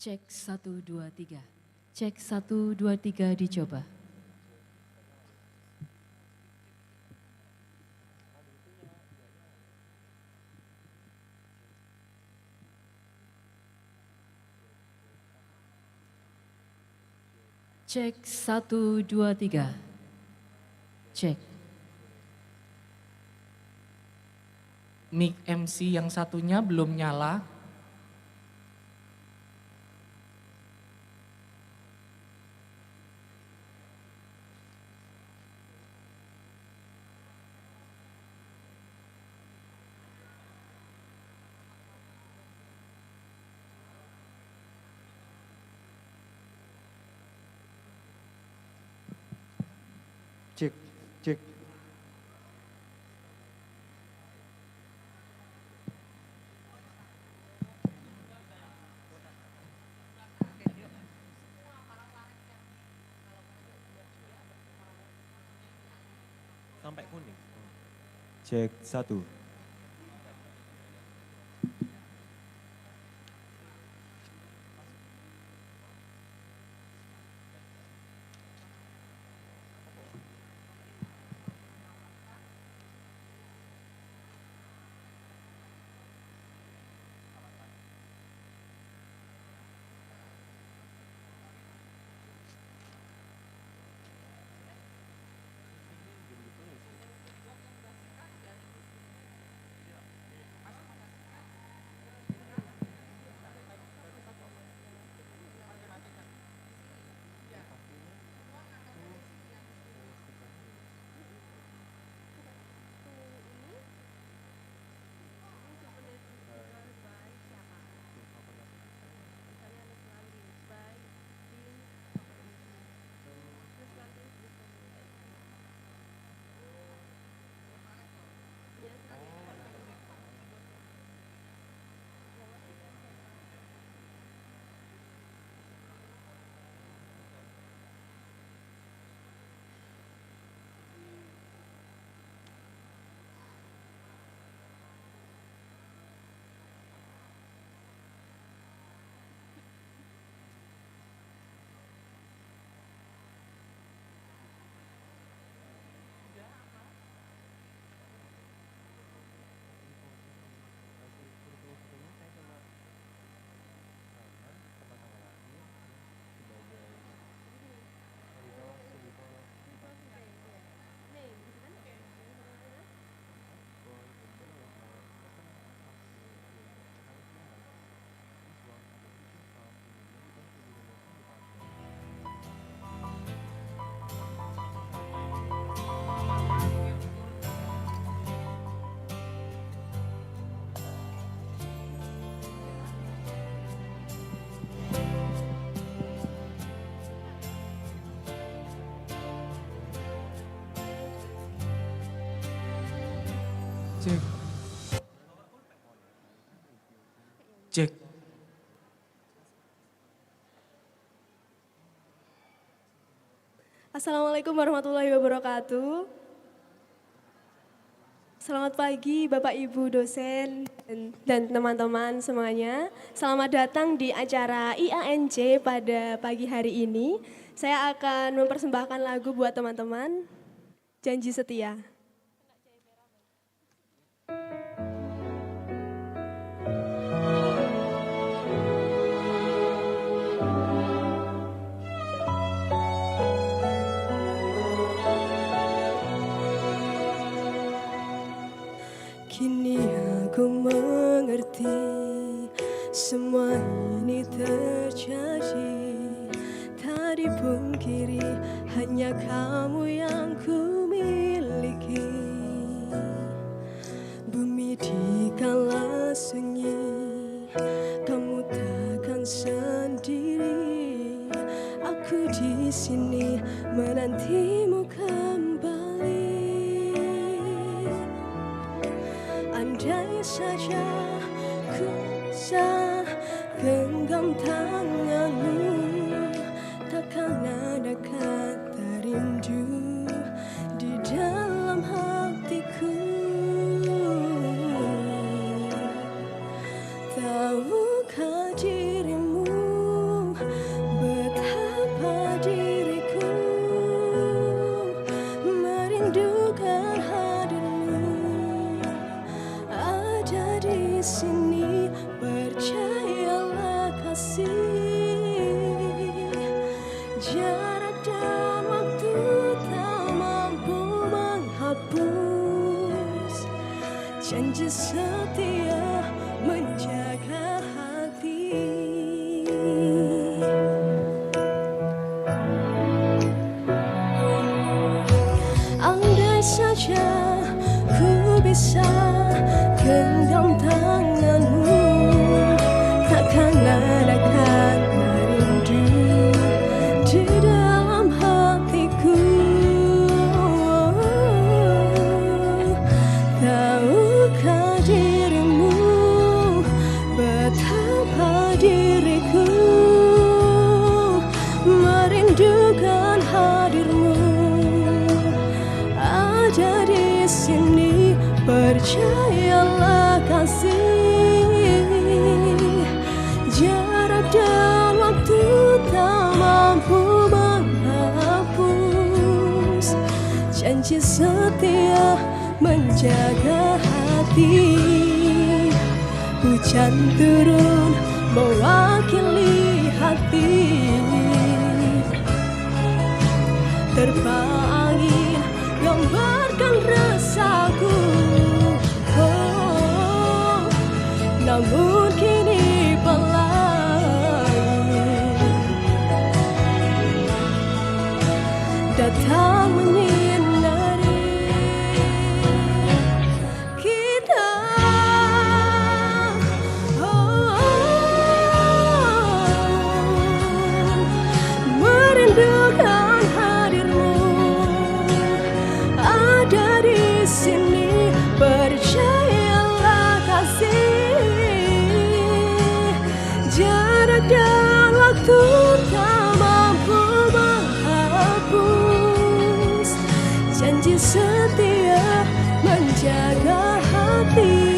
Cek 1, 2, 3. Cek 1, 2, 3 dicoba. Cek 1, 2, 3. Cek. Mic MC yang satunya belum nyala. Cek, cek. Sampai kuning. Cek 1. Cek. Cek. Assalamualaikum warahmatullahi wabarakatuh. Selamat pagi Bapak Ibu dosen dan teman-teman semuanya. Selamat datang di acara IANC pada pagi hari ini. Saya akan mempersembahkan lagu buat teman-teman, Janji Setia. Kini aku mengerti semua ini terjadi. Tak dipungkiri hanya kamu yang ku miliki. Bumi di kala sunyi, kamu takkan sendiri. Aku di sini menantimu kembali. Andai saja ku bisa genggam tanganmu, takkan ada kata rindu di dalam hatiku. Tahukah dirimu bisa genggam tanganmu, takkan ada kata rindu di dalam hatiku. Tahukah dirimu betapa diriku merindukan hadirmu ada di sini. Percayalah kasih, jarak dan waktu tak mampu menghapus janji setia menjaga hati. Hujan turun mewakili hati, terpa angin gambarkan rasaku. Oh, namun kini pelangi datang menyinari kita. Merindukan hadirmu ada di sini. Percayalah kasih, jarak dan waktu tak mampu menghapus janji setia menjaga hati.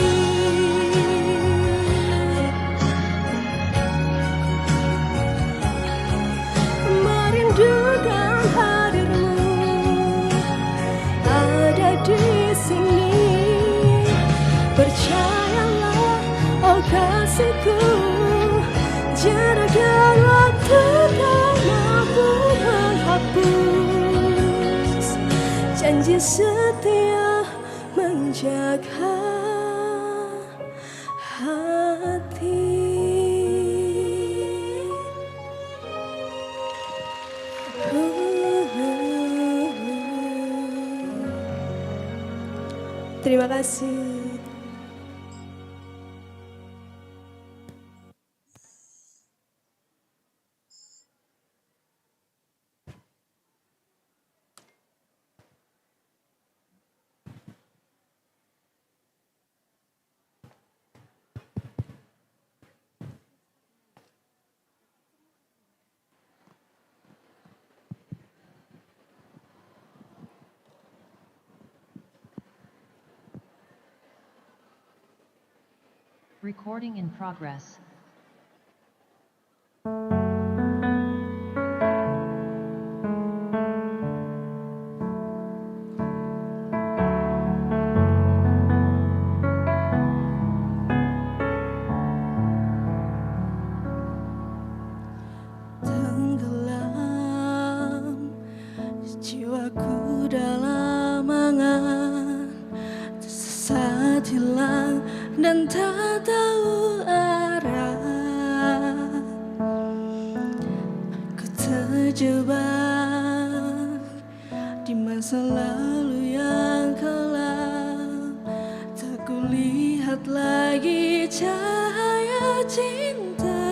Merindukan hadirmu ada di sini. Percayalah, oh kasihku, jarak dan waktu tak mampu menghapus janji setia menjaga hati. Terima kasih. Recording in progress. Tenggelam jiwaku dalam angan, tersesat hilang dan tak tahu arah. Ku terjebak di masa lalu yang kelam, tak kulihat lagi cahaya cinta.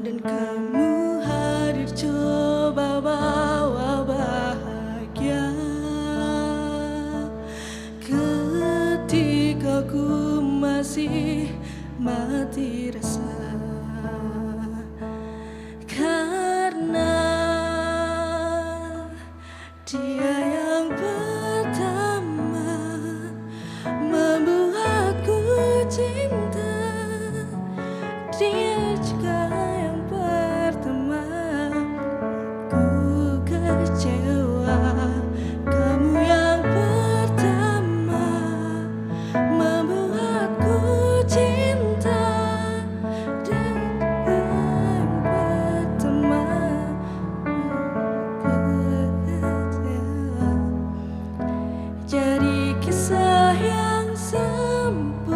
Dan kamu hadir coba bawa bahagia ketika ku masih mati rasa. Karena dia yang pertama membuatku cinta. Dia juga yang pertama ku kecewa. Kamu yang pertama membuatku cinta. Dan yang pertama ku kecewa. Jadi kisah yang sempurna.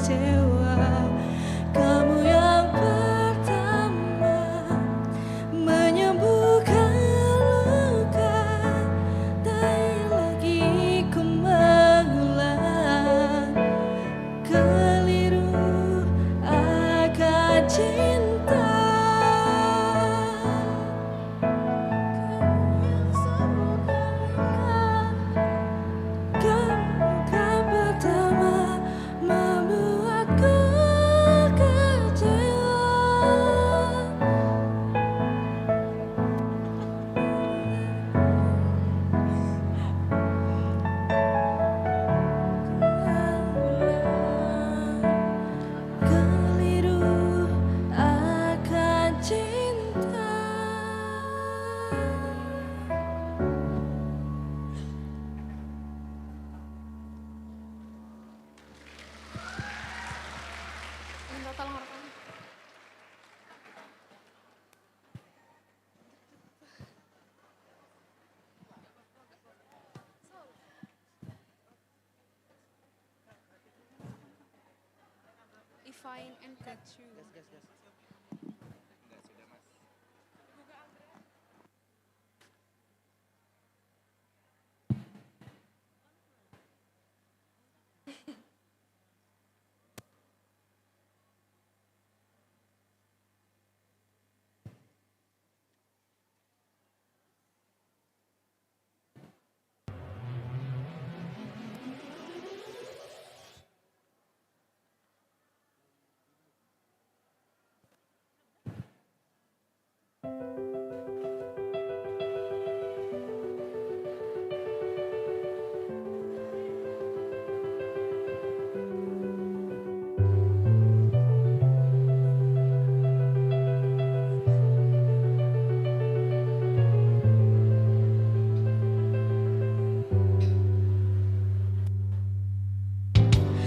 kecewa. Kamu yang pertama menyembuhkan luka. Tak lagi ku mengulang keliru akan cinta. Kamu yang pertama membuatku kecewa. Keliru akan cinta. Find and cut you.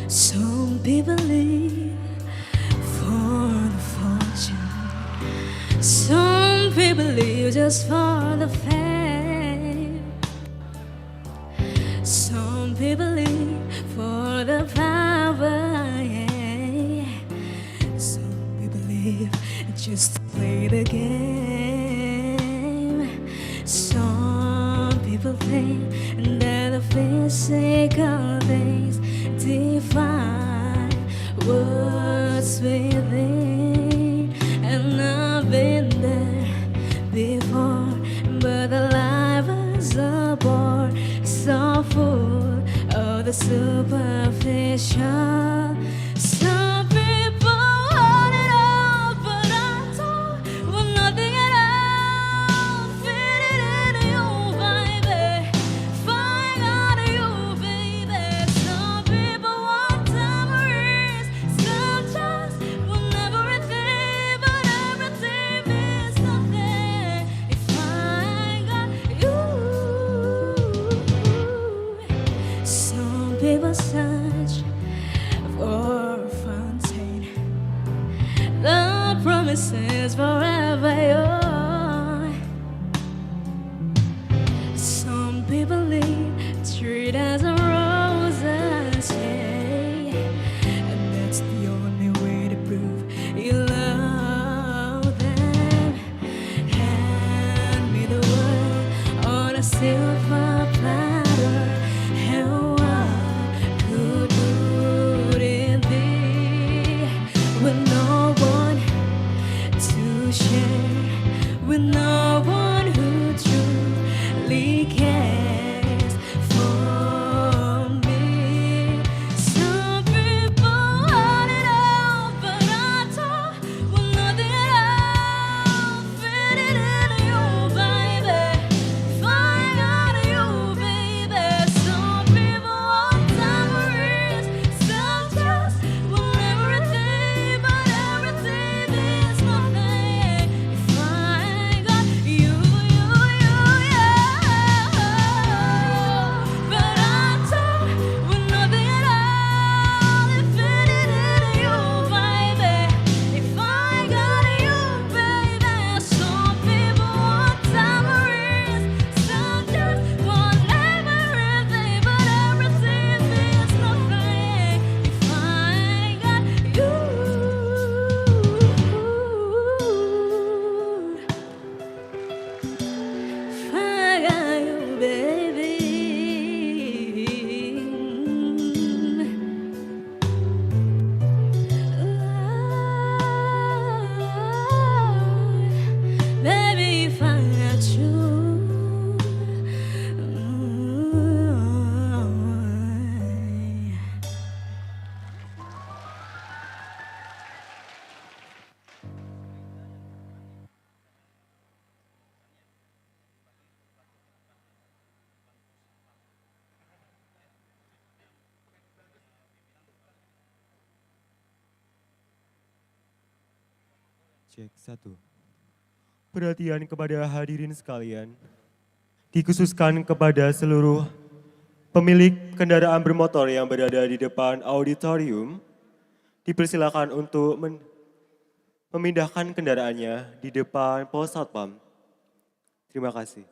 Some people live for the fortune. Some people live just for the fame. Some people live for the power. Yeah. Some people live just to play the game. Some people think that the physical things define what's within. And I've been there before, but the life is a bore, so full of the superficial. Some people want it all, but I don't want nothing at all. Fit it in you, baby. Find out you, baby. Some people want tambourines, some just want everything, but everything means nothing if I got you. Some people search for a fountain that promises forever yours. Some people live treat as a roses, yeah. And that's the only way to prove you love them. Hand me the world on a silver platter, and what could put in thee with no one to share Cek 1. Perhatian kepada hadirin sekalian. Dikhususkan kepada seluruh pemilik kendaraan bermotor yang berada di depan auditorium, dipersilakan untuk memindahkan kendaraannya di depan pos satpam. Terima kasih.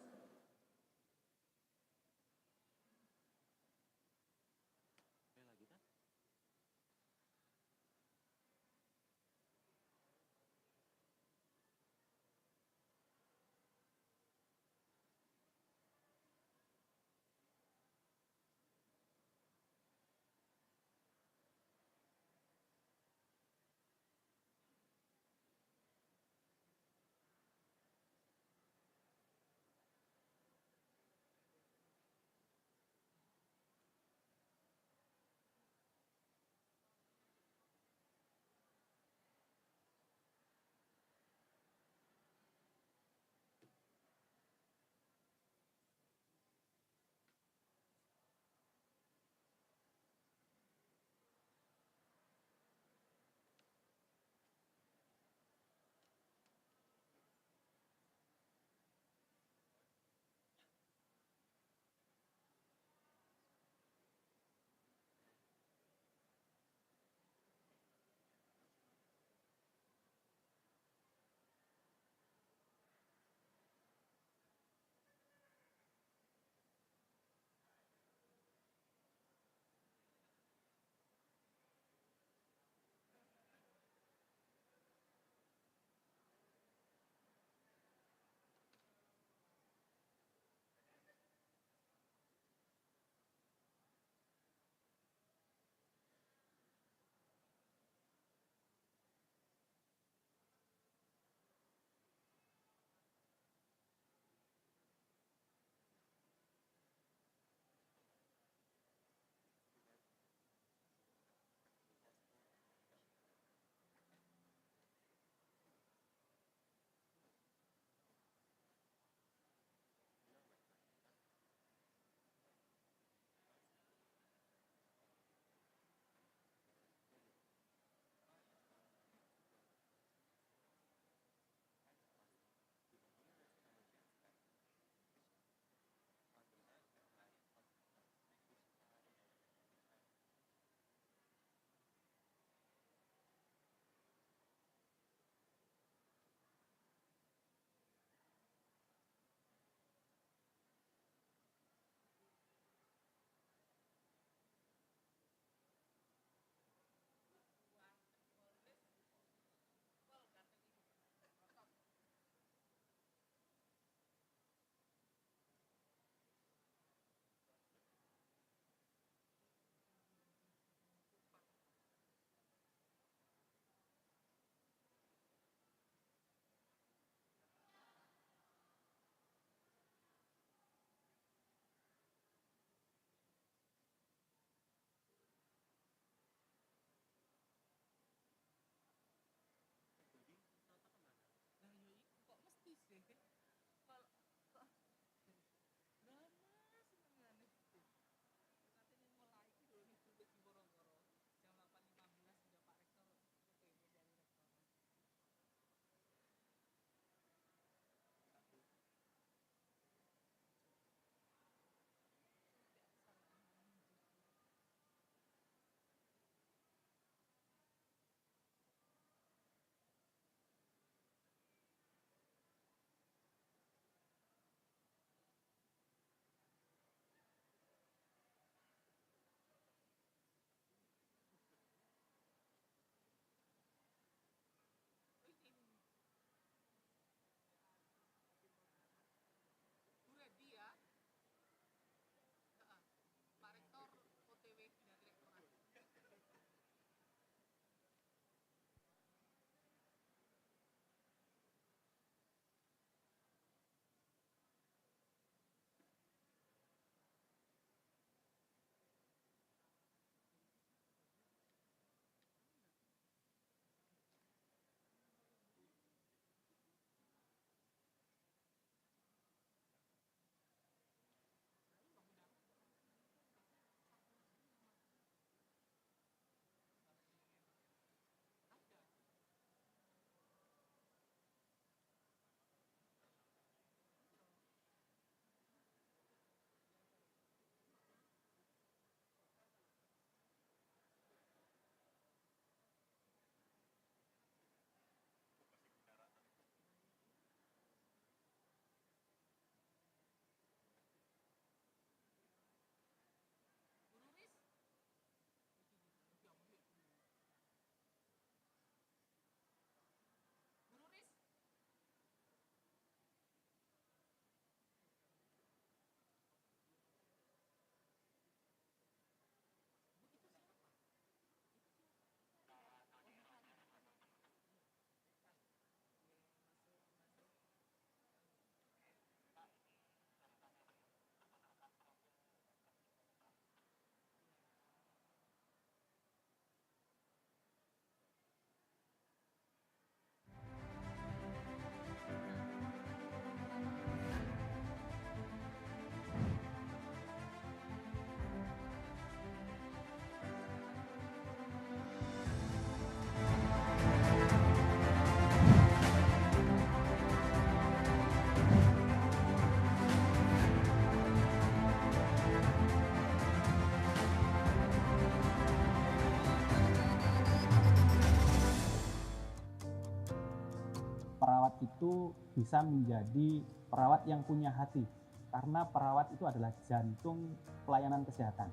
itu bisa menjadi perawat yang punya hati, karena perawat itu adalah jantung pelayanan kesehatan.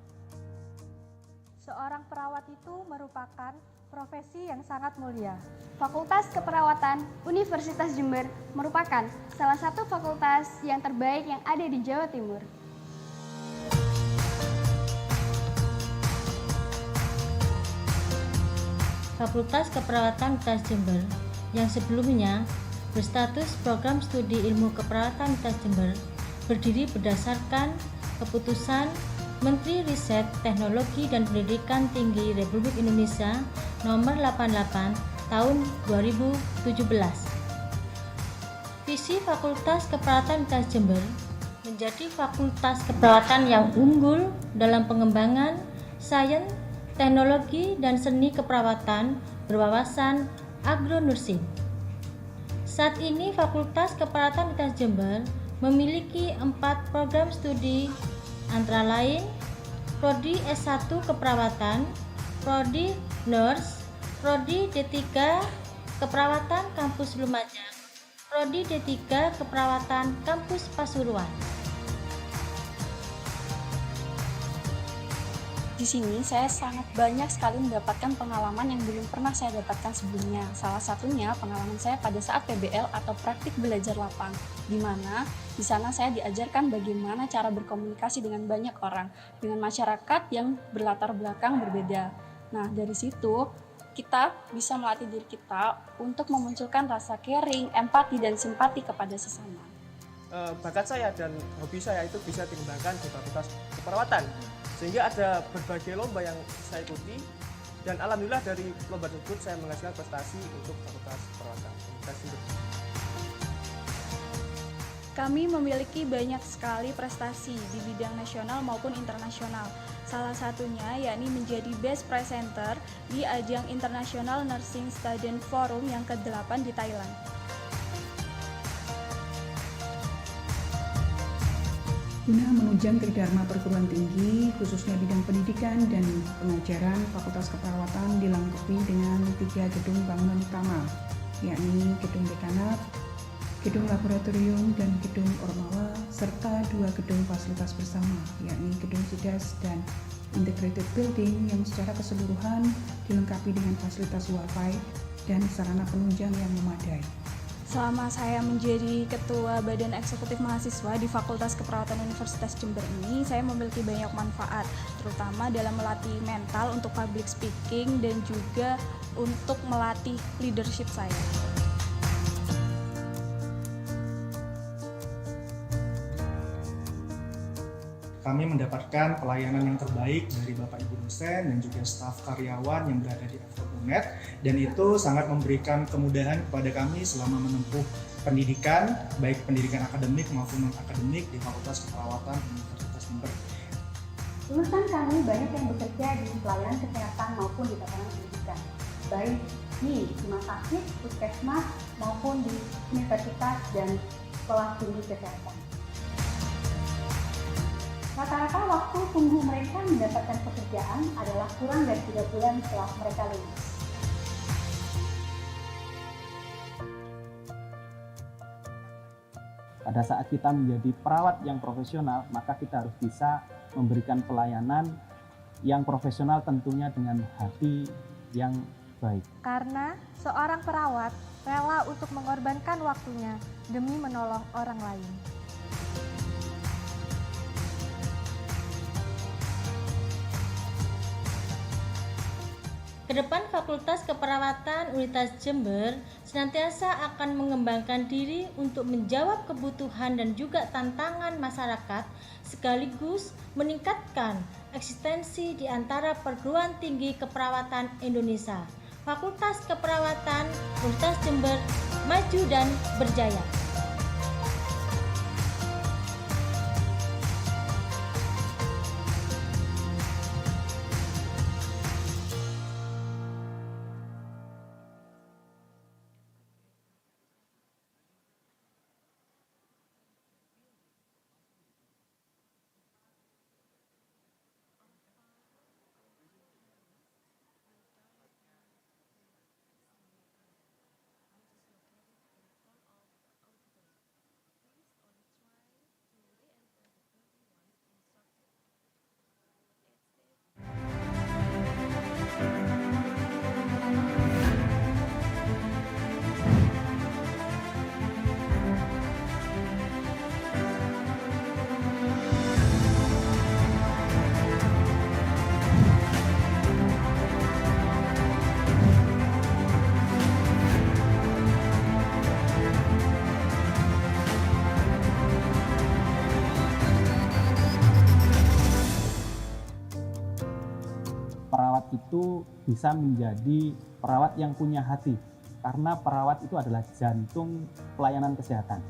Seorang perawat itu merupakan profesi yang sangat mulia. Fakultas Keperawatan Universitas Jember merupakan salah satu fakultas yang terbaik yang ada di Jawa Timur. Fakultas Keperawatan Universitas Jember yang sebelumnya berstatus program studi ilmu keperawatan Universitas Jember berdiri berdasarkan keputusan Menteri Riset, Teknologi dan Pendidikan Tinggi Republik Indonesia nomor 88 tahun 2017. Visi Fakultas Keperawatan Universitas Jember menjadi fakultas keperawatan yang unggul dalam pengembangan sains, teknologi dan seni keperawatan berwawasan Agronursing. Saat ini Fakultas Keperawatan Universitas Jember memiliki 4 program studi antara lain Prodi S1 Keperawatan, Prodi Nurse, Prodi D3 Keperawatan Kampus Lumajang, Prodi D3 Keperawatan Kampus Pasuruan. Di sini saya sangat banyak sekali mendapatkan pengalaman yang belum pernah saya dapatkan sebelumnya. Salah satunya pengalaman saya pada saat PBL atau praktik belajar lapang, di mana di sana saya diajarkan bagaimana cara berkomunikasi dengan banyak orang, dengan masyarakat yang berlatar belakang berbeda. Nah, dari situ kita bisa melatih diri kita untuk memunculkan rasa caring, empati, dan simpati kepada sesama. Bakat saya dan hobi saya itu bisa dikembangkan di Fakultas Keperawatan. Sehingga ada berbagai lomba yang saya ikuti dan alhamdulillah dari lomba tersebut saya menghasilkan prestasi untuk Fakultas Keperawatan. Kami memiliki banyak sekali prestasi di bidang nasional maupun internasional. Salah satunya yakni menjadi Best Presenter di ajang International Nursing Student Forum yang ke-8 di Thailand. Guna menunjang tridharma perguruan tinggi, khususnya bidang pendidikan dan pengajaran, Fakultas Keperawatan dilengkapi dengan 3 gedung bangunan utama, yakni gedung dekanat, gedung laboratorium, dan gedung ormawa, serta 2 gedung fasilitas bersama, yakni gedung SIDAS dan Integrated Building yang secara keseluruhan dilengkapi dengan fasilitas Wi-Fi dan sarana penunjang yang memadai. Selama saya menjadi Ketua Badan Eksekutif Mahasiswa di Fakultas Keperawatan Universitas Jember ini, saya memiliki banyak manfaat, terutama dalam melatih mental untuk public speaking dan juga untuk melatih leadership saya. Kami mendapatkan pelayanan yang terbaik dari Bapak Ibu dosen dan juga staf karyawan yang berada di unej, dan itu sangat memberikan kemudahan kepada kami selama menempuh pendidikan, baik pendidikan akademik maupun non-akademik di Fakultas Keperawatan Universitas Jember. Lulusan kami banyak yang bekerja di pelayanan kesehatan maupun di tatanan pendidikan, baik di rumah sakit, puskesmas maupun di universitas dan sekolah tinggi kesehatan. Rata-rata waktu tunggu mereka mendapatkan pekerjaan adalah kurang dari 3 bulan setelah mereka lulus. Pada saat kita menjadi perawat yang profesional, maka kita harus bisa memberikan pelayanan yang profesional tentunya dengan hati yang baik. Karena seorang perawat rela untuk mengorbankan waktunya demi menolong orang lain. Kedepan Fakultas Keperawatan Universitas Jember senantiasa akan mengembangkan diri untuk menjawab kebutuhan dan juga tantangan masyarakat, sekaligus meningkatkan eksistensi di antara perguruan tinggi keperawatan Indonesia. Fakultas Keperawatan Universitas Jember maju dan berjaya. itu bisa menjadi perawat yang punya hati, karena perawat itu adalah jantung pelayanan kesehatan.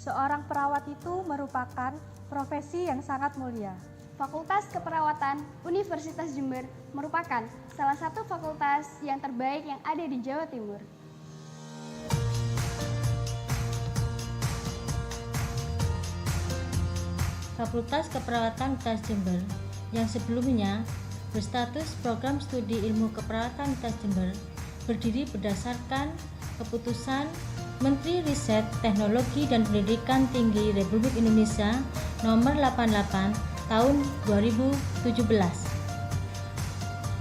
Seorang perawat itu merupakan profesi yang sangat mulia. Fakultas Keperawatan Universitas Jember merupakan salah satu fakultas yang terbaik yang ada di Jawa Timur. Fakultas Keperawatan Universitas Jember yang sebelumnya berstatus program studi ilmu keperawatan Universitas Jember berdiri berdasarkan keputusan Menteri Riset, Teknologi dan Pendidikan Tinggi Republik Indonesia nomor 88 tahun 2017.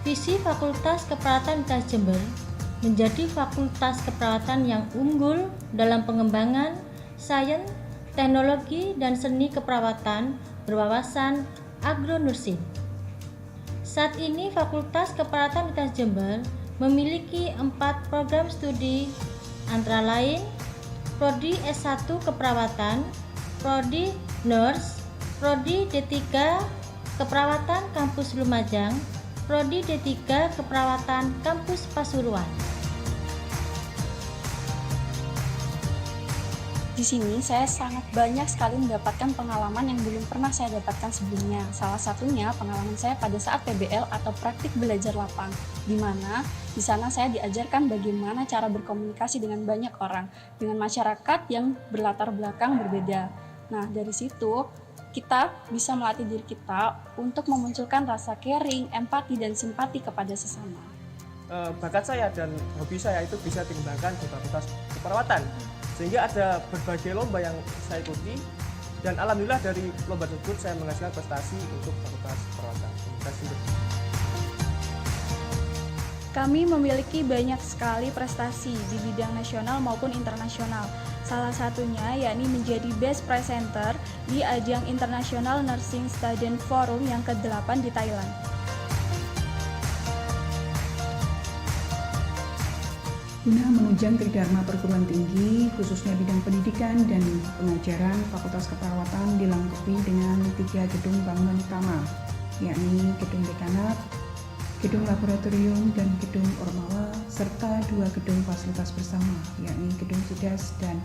Visi Fakultas Keperawatan Universitas Jember menjadi fakultas keperawatan yang unggul dalam pengembangan sains, teknologi, dan seni keperawatan berwawasan Agronursing. Saat ini Fakultas Keperawatan Universitas Jember memiliki 4 program studi antara lain Prodi S1 Keperawatan, Prodi Nurse, Prodi D3 Keperawatan Kampus Lumajang, Prodi D3 Keperawatan Kampus Pasuruan. Di sini saya sangat banyak sekali mendapatkan pengalaman yang belum pernah saya dapatkan sebelumnya. Salah satunya pengalaman saya pada saat PBL atau praktik belajar lapang, di mana di sana saya diajarkan bagaimana cara berkomunikasi dengan banyak orang, dengan masyarakat yang berlatar belakang berbeda. Nah, dari situ kita bisa melatih diri kita untuk memunculkan rasa caring, empati, dan simpati kepada sesama. Bakat saya dan hobi saya itu bisa dikembangkan di Fakultas Keperawatan. Sehingga ada berbagai lomba yang saya ikuti dan alhamdulillah dari lomba tersebut saya menghasilkan prestasi untuk Fakultas Keperawatan Universitas Jember. Kami memiliki banyak sekali prestasi di bidang nasional maupun internasional. Salah satunya yakni menjadi Best Presenter di ajang International Nursing Student Forum yang ke-8 di Thailand. Guna menunjang tridharma perguruan tinggi, khususnya bidang pendidikan dan pengajaran, Fakultas Keperawatan dilengkapi dengan 3 gedung bangunan utama, yakni gedung dekanat, gedung laboratorium, dan gedung ormawa, serta 2 gedung fasilitas bersama, yakni gedung SIDAS dan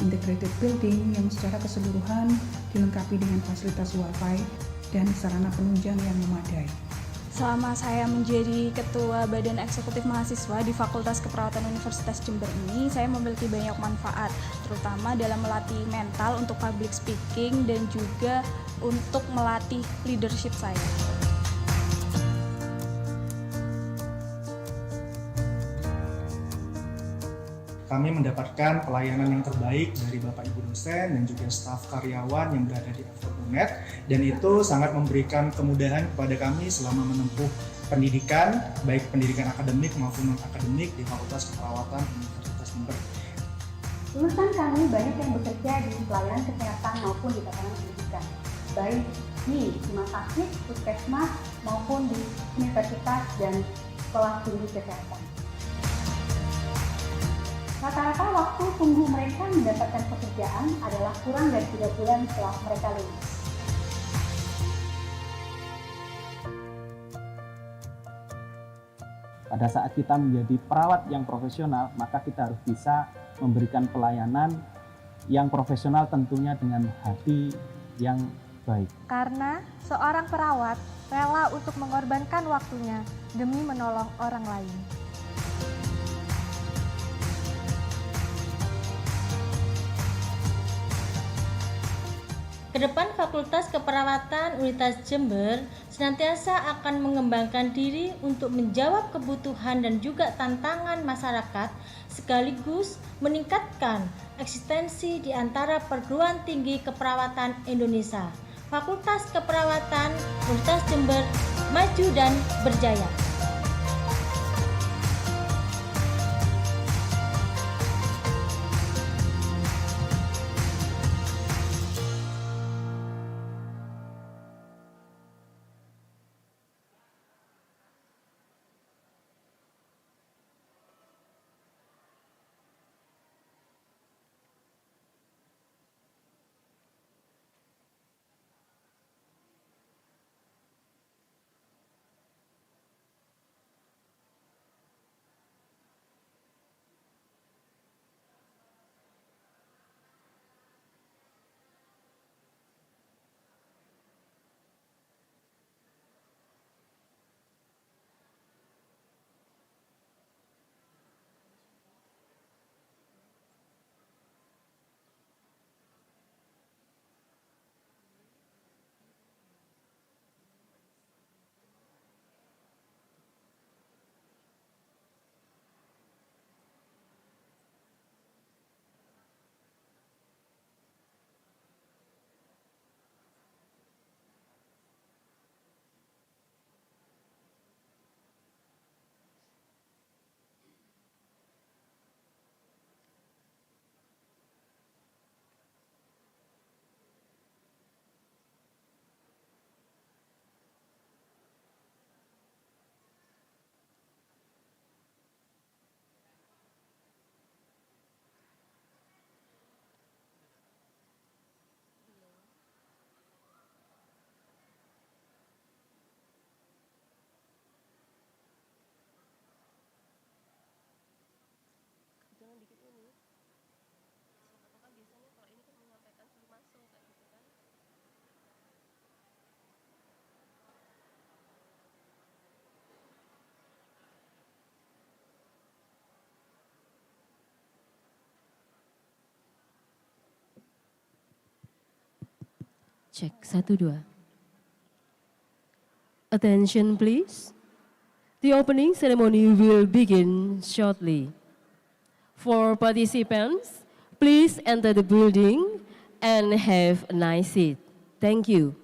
integrated building yang secara keseluruhan dilengkapi dengan fasilitas Wi-Fi dan sarana penunjang yang memadai. Selama saya menjadi Ketua Badan Eksekutif Mahasiswa di Fakultas Keperawatan Universitas Jember ini, saya memiliki banyak manfaat, terutama dalam melatih mental untuk public speaking dan juga untuk melatih leadership saya. Kami mendapatkan pelayanan yang terbaik dari Bapak Ibu dosen dan juga staf karyawan yang berada di unej, dan itu sangat memberikan kemudahan kepada kami selama menempuh pendidikan, baik pendidikan akademik maupun non-akademik di Fakultas Keperawatan Universitas Jember. Lulusan kami banyak yang bekerja di pelayanan kesehatan maupun di tatanan pendidikan, baik di rumah sakit, puskesmas maupun di universitas dan sekolah tinggi kesehatan. Rata-rata waktu tunggu mereka mendapatkan pekerjaan adalah kurang dari 3 bulan setelah mereka lulus. Pada saat kita menjadi perawat yang profesional, maka kita harus bisa memberikan pelayanan yang profesional tentunya dengan hati yang baik. Karena seorang perawat rela untuk mengorbankan waktunya demi menolong orang lain. Kedepan Fakultas Keperawatan Universitas Jember senantiasa akan mengembangkan diri untuk menjawab kebutuhan dan juga tantangan masyarakat, sekaligus meningkatkan eksistensi di antara perguruan tinggi keperawatan Indonesia. Fakultas Keperawatan Universitas Jember maju dan berjaya. Cek 1, 2. Attention please. The opening ceremony will begin shortly. For participants, please enter the building and have a nice seat. Thank you.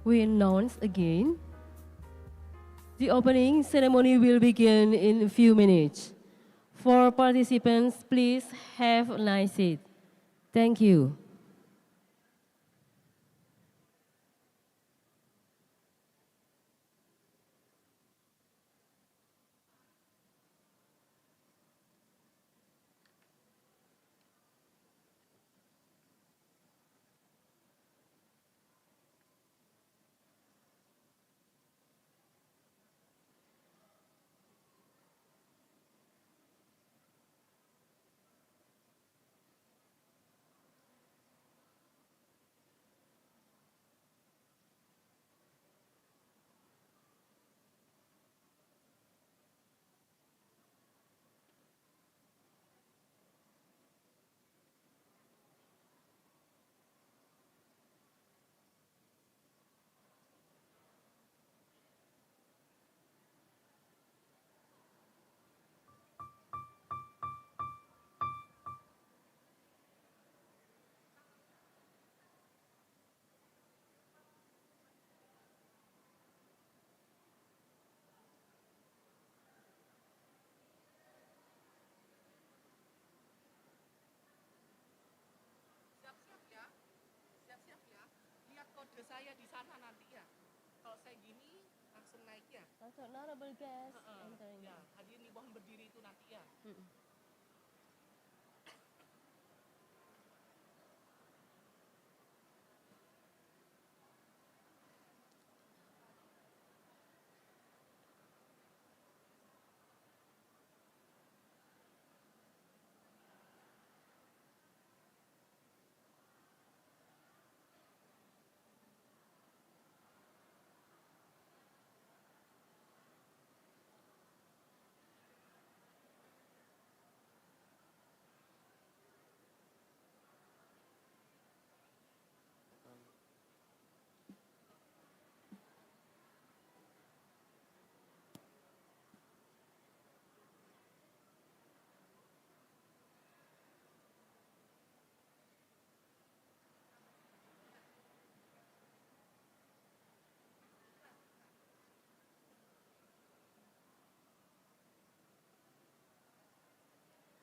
we announce again. The opening ceremony will begin in a few minutes. For participants, please have a nice seat. Thank you. Kode saya di sana nanti ya. Kalau saya gini langsung naik ya. Langsung honorable guest entering. Ya, hadirin mohon berdiri itu nanti ya.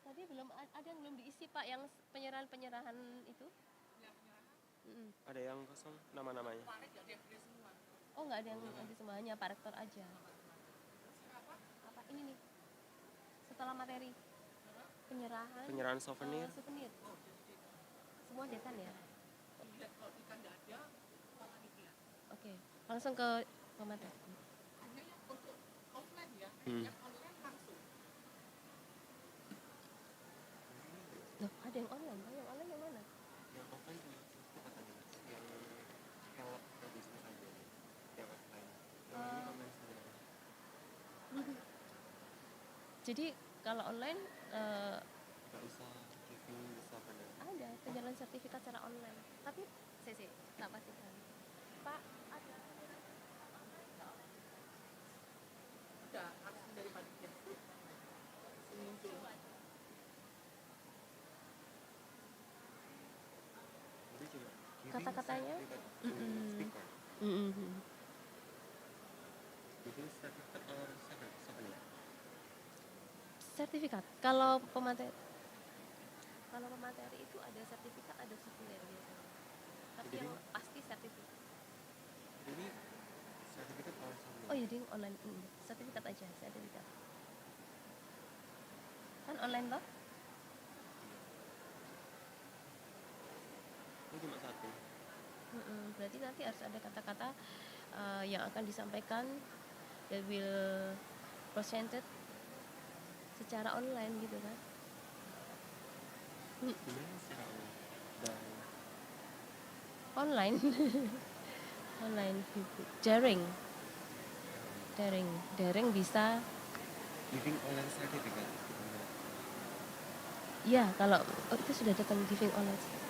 Tadi belum ada yang belum diisi Pak, yang penyerahan itu? Ada yang kosong nama-namanya. Oh nggak ada yang nanti semuanya, Pak Rektor aja. Apa ini nih? Setelah materi penyerahan souvenir. Souvenir. Semua dekan ya? Oke, langsung ke pemateri. Hanya yang untuk offline ya, yang online langsung. Loh, ada yang online, Pak. Yang online yang mana? Yang offline cuma katanya, yang help bisnis aja, yang offline. Yang ini online semua. Jadi kalau online Nggak usah giving bisa kan ya? ada penjualan sertifikat secara online. Tapi saya tak pastikan. Pak, ada. Udah, langsung dari panitia. Muncul. Kata-katanya speaker. Giving certificate or souvenir? Sertifikat. Kalau pemateri itu ada sertifikat, ada souvenir biasanya. Tapi Jadi, yang pasti sertifikat. Ini sertifikat or souvenir? Oh jadi online, sertifikat aja, sertifikat. Kan online toh? Ini cuma satu. Berarti nanti harus ada kata-kata yang akan disampaikan that will presented secara online gitu kan? Gimana secara Online. Online gitu. Daring bisa. Giving online certificate. Iya, kalau itu sudah datang giving online.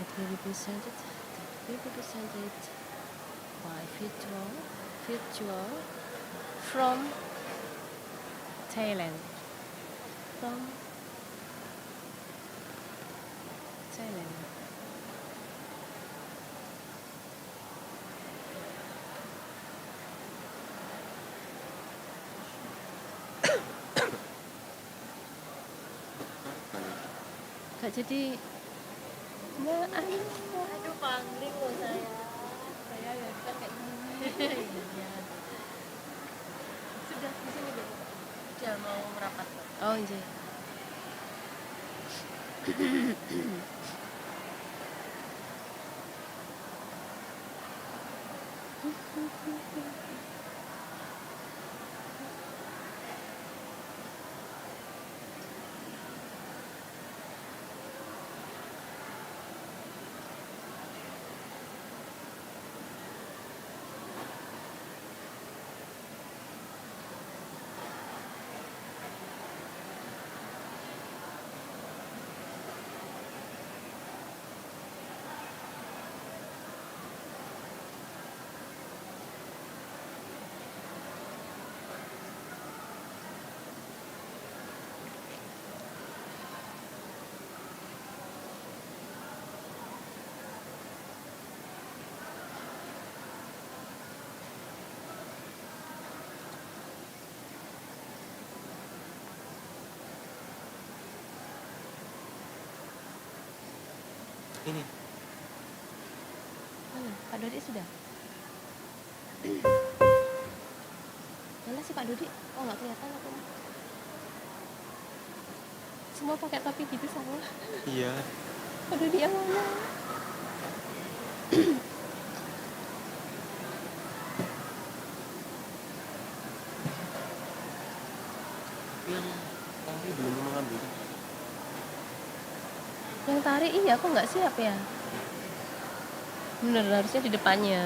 That will be presented by virtual from Thailand. Gak jadi. Aduh pangling loh saya ya kan kayak gini. Sudah di sini deh. Sudah mau merapat. Oh iya. Ini. Mana? Pak Dodi sudah? Mana sih Pak Dodi? Oh nggak kelihatan aku. Semua pakai topi gitu sama. Iya. Pak Dodi yang mana? Yang tadi belum mengambil. Yang tarik iya aku nggak siap ya. Bener harusnya di depannya.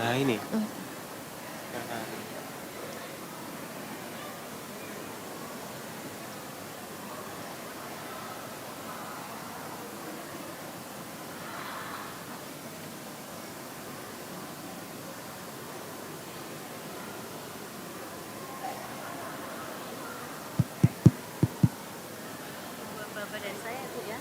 Nah ini. Badan saya Bu ya.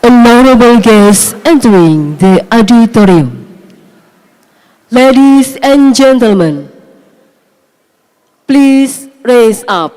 Honorable guests entering the auditorium. Ladies and gentlemen, please raise up.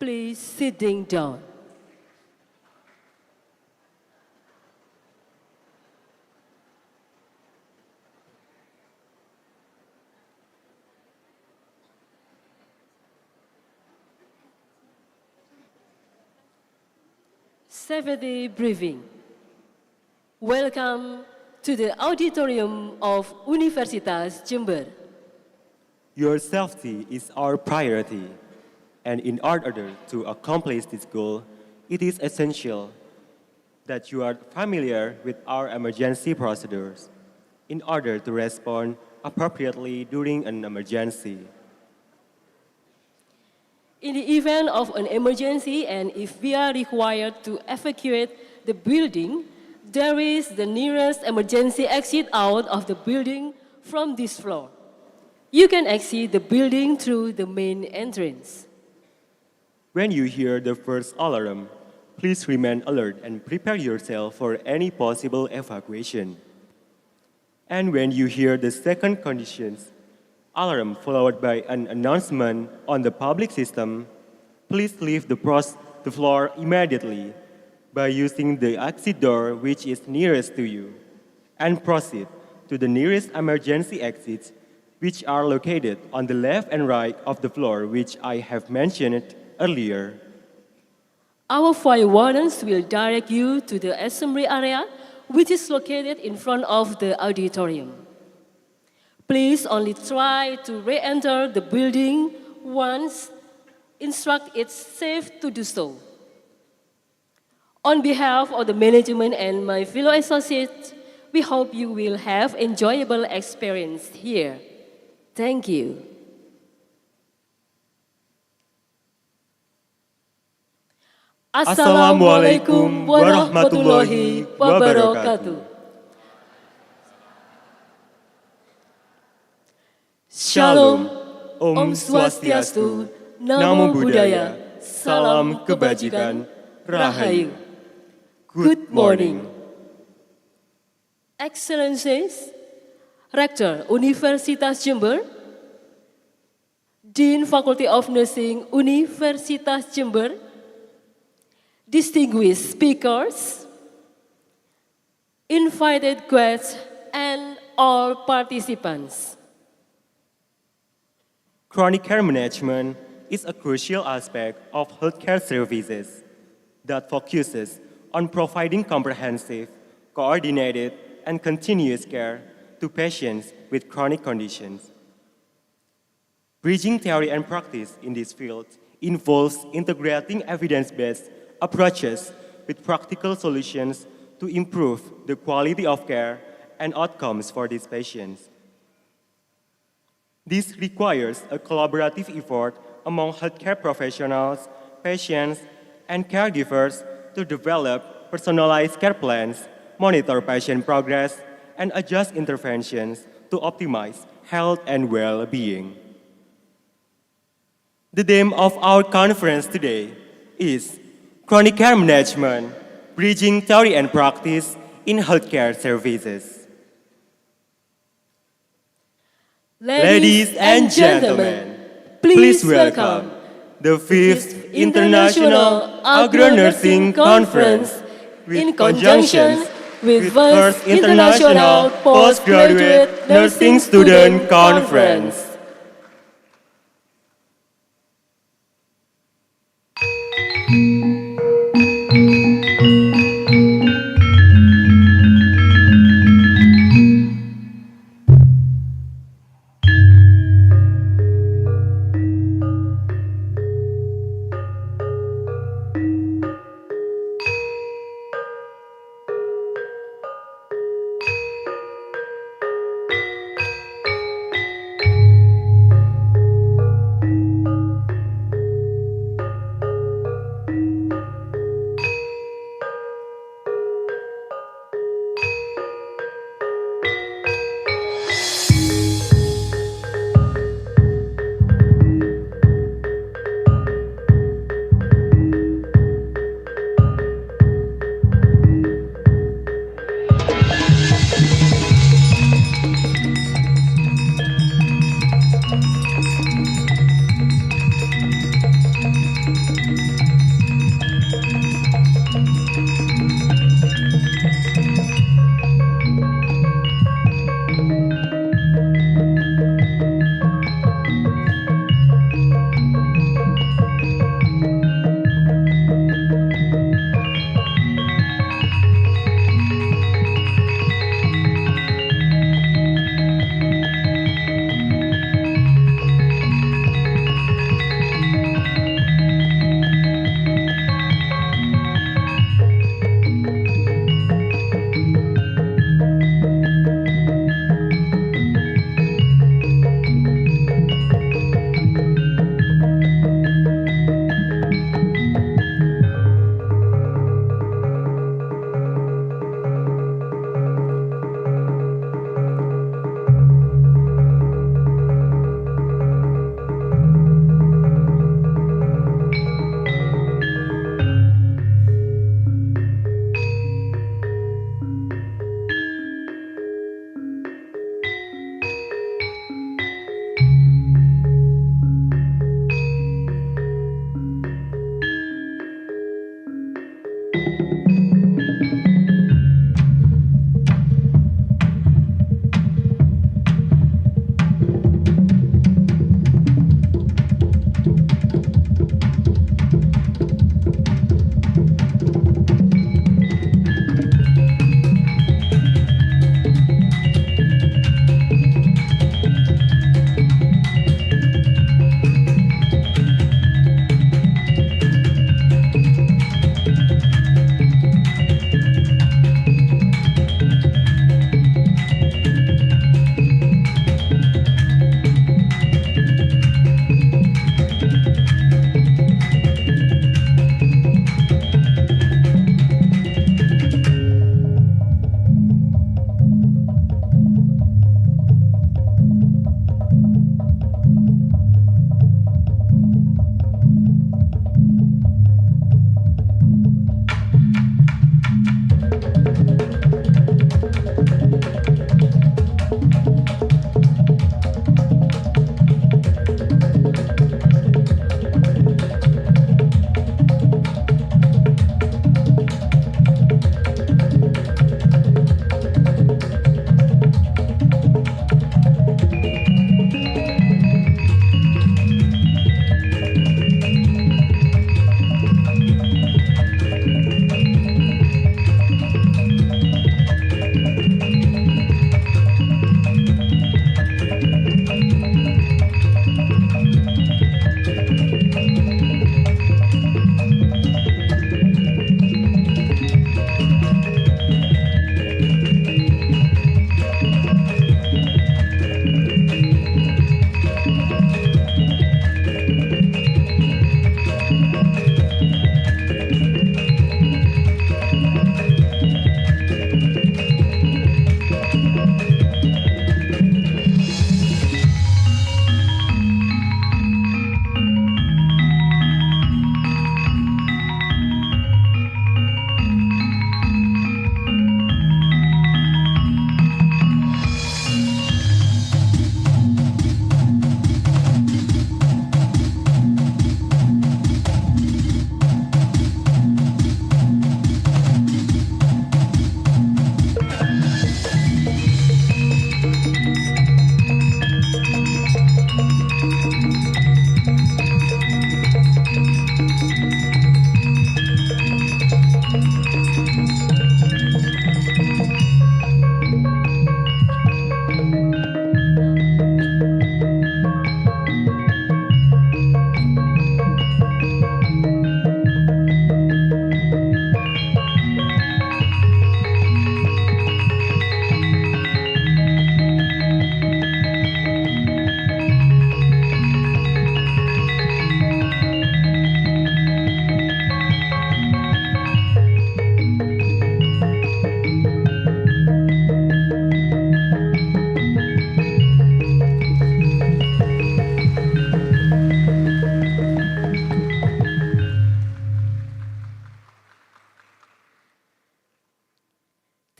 Please sitting down. Safety briefing. Welcome to the auditorium of Universitas Jember. Your safety is our priority, and in order to accomplish this goal, it is essential that you are familiar with our emergency procedures in order to respond appropriately during an emergency. In the event of an emergency and if we are required to evacuate the building, there is the nearest emergency exit out of the building from this floor. You can exit the building through the main entrance. When you hear the first alarm, please remain alert and prepare yourself for any possible evacuation. And when you hear the second conditions, alarm followed by an announcement on the public system, please leave the floor immediately by using the exit door which is nearest to you, and proceed to the nearest emergency exits which are located on the left and right of the floor which I have mentioned earlier. Our fire wardens will direct you to the assembly area which is located in front of the auditorium. Please only try to re-enter the building once instructed it's safe to do so. On behalf of the management and my fellow associates, we hope you will have enjoyable experience here. Thank you. Assalamualaikum warahmatullahi wabarakatuh. Shalom, Om Swastiastu, Namo Buddhaya, Salam Kebajikan, Rahayu. Good morning. Excellencies, Rector Universitas Jember, Dean Faculty of Nursing Universitas Jember, distinguished speakers, invited guests, and all participants. Chronic care management is a crucial aspect of healthcare services that focuses on providing comprehensive, coordinated, and continuous care to patients with chronic conditions. Bridging theory and practice in this field involves integrating evidence-based approaches with practical solutions to improve the quality of care and outcomes for these patients. This requires a collaborative effort among healthcare professionals, patients, and caregivers to develop personalized care plans, monitor patient progress, and adjust interventions to optimize health and well-being. The theme of our conference today is Chronic Care Management, Bridging Theory and Practice in Healthcare Services. Ladies and gentlemen, please welcome the 5th International Agronursing Conference in conjunction with First International Postgraduate Nursing Student Conference.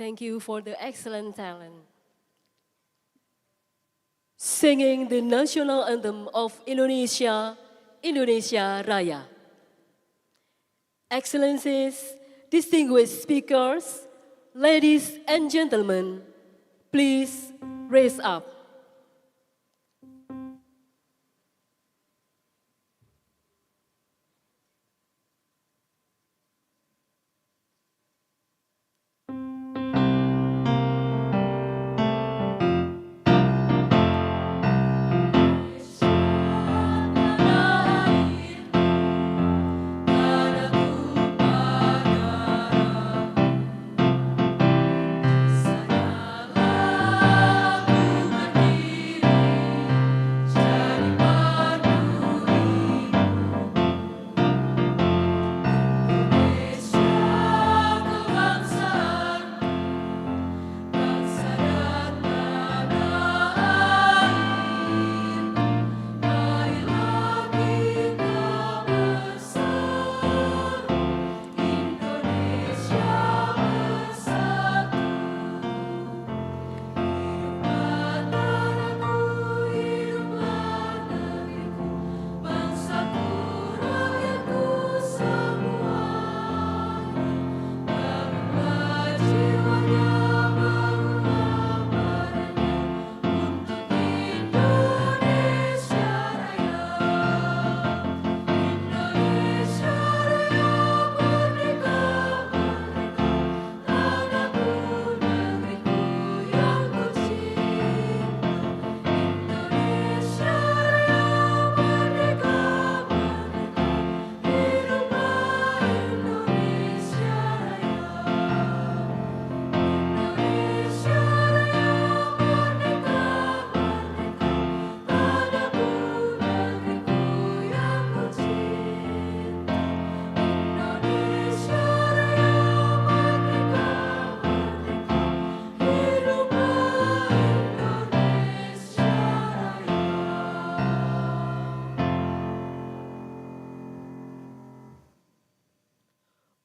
Thank you for the excellent talent. Singing the national anthem of Indonesia, Indonesia Raya. Excellencies, distinguished speakers, ladies and gentlemen, please raise up.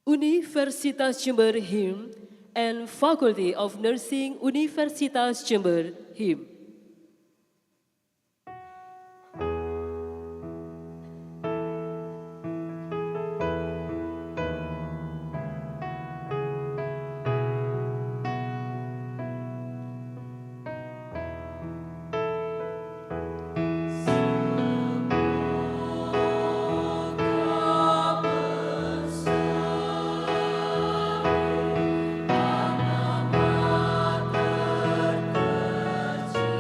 Universitas Jember Hymn and Faculty of Nursing Universitas Jember Hymn. Terkecil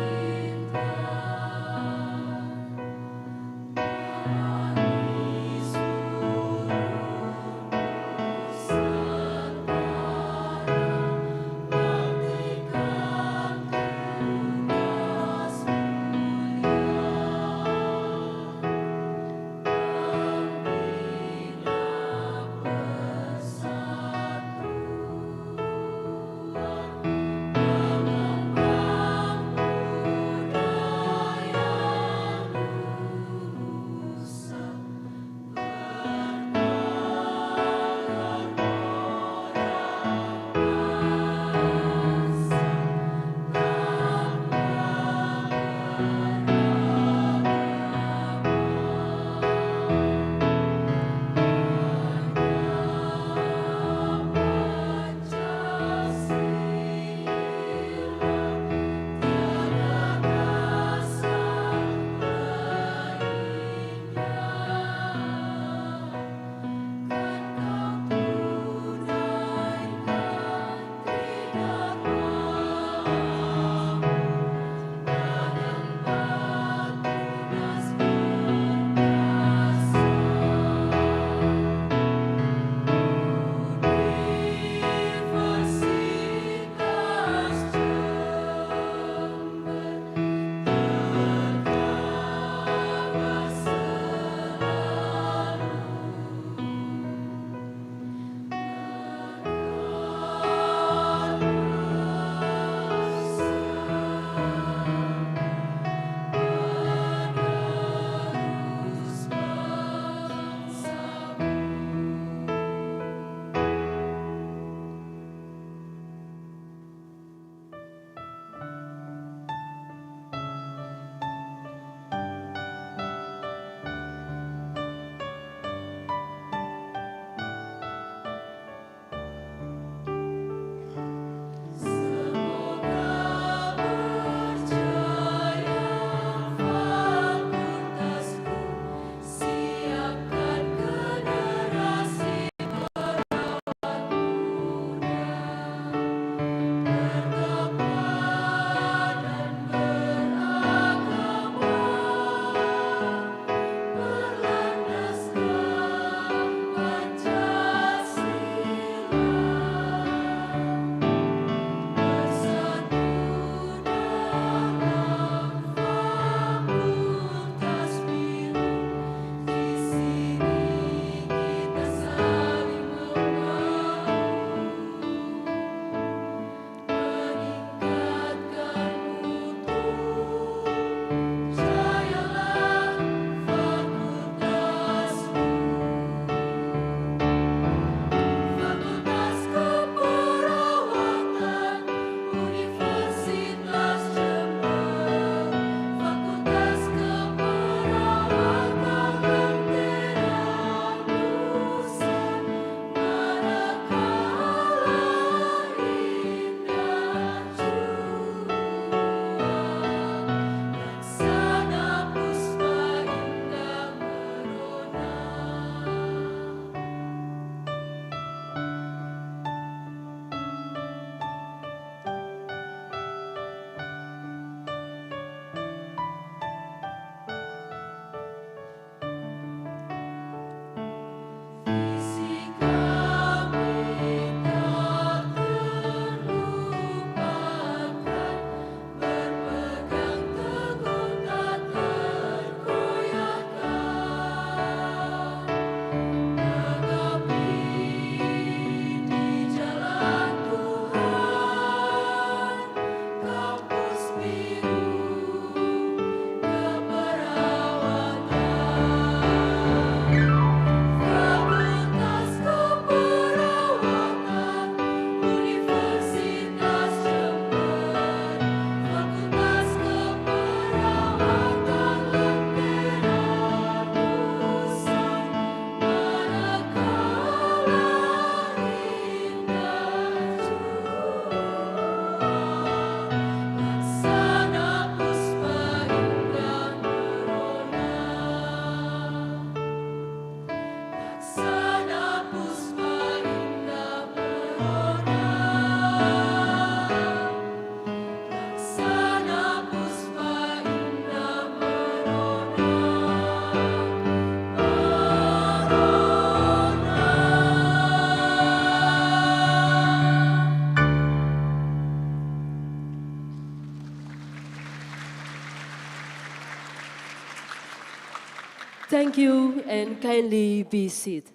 Thank you and kindly be seated.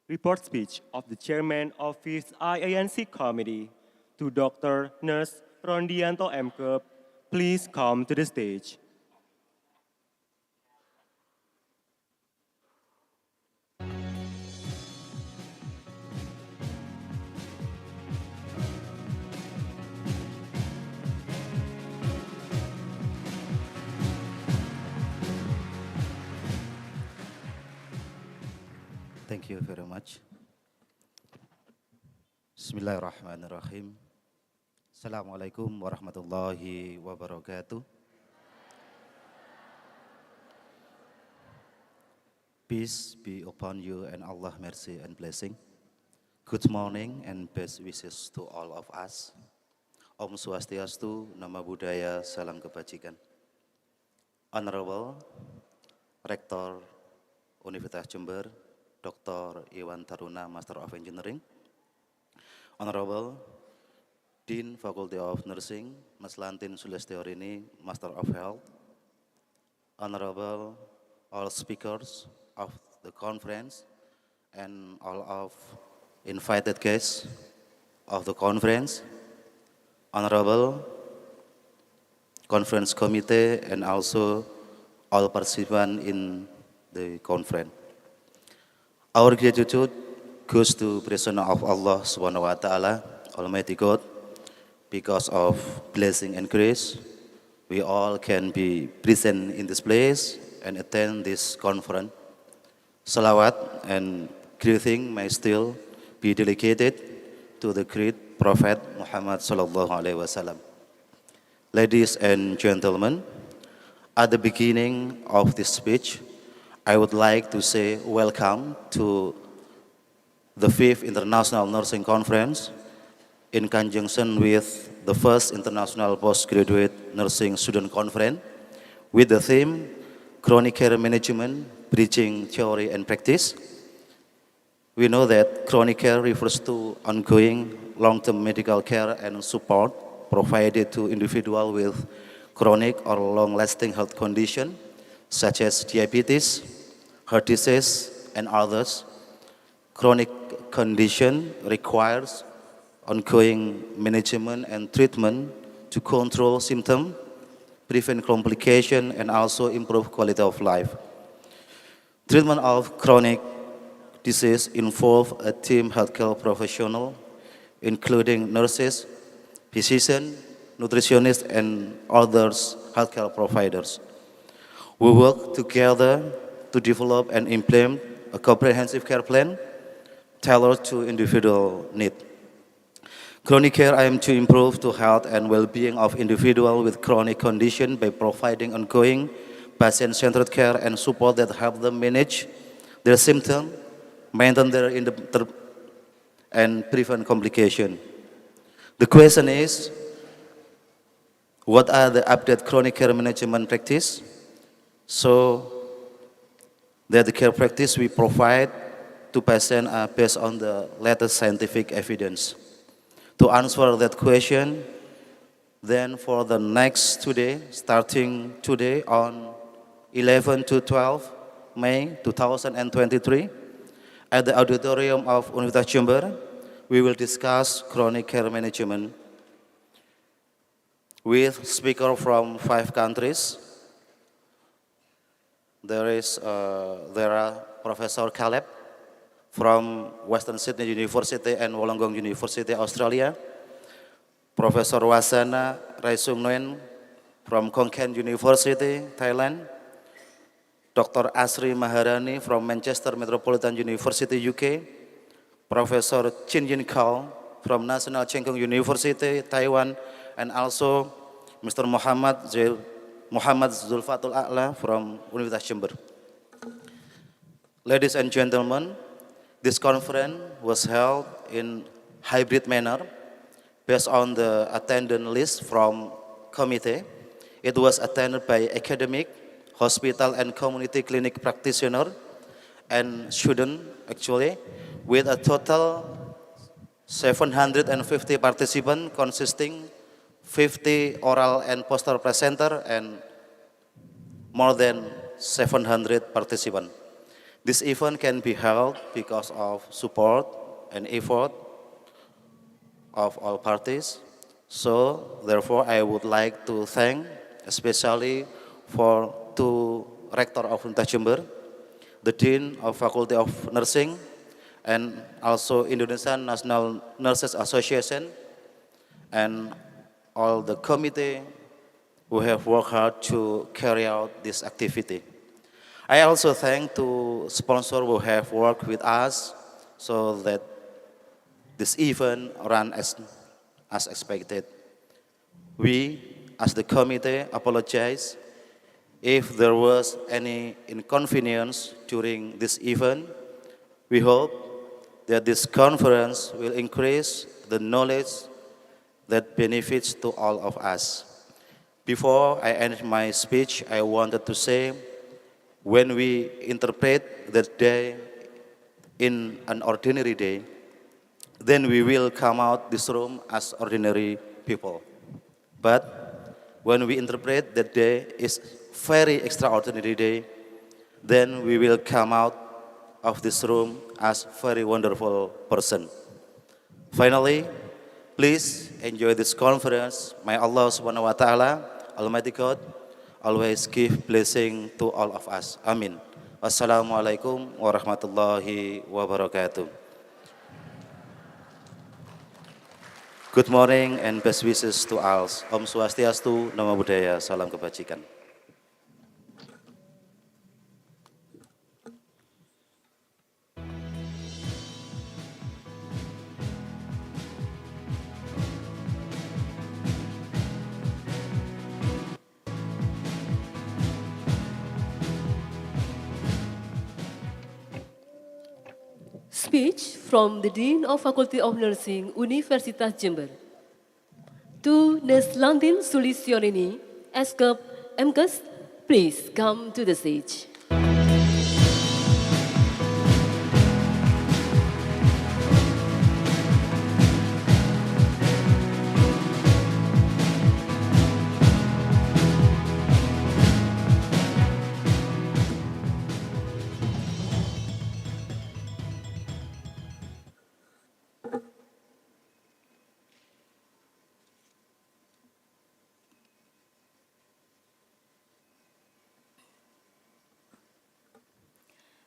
Report speech of the Chairman of his IANC Committee to Dr. Nurse Rondianto Mkep. Please come to the stage. Thank you very much. Bismillahirrahmanirrahim. Assalamualaikum warahmatullahi wabarakatuh. Peace be upon you and Allah mercy and blessing. Good morning and best wishes to all of us. Om Swastiastu, Nama Budaya, Salam Kebajikan. Honorable Rektor Universitas Jember, Dr. Iwan Taruna, Master of Engineering. Honorable Dean Faculty of Nursing, Mas Lantin Sulestiorini, Master of Health. Honorable all speakers of the conference and all of invited guests of the conference. Honorable conference committee and also all participants in the conference. Our gratitude goes to presence of Allah Subhanahu wa Ta'ala, Almighty God. Because of blessing and grace, we all can be present in this place and attend this conference. Salawat and greeting may still be dedicated to the great Prophet Muhammad Sallallahu Alaihi Wasallam. Ladies and gentlemen, at the beginning of this speech, I would like to say welcome to the 5th International Nursing Conference in conjunction with the 1st International Postgraduate Nursing Student Conference with the theme Chronic Care Management, Bridging Theory and Practice. We know that chronic care refers to ongoing long-term medical care and support provided to individuals with chronic or long-lasting health conditions such as diabetes, heart disease, and others. Chronic condition requires ongoing management and treatment to control symptoms, prevent complication, and also improve quality of life. Treatment of chronic disease involve a team healthcare professional, including nurses, physicians, nutritionists, and others healthcare providers. We work together to develop and implement a comprehensive care plan tailored to individual needs. Chronic care aims to improve the health and well-being of individuals with chronic conditions by providing ongoing patient-centered care and support that help them manage their symptoms, maintain their independence, and prevent complication. The question is, what are the updated chronic care management practice? So that the care practice we provide to patients are based on the latest scientific evidence. To answer that question, then for the next 2 days, starting today on 11 to 12 May 2023, at the auditorium of Universitas Jember, we will discuss chronic care management with speakers from 5 countries. There are Professor Caleb from Western Sydney University and Wollongong University, Australia. Professor Wasana Raisung Nguyen from Konkan University, Thailand. Dr. Asri Maharani from Manchester Metropolitan University, UK. Professor Chin Yin Kao from National Cheng Kung University, Taiwan. And also Mr. Muhammad Zulfatul A'la from Universitas Jember. Ladies and gentlemen, this conference was held in hybrid manner based on the attendance list from committee. It was attended by academic, hospital and community clinic practitioner and student actually with a total 750 participants consisting 50 oral and poster presenter and more than 700 participants. This event can be held because of support and effort of all parties. So therefore I would like to thank especially for two Rector of Fakultas Jember, the Dean of Faculty of Nursing, and also Indonesian National Nurses Association, and all the committee who have worked hard to carry out this activity. I also thank to sponsors who have worked with us so that this event ran as expected. We, as the committee, apologize if there was any inconvenience during this event. We hope that this conference will increase the knowledge that benefits to all of us. Before I end my speech, I wanted to say, when we interpret the day in an ordinary day, then we will come out this room as ordinary people. But when we interpret the day is very extraordinary day, then we will come out of this room as very wonderful person. Finally, please enjoy this conference. May Allah Subhanahu wa Ta'ala, Almighty God, always give blessing to all of us. Amin. Wassalamualaikum warahmatullahi wabarakatuh. Good morning and best wishes to all. Om Swastiastu, Namo Buddhaya, salam kebajikan. Speech from the Dean of Faculty of Nursing, Universitas Jember. To Neslantin Sulisiorini, fkep, MKes, please come to the stage.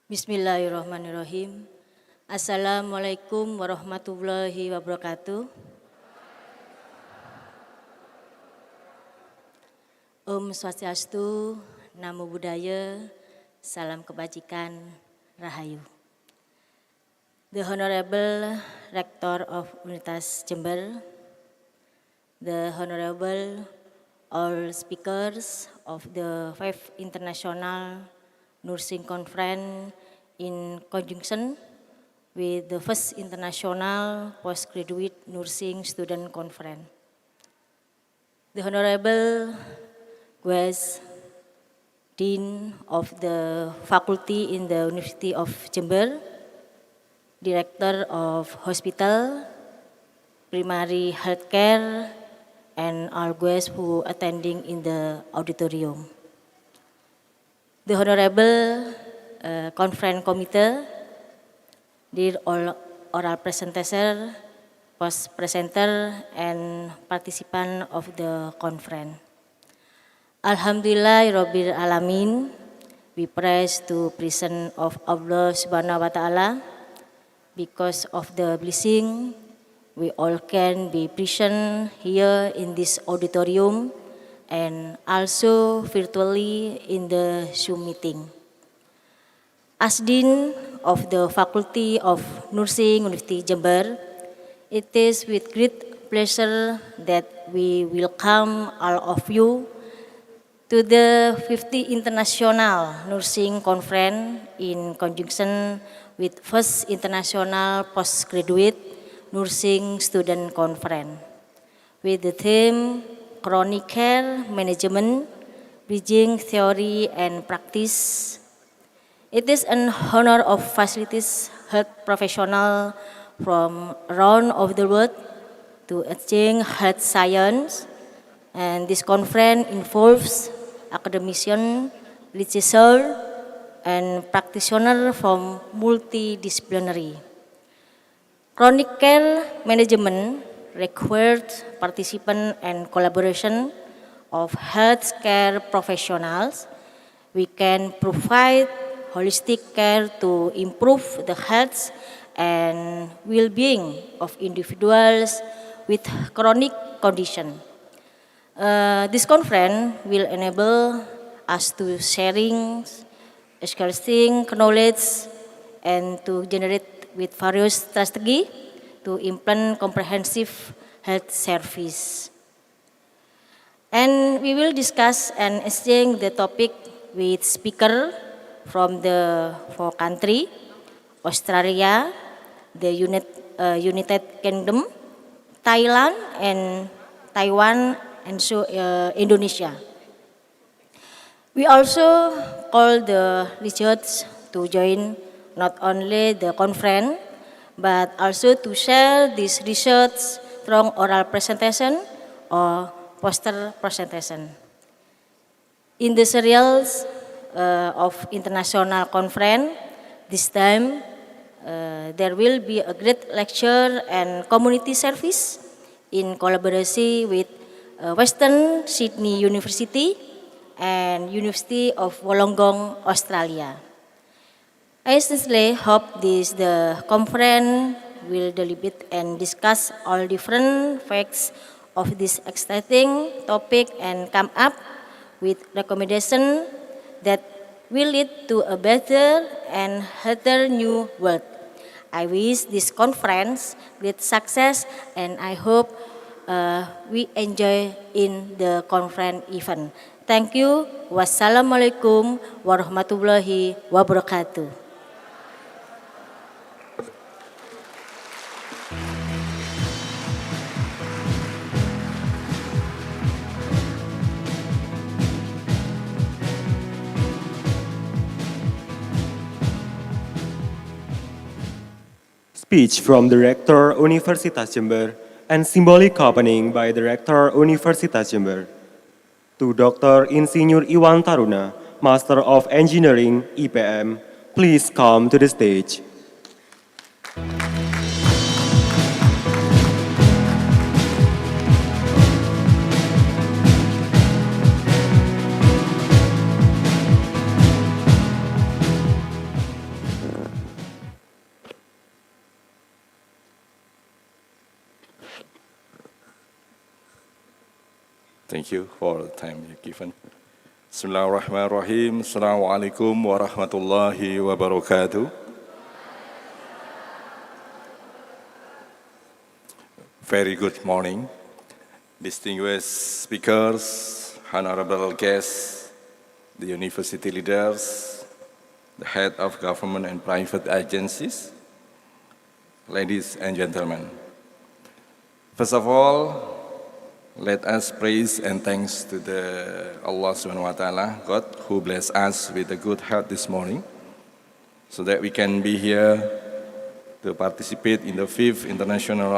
Bismillahirrahmanirrahim. Assalamualaikum warahmatullahi wabarakatuh. Om Swastiastu, Namo Buddhaya, salam kebajikan, Rahayu. The Honorable Rector of Universitas Jember, the Honorable all speakers of the 5th International Nursing Conference in conjunction with the 1st International Postgraduate Nursing Student Conference. The Honorable guest Dean of the Faculty in the University of Jember, Director of Hospital, Primary Healthcare, and all guests who attending in the auditorium. The Honorable Conference Committee, dear all oral presenter, post presenter, and participant of the conference. Alhamdulillah Rabbil Alamin, we praise to presence of Allah Subhanahu wa Ta'ala. Because of the blessing, we all can be present here in this auditorium and also virtually in the Zoom meeting. As Dean of the Faculty of Nursing University Jember, it is with great pleasure that we welcome all of you to the 50th International Nursing Conference in conjunction with 1st International Postgraduate Nursing Student Conference with the theme Chronic Care Management, Bridging Theory and Practice. It is an honor of facilities health professional from around of the world to exchange health science, and this conference involves academicians, researchers, and practitioners from multidisciplinary. Chronic care management requires participation and collaboration of healthcare professionals. We can provide holistic care to improve the health and well-being of individuals with chronic condition. This conference will enable us to sharing, exchanging knowledge, and to generate with various strategies to implement comprehensive health service. And we will discuss and exchange the topic with speakers from the four countries: Australia, the United Kingdom, Thailand, and Taiwan, and so Indonesia. We also call the researchers to join not only the conference, but also to share this research through oral presentation or poster presentation. In the series of international conference, this time there will be a great lecture and community service in collaboration with Western Sydney University and University of Wollongong, Australia. I sincerely hope the conference will deliberate and discuss all different facts of this exciting topic and come up with recommendations that will lead to a better and healthier new world. I wish this conference great success, and I hope we enjoy in the conference event. Thank you. Wassalamualaikum warahmatullahi wabarakatuh. Speech from the Rector Universitas Jember and symbolic opening by the Rector Universitas Jember. To Dr. Insinyur Iwan Taruna, Master of Engineering, IPM, please come to the stage. Thank you for the time you've given. Bismillahirrahmanirrahim. Assalamualaikum warahmatullahi wabarakatuh. Very good morning, distinguished speakers, honorable guests, the university leaders, the head of government and private agencies, ladies and gentlemen. First of all, let us praise and thanks to the Allah Subhanahu wa Ta'ala, God, who blessed us with a good health this morning, so that we can be here to participate in the 5th International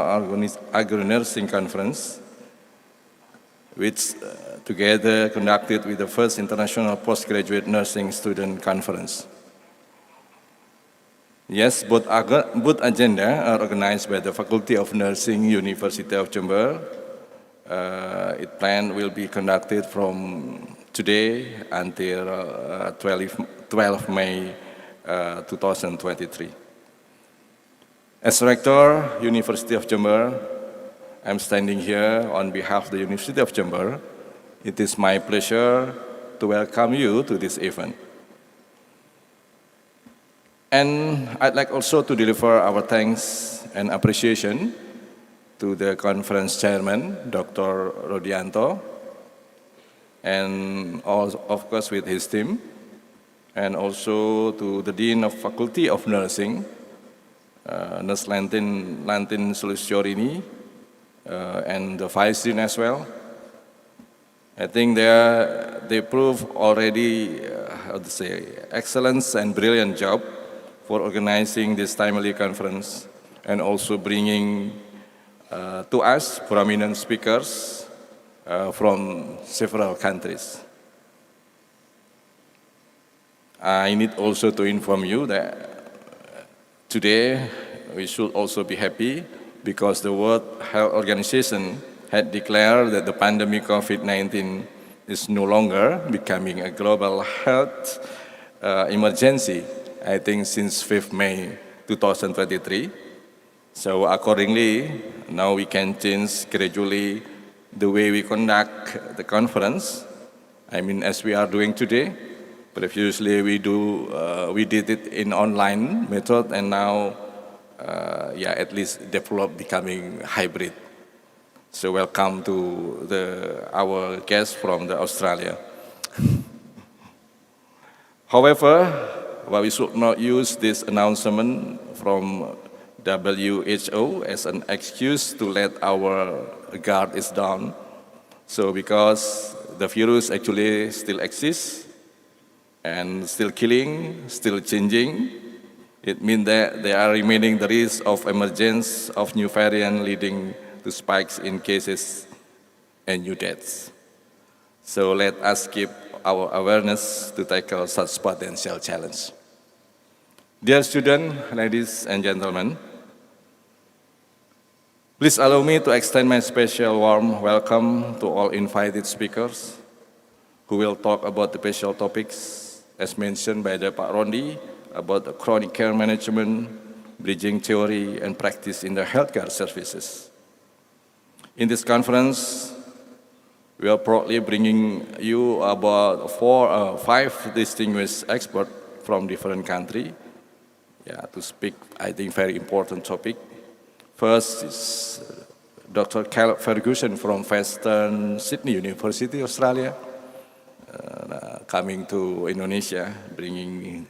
Agronursing Conference, which together conducted with the 1st International Postgraduate Nursing Student Conference. Yes, both agenda are organized by the Faculty of Nursing, University of Jember. It plan will be conducted from today until 12 May 2023. As Rector, University of Jember, I'm standing here on behalf of the University of Jember. It is my pleasure to welcome you to this event. And I'd like also to deliver our thanks and appreciation to the conference chairman, Dr. Rodianto, and of course with his team, and also to the Dean of Faculty of Nursing, Nurse Lantin Sulisyorini, and the Vice Dean as well. I think they prove already, how to say, excellence and brilliant job for organizing this timely conference and also bringing to us prominent speakers from several countries. I need also to inform you that today we should also be happy because the World Health Organization had declared that the pandemic COVID-19 is no longer becoming a global health emergency, I think since 5th May 2023. So accordingly, now we can change gradually the way we conduct the conference. I mean, as we are doing today. Previously, we did it in online method, and now, at least develop becoming hybrid. So welcome to our guests from Australia. However, we should not use this announcement from WHO as an excuse to let our guard is down. So because the virus actually still exists, and still killing, still changing, it means that there are remaining the risk of emergence of new variant leading to spikes in cases and new deaths. So let us keep our awareness to tackle such potential challenge. Dear students, ladies and gentlemen, please allow me to extend my special warm welcome to all invited speakers who will talk about the special topics as mentioned by the Pak Rondi about the chronic care management, bridging theory and practice in the healthcare services. In this conference, we are proudly bringing you about 5 distinguished experts from different countries to speak, I think, very important topic. First is Dr. Caleb Ferguson from Western Sydney University, Australia. Coming to Indonesia, bringing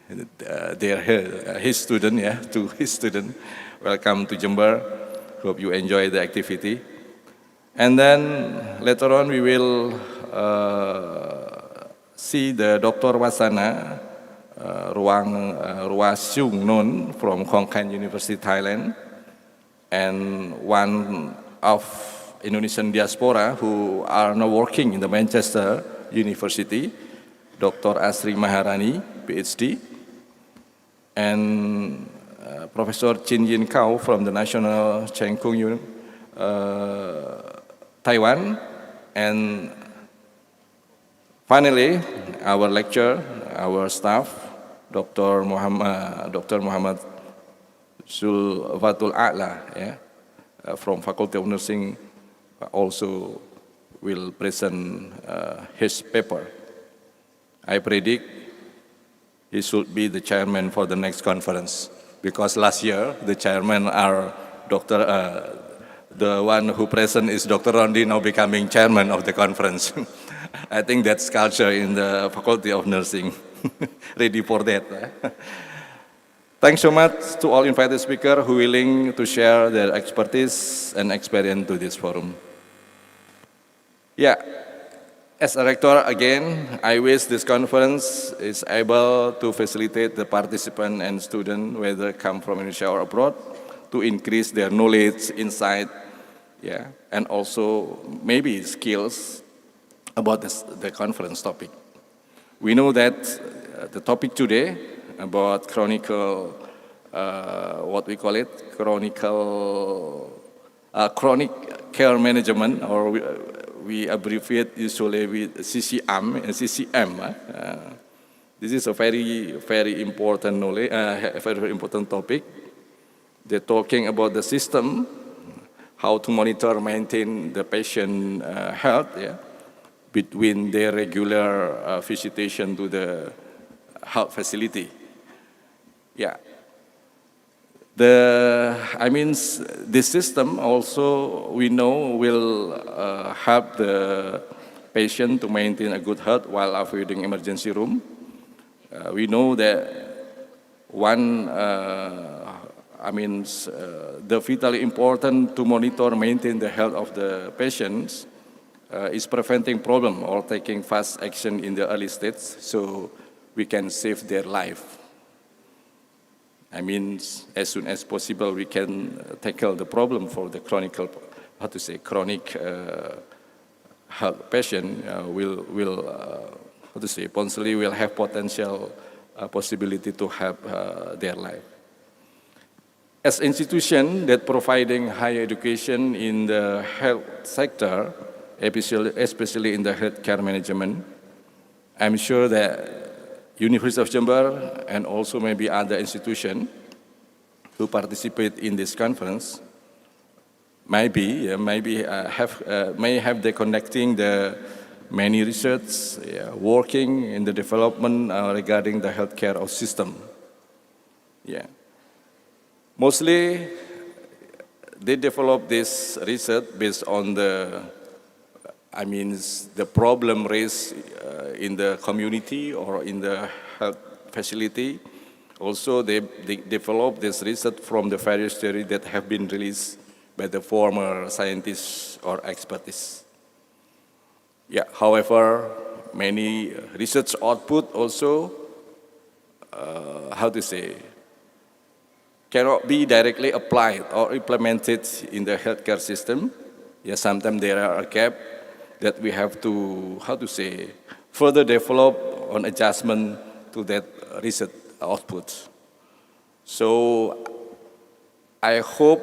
his student. Welcome to Jember. Hope you enjoy the activity. And then later on we will see the Dr. Wasana Ruasiung Nun from Khon Kaen University, Thailand, and one of Indonesian diaspora who are now working in the Manchester University, Dr. Asri Maharani, PhD, and Professor Chin Yin Kao from the National Cheng Kung Taiwan, and finally, our lecturer, our staff, Dr. Muhammad Zulfatul A'la, from Fakultas of Nursing, also will present his paper. I predict he should be the chairman for the next conference, because last year the chairman are the one who present is Dr. Rondi, now becoming chairman of the conference. I think that's culture in the Faculty of Nursing. Ready for that. Thanks so much to all invited speakers who are willing to share their expertise and experience to this forum. As a rector, again, I wish this conference is able to facilitate the participant and student, whether come from Indonesia or abroad, to increase their knowledge, insight, and also maybe skills about the conference topic. We know that the topic today about chronic care management, or we abbreviate usually with CCM. This is a very, very important knowledge, very important topic. They're talking about the system, how to monitor, maintain the patient health, between their regular visitation to the health facility. This system also, we know, will help the patient to maintain a good health while avoiding emergency room. We know that the vitally important to monitor, maintain the health of the patients is preventing problem or taking fast action in the early stage so we can save their life. I mean, as soon as possible, we can tackle the problem for the chronic health patient possibly will have potential possibility to help their life. As institution that providing higher education in the health sector, especially in the healthcare management, I'm sure that University of Jember and also maybe other institutions who participate in this conference may have the connecting the many research working in the development regarding the healthcare system. Yeah. Mostly, they develop this research based on the problem raised in the community or in the health facility. Also, they develop this research from the various theories that have been released by the former scientists or experts. Yeah, however, many research output also, cannot be directly applied or implemented in the healthcare system. Yeah, sometimes there are a gap that we have to, further develop on adjustment to that research output. So I hope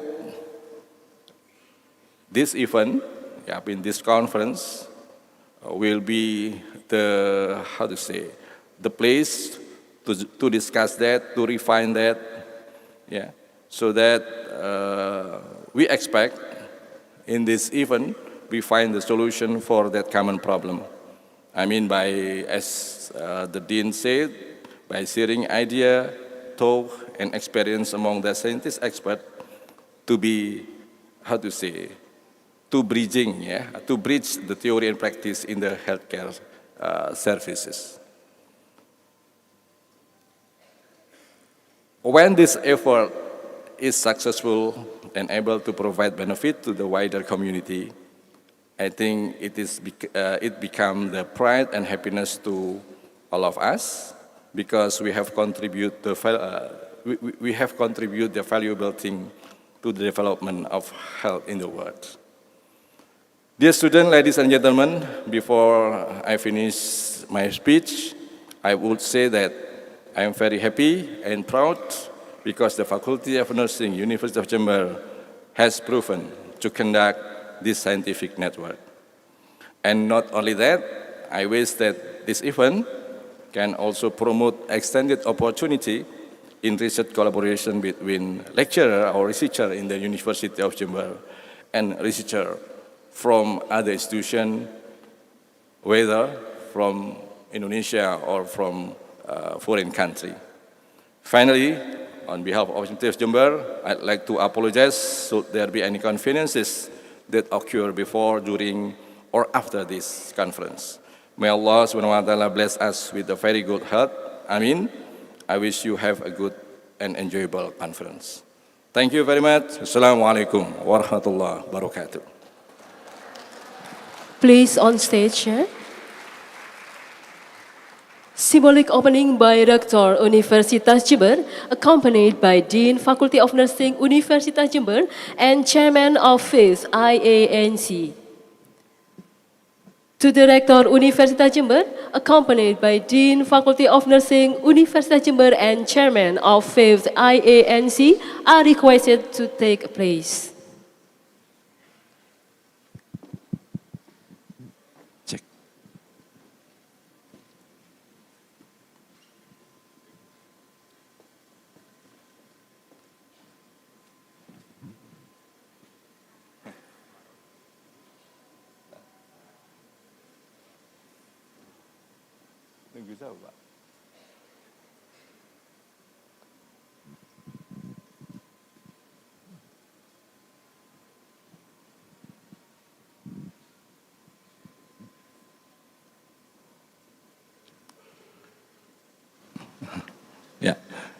this event, in this conference, will be the, the place to discuss that, to refine that, so that we expect in this event, we find the solution for that common problem. I mean, as the Dean said, by sharing idea, talk, and experience among the scientists expert to be, to bridge the theory and practice in the healthcare services. When this effort is successful and able to provide benefit to the wider community, I think it becomes the pride and happiness to all of us because we have contributed the valuable thing to the development of health in the world. Dear students, ladies and gentlemen, before I finish my speech, I would say that I am very happy and proud because the Faculty of Nursing, University of Jember, has proven to conduct this scientific network. And not only that, I wish that this event can also promote extended opportunity in research collaboration between lecturer or researcher in the University of Jember and researcher from other institutions, whether from Indonesia or from foreign country. Finally, on behalf of University of Jember, I'd like to apologize should there be any inconveniences that occur before, during, or after this conference. May Allah SWT bless us with a very good health. Amin. I wish you have a good and enjoyable conference. Thank you very much. Assalamualaikum warahmatullahi wabarakatuh. Please on stage. Symbolic opening by Rector Universitas Jember, accompanied by Dean Faculty of Nursing Universitas Jember and Chairman of 5th IANC. To the Rector Universitas Jember, accompanied by Dean Faculty of Nursing Universitas Jember and Chairman of 5th IANC, are requested to take place.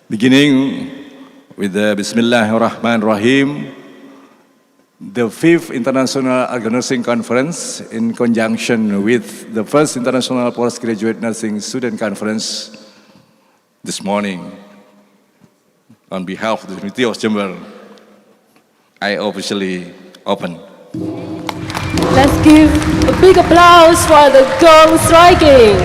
Beginning with the Bismillahirrahmanirrahim, the 5th International Agronursing Conference in conjunction with the 1st International Postgraduate Nursing Student Conference this morning. On behalf of the University of Jember, I officially open. Let's give a big applause for the gong striking.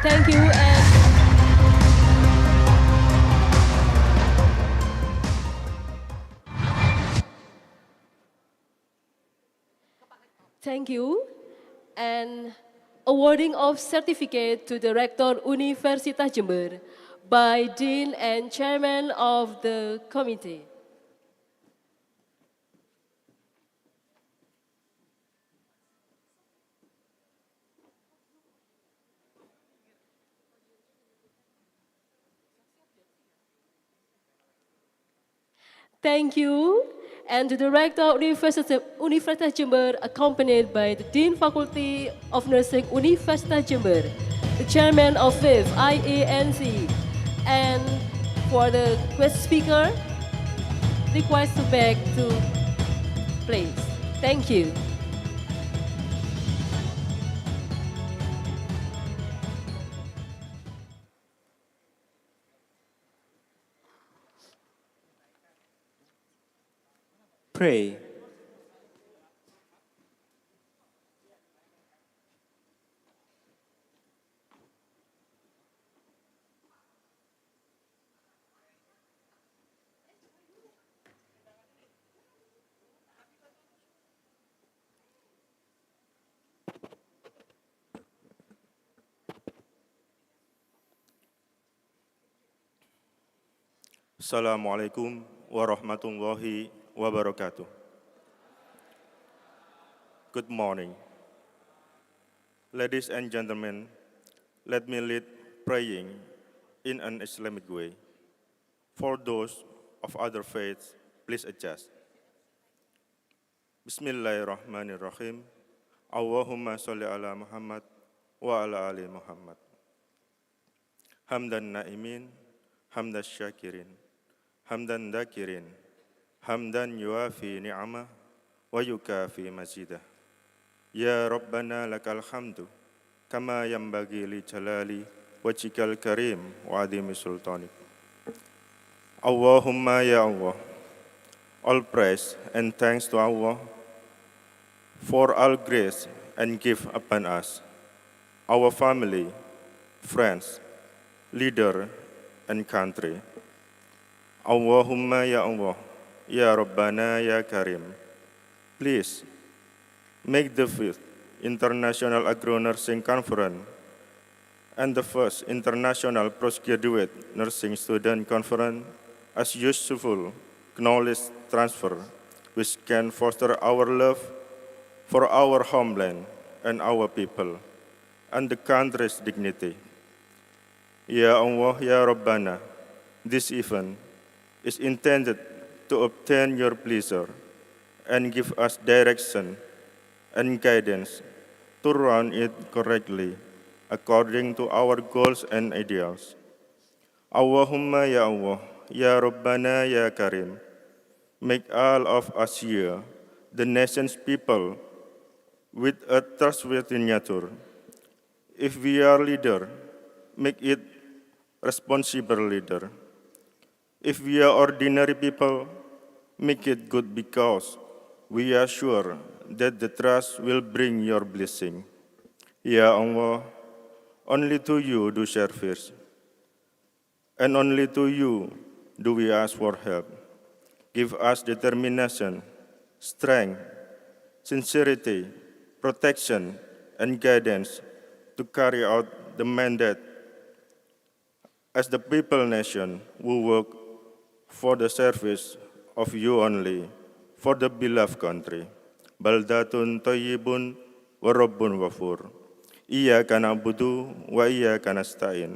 Thank you and thank you and awarding of certificate to the Rector Universitas Jember by Dean and Chairman of the committee. Thank you. And the Director of Universitas Jember, accompanied by the Dean Faculty of Nursing Universitas Jember, the Chairman of FIF IENC, and for the guest speaker, request to back to place. Thank you. Pray. Assalamualaikum warahmatullahi wabarakatuh. Good morning. Ladies and gentlemen, let me lead praying in an Islamic way. For those of other faiths, please adjust. Bismillahirrahmanirrahim. Allahumma sholli ala Muhammad wa ala ali Muhammad. Hamdan na'imin, hamdan syakirin, hamdan dakirin, hamdan yuafi ni'amah, wa yukafi mazidah. Ya Rabbana lakal hamdu, kama yambagi li jalali, wajikal karim, wa adimi sultanik. Allahumma ya Allah, all praise and thanks to Allah for all grace and gift upon us, our family, friends, leader, and country. Allahumma ya Allah, ya Rabbana ya Karim, please make the 5th International Agronursing Conference and the 1st International Postgraduate Nursing Student Conference as useful knowledge transfer which can foster our love for our homeland and our people and the country's dignity. Ya Allah, ya Rabbana, this event is intended to obtain your pleasure and give us direction and guidance to run it correctly according to our goals and ideals. Allahumma ya Allah, ya Rabbana ya Karim, make all of us here, the nation's people, with a trustworthy nature. If we are leader, make it responsible leader. If we are ordinary people, make it good because we are sure that the trust will bring your blessing. Ya Allah, only to you do service, and only to you do we ask for help. Give us determination, strength, sincerity, protection, and guidance to carry out the mandate as the people nation who work for the service of you only, for the beloved country. Baldatun thayyibun wa rabbun ghafur. Iyyaka na'budu wa iyyaka nasta'in.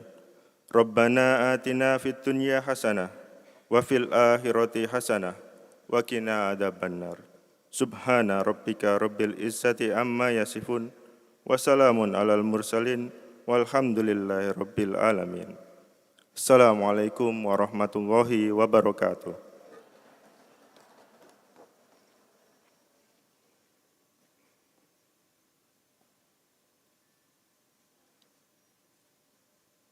Rabbana atina fid dunya hasanah wa fil akhirati hasanah wa qina adzabannar. Subhana rabbika rabbil izzati amma yasifun wa salamun alal mursalin walhamdulillahi rabbil alamin. Assalamualaikum warahmatullahi wabarakatuh.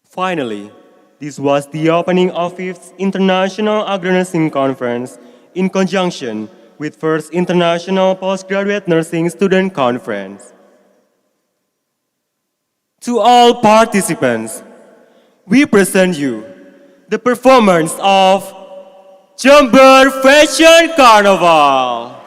Finally, this was the opening of 5th International Agronursing Conference in conjunction with 1st International Postgraduate Nursing Student Conference. To all participants, we present you the performance of Jember Fashion Carnival.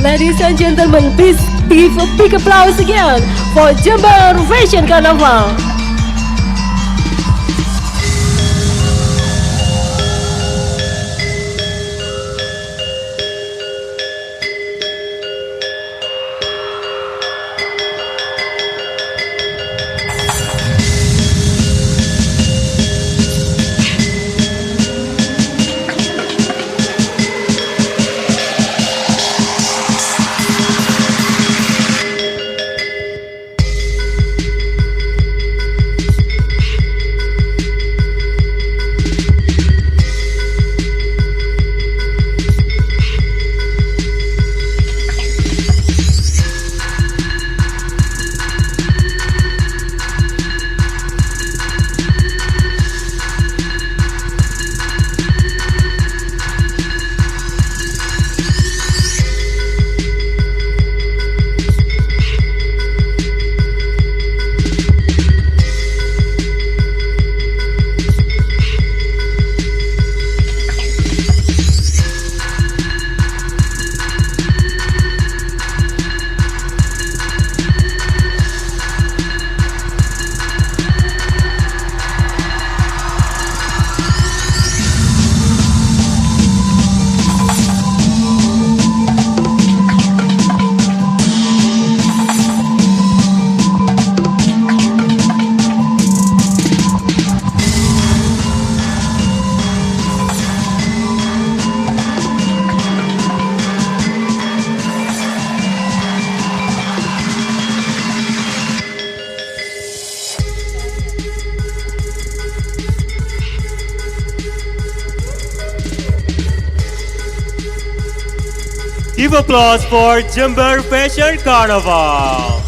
Ladies and gentlemen, please give a big applause again for Jember Fashion Carnival. Give applause for Jember Fashion Carnival.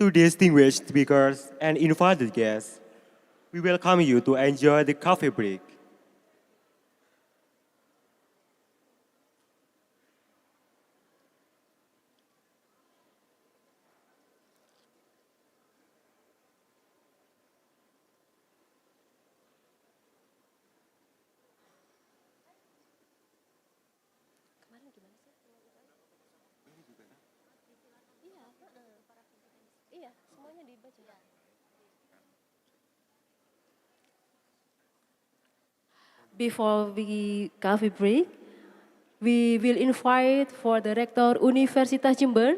To distinguished speakers and invited guests, we welcome you to enjoy the coffee break. Before we coffee break, we will invite for the Rector Universitas Jember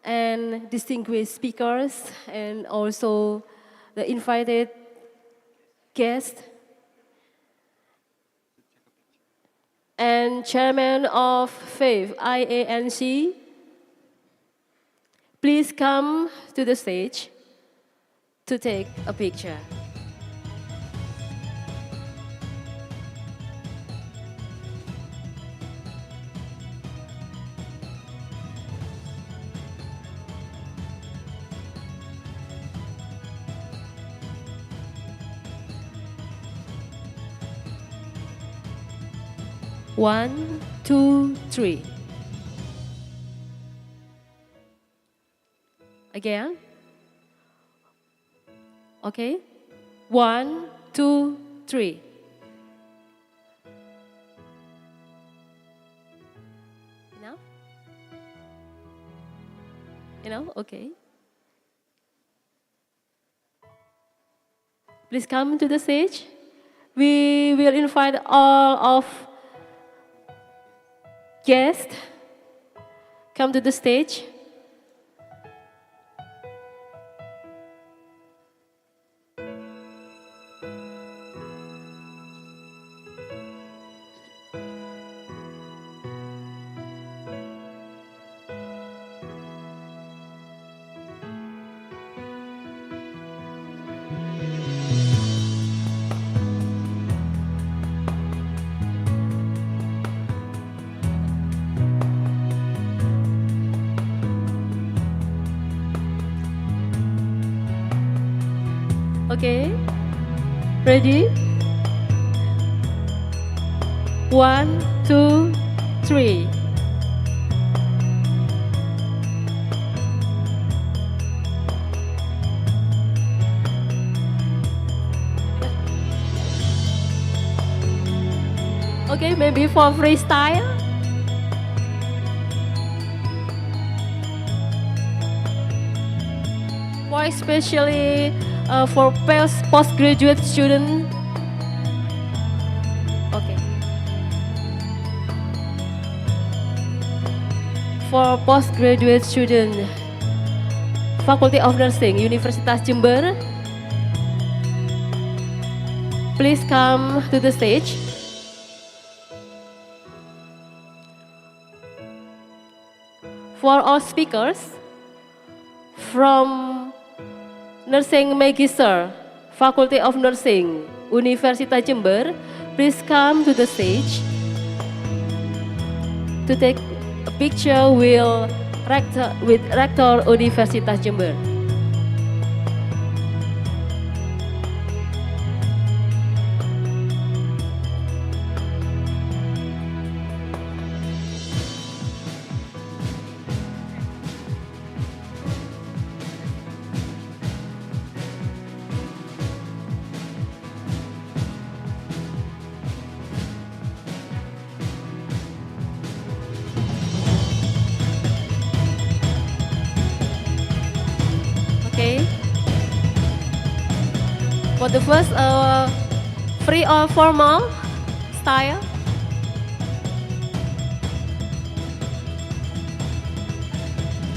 and distinguished speakers and also the invited guests and Chairman of FAVE IANC. Please come to the stage to take a picture. One, two, three. Again. Okay. One, two, three. Enough? Enough? Okay. Please come to the stage. We will invite all of guests come to the stage. Okay, ready? 1, 2, 3. Okay, maybe for freestyle. More especially for postgraduate student. Okay. For postgraduate student, Faculty of Nursing, Universitas Jember, please come to the stage. For all speakers, from Nursing Magister, Faculty of Nursing, Universitas Jember, please come to the stage to take a picture with Rector Universitas Jember. Okay. For the first, free or formal style.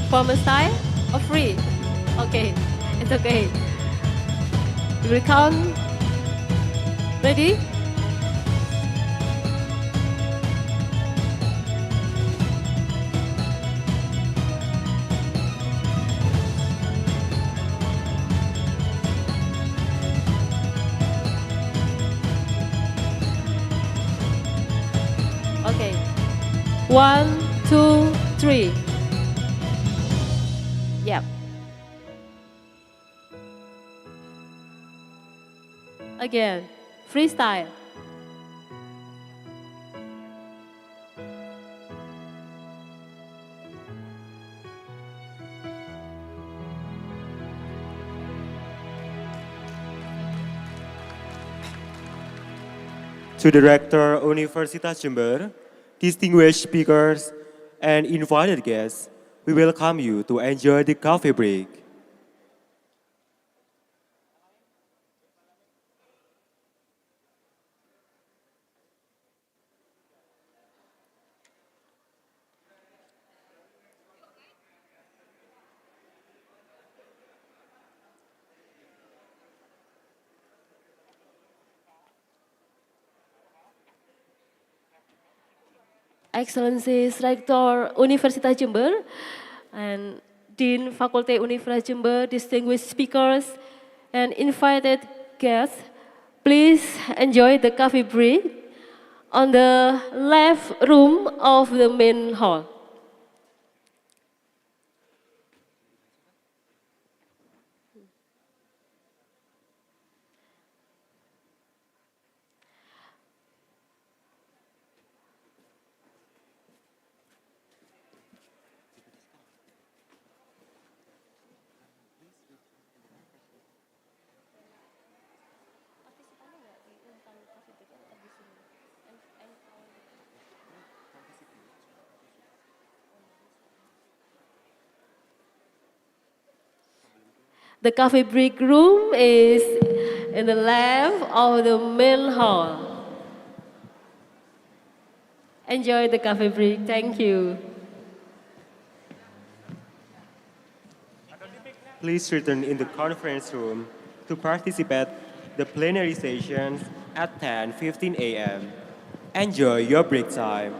Formal style or free? Okay, it's okay. We will count. Ready? Okay. 1, 2, 3. Yep. Again, freestyle. To the Rector Universitas Jember, distinguished speakers, and invited guests, we welcome you to enjoy the coffee break. Excellencies Rector Universitas Jember and Dean Fakultas Universitas Jember, distinguished speakers and invited guests, please enjoy the coffee break on the left room of the main hall. The coffee break room is in the left of the main hall. Enjoy the coffee break. Thank you. Please return in the conference room to participate the plenary sessions at 10:15 a.m. Enjoy your break time.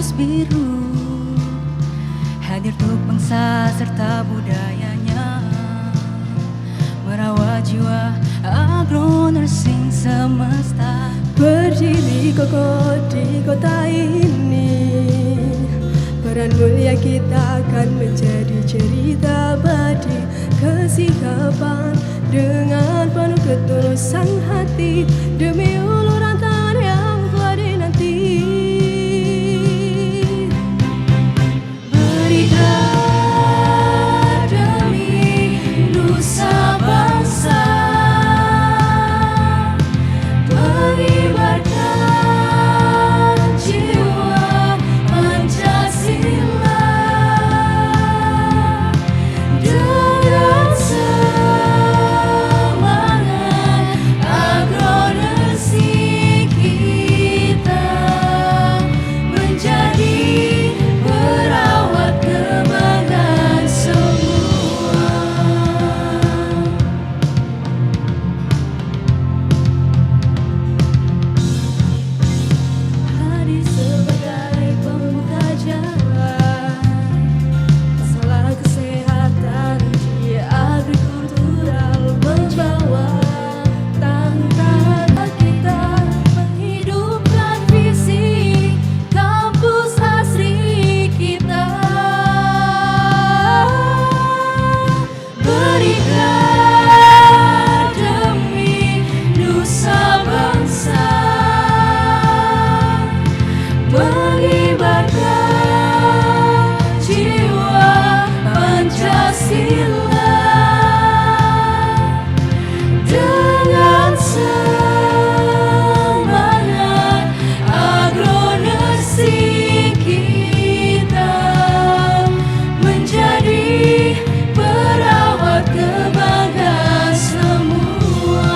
garis biru, hadir untuk bangsa serta budayanya, merawat jiwa agronursing semesta. Berdiri kokoh di kota ini, peran mulia kita akan menjadi cerita abadi. Kesikapan dengan penuh ketulusan hati, demi uluran tangan yang telah dinanti. Berikan demi nusa bangsa, mengibarkan jiwa Pancasila dengan semangat agronursing kita, menjadi perawat kebanggaan semua. Hadir sebagai pembuka jalan, masalah kesehatan di agrikultural, membawa tantangan kita, menghidupkan visi kampus asri kita. Berikan demi nusa bangsa, mengibarkan jiwa Pancasila dengan semangat agronursing kita, menjadi perawat kebanggaan semua.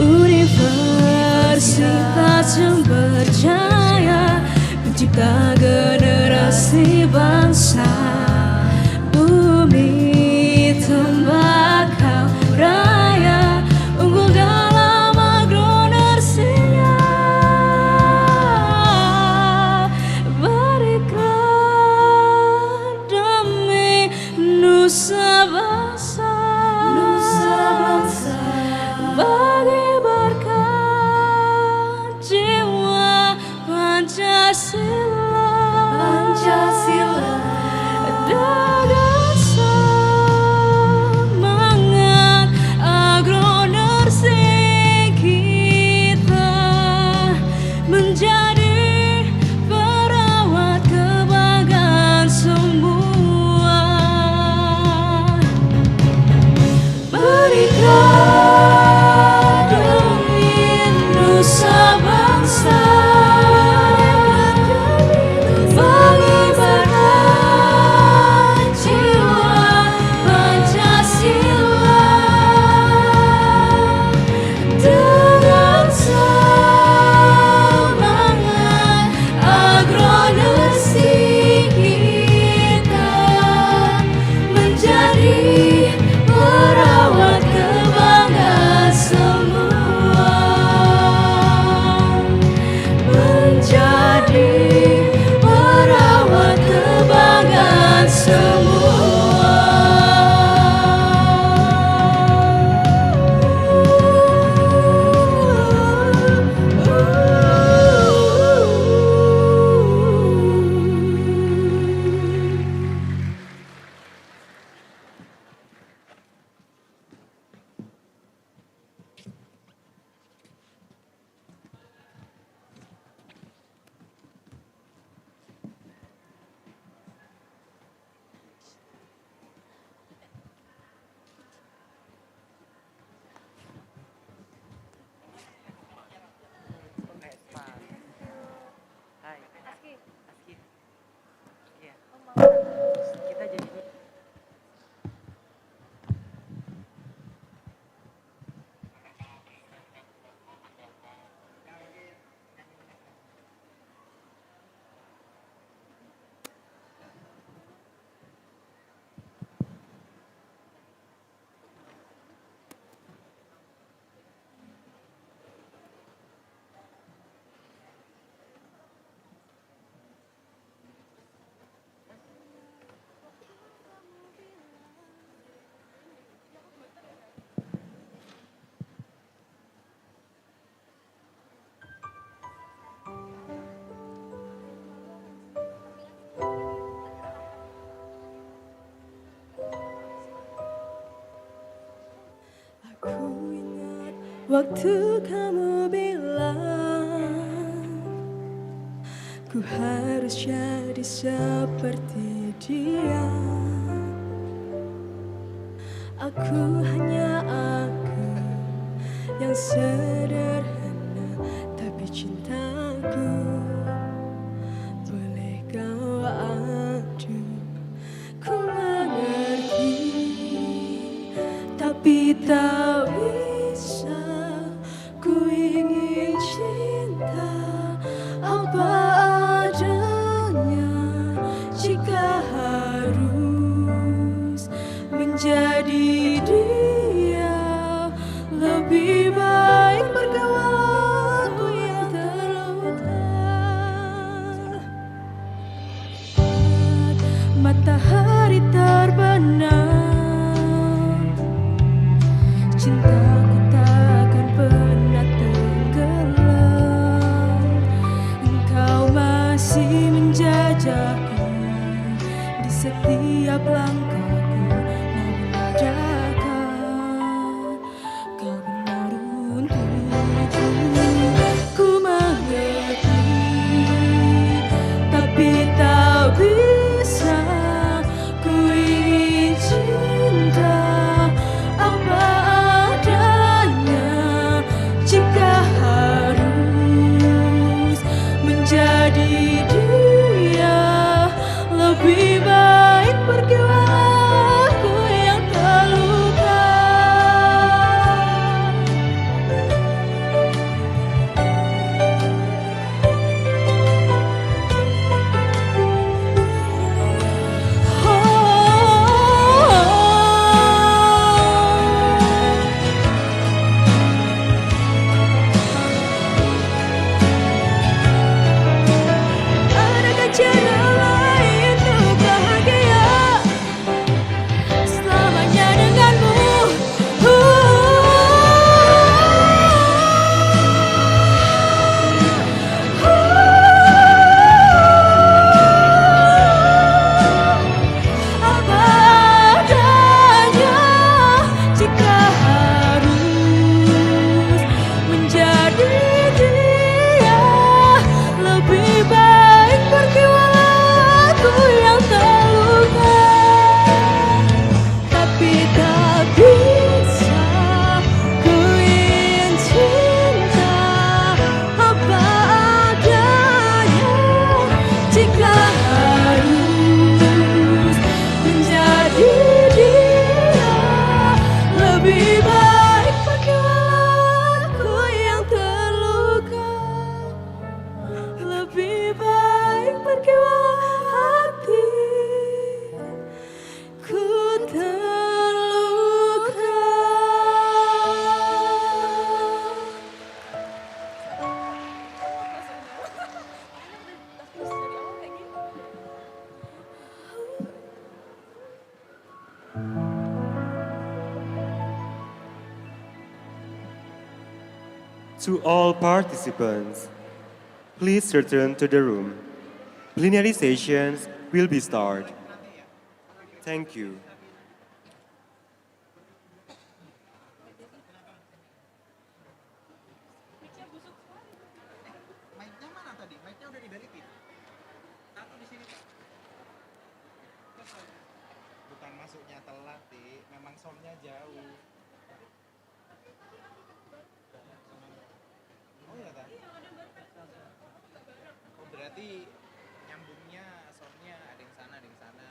Universitas Jember Jaya mencipta generasi bangsa, bumi tembakau raya unggul dalam agronursingnya. Berikan demi nusa bangsa, mengibarkan jiwa Pancasila, dengan semangat agronursing kita, menjadi perawat kebanggaan semua. Berikan Waktu kamu bilang ku harus jadi seperti dia, aku hanya aku yang sederhana, tapi cintaku boleh kau adu. Ku mengerti, tapi tak bisa. Ku ingin cinta apa adanya. Jika harus menjadi dia, lebih baik berkawan aku yang terluka. Matahari terbenam, cintaku takkan pernah tenggelam. Engkau masih menjajaku di setiap langkahku, namun adakah kau benar untukku? Ku mengerti, tapi tak bisa. Ku ingin cinta apa adanya. Jika harus menjadi dia, lebih baik pergilah aku yang terluka. Adakah cara lain untuk bahagia selamanya denganmu? Apa adanya. Jika harus menjadi dia, lebih baik pergilah aku yang terluka. Tapi tak bisa. Ku ingin cinta apa adanya. Jika harus menjadi dia, lebih baik pergilah aku yang terluka. Lebih baik pergilah hati ku terluka. To all participants, please return to the room. Plenary sessions will be started. Thank you. Mic-nya mana tadi? Mic-nya udah dibalikin. Satu di sini, Pak. Bukan masuknya telat, Ti. Memang soundnya jauh. Oh ya, Kak? Oh, berarti nyambungnya soundnya ada yang sana, ada yang sana.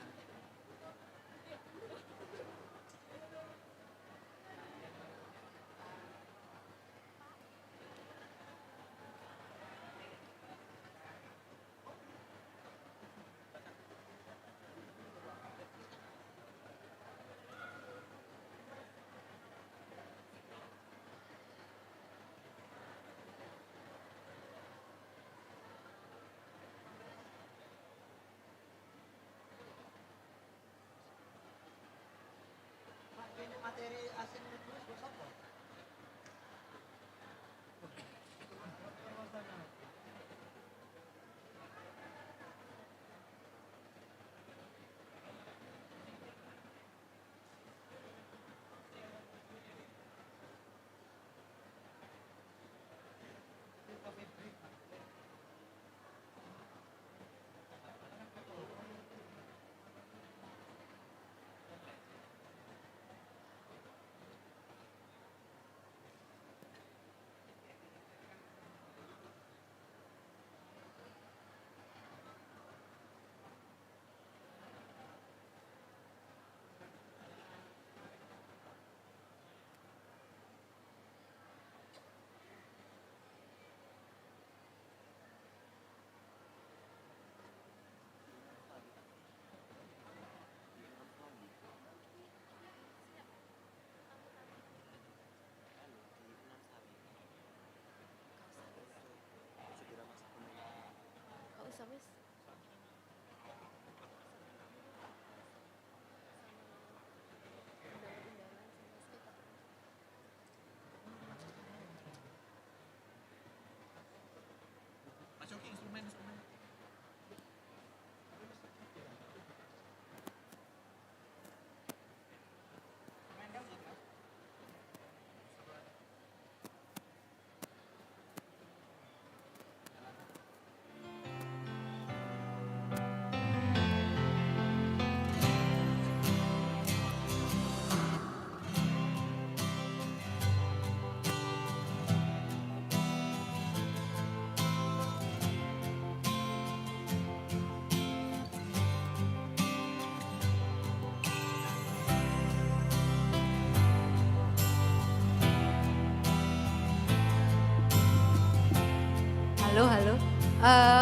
halo.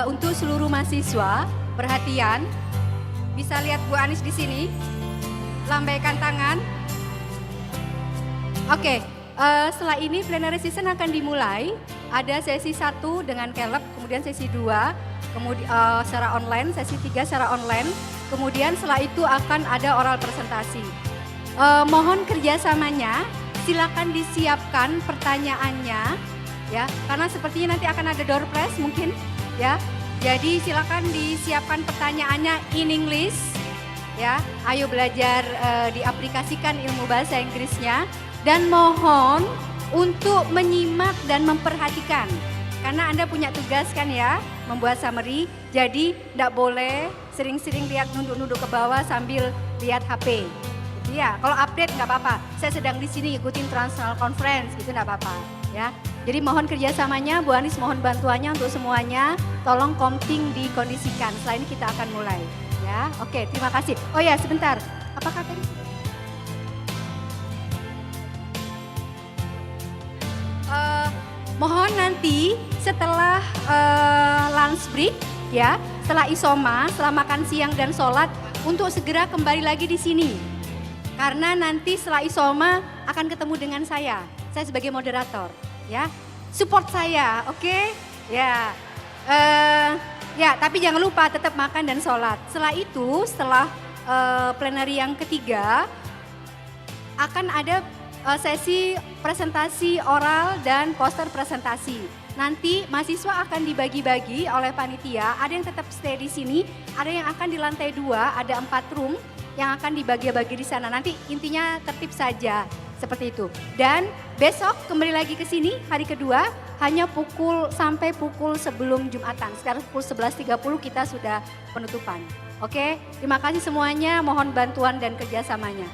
Untuk seluruh mahasiswa, perhatian. Bisa lihat Bu Anis di sini. Lambaikan tangan. Oke, setelah ini plenary session akan dimulai. Ada sesi 1 dengan kelab, kemudian sesi 2, kemudian secara online, sesi 3 secara online. Kemudian setelah itu akan ada oral presentasi. Mohon kerjasamanya, silakan disiapkan pertanyaannya, ya, karena sepertinya nanti akan ada door prize mungkin, ya. Jadi silakan disiapkan pertanyaannya in English, ya. Ayo belajar diaplikasikan ilmu bahasa Inggrisnya dan mohon untuk menyimak dan memperhatikan. Karena Anda punya tugas kan ya, membuat summary. Jadi tidak boleh sering-sering lihat nunduk-nunduk ke bawah sambil lihat HP. Gitu ya. Kalau update nggak apa-apa. Saya sedang di sini ikutin Transnational Conference, gitu nggak apa-apa, ya. Jadi mohon kerjasamanya, Bu Anis mohon bantuannya untuk semuanya. Tolong komting dikondisikan. Setelah ini kita akan mulai. Ya, oke, terima kasih. Oh ya, sebentar. Apakah tadi? Mohon nanti setelah lunch break, ya, setelah isoma, setelah makan siang dan sholat, untuk segera kembali lagi di sini. Karena nanti setelah isoma akan ketemu dengan saya sebagai moderator. Ya, support saya, oke? Ya, ya, tapi jangan lupa tetap makan dan sholat. Setelah itu, setelah plenary yang ketiga, akan ada sesi presentasi oral dan poster presentasi. Nanti mahasiswa akan dibagi-bagi oleh panitia. Ada yang tetap stay di sini, ada yang akan di lantai 2, ada 4 room yang akan dibagi-bagi di sana. Nanti intinya tertib saja. Seperti itu. Dan besok kembali lagi ke sini hari kedua hanya sampai pukul sebelum Jumatan. Sekarang pukul 11.30 kita sudah penutupan. Oke, terima kasih semuanya. Mohon bantuan dan kerjasamanya.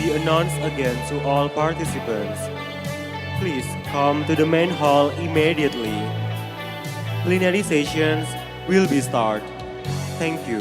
be announced again to all participants. Please come to the main hall immediately. Plenary sessions will be start. Thank you.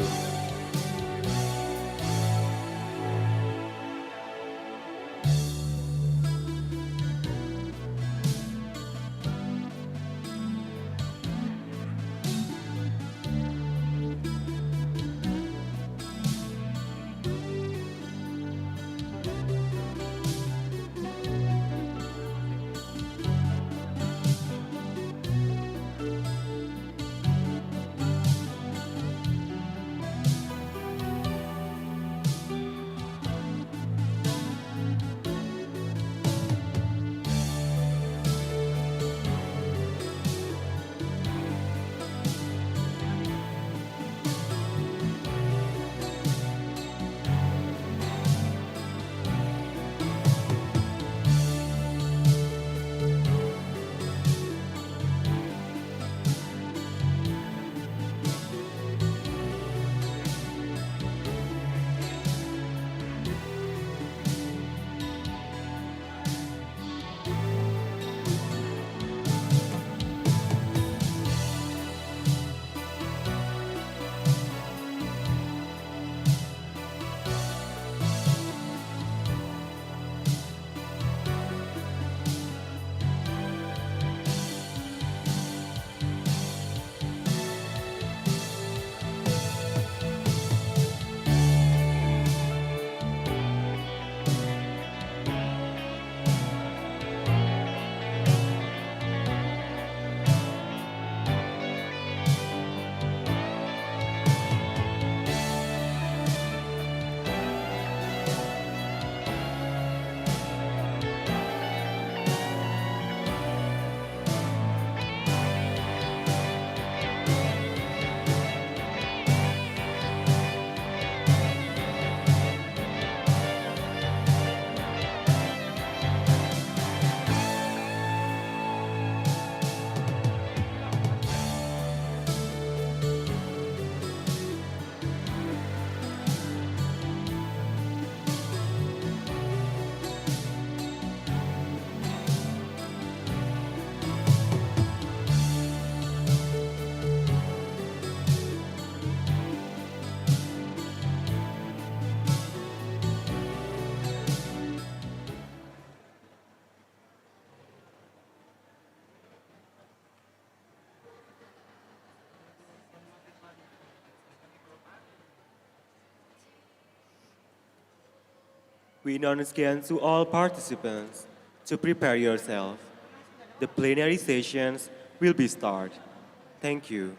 We announce again to all participants to prepare yourself. The plenary sessions will be start. Thank you.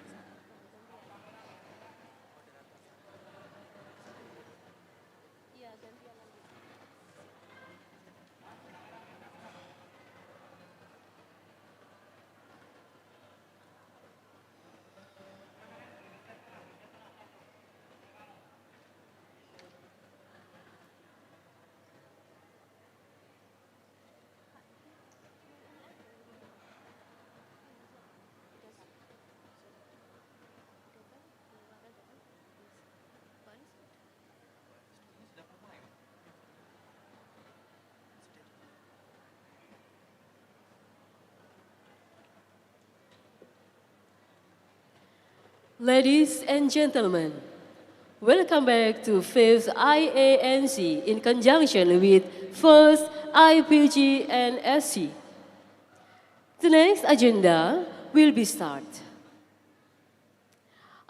Ladies and gentlemen, welcome back to 5th IANC in conjunction with 1st IPG and SC. The next agenda will be start.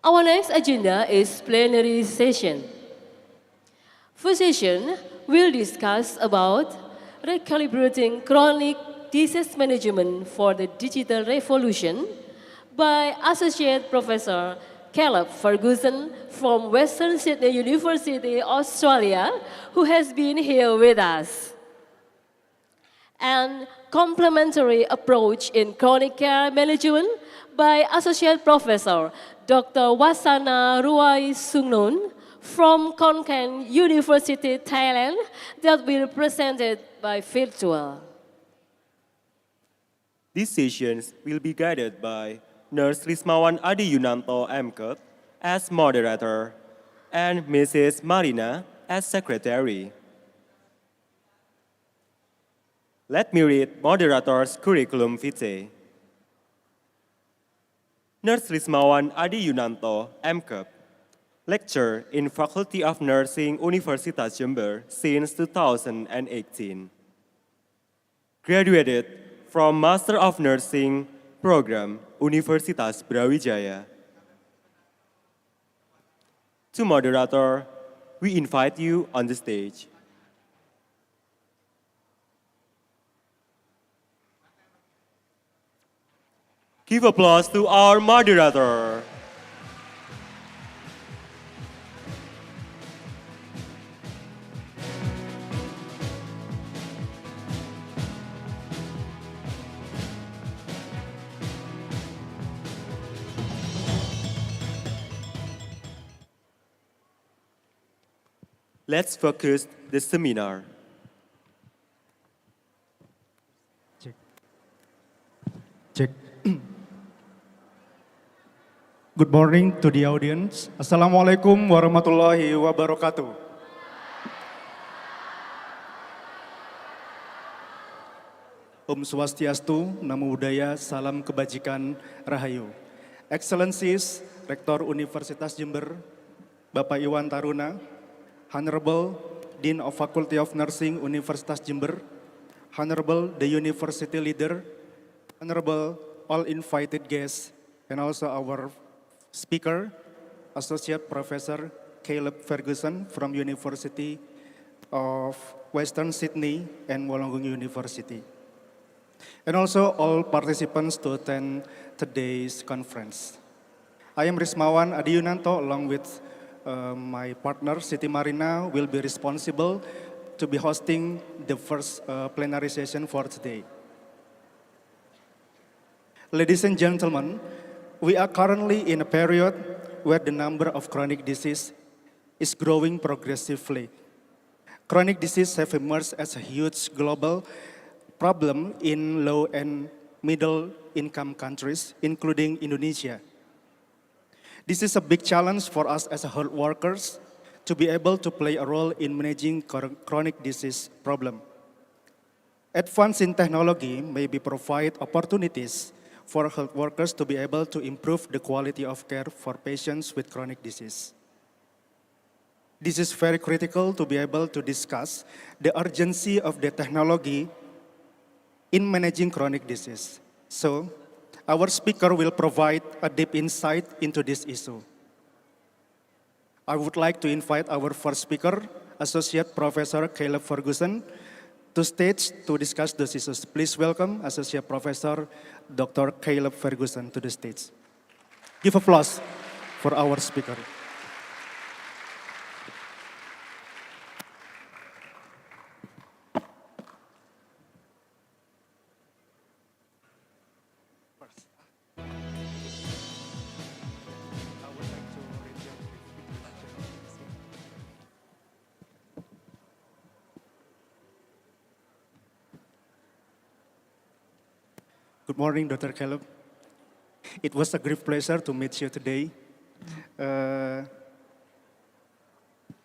Our next agenda is plenary session. First session will discuss about recalibrating chronic disease management for the digital revolution by Associate Professor Caleb Ferguson from Western Sydney University, Australia, who has been here with us. And complementary approach in chronic care management by Associate Professor Dr. Wasana Ruai Sungnon from Konkan University, Thailand, that will be presented by virtual. These sessions will be guided by Nurse Rismawan Adi Yunanto MKep as moderator and Mrs. Marina as secretary. Let me read moderator's curriculum vitae. Nurse Rismawan Adi Yunanto, MKep, lecturer in Faculty of Nursing Universitas Jember since 2018. Graduated from Master of Nursing program, Universitas Brawijaya. To moderator, we invite you on the stage. Give applause to our moderator. Let's focus the seminar. Check. Good morning to the audience. Assalamualaikum warahmatullahi wabarakatuh. Om Swastiastu, Namo Buddhaya, Salam Kebajikan, Rahayu. Excellencies, Rektor Universitas Jember, Bapak Iwan Taruna, Honorable Dean of Faculty of Nursing Universitas Jember, Honorable the University Leader, Honorable all invited guests, and also our speaker, Associate Professor Caleb Ferguson from University of Western Sydney and Wollongong University. And also all participants to attend today's conference. I am Rismawan Adi Yunanto along with my partner Siti Marina will be responsible to be hosting the first plenary session for today. Ladies and gentlemen, we are currently in a period where the number of chronic disease is growing progressively. Chronic disease have emerged as a huge global problem in low and middle income countries, including Indonesia. This is a big challenge for us as health workers to be able to play a role in managing chronic disease problem. Advance in technology maybe provide opportunities for health workers to be able to improve the quality of care for patients with chronic disease. This is very critical to be able to discuss the urgency of the technology in managing chronic disease. So, our speaker will provide a deep insight into this issue. I would like to invite our first speaker, Associate Professor Caleb Ferguson, to stage to discuss those issues. Please welcome Associate Professor Dr. Caleb Ferguson to the stage. Give applause for our speaker. Good morning, Dr. Caleb. It was a great pleasure to meet you today.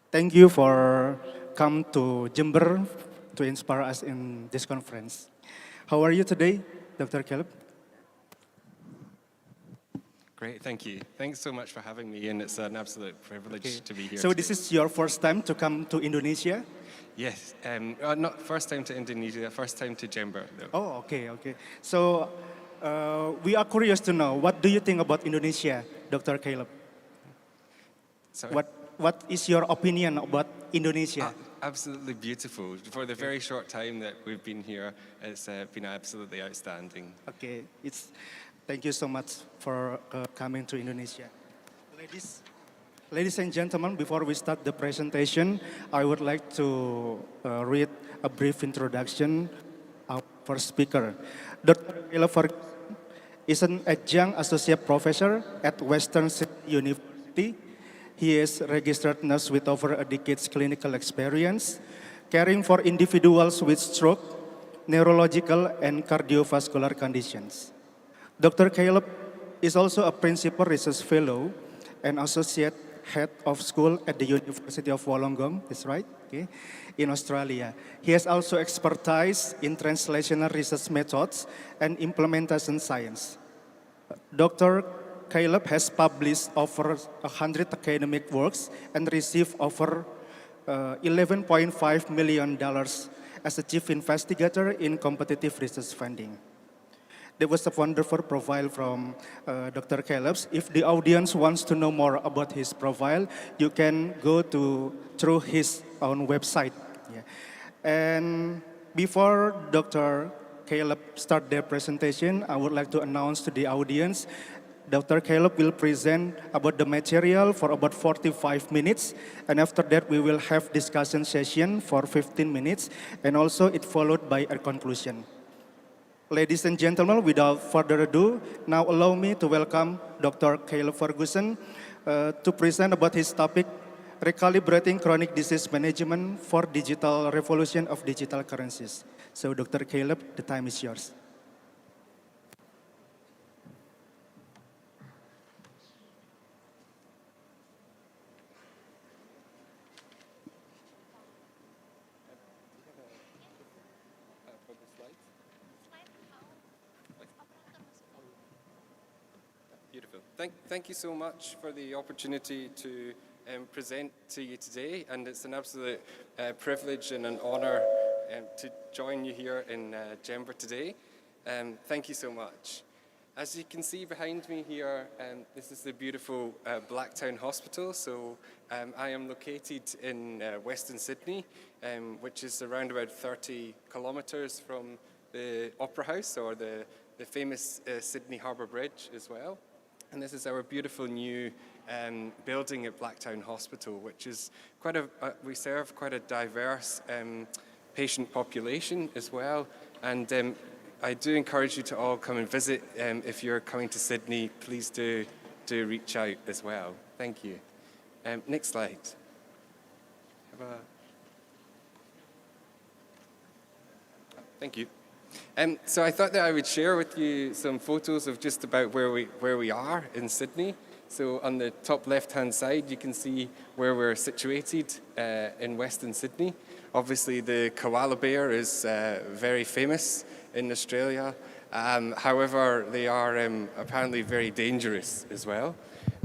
Thank you for come to Jember to inspire us in this conference. How are you today, Dr. Caleb? Great, thank you. Thanks so much for having me, and it's an absolute privilege to be here. So this is your first time to come to Indonesia? Yes, not first time to Indonesia, first time to Jember, though. Oh, okay. So we are curious to know, what do you think about Indonesia, Dr. Caleb? Sorry? What is your opinion about Indonesia? Absolutely beautiful. For the very short time that we've been here, it's been absolutely outstanding. Okay, thank you so much for coming to Indonesia. Ladies and gentlemen, before we start the presentation, I would like to read a brief introduction of our speaker. Dr. Caleb Ferguson is an adjunct associate professor at Western Sydney University. He is a registered nurse with over a decade's clinical experience, caring for individuals with stroke, neurological, and cardiovascular conditions. Dr. Caleb is also a principal research fellow and associate head of school at the University of Wollongong, that's right, okay, in Australia. He has also expertise in translational research methods and implementation science. Dr. Caleb has published over 100 academic works and received over $11.5 million as a chief investigator in competitive research funding. There was a wonderful profile from Dr. Caleb. If the audience wants to know more about his profile, you can go through his own website. Yeah. And before Dr. Caleb start their presentation, I would like to announce to the audience, Dr. Caleb will present about the material for about 45 minutes, and after that we will have discussion session for 15 minutes, and also it followed by a conclusion. Ladies and gentlemen, without further ado, now allow me to welcome Dr. Caleb Ferguson to present about his topic, Recalibrating Chronic Disease Management for Digital Revolution of Digital Currencies. So Dr. Caleb, the time is yours. Beautiful. Thank you so much for the opportunity to present to you today, and it's an absolute privilege and an honor to join you here in Jember today. Thank you so much. As you can see behind me here, this is the beautiful Blacktown Hospital. So I am located in Western Sydney, which is around about 30 kilometres from the Opera House, or the famous Sydney Harbour Bridge as well. And this is our beautiful new building at Blacktown Hospital, which is we serve quite a diverse patient population as well. And I do encourage you to all come and visit. If you're coming to Sydney, please do reach out as well. Thank you. Next slide. Thank you. So I thought that I would share with you some photos of just about where we are in Sydney. So on the top left-hand side, you can see where we're situated in Western Sydney. Obviously, the koala bear is very famous in Australia. However, they are apparently very dangerous as well.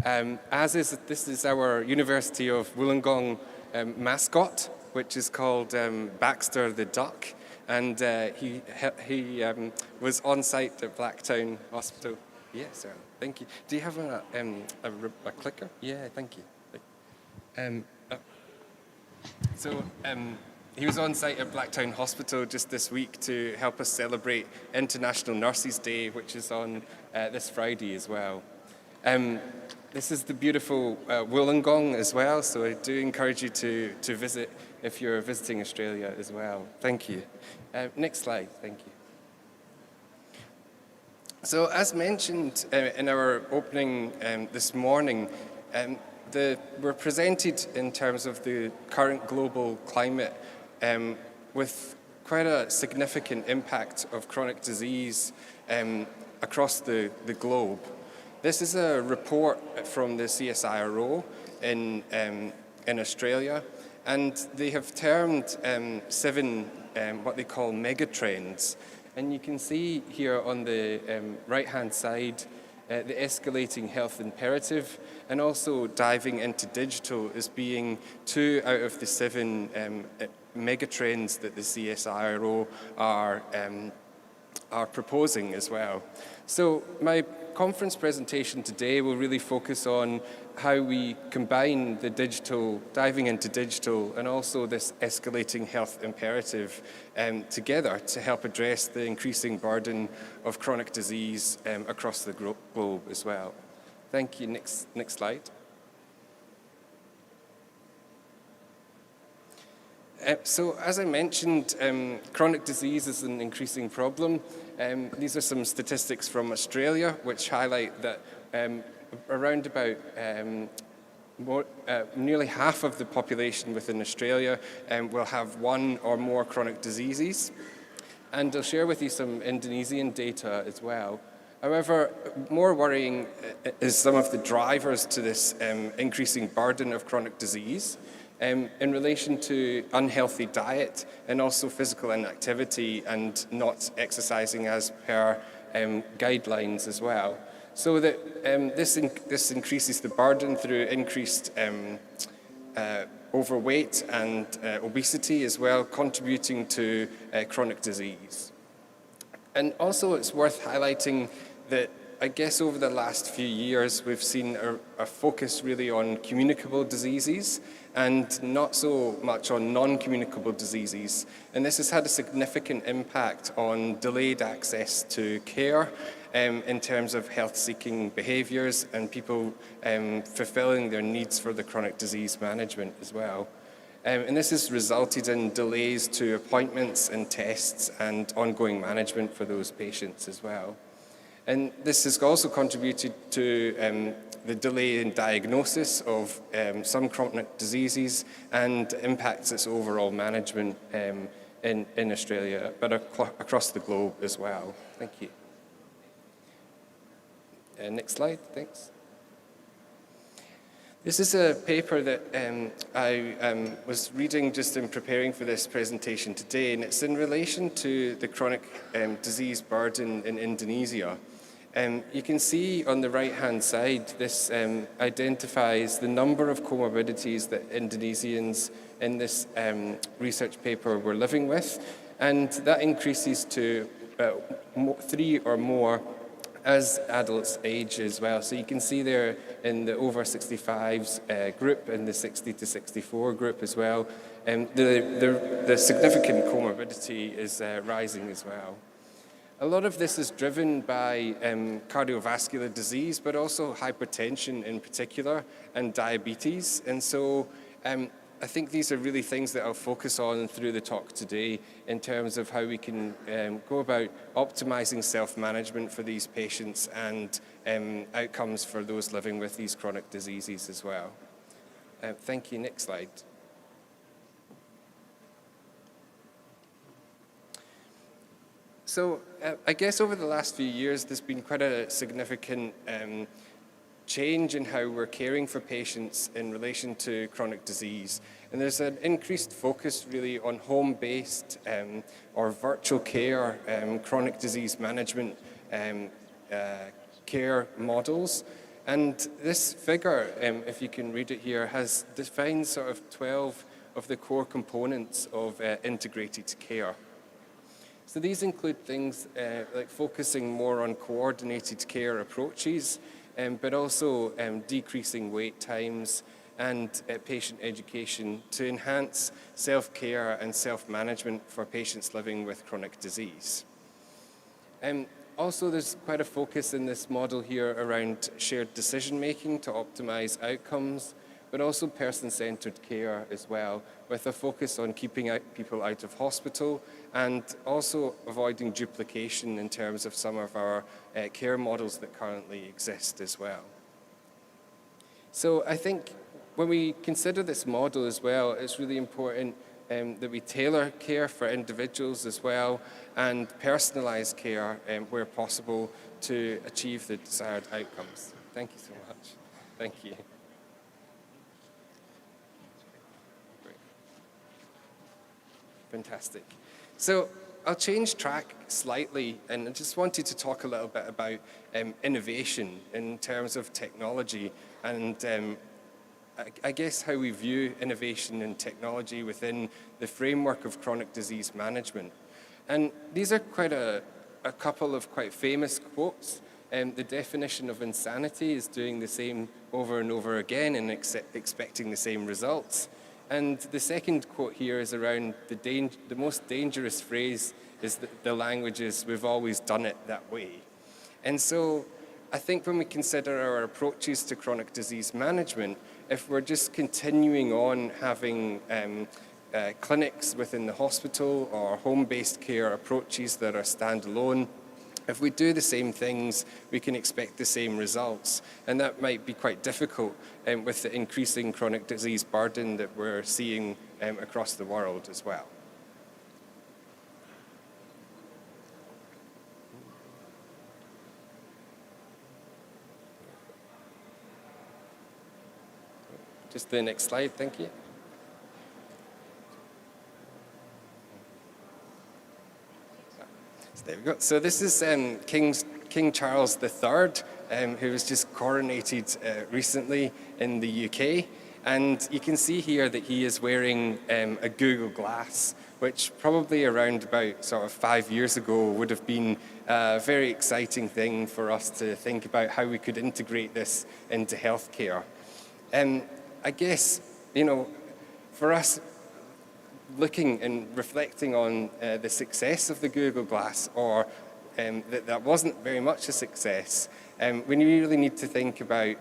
This is our University of Wollongong mascot, which is called Baxter the Duck. And he was on site at Blacktown Hospital. Yes, sir. Thank you. Do you have a clicker? Yeah, thank you. He was on site at Blacktown Hospital just this week to help us celebrate International Nurses Day, which is on this Friday as well. This is the beautiful Wollongong as well, so I do encourage you to visit if you're visiting Australia as well. Thank you. Next slide, thank you. So as mentioned in our opening this morning, we're presented in terms of the current global climate with quite a significant impact of chronic disease across the globe. This is a report from the CSIRO in Australia, and they have termed 7 what they call megatrends. And you can see here on the right-hand side the escalating health imperative, and also diving into digital as being 2 out of the 7 megatrends that the CSIRO are proposing as well. So my conference presentation today will really focus on how we combine the digital, diving into digital, and also this escalating health imperative together to help address the increasing burden of chronic disease across the globe as well. Thank you. Next slide. So as I mentioned, chronic disease is an increasing problem. These are some statistics from Australia which highlight that around about nearly half of the population within Australia will have 1 or more chronic diseases. And I'll share with you some Indonesian data as well. However, more worrying is some of the drivers to this increasing burden of chronic disease in relation to unhealthy diet and also physical inactivity and not exercising as per guidelines as well. So that this increases the burden through increased overweight and obesity as well, contributing to chronic disease. And also it's worth highlighting that I guess over the last few years we've seen a focus really on communicable diseases and not so much on non-communicable diseases. And this has had a significant impact on delayed access to care in terms of health-seeking behaviours and people fulfilling their needs for the chronic disease management as well. And this has resulted in delays to appointments and tests and ongoing management for those patients as well. And this has also contributed to the delay in diagnosis of some chronic diseases and impacts its overall management in Australia, but across the globe as well. Thank you. Next slide, thanks. This is a paper that I was reading just in preparing for this presentation today, and it's in relation to the chronic disease burden in Indonesia. You can see on the right-hand side, this identifies the number of comorbidities that Indonesians in this research paper were living with, and that increases to 3 or more as adults age as well. So you can see there in the over 65s group and the 60 to 64 group as well, the significant comorbidity is rising as well. A lot of this is driven by cardiovascular disease, but also hypertension in particular and diabetes. And so I think these are really things that I'll focus on through the talk today in terms of how we can go about optimizing self-management for these patients and outcomes for those living with these chronic diseases as well. Thank you. Next slide. So I guess over the last few years, there's been quite a significant change in how we're caring for patients in relation to chronic disease. And there's an increased focus really on home-based or virtual care, chronic disease management care models. And this figure, if you can read it here, has defined sort of 12 of the core components of integrated care. So these include things like focusing more on coordinated care approaches, but also decreasing wait times and patient education to enhance self-care and self-management for patients living with chronic disease. Also, there's quite a focus in this model here around shared decision-making to optimize outcomes, but also person-centered care as well, with a focus on keeping people out of hospital and also avoiding duplication in terms of some of our care models that currently exist as well. So I think when we consider this model as well, it's really important that we tailor care for individuals as well and personalize care where possible to achieve the desired outcomes. Thank you so much. Thank you. Great. Fantastic. So I'll change track slightly, and I just wanted to talk a little bit about innovation in terms of technology and I guess how we view innovation and technology within the framework of chronic disease management. And these are quite a couple of quite famous quotes. The definition of insanity is doing the same over and over again and expecting the same results. And the second quote here is around the most dangerous phrase is the language is, we've always done it that way. And so I think when we consider our approaches to chronic disease management, if we're just continuing on having clinics within the hospital or home-based care approaches that are standalone, if we do the same things, we can expect the same results. And that might be quite difficult with the increasing chronic disease burden that we're seeing across the world as well. Just the next slide, thank you. So there we go. So this is King Charles III, who was just coronated recently in the UK. And you can see here that he is wearing a Google Glass, which probably around about sort of 5 years ago would have been a very exciting thing for us to think about how we could integrate this into healthcare. I guess, you know, for us, looking and reflecting on the success of the Google Glass, or that wasn't very much a success, we really need to think about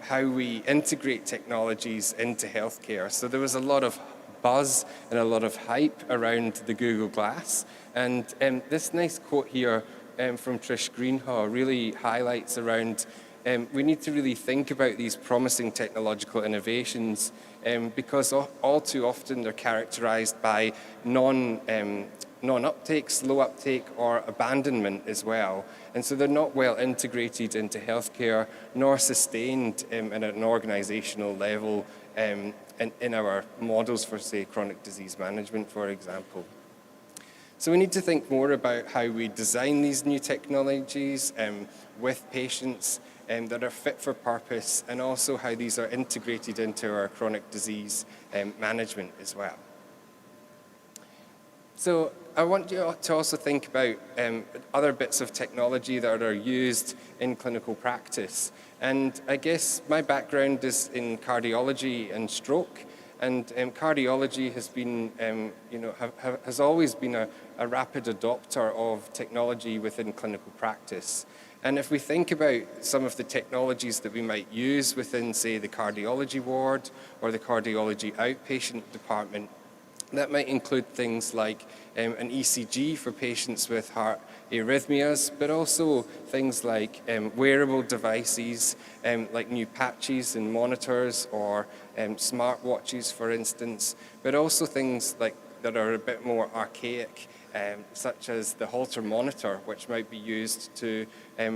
how we integrate technologies into healthcare. So there was a lot of buzz and a lot of hype around the Google Glass. And this nice quote here from Trish Greenhaw really highlights around we need to really think about these promising technological innovations because all too often they're characterized by non-uptake, slow uptake, or abandonment as well. And so they're not well integrated into healthcare, nor sustained at an organizational level in our models for, say, chronic disease management, for example. So we need to think more about how we design these new technologies with patients that are fit for purpose, and also how these are integrated into our chronic disease management as well. So I want you to also think about other bits of technology that are used in clinical practice. And I guess my background is in cardiology and stroke. And cardiology has been, has always been a rapid adopter of technology within clinical practice. And if we think about some of the technologies that we might use within, say, the cardiology ward or the cardiology outpatient department, that might include things like an ECG for patients with heart arrhythmias, but also things like wearable devices, like new patches and monitors, or smartwatches, for instance, but also things like that are a bit more archaic, such as the Holter monitor, which might be used to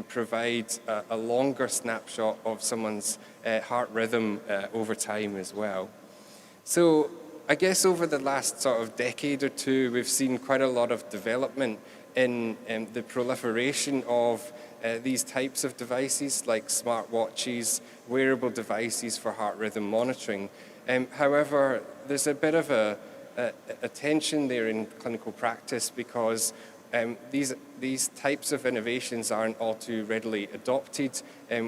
provide a longer snapshot of someone's heart rhythm over time as well. So I guess over the last sort of decade or two, we've seen quite a lot of development in the proliferation of these types of devices, like smartwatches, wearable devices for heart rhythm monitoring. However, there's a bit of a tension there in clinical practice, because these types of innovations aren't all too readily adopted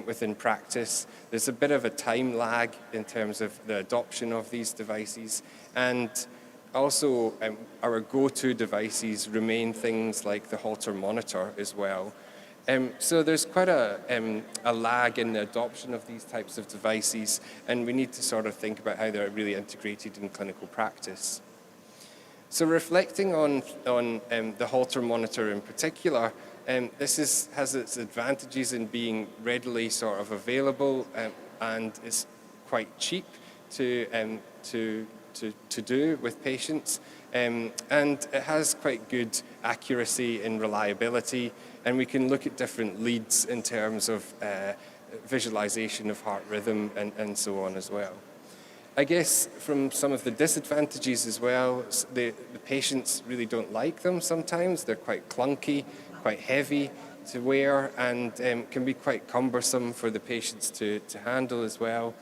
within practice. There's a bit of a time lag in terms of the adoption of these devices, and also our go-to devices remain things like the Holter monitor as well. So there's quite a lag in the adoption of these types of devices, and we need to sort of think about how they're really integrated in clinical practice. So reflecting on the Holter monitor in particular, this has its advantages in being readily sort of available and is quite cheap to do with patients, and it has quite good accuracy and reliability, and we can look at different leads in terms of visualization of heart rhythm and so on as well. I guess from some of the disadvantages as well, the patients really don't like them sometimes. They're quite clunky, quite heavy to wear, and can be quite cumbersome for the patients to handle as well.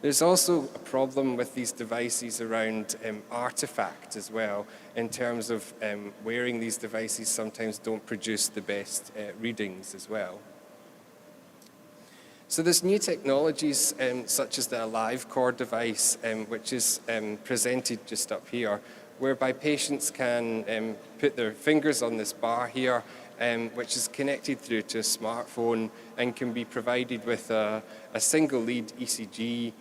There's also a problem with these devices around artifact as well, in terms of wearing these devices sometimes don't produce the best readings as well. So there's new technologies such as the AliveCore device, which is presented just up here, whereby patients can put their fingers on this bar here, which is connected through to a smartphone and can be provided with a single lead ECG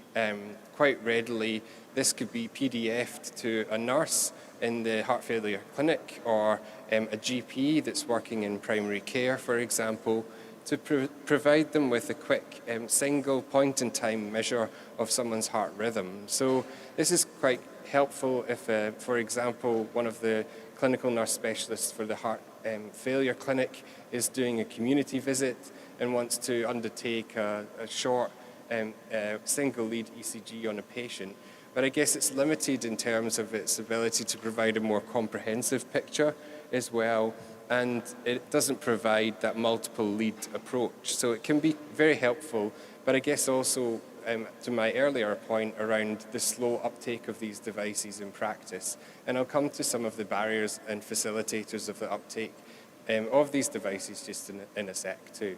quite readily. This could be PDF'd to a nurse in the heart failure clinic, or a GP that's working in primary care, for example, to provide them with a quick single point-in-time measure of someone's heart rhythm. So this is quite helpful if, for example, one of the clinical nurse specialists for the heart failure clinic is doing a community visit and wants to undertake a short single lead ECG on a patient, but I guess it's limited in terms of its ability to provide a more comprehensive picture as well, and it doesn't provide that multiple lead approach. So it can be very helpful, but I guess also to my earlier point around the slow uptake of these devices in practice. And I'll come to some of the barriers and facilitators of the uptake of these devices just in a sec too.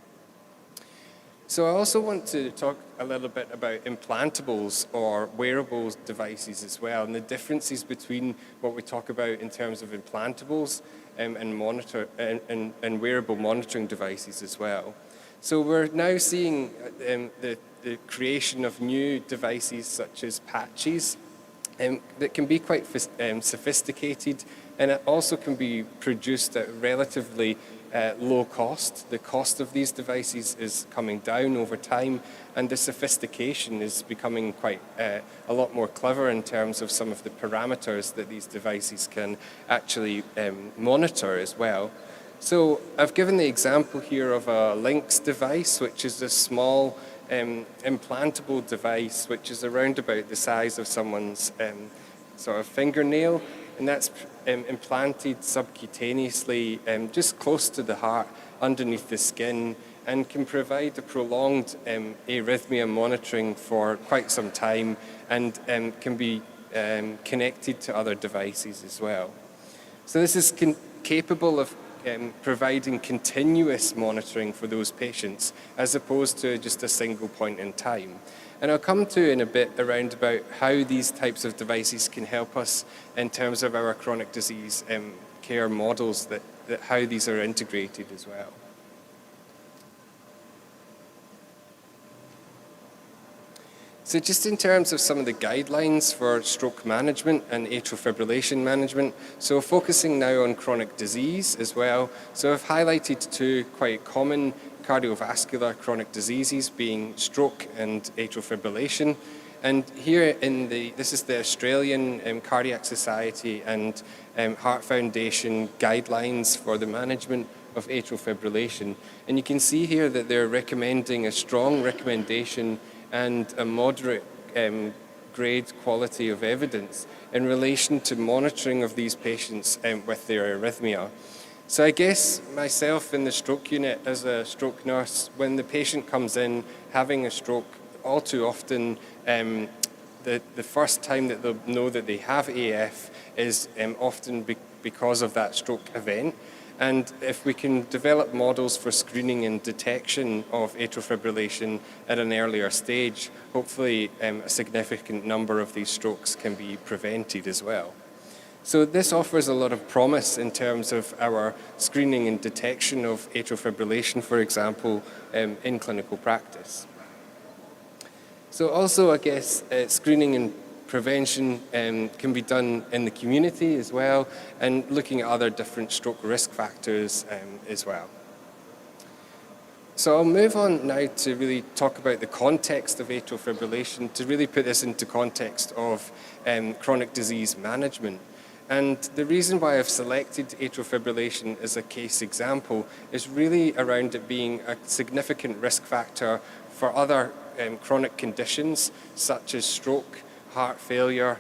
So I also want to talk a little bit about implantables or wearables devices as well, and the differences between what we talk about in terms of implantables and wearable monitoring devices as well. So we're now seeing the creation of new devices such as patches that can be quite sophisticated, and it also can be produced at relatively low cost. The cost of these devices is coming down over time, and the sophistication is becoming quite a lot more clever in terms of some of the parameters that these devices can actually monitor as well. So I've given the example here of a Lynx device, which is a small implantable device which is around about the size of someone's sort of fingernail, and that's implanted subcutaneously just close to the heart underneath the skin, and can provide a prolonged arrhythmia monitoring for quite some time, and can be connected to other devices as well. So this is capable of providing continuous monitoring for those patients as opposed to just a single point in time. And I'll come to in a bit around about how these types of devices can help us in terms of our chronic disease care models, that how these are integrated as well. So just in terms of some of the guidelines for stroke management and atrial fibrillation management, so focusing now on chronic disease as well. So I've highlighted two quite common cardiovascular chronic diseases, being stroke and atrial fibrillation. And here this is the Australian Cardiac Society and Heart Foundation guidelines for the management of atrial fibrillation. And you can see here that they're recommending a strong recommendation and a moderate grade quality of evidence in relation to monitoring of these patients with their arrhythmia. So I guess myself in the stroke unit as a stroke nurse, when the patient comes in having a stroke, all too often the first time that they'll know that they have AF is often because of that stroke event. And if we can develop models for screening and detection of atrial fibrillation at an earlier stage, hopefully a significant number of these strokes can be prevented as well. So this offers a lot of promise in terms of our screening and detection of atrial fibrillation, for example, in clinical practice. So also, I guess, screening and prevention can be done in the community as well, and looking at other different stroke risk factors as well. So I'll move on now to really talk about the context of atrial fibrillation, to really put this into context of chronic disease management. And the reason why I've selected atrial fibrillation as a case example is really around it being a significant risk factor for other chronic conditions such as stroke, heart failure,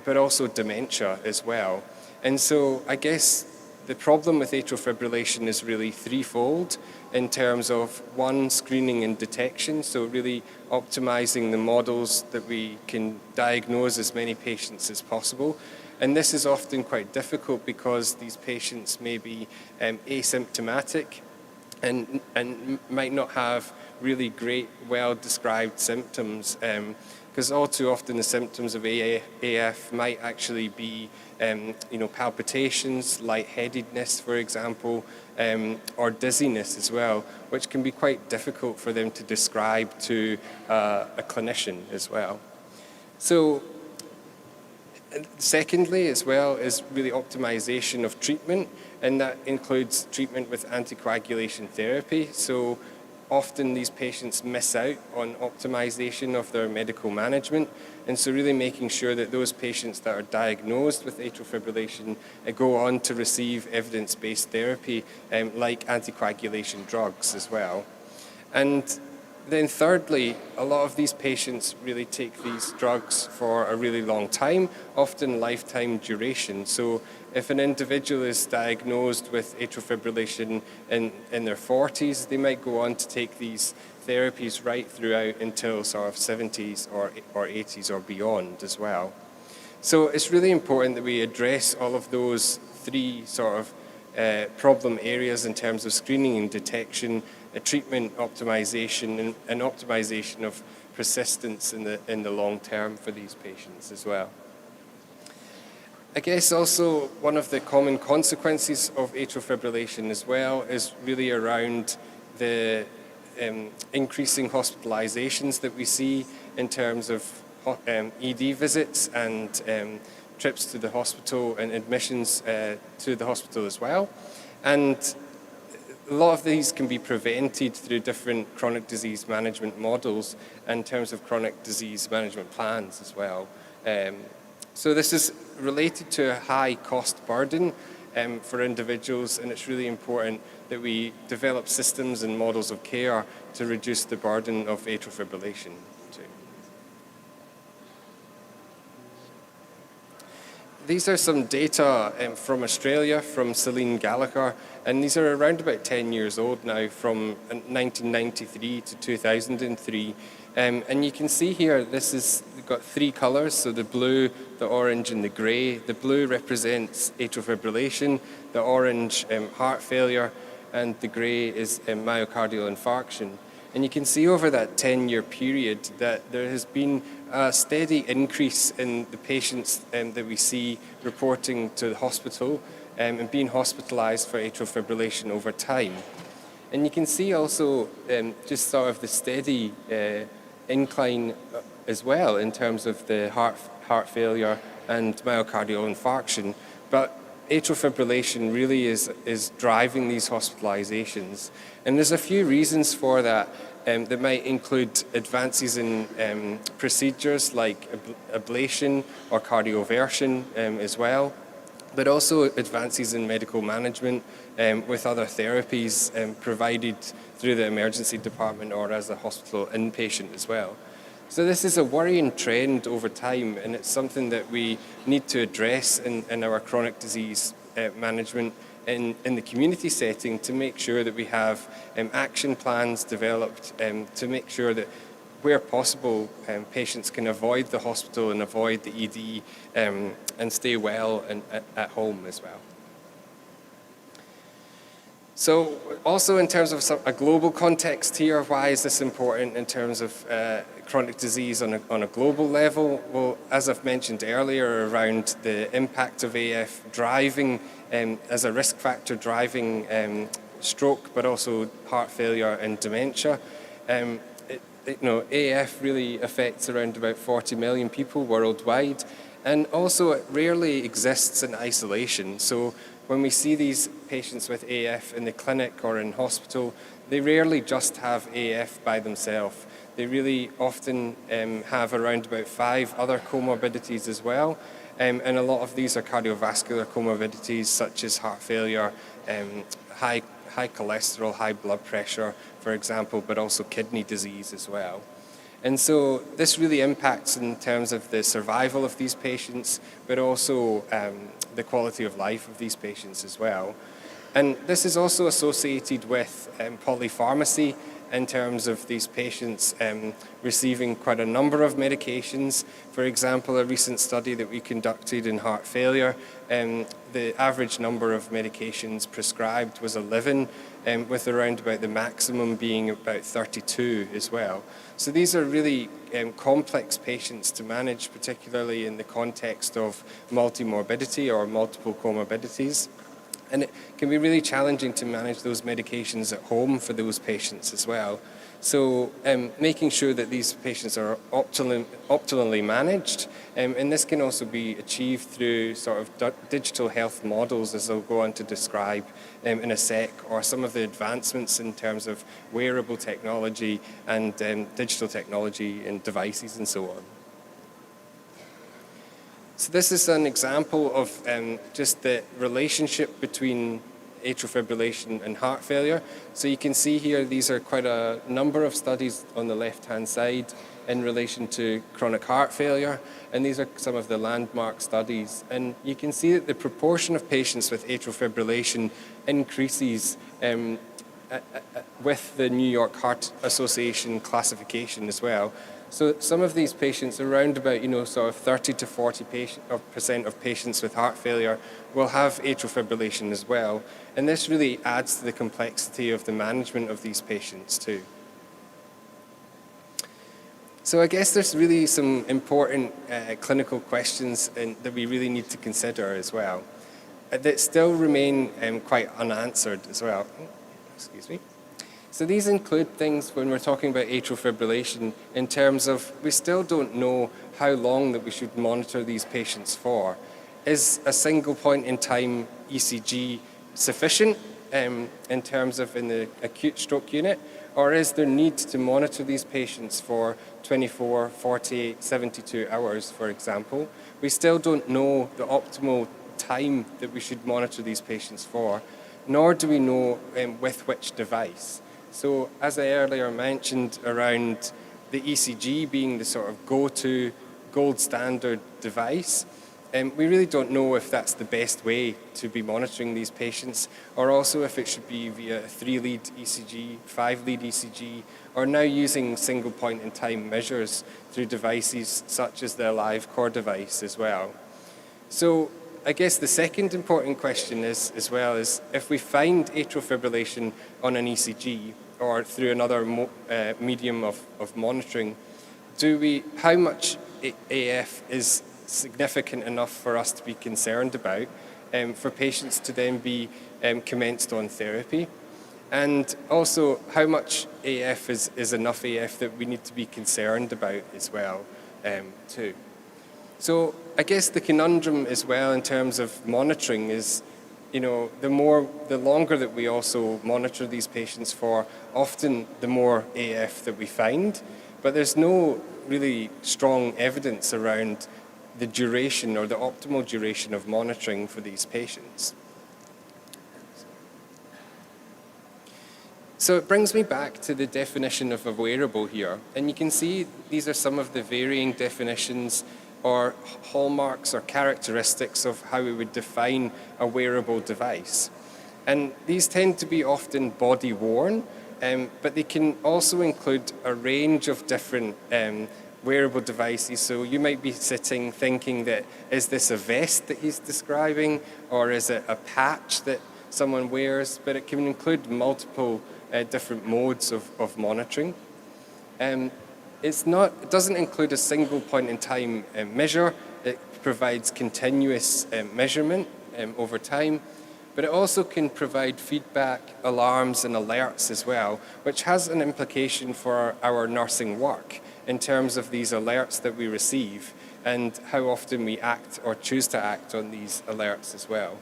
but also dementia as well. And so I guess the problem with atrial fibrillation is really threefold in terms of, one, screening and detection, so really optimizing the models that we can diagnose as many patients as possible. And this is often quite difficult because these patients may be asymptomatic and might not have really great, well-described symptoms, because all too often the symptoms of AF might actually be palpitations, lightheadedness, for example, or dizziness as well, which can be quite difficult for them to describe to a clinician as well. So secondly, as well, is really optimization of treatment, and that includes treatment with anticoagulation therapy. So often these patients miss out on optimization of their medical management, and so really making sure that those patients that are diagnosed with atrial fibrillation go on to receive evidence-based therapy like anticoagulation drugs as well. And then thirdly, a lot of these patients really take these drugs for a really long time, often lifetime duration. So if an individual is diagnosed with atrial fibrillation in their 40s, they might go on to take these therapies right throughout until sort of 70s or 80s or beyond as well. So it's really important that we address all of those three sort of problem areas in terms of screening and detection, treatment optimization, and optimization of persistence in the long term for these patients as well. I guess also one of the common consequences of atrial fibrillation as well is really around the increasing hospitalizations that we see in terms of ED visits and trips to the hospital and admissions to the hospital as well. And a lot of these can be prevented through different chronic disease management models in terms of chronic disease management plans as well. So this is related to a high cost burden for individuals, and it's really important that we develop systems and models of care to reduce the burden of atrial fibrillation too. These are some data from Australia, from Celine Gallagher, and these are around about 10 years old now, from 1993 to 2003. And you can see here, we've got three colors, so the blue, the orange, and the gray. The blue represents atrial fibrillation, the orange, heart failure, and the gray is myocardial infarction. And you can see over that 10-year period that there has been a steady increase in the patients that we see reporting to the hospital and being hospitalized for atrial fibrillation over time. And you can see also just sort of the steady incline as well in terms of the heart failure and myocardial infarction. But atrial fibrillation really is driving these hospitalizations. And there's a few reasons for that. That might include advances in procedures like ablation or cardioversion as well, but also advances in medical management with other therapies provided through the emergency department or as a hospital inpatient as well. So this is a worrying trend over time, and it's something that we need to address in our chronic disease management in the community setting to make sure that we have action plans developed to make sure that where possible patients can avoid the hospital and avoid the ED and stay well and at home as well. So also in terms of a global context here, why is this important in terms of chronic disease on a global level? Well, as I've mentioned earlier, around the impact of AF driving as a risk factor driving stroke, but also heart failure and dementia. AF really affects around about 40 million people worldwide, and also it rarely exists in isolation. So when we see these patients with AF in the clinic or in hospital, they rarely just have AF by themselves. They really often have around about 5 other comorbidities as well. And a lot of these are cardiovascular comorbidities such as heart failure, high cholesterol, high blood pressure, for example, but also kidney disease as well. And so this really impacts in terms of the survival of these patients, but also the quality of life of these patients as well. And this is also associated with polypharmacy in terms of these patients receiving quite a number of medications. For example, a recent study that we conducted in heart failure, the average number of medications prescribed was 11, with around about the maximum being about 32 as well. So these are really complex patients to manage, particularly in the context of multimorbidity or multiple comorbidities. And it can be really challenging to manage those medications at home for those patients as well. So making sure that these patients are optimally managed, and this can also be achieved through sort of digital health models, as I'll go on to describe in a sec, or some of the advancements in terms of wearable technology and digital technology and devices and so on. So this is an example of just the relationship between atrial fibrillation and heart failure. So you can see here, these are quite a number of studies on the left-hand side in relation to chronic heart failure, and these are some of the landmark studies. And you can see that the proportion of patients with atrial fibrillation increases with the New York Heart Association classification as well. So some of these patients, around about, sort of 30 to 40% of patients with heart failure will have atrial fibrillation as well. And this really adds to the complexity of the management of these patients too. So I guess there's really some important clinical questions that we really need to consider as well, that still remain quite unanswered as well. Excuse me. So these include things when we're talking about atrial fibrillation in terms of we still don't know how long that we should monitor these patients for. Is a single point in time ECG sufficient in terms of in the acute stroke unit, or is there need to monitor these patients for 24, 48, 72 hours, for example? We still don't know the optimal time that we should monitor these patients for, nor do we know with which device. So as I earlier mentioned around the ECG being the sort of go-to gold standard device, we really don't know if that's the best way to be monitoring these patients, or also if it should be via a 3-lead ECG, 5-lead ECG, or now using single point in time measures through devices such as the AliveCore device as well. So I guess the second important question is, as well, is if we find atrial fibrillation on an ECG or through another medium of monitoring, how much AF is significant enough for us to be concerned about for patients to then be commenced on therapy? And also, how much AF is enough AF that we need to be concerned about as well, too? So I guess the conundrum as well in terms of monitoring is, the longer that we also monitor these patients for, often the more AF that we find, but there's no really strong evidence around the duration or the optimal duration of monitoring for these patients. So it brings me back to the definition of a wearable here, and you can see these are some of the varying definitions or hallmarks or characteristics of how we would define a wearable device. And these tend to be often body-worn, but they can also include a range of different wearable devices. So you might be sitting thinking that, is this a vest that he's describing, or is it a patch that someone wears? But it can include multiple different modes of monitoring. It doesn't include a single point in time measure. It provides continuous measurement over time, but it also can provide feedback, alarms, and alerts as well, which has an implication for our nursing work in terms of these alerts that we receive and how often we act or choose to act on these alerts as well.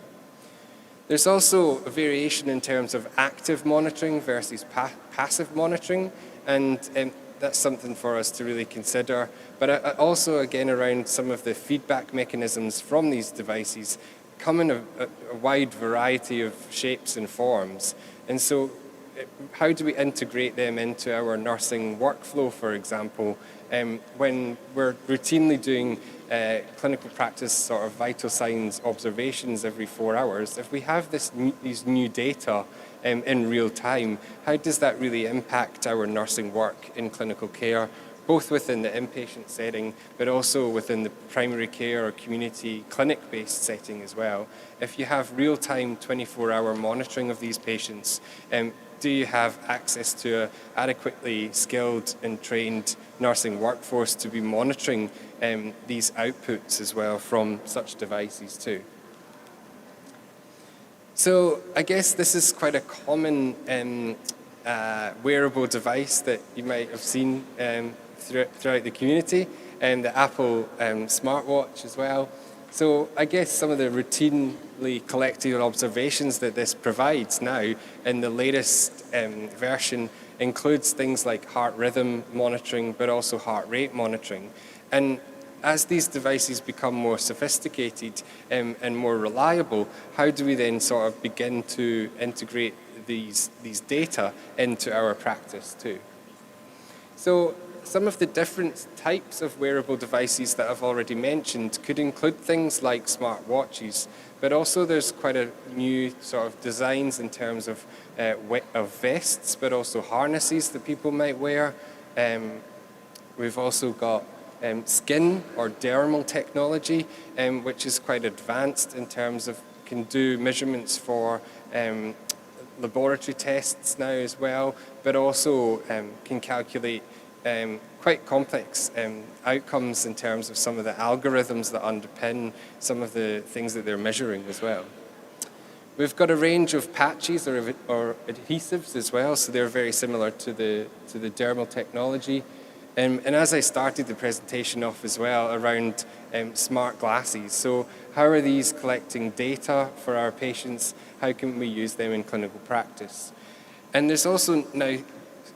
There's also a variation in terms of active monitoring versus passive monitoring, and that's something for us to really consider. But also, again, around some of the feedback mechanisms from these devices come in a wide variety of shapes and forms. And so how do we integrate them into our nursing workflow, for example, when we're routinely doing clinical practice sort of vital signs observations every 4 hours? If we have these new data in real time, how does that really impact our nursing work in clinical care, both within the inpatient setting, but also within the primary care or community clinic-based setting as well? If you have real-time 24-hour monitoring of these patients, do you have access to an adequately skilled and trained nursing workforce to be monitoring these outputs as well from such devices too? So I guess this is quite a common wearable device that you might have seen throughout the community, and the Apple smartwatch as well. So I guess some of the routinely collected observations that this provides now in the latest version includes things like heart rhythm monitoring, but also heart rate monitoring. And as these devices become more sophisticated and more reliable, how do we then sort of begin to integrate these data into our practice too? So some of the different types of wearable devices that I've already mentioned could include things like smart watches, but also there's quite a new sort of designs in terms of vests, but also harnesses that people might wear. We've also got skin or dermal technology, which is quite advanced in terms of can do measurements for laboratory tests now as well, but also can calculate quite complex outcomes in terms of some of the algorithms that underpin some of the things that they're measuring as well. We've got a range of patches or adhesives as well, so they're very similar to the dermal technology. And as I started the presentation off as well around smart glasses, so how are these collecting data for our patients? How can we use them in clinical practice? And there's also now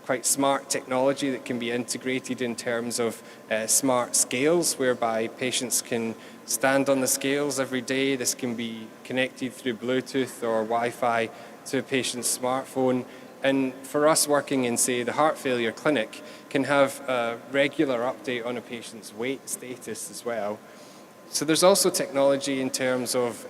quite smart technology that can be integrated in terms of smart scales, whereby patients can stand on the scales every day. This can be connected through Bluetooth or Wi-Fi to a patient's smartphone. And for us working in, say, the heart failure clinic, can have a regular update on a patient's weight status as well. So there's also technology in terms of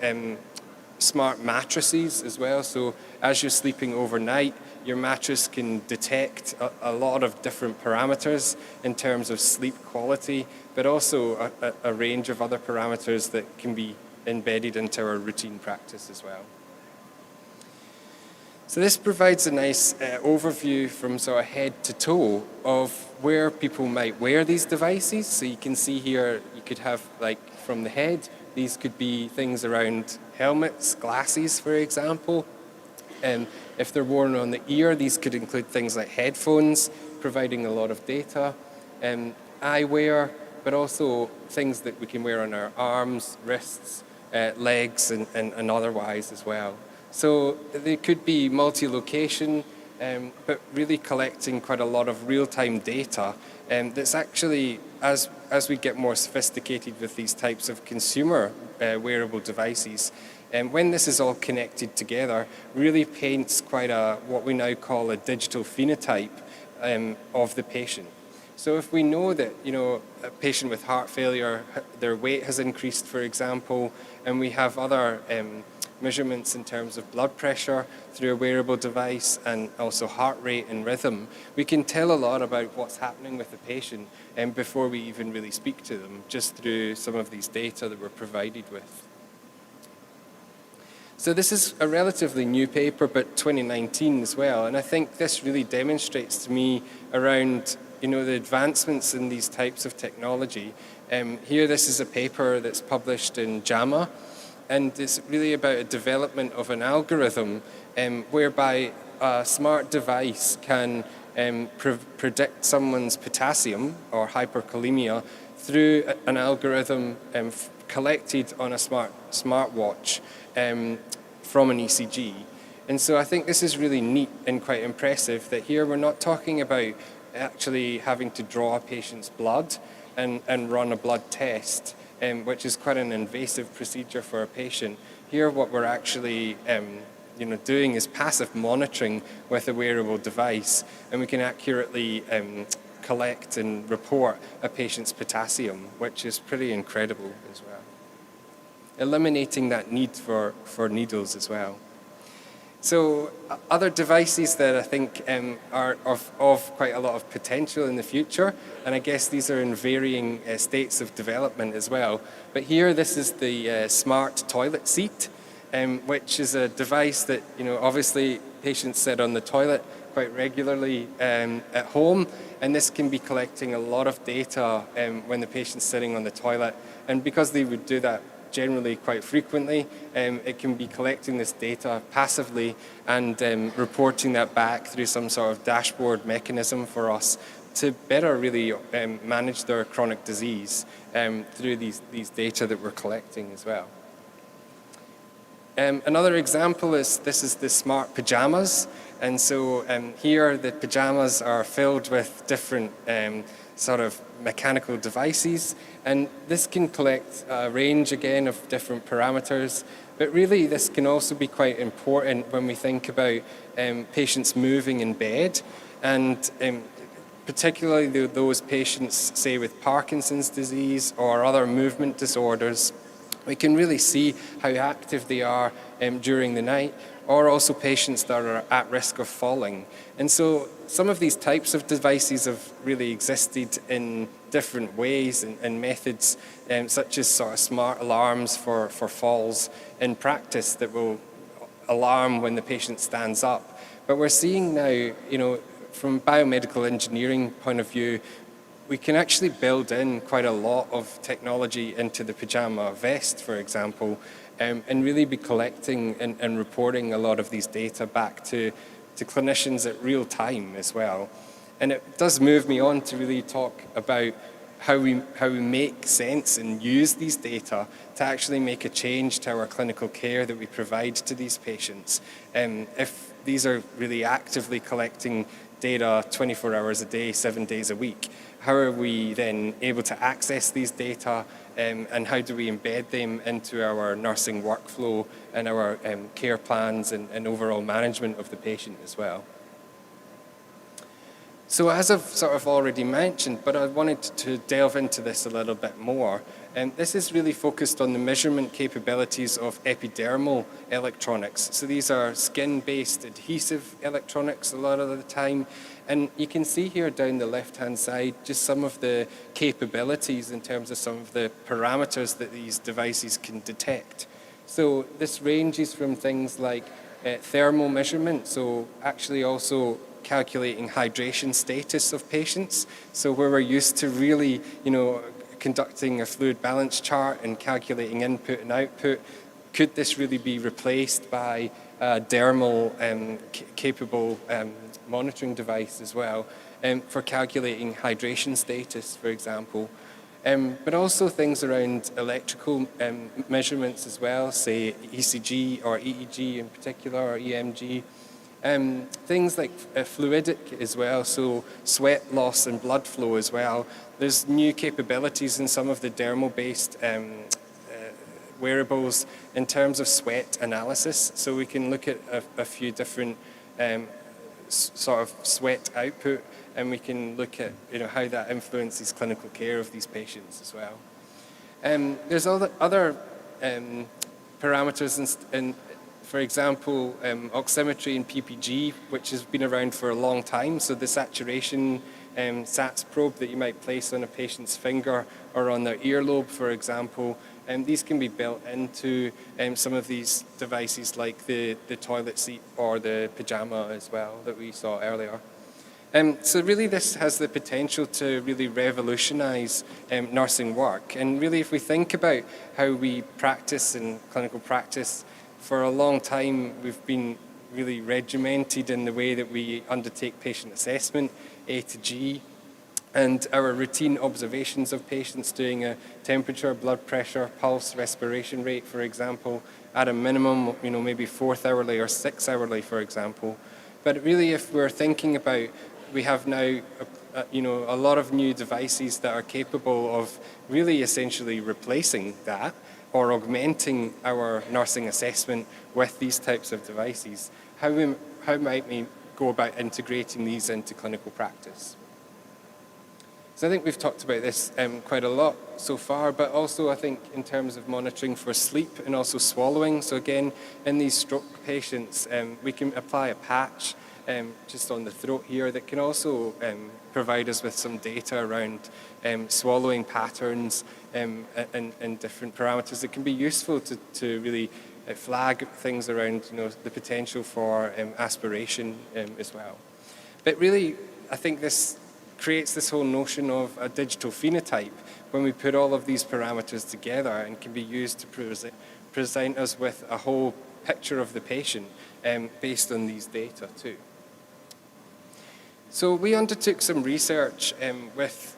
smart mattresses as well. So as you're sleeping overnight, your mattress can detect a lot of different parameters in terms of sleep quality, but also a range of other parameters that can be embedded into our routine practice as well. So this provides a nice overview from sort of head to toe of where people might wear these devices. So you can see here, you could have like from the head, these could be things around helmets, glasses, for example. If they're worn on the ear, these could include things like headphones, providing a lot of data, eyewear, but also things that we can wear on our arms, wrists, legs, and otherwise as well. So they could be multi-location, but really collecting quite a lot of real-time data that's actually, as we get more sophisticated with these types of consumer wearable devices, when this is all connected together, really paints quite what we now call a digital phenotype of the patient. So if we know that, a patient with heart failure, their weight has increased, for example, and we have other measurements in terms of blood pressure through a wearable device and also heart rate and rhythm, we can tell a lot about what's happening with the patient before we even really speak to them, just through some of these data that we're provided with. So this is a relatively new paper, but 2019 as well, and I think this really demonstrates to me around the advancements in these types of technology. Here, this is a paper that's published in JAMA, and it's really about a development of an algorithm whereby a smart device can predict someone's potassium or hyperkalemia through an algorithm collected on a smartwatch from an ECG. And so I think this is really neat and quite impressive that here we're not talking about actually having to draw a patient's blood and run a blood test, which is quite an invasive procedure for a patient. Here what we're actually doing is passive monitoring with a wearable device, and we can accurately collect and report a patient's potassium, which is pretty incredible as well. Eliminating that need for needles as well. So other devices that I think are of quite a lot of potential in the future, and I guess these are in varying states of development as well. But here, this is the smart toilet seat, which is a device that, obviously patients sit on the toilet quite regularly at home, and this can be collecting a lot of data when the patient's sitting on the toilet. And because they would do that generally quite frequently, it can be collecting this data passively and reporting that back through some sort of dashboard mechanism for us to better really manage their chronic disease through these data that we're collecting as well. Another example is this is the smart pajamas. And so here the pajamas are filled with different sort of mechanical devices. And this can collect a range again of different parameters. But really this can also be quite important when we think about patients moving in bed. And particularly those patients, say, with Parkinson's disease or other movement disorders, we can really see how active they are during the night, or also patients that are at risk of falling. And so some of these types of devices have really existed in different ways and methods, such as sort of smart alarms for falls in practice that will alarm when the patient stands up. But we're seeing now, from a biomedical engineering point of view, we can actually build in quite a lot of technology into the pajama vest, for example, and really be collecting and reporting a lot of these data back to clinicians at real time as well. And it does move me on to really talk about how we make sense and use these data to actually make a change to our clinical care that we provide to these patients. If these are really actively collecting data 24 hours a day, 7 days a week, how are we then able to access these data, and how do we embed them into our nursing workflow and our care plans and overall management of the patient as well? So as I've sort of already mentioned, but I wanted to delve into this a little bit more, and this is really focused on the measurement capabilities of epidermal electronics. So these are skin-based adhesive electronics a lot of the time, and you can see here down the left-hand side just some of the capabilities in terms of some of the parameters that these devices can detect. So this ranges from things like thermal measurement, so actually also calculating hydration status of patients. So where we're used to really, conducting a fluid balance chart and calculating input and output, could this really be replaced by a dermal capable monitoring device as well for calculating hydration status, for example. But also things around electrical measurements as well, say ECG or EEG in particular, or EMG. Things like fluidic as well, so sweat loss and blood flow as well. There's new capabilities in some of the dermal-based wearables in terms of sweat analysis. So we can look at a few different sort of sweat output, and we can look at how that influences clinical care of these patients as well. There's other parameters in for example, oximetry and PPG, which has been around for a long time. So the saturation SATS probe that you might place on a patient's finger or on their earlobe, for example, these can be built into some of these devices like the toilet seat or the pajama as well that we saw earlier. So really this has the potential to really revolutionize nursing work. And really if we think about how we practice in clinical practice, for a long time, we've been really regimented in the way that we undertake patient assessment, A to G, and our routine observations of patients doing a temperature, blood pressure, pulse, respiration rate, for example, at a minimum, maybe 4th hourly or 6th hourly, for example. But really, if we're thinking about, we have now, a lot of new devices that are capable of really essentially replacing that, or augmenting our nursing assessment with these types of devices, how might we go about integrating these into clinical practice? So I think we've talked about this quite a lot so far, but also I think in terms of monitoring for sleep and also swallowing. So again, in these stroke patients, we can apply a patch just on the throat here that can also provide us with some data around swallowing patterns and different parameters that can be useful to really flag things around the potential for aspiration as well. But really, I think this creates this whole notion of a digital phenotype when we put all of these parameters together, and can be used to present us with a whole picture of the patient based on these data too. So we undertook some research with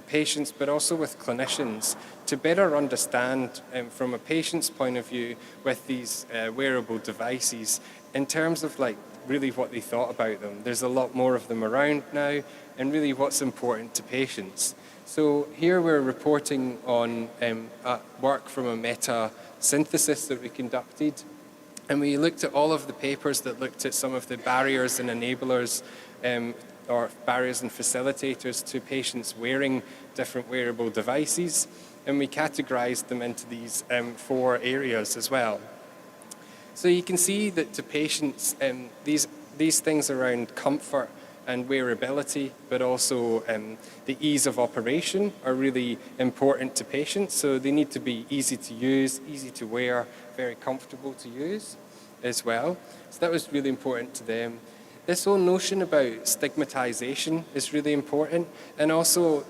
patients, but also with clinicians, to better understand from a patient's point of view with these wearable devices in terms of like really what they thought about them. There's a lot more of them around now, and really what's important to patients. So here we're reporting on work from a meta-synthesis that we conducted, and we looked at all of the papers that looked at some of the barriers and enablers or barriers and facilitators to patients wearing different wearable devices, and we categorized them into these 4 areas as well. So you can see that to patients, these things around comfort and wearability, but also the ease of operation are really important to patients. So they need to be easy to use, easy to wear, very comfortable to use as well. So that was really important to them. This whole notion about stigmatization is really important, and also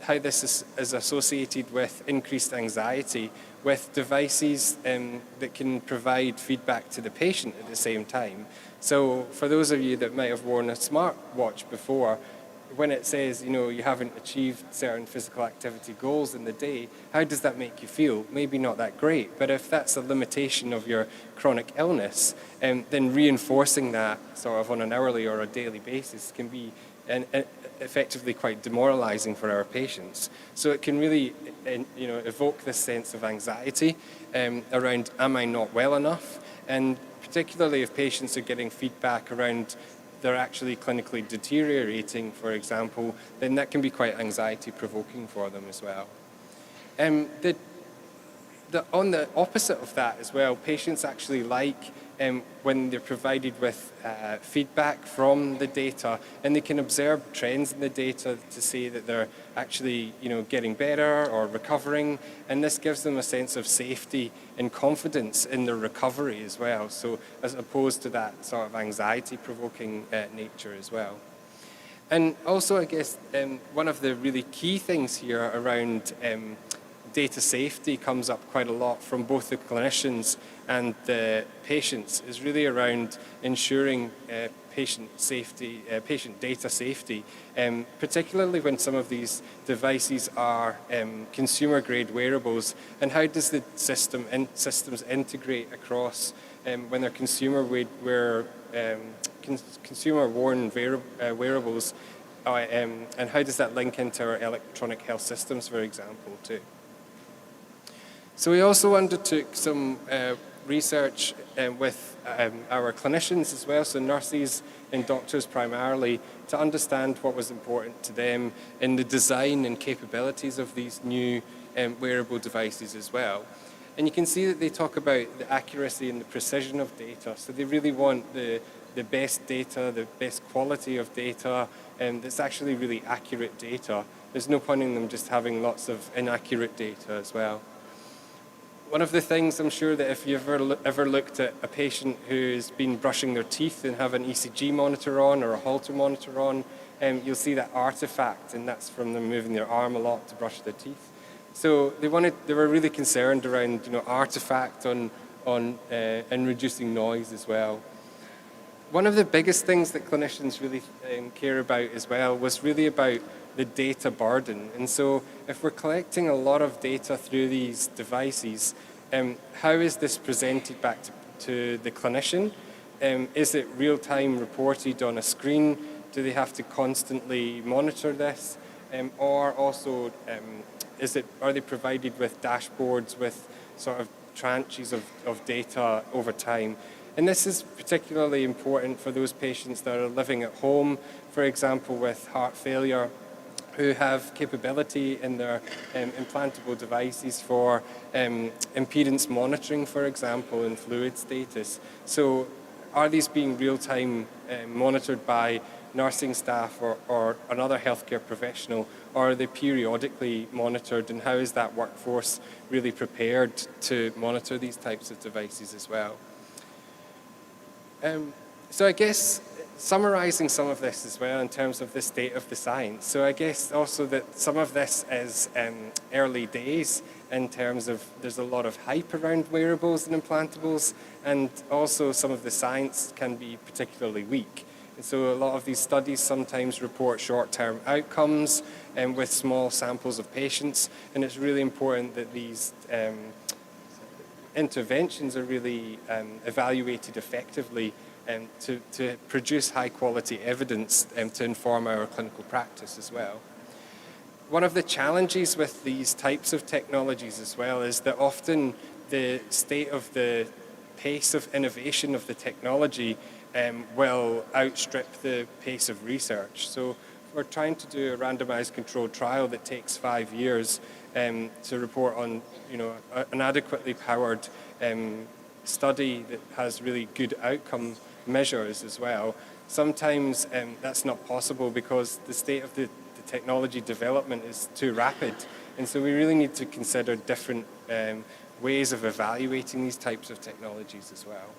how this is associated with increased anxiety with devices that can provide feedback to the patient at the same time. So for those of you that might have worn a smartwatch before, when it says, you know, you haven't achieved certain physical activity goals in the day, how does that make you feel? Maybe not that great, but if that's a limitation of your chronic illness, then reinforcing that sort of on an hourly or a daily basis can be effectively quite demoralizing for our patients. So it can really evoke this sense of anxiety around, am I not well enough? And particularly if patients are getting feedback around they're actually clinically deteriorating, for example, then that can be quite anxiety-provoking for them as well. On the opposite of that as well, patients actually like when they're provided with feedback from the data, and they can observe trends in the data to say that they're actually getting better or recovering, and this gives them a sense of safety and confidence in their recovery as well, so as opposed to that sort of anxiety-provoking nature as well. And also, I guess, one of the really key things here around data safety comes up quite a lot from both the clinicians and the patients, is really around ensuring patient safety, patient data safety, particularly when some of these devices are consumer-grade wearables, and how does the systems integrate across when they're consumer-worn wearables, and how does that link into our electronic health systems, for example, too. So we also undertook some research with our clinicians as well, so nurses and doctors primarily, to understand what was important to them in the design and capabilities of these new wearable devices as well. And you can see that they talk about the accuracy and the precision of data, so they really want the best data, the best quality of data, and that's actually really accurate data. There's no point in them just having lots of inaccurate data as well. One of the things, I'm sure that if you've ever looked at a patient who's been brushing their teeth and have an ECG monitor on or a Holter monitor on, you'll see that artifact, and that's from them moving their arm a lot to brush their teeth. So they were really concerned around artifact and reducing noise as well. One of the biggest things that clinicians really care about as well was really about the data burden. And so if we're collecting a lot of data through these devices, how is this presented back to the clinician? Is it real-time reported on a screen? Do they have to constantly monitor this? Or also, are they provided with dashboards with sort of tranches of data over time? And this is particularly important for those patients that are living at home, for example, with heart failure, who have capability in their implantable devices for impedance monitoring, for example, and fluid status. So are these being real-time monitored by nursing staff or another healthcare professional, or are they periodically monitored, and how is that workforce really prepared to monitor these types of devices as well? So I guess summarizing some of this as well in terms of the state of the science. So I guess also that some of this is early days in terms of there's a lot of hype around wearables and implantables, and also some of the science can be particularly weak. And so a lot of these studies sometimes report short-term outcomes with small samples of patients, and it's really important that these interventions are really evaluated effectively to produce high-quality evidence to inform our clinical practice as well. One of the challenges with these types of technologies as well is that often the state of the pace of innovation of the technology will outstrip the pace of research. So we're trying to do a randomized controlled trial that takes 5 years to report on, an adequately powered study that has really good outcome measures as well. Sometimes that's not possible because the state of the technology development is too rapid, and so we really need to consider different ways of evaluating these types of technologies as well.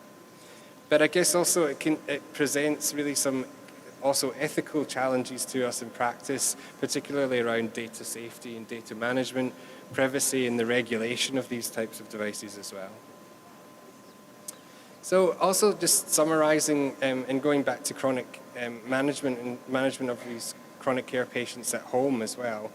But I guess also it presents really some also ethical challenges to us in practice, particularly around data safety and data management, privacy, and the regulation of these types of devices as well. So also just summarizing and going back to chronic management and management of these chronic care patients at home as well.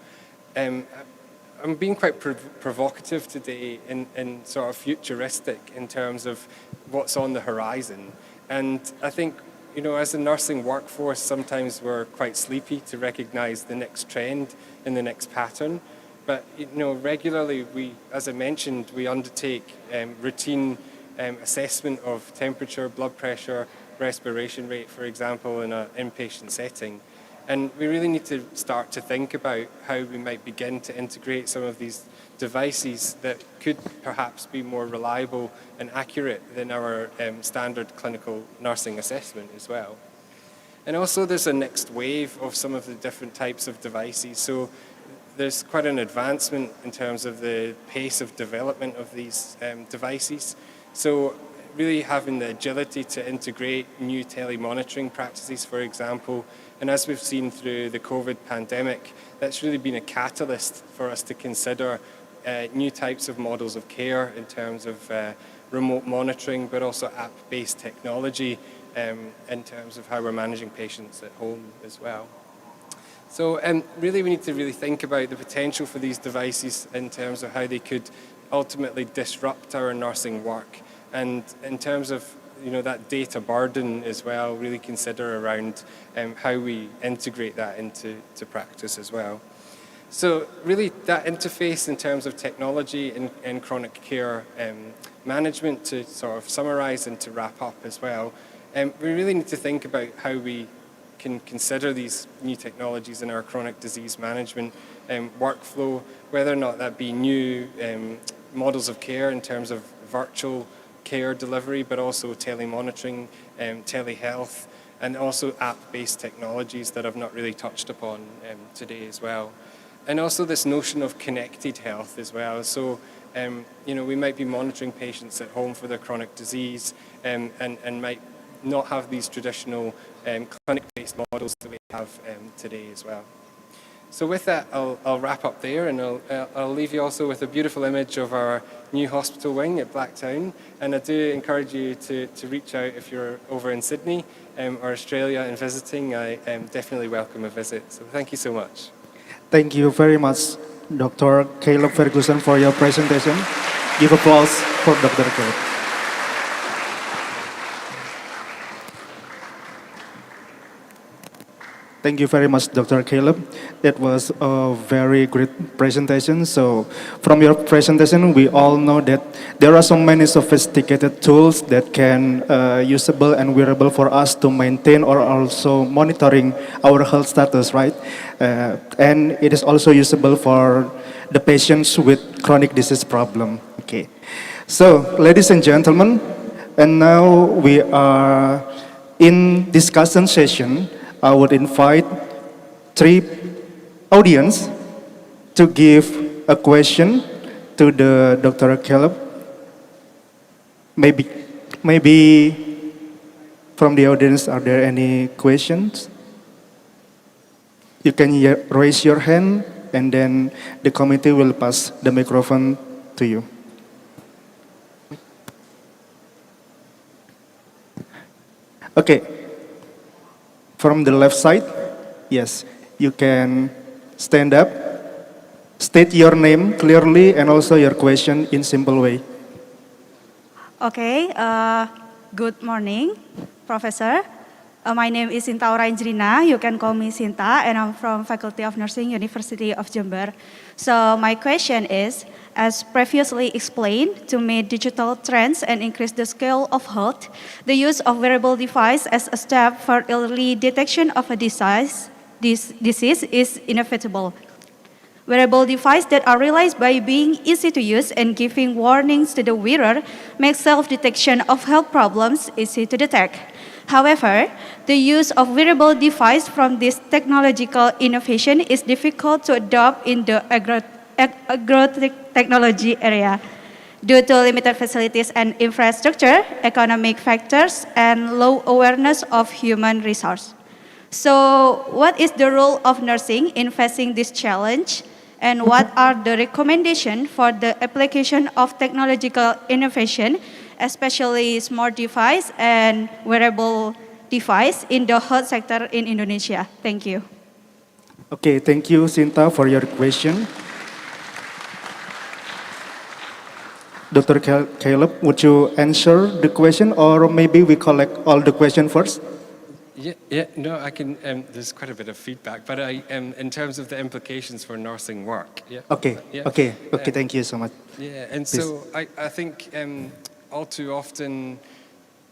I'm being quite provocative today and sort of futuristic in terms of what's on the horizon. And I think, as a nursing workforce, sometimes we're quite sleepy to recognize the next trend and the next pattern. But, regularly, as I mentioned, we undertake routine assessment of temperature, blood pressure, respiration rate, for example, in an inpatient setting. And we really need to start to think about how we might begin to integrate some of these devices that could perhaps be more reliable and accurate than our standard clinical nursing assessment as well. And also there's a next wave of some of the different types of devices. So there's quite an advancement in terms of the pace of development of these devices. So really having the agility to integrate new telemonitoring practices, for example. And as we've seen through the COVID pandemic, that's really been a catalyst for us to consider new types of models of care in terms of remote monitoring, but also app-based technology in terms of how we're managing patients at home as well. So really we need to really think about the potential for these devices in terms of how they could ultimately disrupt our nursing work. And in terms of that data burden as well, really consider around how we integrate that into practice as well. So really that interface in terms of technology and chronic care management, to sort of summarize and to wrap up as well, we really need to think about how we can consider these new technologies in our chronic disease management workflow, whether or not that be new models of care in terms of virtual care delivery, but also telemonitoring, telehealth, and also app-based technologies that I've not really touched upon today as well. And also this notion of connected health as well. So, we might be monitoring patients at home for their chronic disease and might not have these traditional clinic-based models that we have today as well. So with that, I'll wrap up there, and I'll leave you also with a beautiful image of our new hospital wing at Blacktown. And I do encourage you to reach out if you're over in Sydney or Australia and visiting. I definitely welcome a visit. So thank you so much. Thank you very much, Dr. Caleb Ferguson, for your presentation. Give applause for Dr. Caleb. Thank you very much, Dr. Caleb. That was a very great presentation. So from your presentation, we all know that there are so many sophisticated tools that can usable and wearable for us to maintain or also monitoring our health status, right? And it is also usable for the patients with chronic disease problem. Okay. So, ladies and gentlemen, and now we are in discussion session. I would invite three audience to give a question to the Dr. Caleb. Maybe from the audience, are there any questions? You can raise your hand, and then the committee will pass the microphone to you. Okay. from the left side. Yes, you can stand up, state your name clearly and also your question in simple way. Okay, good morning, Professor. My name is Sinta Orainjrina. You can call me Sinta, and I'm from Faculty of Nursing, University of Jember. So my question is, as previously explained, to meet digital trends and increase the scale of health, the use of wearable device as a step for early detection of a disease is inevitable. Wearable devices that are realized by being easy to use and giving warnings to the wearer make self-detection of health problems easy to detect. However, the use of wearable device from this technological innovation is difficult to adopt in the agro-technology area due to limited facilities and infrastructure, economic factors, and low awareness of human resource. So what is the role of nursing in facing this challenge? And what are the recommendations for the application of technological innovation, especially smart device and wearable device in the health sector in Indonesia? Thank you. Okay, thank you, Sinta, for your question. Dr. Caleb, would you answer the question, or maybe we collect all the question first? No, I can, there's quite a bit of feedback, but in terms of the implications for nursing work. Okay, thank you so much. Yeah, and Please. so I think all too often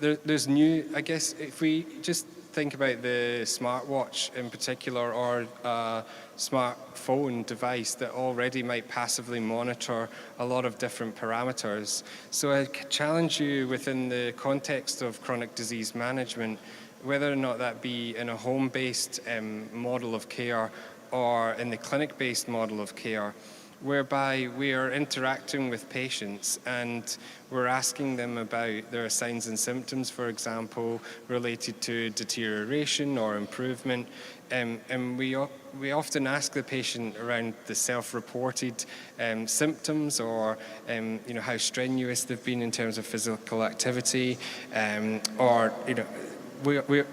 there's new, I guess if we just think about the smartwatch in particular, or a smartphone device that already might passively monitor a lot of different parameters. So I challenge you within the context of chronic disease management, whether or not that be in a home-based model of care or in the clinic-based model of care, whereby we are interacting with patients and we're asking them about their signs and symptoms, for example, related to deterioration or improvement. And we often ask the patient around the self-reported symptoms, or how strenuous they've been in terms of physical activity, or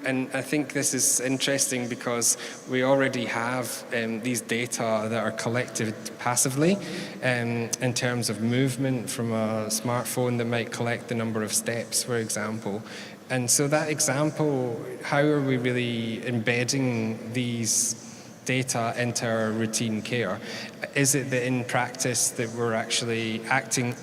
and I think this is interesting because we already have these data that are collected passively in terms of movement from a smartphone that might collect the number of steps, for example. And so that example, how are we really embedding these data into our routine care? Is it that in practice that we're actually asking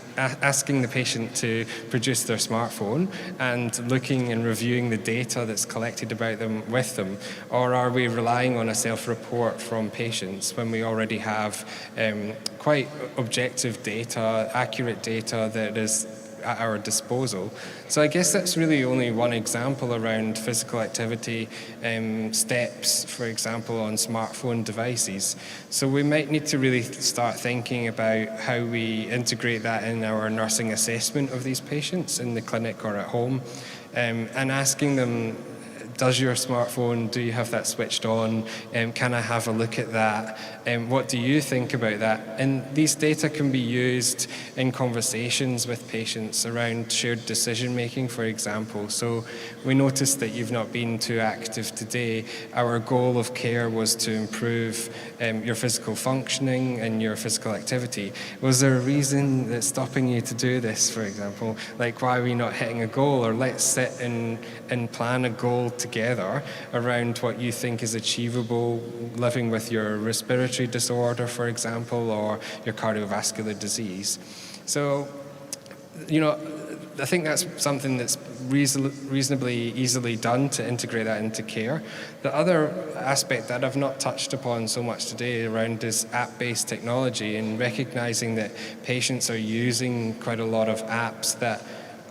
the patient to produce their smartphone and looking and reviewing the data that's collected about them with them? Or are we relying on a self-report from patients when we already have quite objective data, accurate data that is at our disposal? So I guess that's really only one example around physical activity, steps, for example, on smartphone devices. So we might need to really start thinking about how we integrate that in our nursing assessment of these patients in the clinic or at home, and asking them, does your smartphone, do you have that switched on? Can I have a look at that? What do you think about that? And these data can be used in conversations with patients around shared decision making, for example. So we noticed that you've not been too active today. Our goal of care was to improve your physical functioning and your physical activity. Was there a reason that's stopping you to do this, for example? Like, why are we not hitting a goal? Or let's sit and plan a goal together around what you think is achievable, living with your respiratory disorder, for example, or your cardiovascular disease. So, I think that's something that's reasonably easily done to integrate that into care. The other aspect that I've not touched upon so much today around is app-based technology, and recognizing that patients are using quite a lot of apps that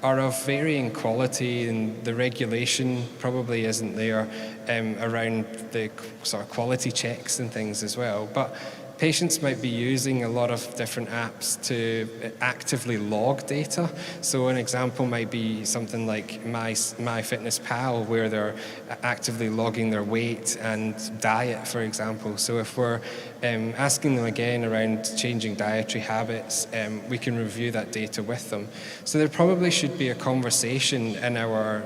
are of varying quality, and the regulation probably isn't there around the sort of quality checks and things as well. But patients might be using a lot of different apps to actively log data. So an example might be something like MyFitnessPal, where they're actively logging their weight and diet, for example. So if we're asking them again around changing dietary habits, we can review that data with them. So there probably should be a conversation in our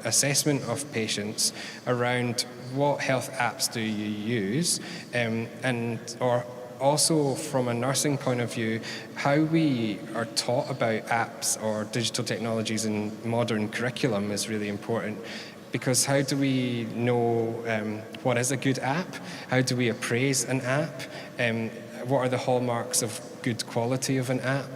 assessment of patients around what health apps do you use, or also from a nursing point of view, how we are taught about apps or digital technologies in modern curriculum is really important. Because how do we know what is a good app? How do we appraise an app? What are the hallmarks of good quality of an app?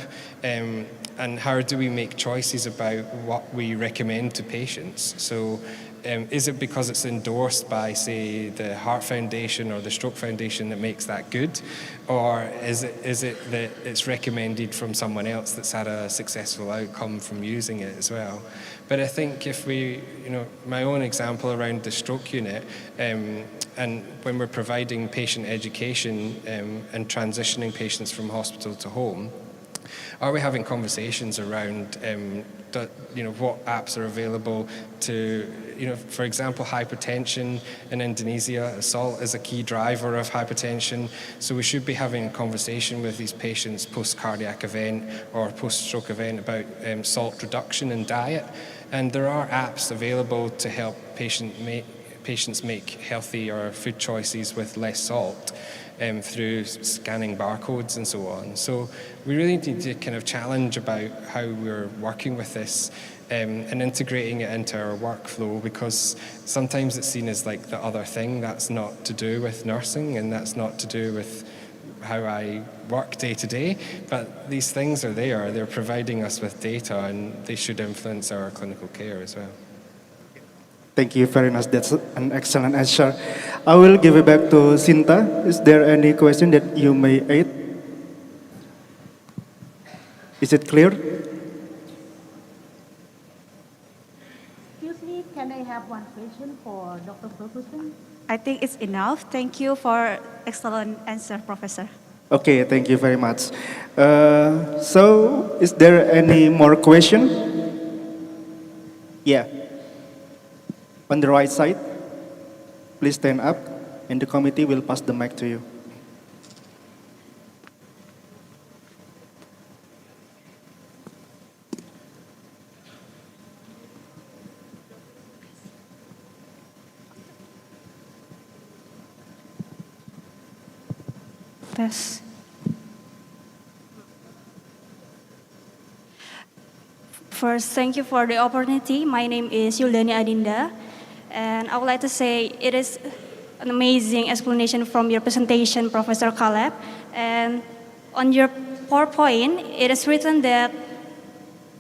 And how do we make choices about what we recommend to patients? So is it because it's endorsed by, say, the Heart Foundation or the Stroke Foundation that makes that good? Or is it that it's recommended from someone else that's had a successful outcome from using it as well? But I think if we, my own example around the stroke unit, and when we're providing patient education and transitioning patients from hospital to home, are we having conversations around, what apps are available to, for example, hypertension in Indonesia? Salt is a key driver of hypertension. So we should be having a conversation with these patients post-cardiac event or post-stroke event about salt reduction in diet. And there are apps available to help patients make healthier food choices with less salt. Through scanning barcodes and so on. So we really need to kind of challenge about how we're working with this and integrating it into our workflow, because sometimes it's seen as like the other thing that's not to do with nursing and that's not to do with how I work day to day, but these things are there, they're providing us with data and they should influence our clinical care as well. Thank you very much. That's an excellent answer. I will give it back to Sinta. Is there any question that you may add? Is it clear? Excuse me, can I have one question for Dr. Ferguson? I think it's enough. Thank you for excellent answer, Professor. Okay, thank you very much. So, is there any more question? Yeah. On the right side, please stand up, and the committee will pass the mic to you. Yes. First, thank you for the opportunity. My name is Yuldani Adinda, and I would like to say it is an amazing explanation from your presentation, Professor Caleb. And on your PowerPoint, it is written that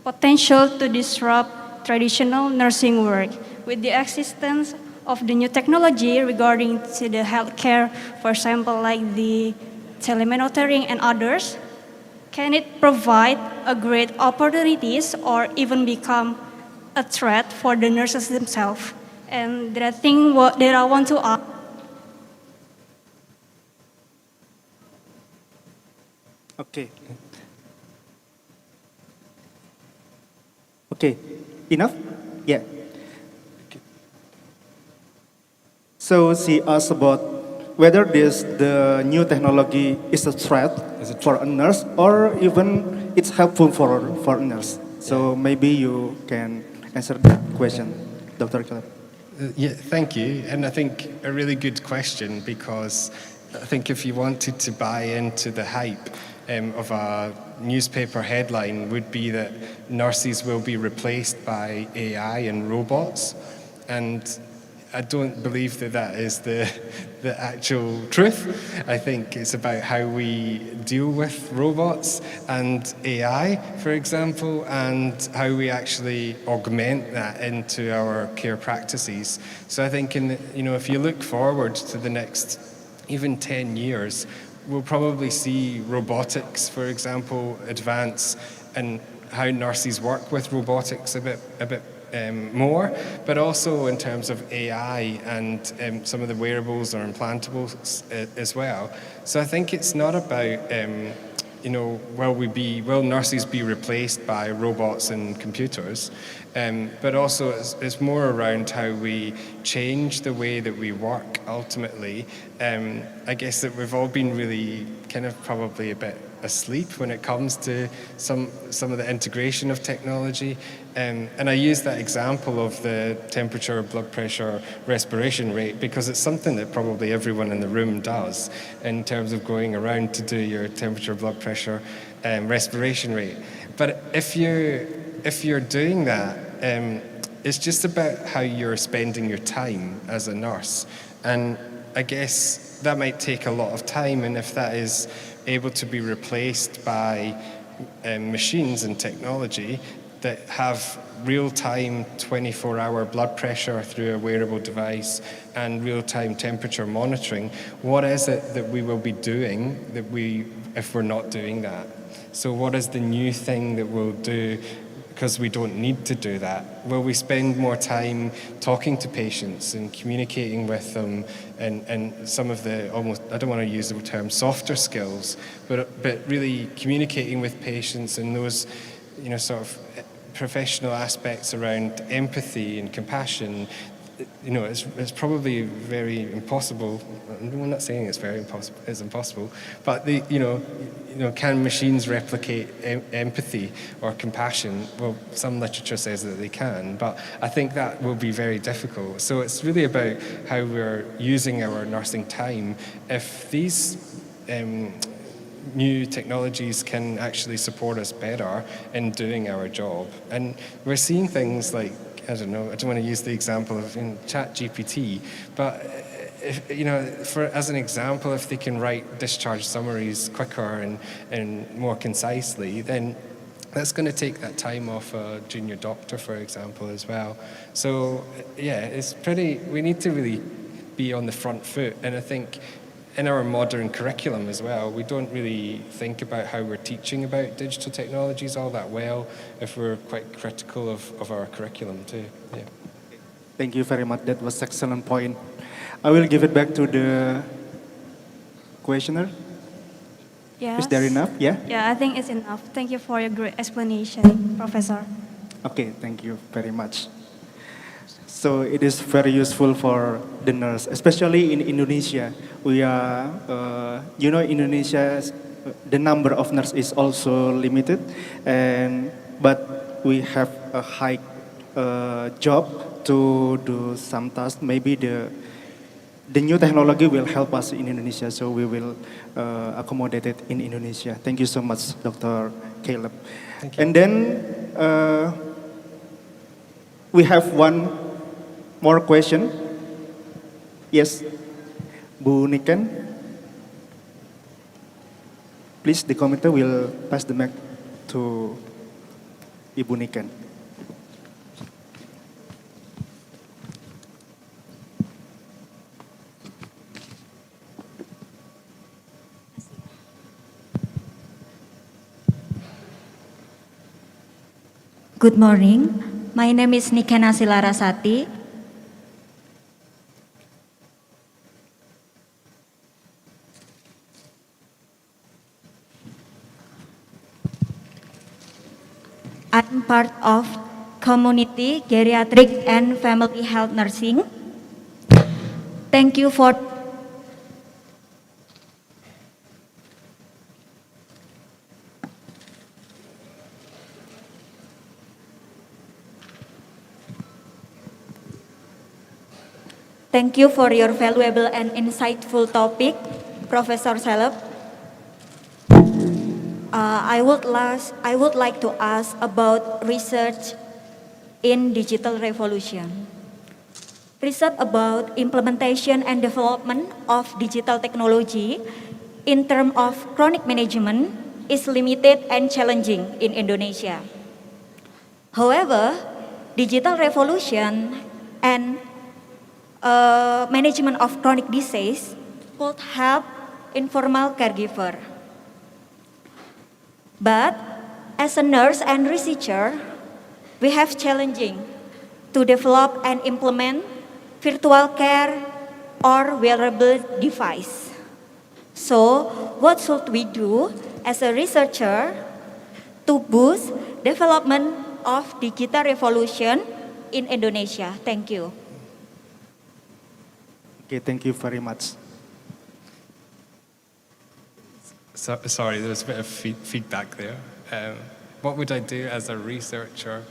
potential to disrupt traditional nursing work with the existence of the new technology regarding to the healthcare, for example, like the telemonitoring and others. Can it provide a great opportunities or even become a threat for the nurses themselves? And the thing that I want to ask. Okay. Okay, enough? Yeah. Okay. So she asked about whether the new technology is a threat for a nurse or even it's helpful for a nurse. So maybe you can answer that question, Dr. Caleb. Yeah, thank you. And I think a really good question, because I think if you wanted to buy into the hype of a newspaper headline would be that nurses will be replaced by AI and robots. And I don't believe that that is the actual truth. I think it's about how we deal with robots and AI, for example, and how we actually augment that into our care practices. So I think if you look forward to the next even 10 years, we'll probably see robotics, for example, advance, and how nurses work with robotics a bit more, but also in terms of AI and some of the wearables or implantables as well. So I think it's not about will nurses be replaced by robots and computers, but also it's more around how we change the way that we work ultimately. I guess that we've all been really kind of probably a bit asleep when it comes to some of the integration of technology. And I use that example of the temperature, blood pressure, respiration rate because it's something that probably everyone in the room does in terms of going around to do your temperature, blood pressure, respiration rate. But if you're doing that, it's just about how you're spending your time as a nurse. And I guess that might take a lot of time, and if that is able to be replaced by machines and technology that have real-time 24-hour blood pressure through a wearable device and real-time temperature monitoring, what is it that we will be doing if we're not doing that? So what is the new thing that we'll do because we don't need to do that? Will we spend more time talking to patients and communicating with them and some of the almost, I don't want to use the term softer skills, but really communicating with patients and those, sort of professional aspects around empathy and compassion? It's probably very impossible. I'm not saying it's very impossible. It's impossible. But can machines replicate empathy or compassion? Well, some literature says that they can, but I think that will be very difficult. So it's really about how we're using our nursing time. If these new technologies can actually support us better in doing our job, and we're seeing things like, I don't know, I don't want to use the example of ChatGPT, but as an example, if they can write discharge summaries quicker and more concisely, then that's going to take that time off a junior doctor, for example, as well. So yeah, we need to really be on the front foot, and I think in our modern curriculum as well, we don't really think about how we're teaching about digital technologies all that well if we're quite critical of our curriculum too. Yeah. Thank you very much. That was excellent point. I will give it back to the questioner. Yes. Is there enough? Yeah? Yeah, I think it's enough. Thank you for your great explanation, Professor. Okay, thank you very much. So it is very useful for the nurse, especially in Indonesia. We are, Indonesia, the number of nurses is also limited, but we have a high job to do some tasks. Maybe the new technology will help us in Indonesia, so we will accommodate it in Indonesia. Thank you so much, Dr. Caleb. Thank you. And then we have one more question. Yes, Bu Niken. Please, the commenter will pass the mic to Ibu Niken. Good morning. My name is Nikena Silarasati. I'm part of community geriatric and family health nursing. Thank you for your valuable and insightful topic, Professor Caleb. I would like to ask about research in digital revolution. Research about implementation and development of digital technology in terms of chronic management is limited and challenging in Indonesia. However, digital revolution and management of chronic disease could help informal caregiver. But as a nurse and researcher, we have challenging to develop and implement virtual care or wearable device. So what should we do as a researcher to boost development of digital revolution in Indonesia? Thank you. Okay, thank you very much. Sorry, there was a bit of feedback there. What would I do as a researcher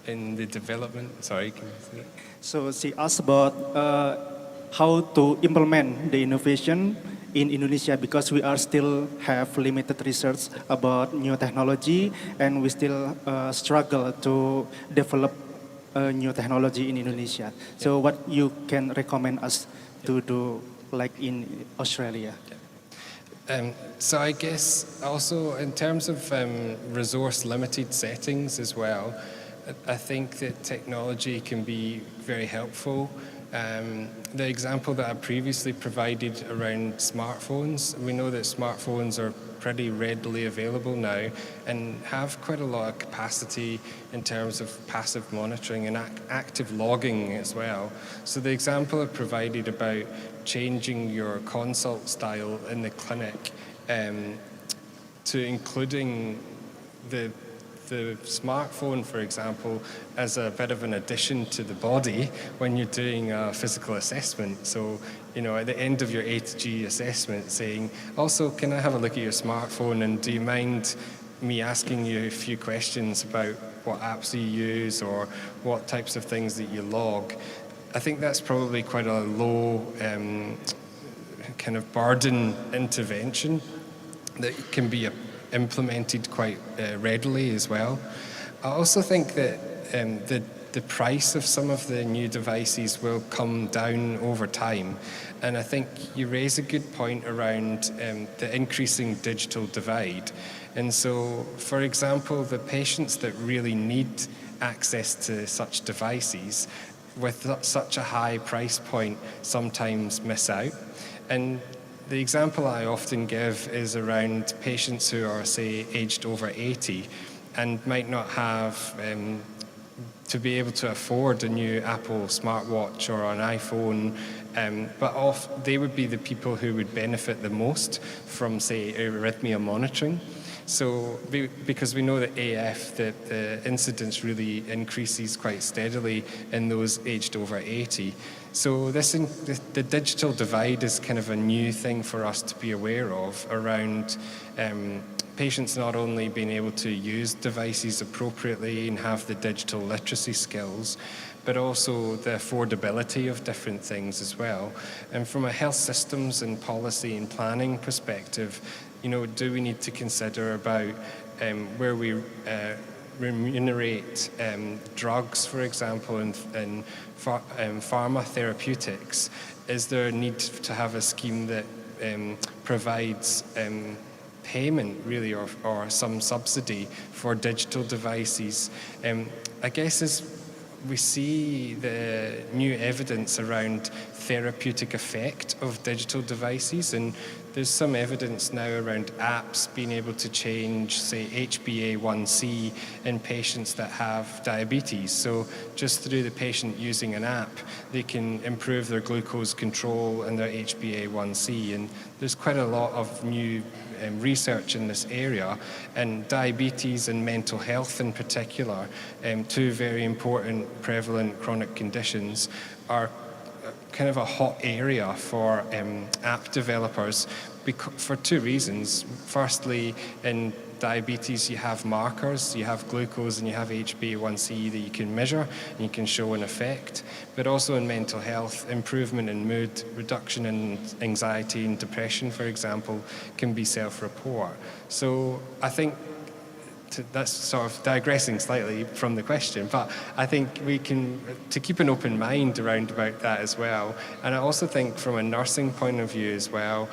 in the development? Sorry, can you say that? So she asked about how to implement the innovation in Indonesia because we are still have limited research about new technology and we still struggle to develop new technology in Indonesia. So what you can recommend us to do like in Australia? So I guess also in terms of resource limited settings as well, I think that technology can be very helpful. The example that I previously provided around smartphones, we know that smartphones are pretty readily available now and have quite a lot of capacity in terms of passive monitoring and active logging as well. So the example I provided about changing your consult style in the clinic to including the smartphone, for example, as a bit of an addition to the body when you're doing a physical assessment. So, you know, at the end of your A to G assessment saying, also, can I have a look at your smartphone and do you mind me asking you a few questions about what apps you use or what types of things that you log? I think that's probably quite a low kind of burden intervention that can be implemented quite readily as well. I also think that the price of some of the new devices will come down over time. And I think you raise a good point around the increasing digital divide. And so, for example, the patients that really need access to such devices with such a high price point sometimes miss out. And the example I often give is around patients who are, say, aged over 80 and might not have to be able to afford a new Apple smartwatch or an iPhone, but they would be the people who would benefit the most from, say, arrhythmia monitoring. So, because we know that AF, the incidence really increases quite steadily in those aged over 80. So the digital divide is kind of a new thing for us to be aware of around patients not only being able to use devices appropriately and have the digital literacy skills, but also the affordability of different things as well. And from a health systems and policy and planning perspective, you know, do we need to consider about where we remunerate drugs, for example, and pharma therapeutics? Is there a need to have a scheme that provides payment, really, or some subsidy for digital devices? I guess as we see the new evidence around therapeutic effect of digital devices, and there's some evidence now around apps being able to change, say, HbA1c in patients that have diabetes. So just through the patient using an app, they can improve their glucose control and their HbA1c. And there's quite a lot of new research in this area, and diabetes and mental health in particular, two very important prevalent chronic conditions, are kind of a hot area for app developers for two reasons. Firstly, in diabetes, you have markers, you have glucose and you have HbA1c that you can measure and you can show an effect. But also in mental health, improvement in mood, reduction in anxiety and depression, for example, can be self-report. So I think that's sort of digressing slightly from the question, but I think we can, to keep an open mind around about that as well. And I also think from a nursing point of view as well,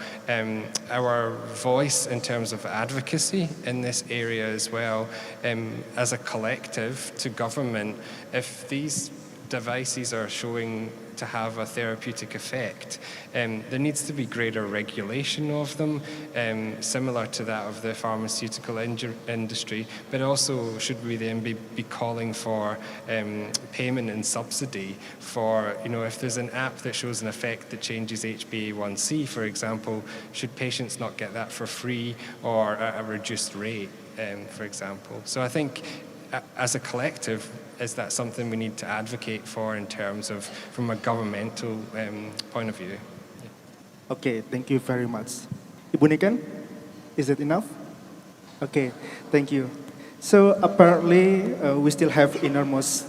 our voice in terms of advocacy in this area as well, as a collective to government, if these devices are showing to have a therapeutic effect, there needs to be greater regulation of them, similar to that of the pharmaceutical industry, but also should we then be calling for payment and subsidy for, you know, if there's an app that shows an effect that changes HbA1c, for example, should patients not get that for free or at a reduced rate, for example? So I think as a collective, is that something we need to advocate for in terms of from a governmental point of view? Okay, thank you very much. Ibu Niken, is it enough? Okay, thank you. So apparently we still have enormous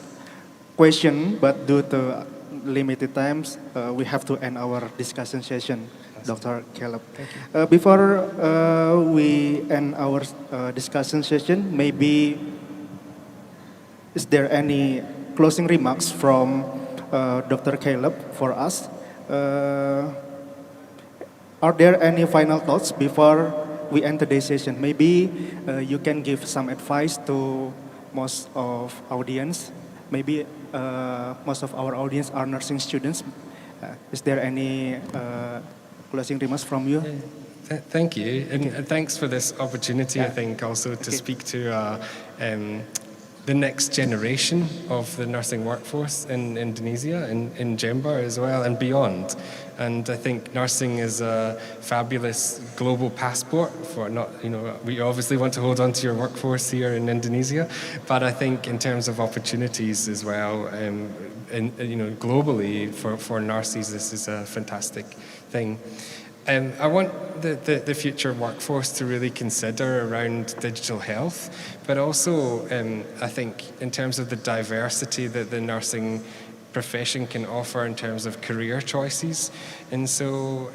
question, but due to limited times, we have to end our discussion session, Dr. Caleb. Thank you. Before we end our discussion session, maybe is there any closing remarks from Dr. Caleb for us? Are there any final thoughts before we end today's session? Maybe you can give some advice to most of audience. Maybe most of our audience are nursing students. Is there any closing remarks from you? Thank you, and thanks for this opportunity. I think also to speak to the next generation of the nursing workforce in Indonesia, in Jember as well, and beyond. And I think nursing is a fabulous global passport for we obviously want to hold on to your workforce here in Indonesia, but I think in terms of opportunities as well, globally for nurses, this is a fantastic thing. I want the future workforce to really consider around digital health, but also I think in terms of the diversity that the nursing profession can offer in terms of career choices. And so,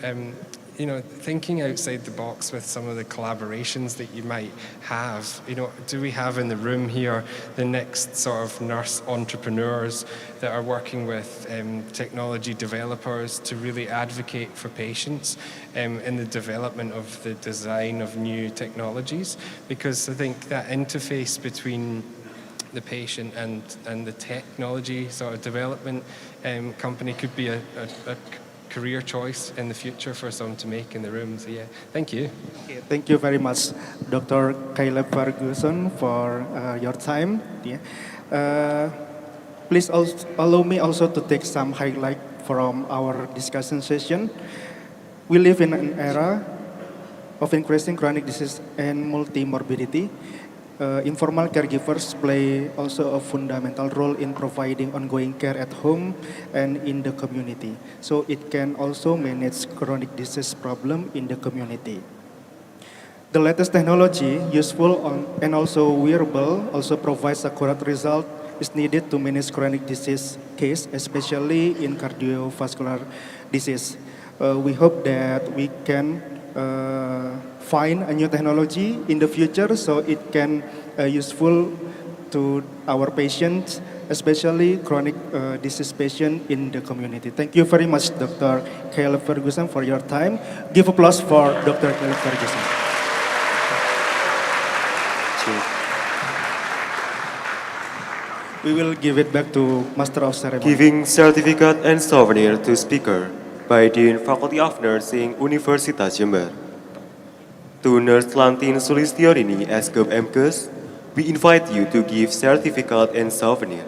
thinking outside the box with some of the collaborations that you might have, do we have in the room here the next sort of nurse entrepreneurs that are working with technology developers to really advocate for patients in the development of the design of new technologies? Because I think that interface between the patient and the technology sort of development company could be a career choice in the future for some to make in the room. So yeah, thank you. Okay, thank you very much, Dr. Caleb Ferguson, for your time. Please allow me also to take some highlight from our discussion session. We live in an era of increasing chronic disease and multi-morbidity. Informal caregivers play also a fundamental role in providing ongoing care at home and in the community. So it can also manage chronic disease problem in the community. The latest technology, useful and also wearable, also provides accurate result is needed to manage chronic disease case, especially in cardiovascular disease. We hope that we can find a new technology in the future so it can useful to our patients, especially chronic disease patients in the community. Thank you very much, Dr. Caleb Ferguson, for your time. Give applause for Dr. Caleb Ferguson. We will give it back to Master of Ceremony. Giving certificate and souvenir to speaker by Dean Faculty of Nursing Universitas Jember. To Nurse Lantin Sulistiorini Eskep MKes, we invite you to give certificate and souvenir.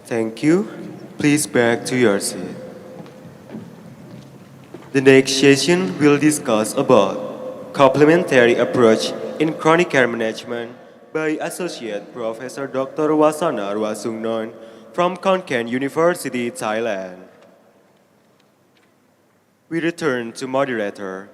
Thank you. Please back to your seat. The next session will discuss about complementary approach in chronic care management by Associate Professor Dr. Wasana Ruasungnon from Khon Kaen University, Thailand. We return to moderator.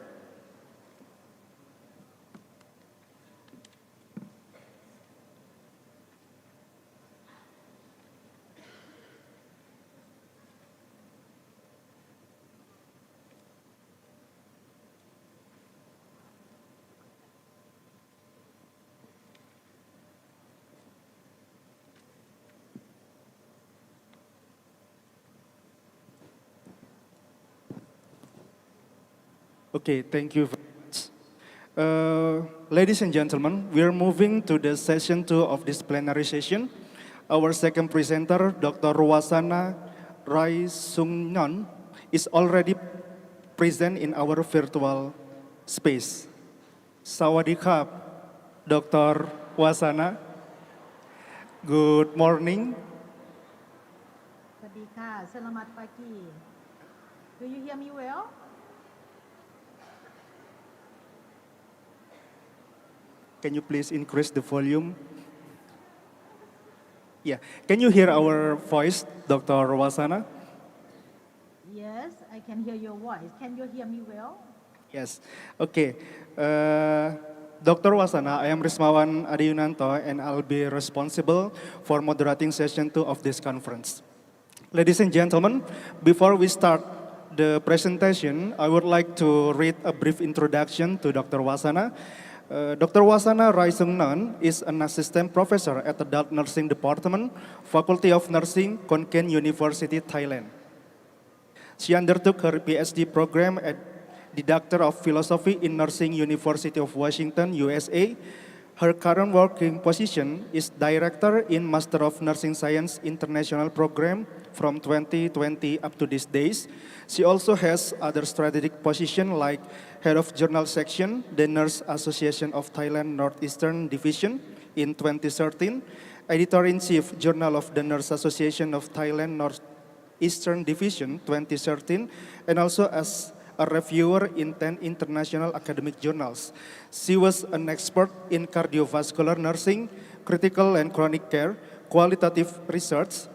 Okay, thank you very much. Ladies and gentlemen, we are moving to the session 2 of this plenary session. Our second presenter, Dr. Wasana Rai Sungnon, is already present in our virtual space. Sawadee-khap, Dr. Wasana. Good morning. สวัสดีค่ะ Selamat pagi. Do you hear me well? Can you please increase the volume? Yeah. Can you hear our voice, Dr. Wasana? Yes, I can hear your voice. Can you hear me well? Yes. Okay. Dr. Wasana, I am Rismawan Adiyunanto, and I'll be responsible for moderating session 2 of this conference. Ladies and gentlemen, before we start the presentation, I would like to read a brief introduction to Dr. Wasana. Dr. Wasana Rai Sungnon is an assistant professor at the Adult Nursing Department, Faculty of Nursing, Khon Kaen University, Thailand. She undertook her PhD program at the Doctor of Philosophy in Nursing, University of Washington, USA. Her current working position is Director in Master of Nursing Science International Program from 2020 up to these days. She also has other strategic positions like Head of Journal Section, the Nurse Association of Thailand Northeastern Division in 2013, Editor-in-Chief, Journal of the Nurse Association of Thailand Northeastern Division 2013, and also as a reviewer in 10 international academic journals. She was an expert in cardiovascular nursing, critical and chronic care, qualitative research,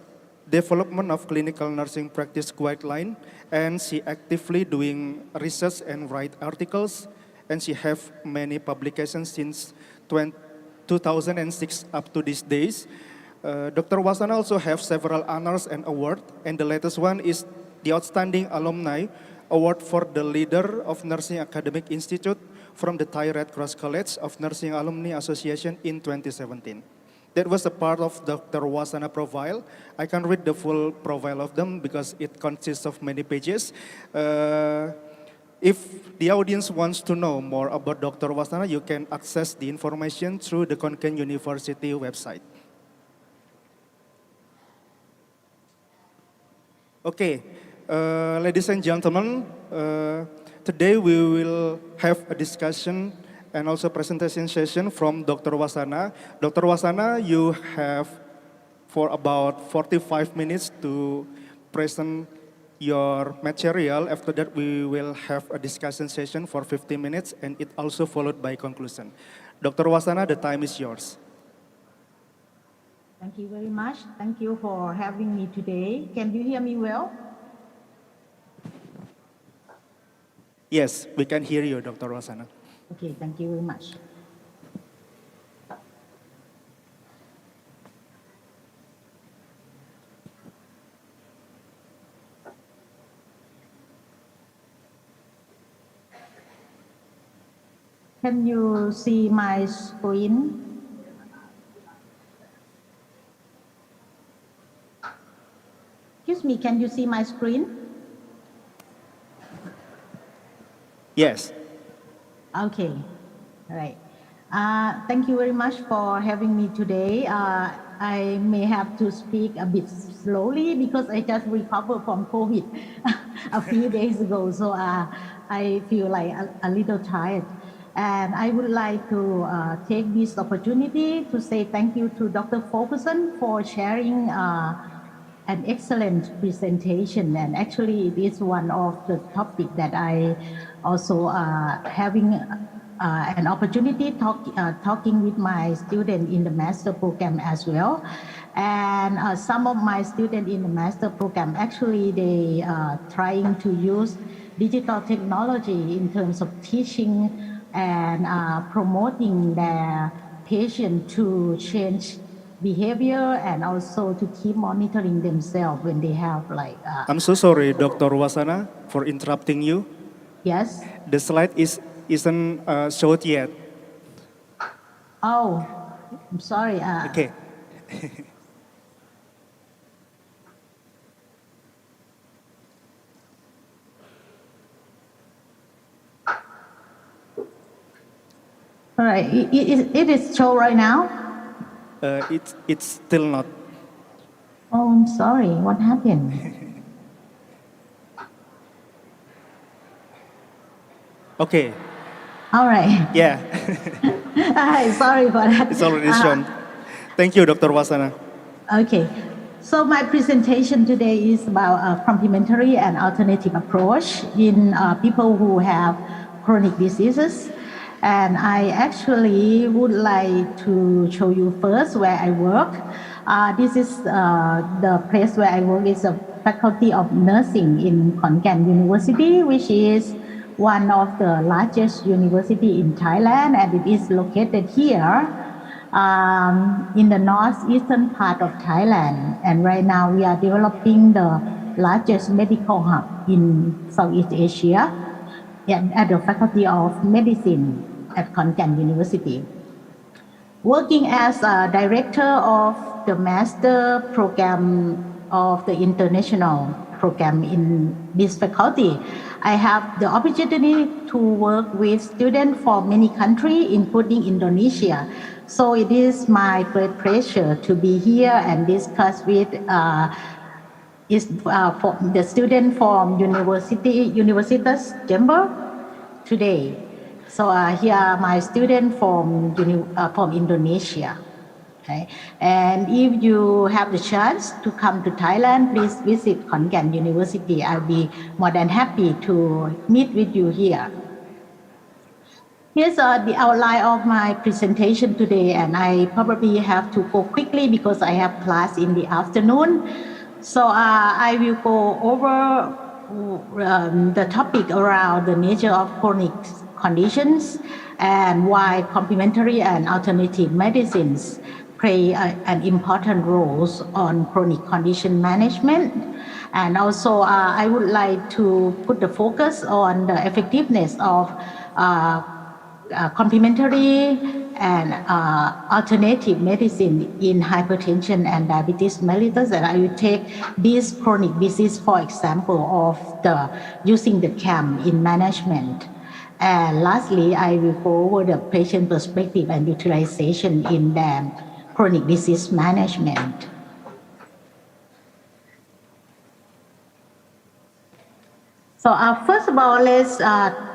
development of clinical nursing practice guideline, and she actively doing research and write articles, and she have many publications since 2006 up to these days. Dr. Wasana also have several honors and awards, and the latest one is the Outstanding Alumni Award for the Leader of Nursing Academic Institute from the Thai Red Cross College of Nursing Alumni Association in 2017. That was a part of Dr. Wasana profile. I can read the full profile of them because it consists of many pages. If the audience wants to know more about Dr. Wasana, you can access the information through the Khon Kaen University website. Okay, ladies and gentlemen, today we will have a discussion and also presentation session from Dr. Wasana. Dr. Wasana, you have for about 45 minutes to present your material. After that, we will have a discussion session for 15 minutes, and it also followed by conclusion. Dr. Wasana, the time is yours. Thank you very much. Thank you for having me today. Can you hear me well? Yes, we can hear you, Dr. Wasana. Okay, thank you very much. Can you see my screen? Excuse me, can you see my screen? Yes. Okay, all right. Thank you very much for having me today. I may have to speak a bit slowly because I just recovered from COVID a few days ago, so I feel like a little tired. And I would like to take this opportunity to say thank you to Dr. Ferguson for sharing an excellent presentation, and actually it is one of the topic that I also having an opportunity talking with my student in the master program as well. And some of my students in the master program, actually they are trying to use digital technology in terms of teaching and promoting their patient to change behavior and also to keep monitoring themselves when they have like. I'm so sorry, Dr. Wasana, for interrupting you. Yes. The slide isn't showed yet. Oh, I'm sorry. Okay. All right. It is show right now. It's still not. Oh, I'm sorry. What happened? Okay. All right. Yeah. Sorry for that. It's already shown. Thank you, Dr. Wasana. Okay. So my presentation today is about a complementary and alternative approach in people who have chronic diseases. And I actually would like to show you first where I work. This is the place where I work is the Faculty of Nursing in Khon Kaen University, which is one of the largest university in Thailand, and it is located here in the northeastern part of Thailand. And right now we are developing the largest medical hub in Southeast Asia at the Faculty of Medicine at Khon Kaen University. Working as a director of the master program of the international program in this faculty, I have the opportunity to work with students from many countries, including Indonesia. So it is my great pleasure to be here and discuss with the student from Universitas Jember today. So here are my students from Indonesia. Okay. And if you have the chance to come to Thailand, please visit Khon Kaen University. I'll be more than happy to meet with you here. Here's the outline of my presentation today, and I probably have to go quickly because I have class in the afternoon. So I will go over the topic around the nature of chronic conditions and why complementary and alternative medicines play an important role on chronic condition management. And also I would like to put the focus on the effectiveness of complementary and alternative medicine in hypertension and diabetes mellitus. And I will take this chronic disease, for example, of using the CAM in management. And lastly, I will go over the patient perspective and utilization in the chronic disease management. So first of all, let's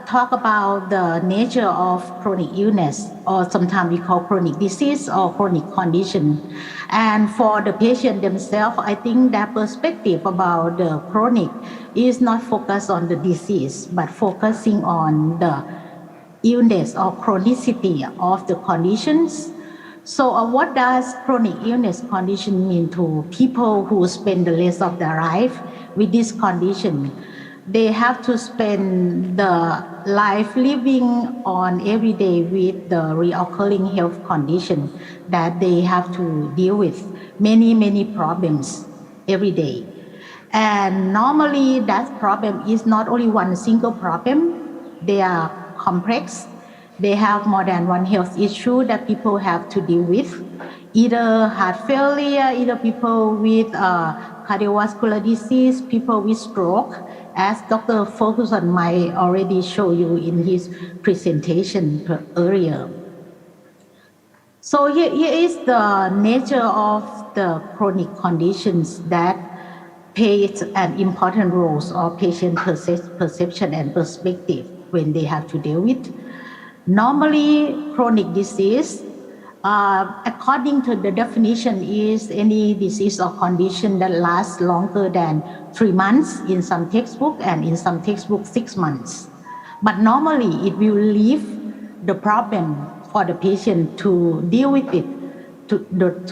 talk about the nature of chronic illness, or sometimes we call chronic disease or chronic condition. And for the patient themselves, I think their perspective about the chronic is not focused on the disease, but focusing on the illness or chronicity of the conditions. So what does chronic illness condition mean to people who spend the rest of their life with this condition? They have to spend the life living on every day with the reoccurring health condition that they have to deal with, many problems every day. And normally that problem is not only one single problem, they are complex. They have more than one health issue that people have to deal with, either heart failure, either people with cardiovascular disease, people with stroke, as Dr. Ferguson might already show you in his presentation earlier. So here is the nature of the chronic conditions that plays an important role of patient perception and perspective when they have to deal with. Normally, chronic disease According to the definition, is any disease or condition that lasts longer than 3 months in some textbook, and in some textbook 6 months. But normally it will leave the problem for the patient to deal with it to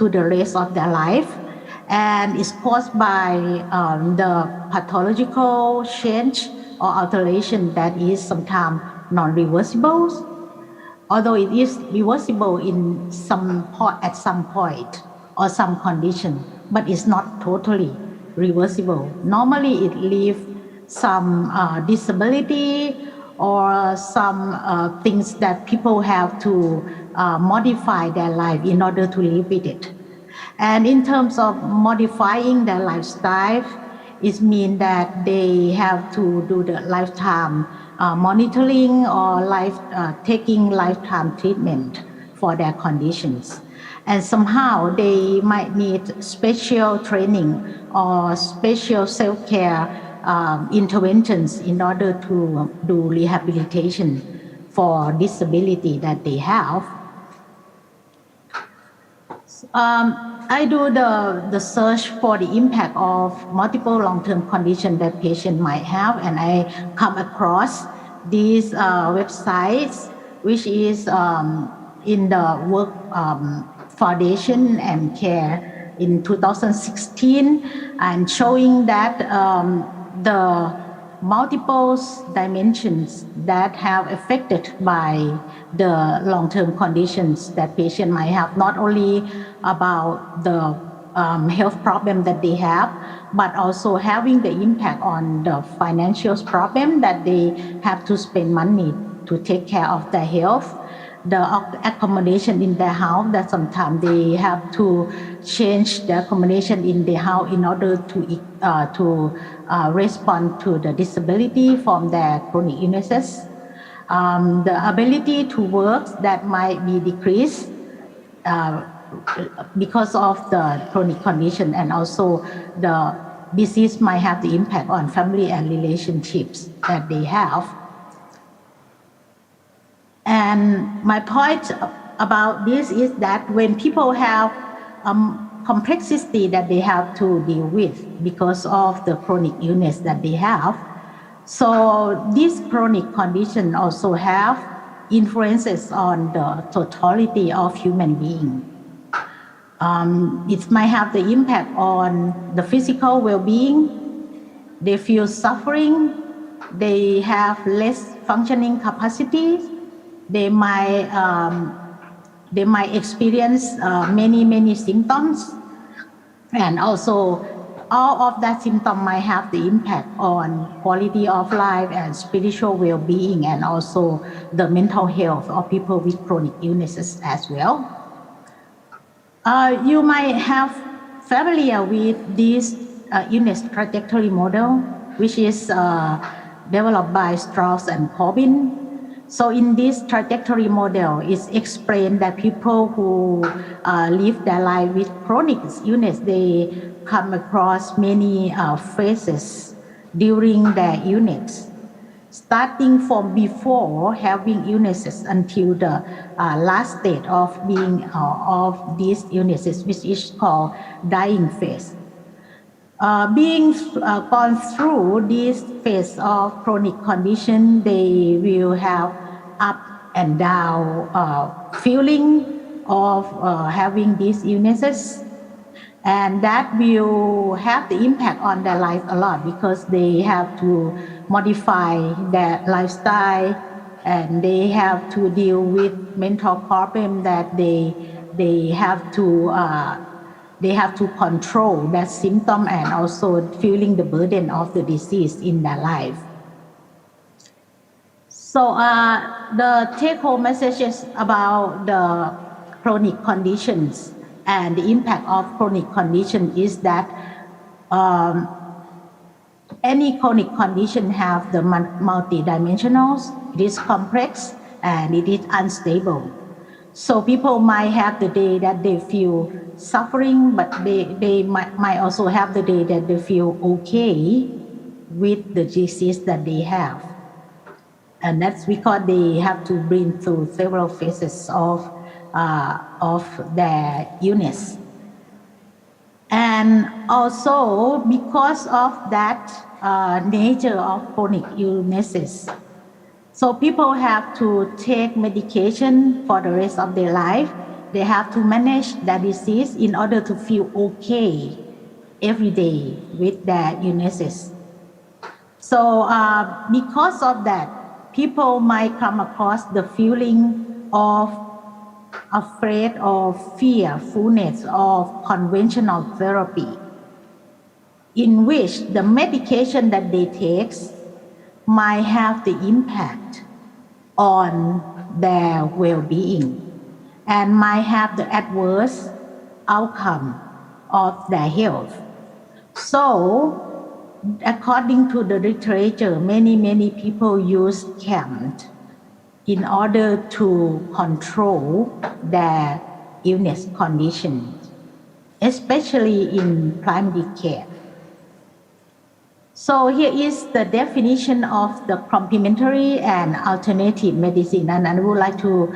the rest of their life, and is caused by the pathological change or alteration that is sometimes non-reversible, although it is reversible in at some point or some condition, but it's not totally reversible. Normally it leaves some disability or some things that people have to modify their life in order to live with it. And in terms of modifying their lifestyle, it means that they have to do the lifetime monitoring or taking lifetime treatment for their conditions. And somehow they might need special training or special self-care interventions in order to do rehabilitation for disability that they have. I do the search for the impact of multiple long-term conditions that patient might have, and I come across these websites, which is in the work foundation and care in 2016, and showing that the multiple dimensions that have affected by the long-term conditions that patient might have, not only about the health problem that they have, but also having the impact on the financial problem that they have to spend money to take care of their health, the accommodation in their house, that sometimes they have to change the accommodation in their house in order to respond to the disability from their chronic illnesses. The ability to work that might be decreased because of the chronic condition, and also the disease might have the impact on family and relationships that they have. And my point about this is that when people have complexity that they have to deal with because of the chronic illness that they have, so this chronic condition also have influences on the totality of human being. It might have the impact on the physical well-being. They feel suffering. They have less functioning capacity. They might experience many symptoms, and also all of that symptom might have the impact on quality of life and spiritual well-being, and also the mental health of people with chronic illnesses as well. You might have familiar with this illness trajectory model, which is developed by Strauss and Corbin. So in this trajectory model, it's explained that people who live their life with chronic illness, they come across many phases during their illness, starting from before having illnesses until the last state of being of these illnesses, which is called dying phase. Being gone through this phase of chronic condition, they will have up and down feeling of having these illnesses, and that will have the impact on their life a lot, because they have to modify their lifestyle, and they have to deal with mental problem that they have to control that symptom, and also feeling the burden of the disease in their life. So the take-home messages about the chronic conditions and the impact of chronic condition is that any chronic condition have the multidimensionals. It is complex and it is unstable. So people might have the day that they feel suffering, but they might also have the day that they feel okay with the disease that they have. And that's because they have to bring through several phases of of their illness. And also because of that nature of chronic illnesses, so people have to take medication for the rest of their life. They have to manage that disease in order to feel okay every day with their illnesses. So because of that, people might come across the feeling of afraid or fearfulness of conventional therapy, in which the medication that they take might have the impact on their well-being and might have the adverse outcome of their health. So, according to the literature, many people use CAMT in order to control their illness conditions, especially in primary care. So here is the definition of the complementary and alternative medicine, and I would like to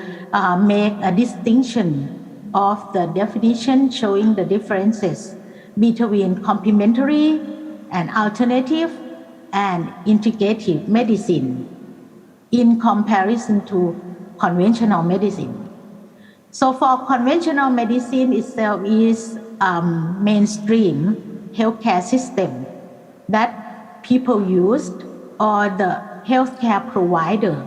make a distinction of the definition showing the differences between complementary and alternative and integrative medicine in comparison to conventional medicine. So for conventional medicine itself is mainstream healthcare system that people used or the healthcare provider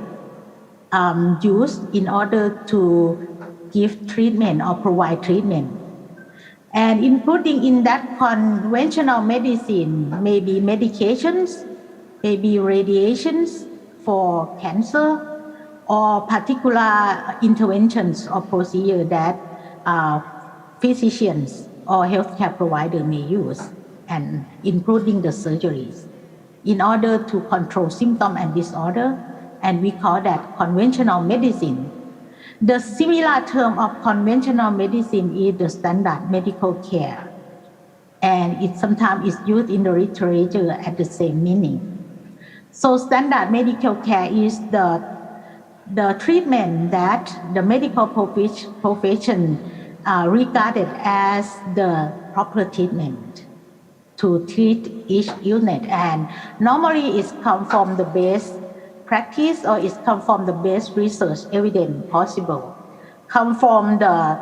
used in order to give treatment or provide treatment. And including in that conventional medicine, maybe medications, maybe radiations for cancer, or particular interventions or procedure that physicians or healthcare provider may use, and including the surgeries, in order to control symptom and disorder, and we call that conventional medicine. The similar term of conventional medicine is the standard medical care, and it sometimes is used in the literature at the same meaning. So standard medical care is the treatment that the medical profession regarded as the proper treatment to treat each illness, and normally it's come from the best practice or it's come from the best research evidence possible, come from the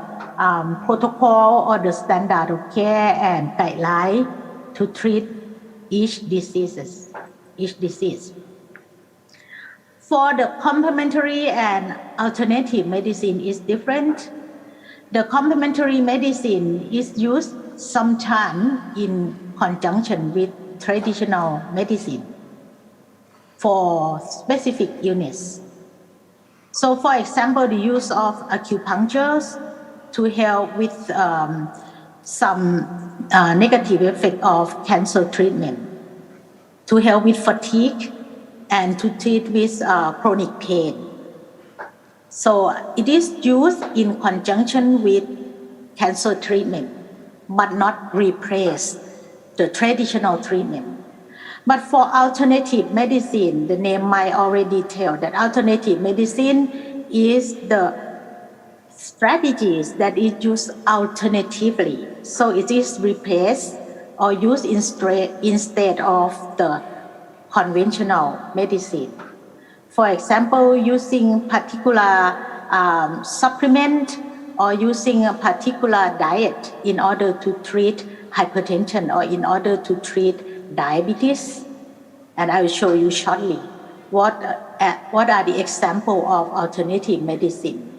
protocol or the standard of care and guideline to treat each disease. For the complementary and alternative medicine is different. The complementary medicine is used sometimes in conjunction with traditional medicine for specific illness. So for example, the use of acupunctures to help with some negative effect of cancer treatment, to help with fatigue, and to treat with chronic pain. So it is used in conjunction with cancer treatment, but not replace the traditional treatment. But for alternative medicine, the name might already tell that alternative medicine is the strategies that is used alternatively. So it is replaced or used instead of the conventional medicine. For example, using particular supplement or using a particular diet in order to treat hypertension or in order to treat diabetes. And I will show you shortly what are the examples of alternative medicine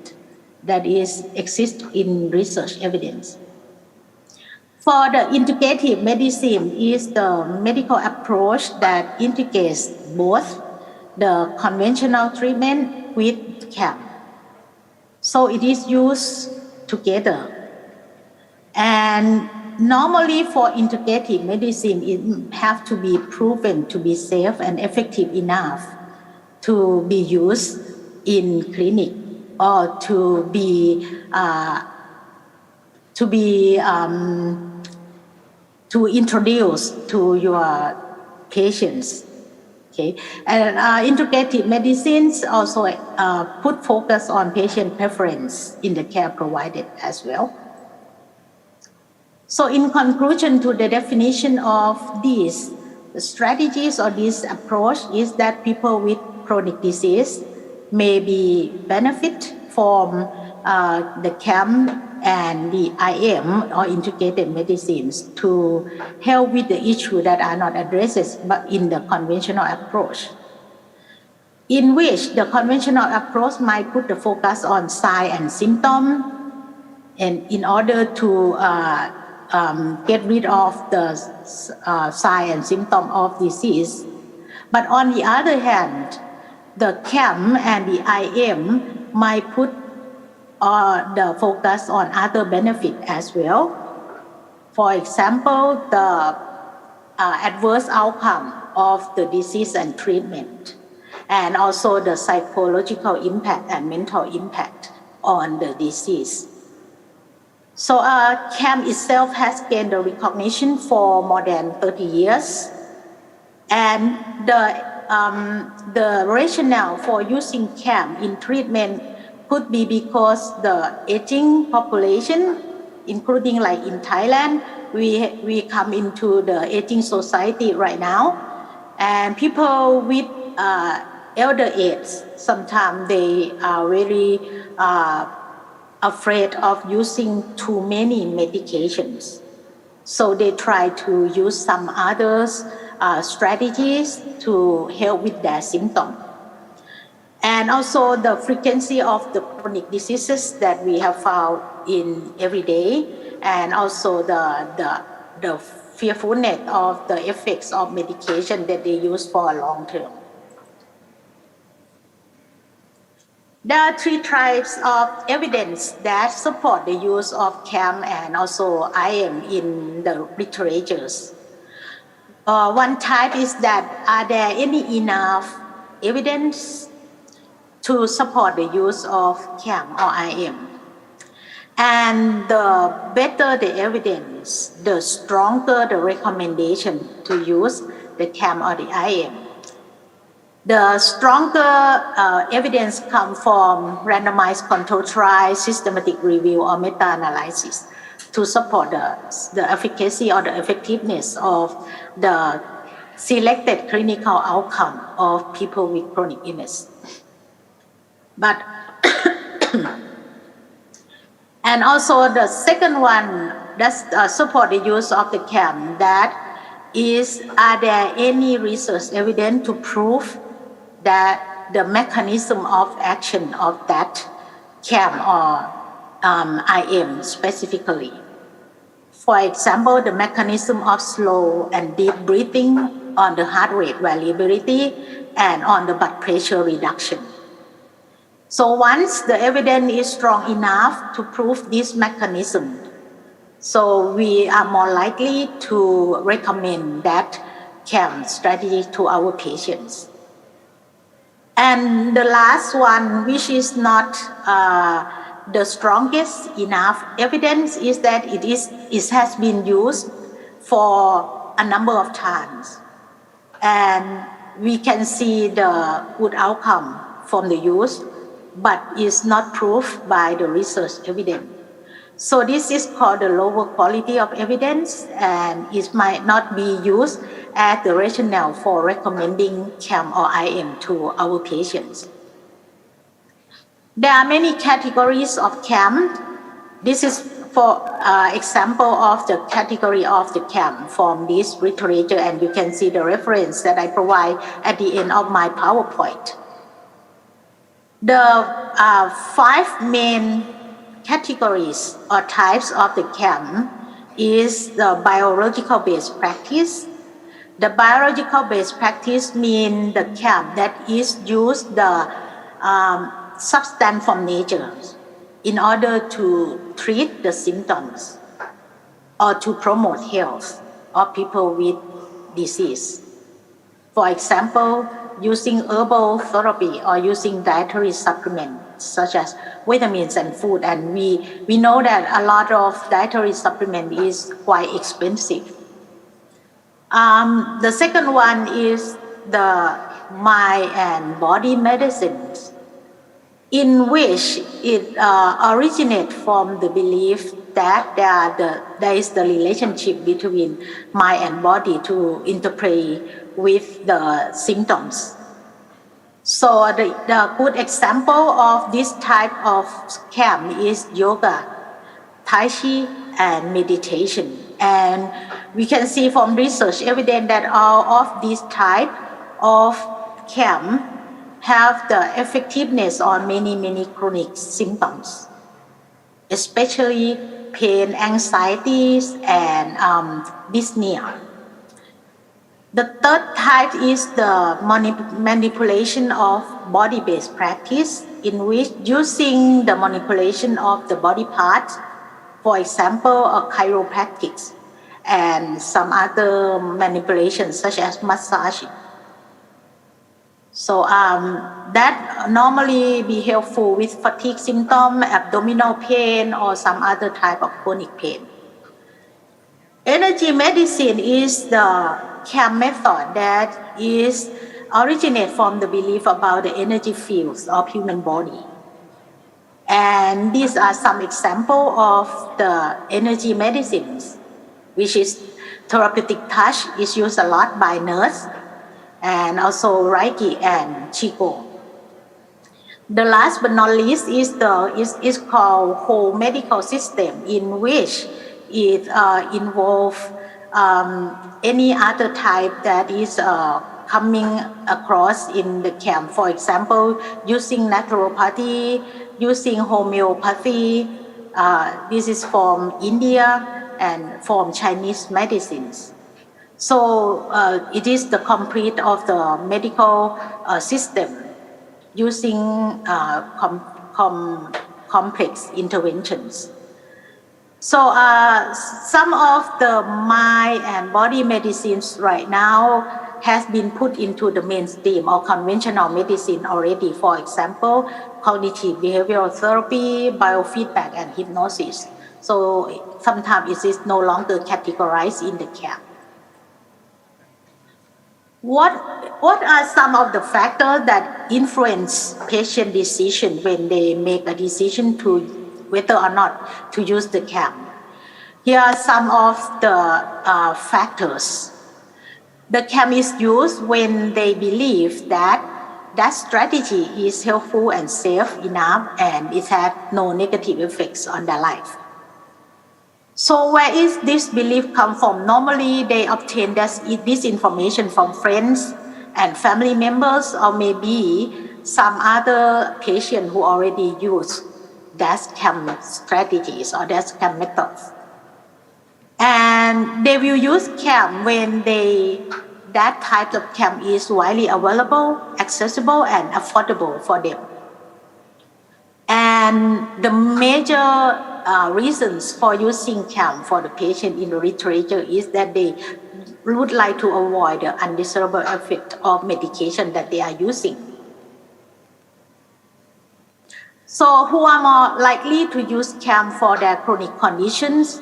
that exist in research evidence. For the integrative medicine is the medical approach that integrates both the conventional treatment with CAM. So it is used together. And normally for integrative medicine, it has to be proven to be safe and effective enough to be used in clinic or to introduce to your patients. Okay, and integrative medicines also put focus on patient preference in the care provided as well. So in conclusion to the definition of these strategies or this approach is that people with chronic disease may be benefit from the CAM and the IM or integrated medicines to help with the issue that are not addressed but in the conventional approach, in which the conventional approach might put the focus on sign and symptom and in order to get rid of the sign and symptom of disease. But on the other hand, the CAM and the IM might put the focus on other benefit as well. For example, the adverse outcome of the disease and treatment, and also the psychological impact and mental impact on the disease. So CAM itself has gained the recognition for more than 30 years, and the rationale for using CAM in treatment could be because the aging population, including like in Thailand, we come into the aging society right now, and people with elder age, sometimes they are very afraid of using too many medications. So they try to use some other strategies to help with their symptoms. And also the frequency of the chronic diseases that we have found in every day, and also the fearfulness of the effects of medication that they use for a long term. There are three types of evidence that support the use of CAM and also IM in the literatures. One type is that are there any enough evidence to support the use of CAM or IM? And the better the evidence, the stronger the recommendation to use the CAM or the IM. The stronger evidence comes from randomized control trial, systematic review, or meta-analysis to support the efficacy or the effectiveness of the selected clinical outcome of people with chronic illness. But and also the second one that support the use of the CAM, that is, are there any research evidence to prove that the mechanism of action of that CAM or IM specifically? For example, the mechanism of slow and deep breathing on the heart rate variability and on the blood pressure reduction. So once the evidence is strong enough to prove this mechanism, so we are more likely to recommend that CAM strategy to our patients. And the last one, which is not the strongest enough evidence, is that it has been used for a number of times. And we can see the good outcome from the use, but is not proved by the research evidence. So this is called the lower quality of evidence, and it might not be used as the rationale for recommending CAM or IM to our patients. There are many categories of CAM. This is for example of the category of the CAM from this literature, and you can see the reference that I provide at the end of my PowerPoint. The 5 main categories or types of the CAM is the biological based practice. The biological based practice means the CAM that is used the substance from nature in order to treat the symptoms or to promote health of people with disease. For example, using herbal therapy or using dietary supplements such as vitamins and food, and we know that a lot of dietary supplement is quite expensive. The second one is the mind and body medicines, in which it originates from the belief that there is the relationship between mind and body to interpret with the symptoms. So the good example of this type of camp is yoga, Tai Chi, and meditation. And we can see from research evidence that all of these type of camp have the effectiveness on many chronic symptoms, especially pain, anxieties, and dyspnea. The third type is the manipulation of body-based practice, in which using the manipulation of the body parts, for example, a chiropractic, and some other manipulations such as massage. So that normally be helpful with fatigue symptom, abdominal pain, or some other type of chronic pain. Energy medicine is the camp method that is originate from the belief about the energy fields of human body. And these are some examples of the energy medicines, which is therapeutic touch is used a lot by nurse, and also Reiki and Qigong. The last but not least is called whole medical system, in which it involves any other type that is coming across in the camp. For example, using naturopathy, using homeopathy. This is from India and from Chinese medicines. So it is the complete of the medical system using complex interventions. So some of the mind and body medicines right now has been put into the mainstream or conventional medicine already. For example, cognitive behavioral therapy, biofeedback, and hypnosis. So sometimes it is no longer categorized in the camp. What are some of the factors that influence patient decision when they make a decision to whether or not to use the camp? Here are some of the factors. The camp is used when they believe that that strategy is helpful and safe enough and it has no negative effects on their life. So where is this belief come from? Normally they obtain this information from friends and family members, or maybe some other patient who already use that camp strategies or that camp methods. And they will use camp when that type of camp is widely available, accessible, and affordable for them. And the major reasons for using camp for the patient in the literature is that they would like to avoid the undesirable effect of medication that they are using. So who are more likely to use camp for their chronic conditions?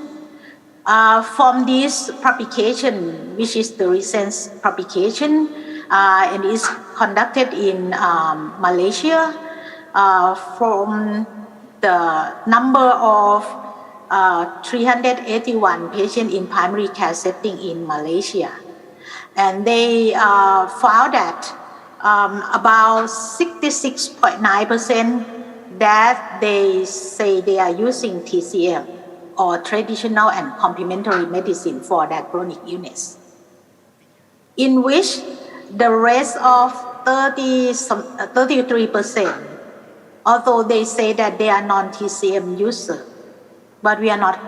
From this publication, which is the recent publication, and is conducted in Malaysia, from the number of 381 patients in primary care setting in Malaysia. And they found that about 66.9% that they say they are using TCM or traditional and complementary medicine for their chronic illness, in which the rest of 33%, although they say that they are non-TCM user, but we are not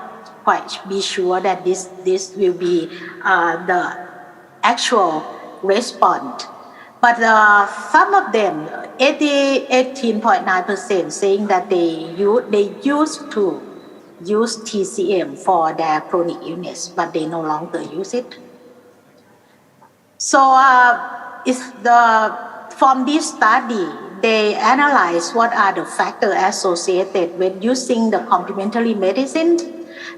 quite be sure that this will be the actual response. But some of them, 18.9%, saying that they used to use TCM for their chronic illness, but they no longer use it. So from this study, they analyze what are the factors associated with using the complementary medicine,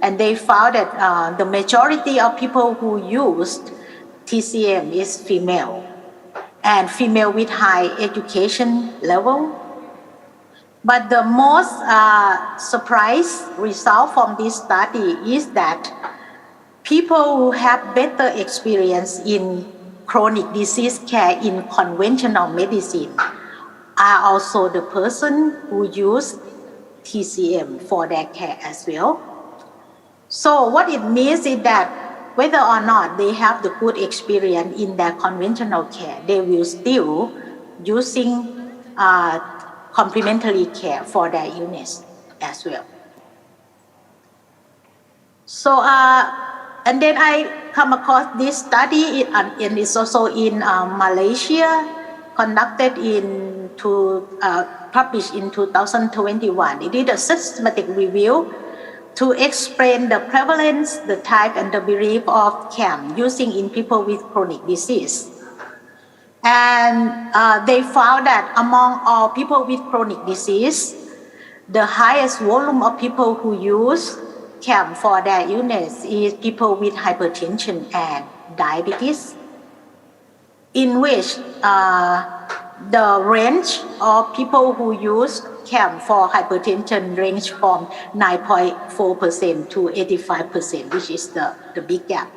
and they found that the majority of people who used TCM is female. and female with high education level. But the most surprise result from this study is that people who have better experience in chronic disease care in conventional medicine are also the person who use TCM for their care as well. So what it means is that whether or not they have the good experience in their conventional care, they will still using complementary care for their illness as well. So, and then I come across this study, and it's also in Malaysia, conducted published in 2021. It did a systematic review to explain the prevalence, the type, and the belief of CAM using in people with chronic disease. And they found that among all people with chronic disease, the highest volume of people who use CAM for their illness is people with hypertension and diabetes, in which the range of people who use CAM for hypertension range from 9.4% to 85%, which is the big gap.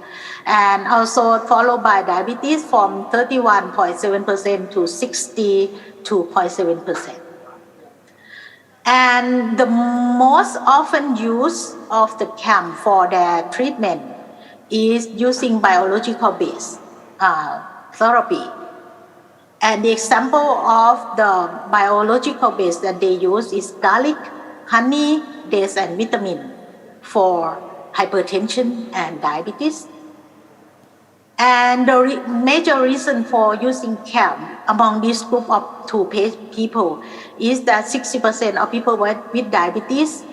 And also followed by diabetes from 31.7% to 62.7%. And the most often use of the CAM for their treatment is using biological-based therapy. And the example of the biological base that they use is garlic, honey, dates, and vitamin for hypertension and diabetes. And the major reason for using CAM among this group of two people is that 60% of people with diabetes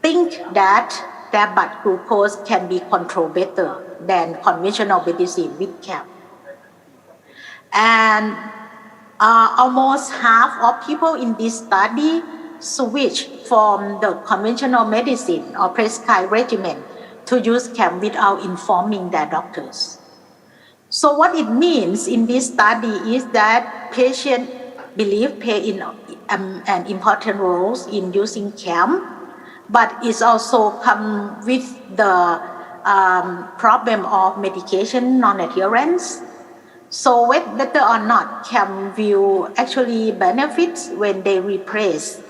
think that their blood glucose can be controlled better than conventional medicine with CAM. And almost half of people in this study switch from the conventional medicine or prescribed regimen to use CAM without informing their doctors. So what it means in this study is that patient belief play an important role in using CAM, but it also come with the problem of medication non-adherence. So whether or not CAM will actually benefit when they replace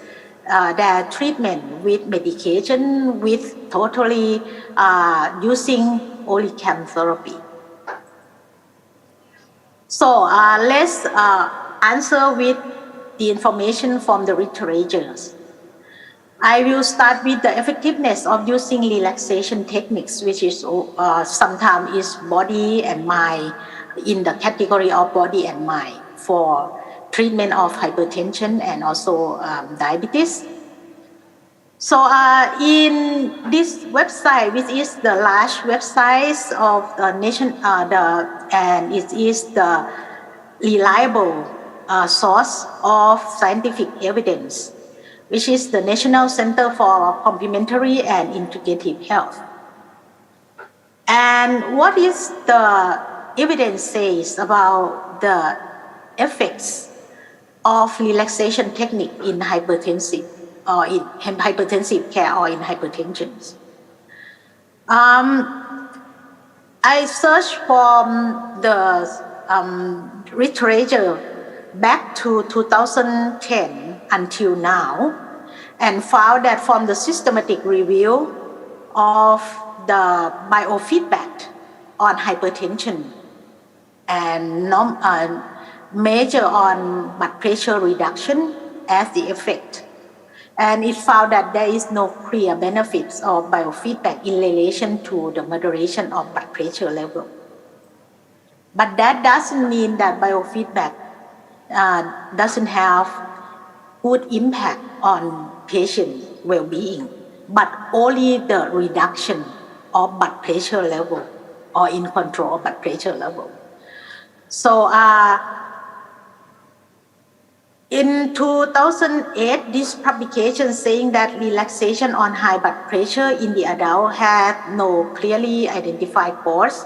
their treatment with medication with totally using only CAM therapy. So let's answer with the information from the literatures. I will start with the effectiveness of using relaxation techniques, which is sometimes is body and mind, in the category of body and mind for treatment of hypertension and also diabetes. So in this website, which is the large website of the nation, and it is the reliable source of scientific evidence, which is the National Center for Complementary and Integrative Health. And what is the evidence says about the effects of relaxation technique in hypertensive or in hypertensive care or in hypertension? I searched from the literature back to 2010 until now, and found that from the systematic review of the biofeedback on hypertension and measure on blood pressure reduction as the effect. And it found that there is no clear benefits of biofeedback in relation to the moderation of blood pressure level. But that doesn't mean that biofeedback doesn't have good impact on patient well-being, but only the reduction of blood pressure level or in control of blood pressure level. So in 2008, this publication saying that relaxation on high blood pressure in the adult had no clearly identified cause.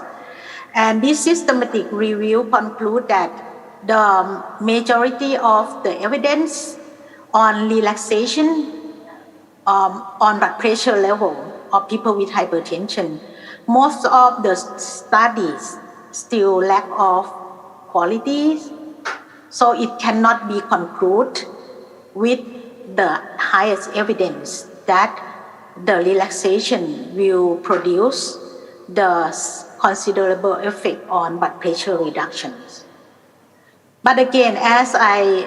And this systematic review conclude that the majority of the evidence on relaxation on blood pressure level of people with hypertension, most of the studies still lack of quality, so it cannot be concluded with the highest evidence that the relaxation will produce the considerable effect on blood pressure reductions. But again, as I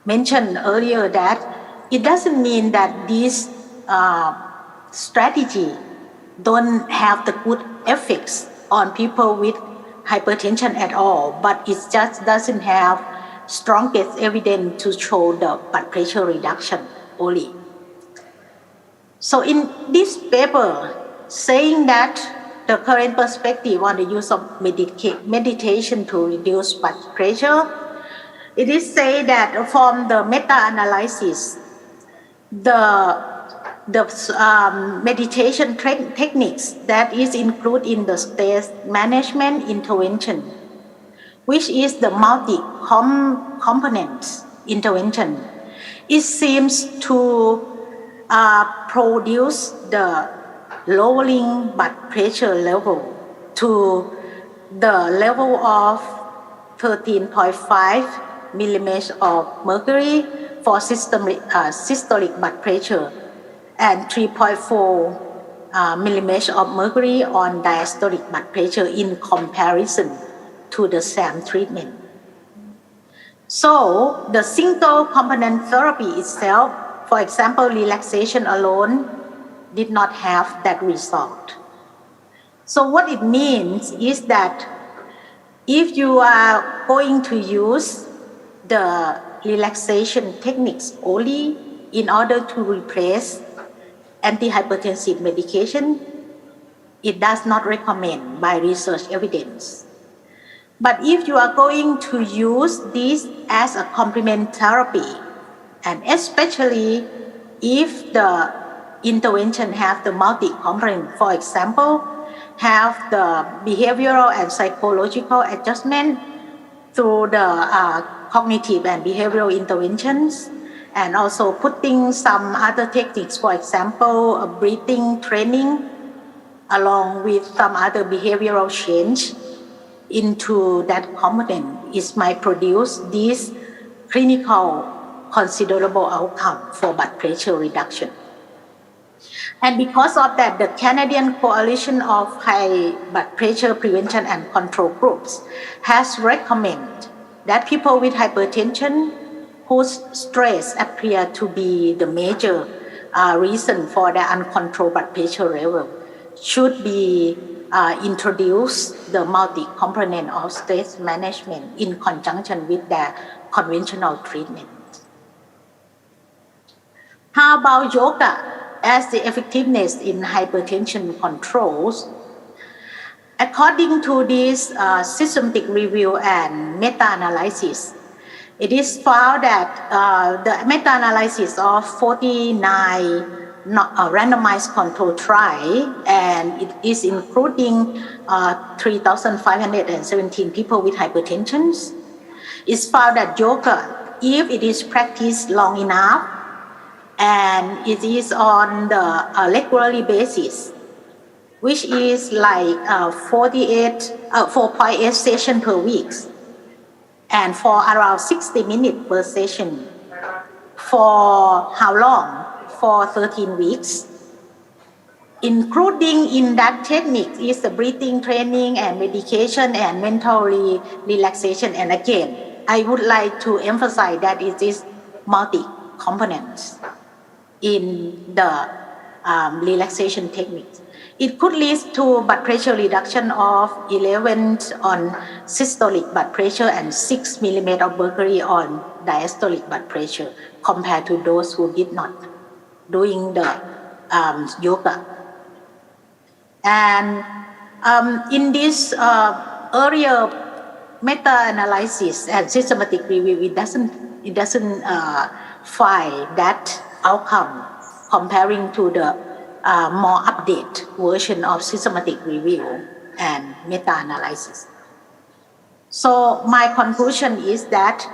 mentioned earlier, that it doesn't mean that this strategy don't have the good effects on people with hypertension at all, but it just doesn't have strongest evidence to show the blood pressure reduction only. So in this paper, saying that the current perspective on the use of meditation to reduce blood pressure, it is said that from the meta-analysis, the meditation techniques that is included in the stress management intervention, which is the multi-component intervention, it seems to produce the lowering blood pressure level to the level of 13.5 millimeters of mercury for systolic blood pressure and 3.4 millimeters of mercury on diastolic blood pressure in comparison to the SAM treatment. So the single component therapy itself, for example, relaxation alone, did not have that result. So what it means is that if you are going to use the relaxation techniques only in order to replace antihypertensive medication, it does not recommend by research evidence. But if you are going to use this as a complement therapy, and especially if the intervention have the multi-component, for example, have the behavioral and psychological adjustment through the cognitive and behavioral interventions, and also putting some other techniques, for example, breathing training, along with some other behavioral change into that component, it might produce this clinical considerable outcome for blood pressure reduction. And because of that, the Canadian Coalition of High Blood Pressure Prevention and Control Groups has recommended that people with hypertension whose stress appear to be the major reason for their uncontrolled blood pressure level should be introduce the multi-component of stress management in conjunction with their conventional treatment. How about yoga as the effectiveness in hypertension controls? According to this systematic review and meta-analysis, it is found that the meta-analysis of 49 randomized control trial, and it is including 3,517 people with hypertension, is found that yoga, if it is practiced long enough and it is on the regularly basis, which is like 4.8 sessions per week, and for around 60 minutes per session. For how long? For 13 weeks. Including in that technique is the breathing training and medication and mental relaxation. And again, I would like to emphasize that it is multi-components in the relaxation techniques. It could lead to blood pressure reduction of 11 on systolic blood pressure and 6 millimeters of mercury on diastolic blood pressure compared to those who did not doing the yoga. And in this earlier meta-analysis and systematic review, it doesn't find that outcome comparing to the more updated version of systematic review and meta-analysis. So my conclusion is that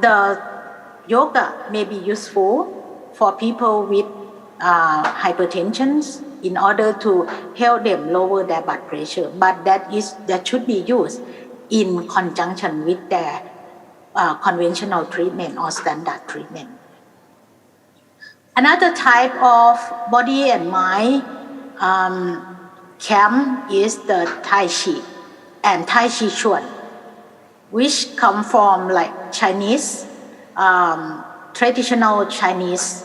the yoga may be useful for people with hypertension in order to help them lower their blood pressure, but that should be used in conjunction with their conventional treatment or standard treatment. Another type of body and mind camp is the Tai Chi and Tai Chi Chuan, which come from like Chinese, traditional Chinese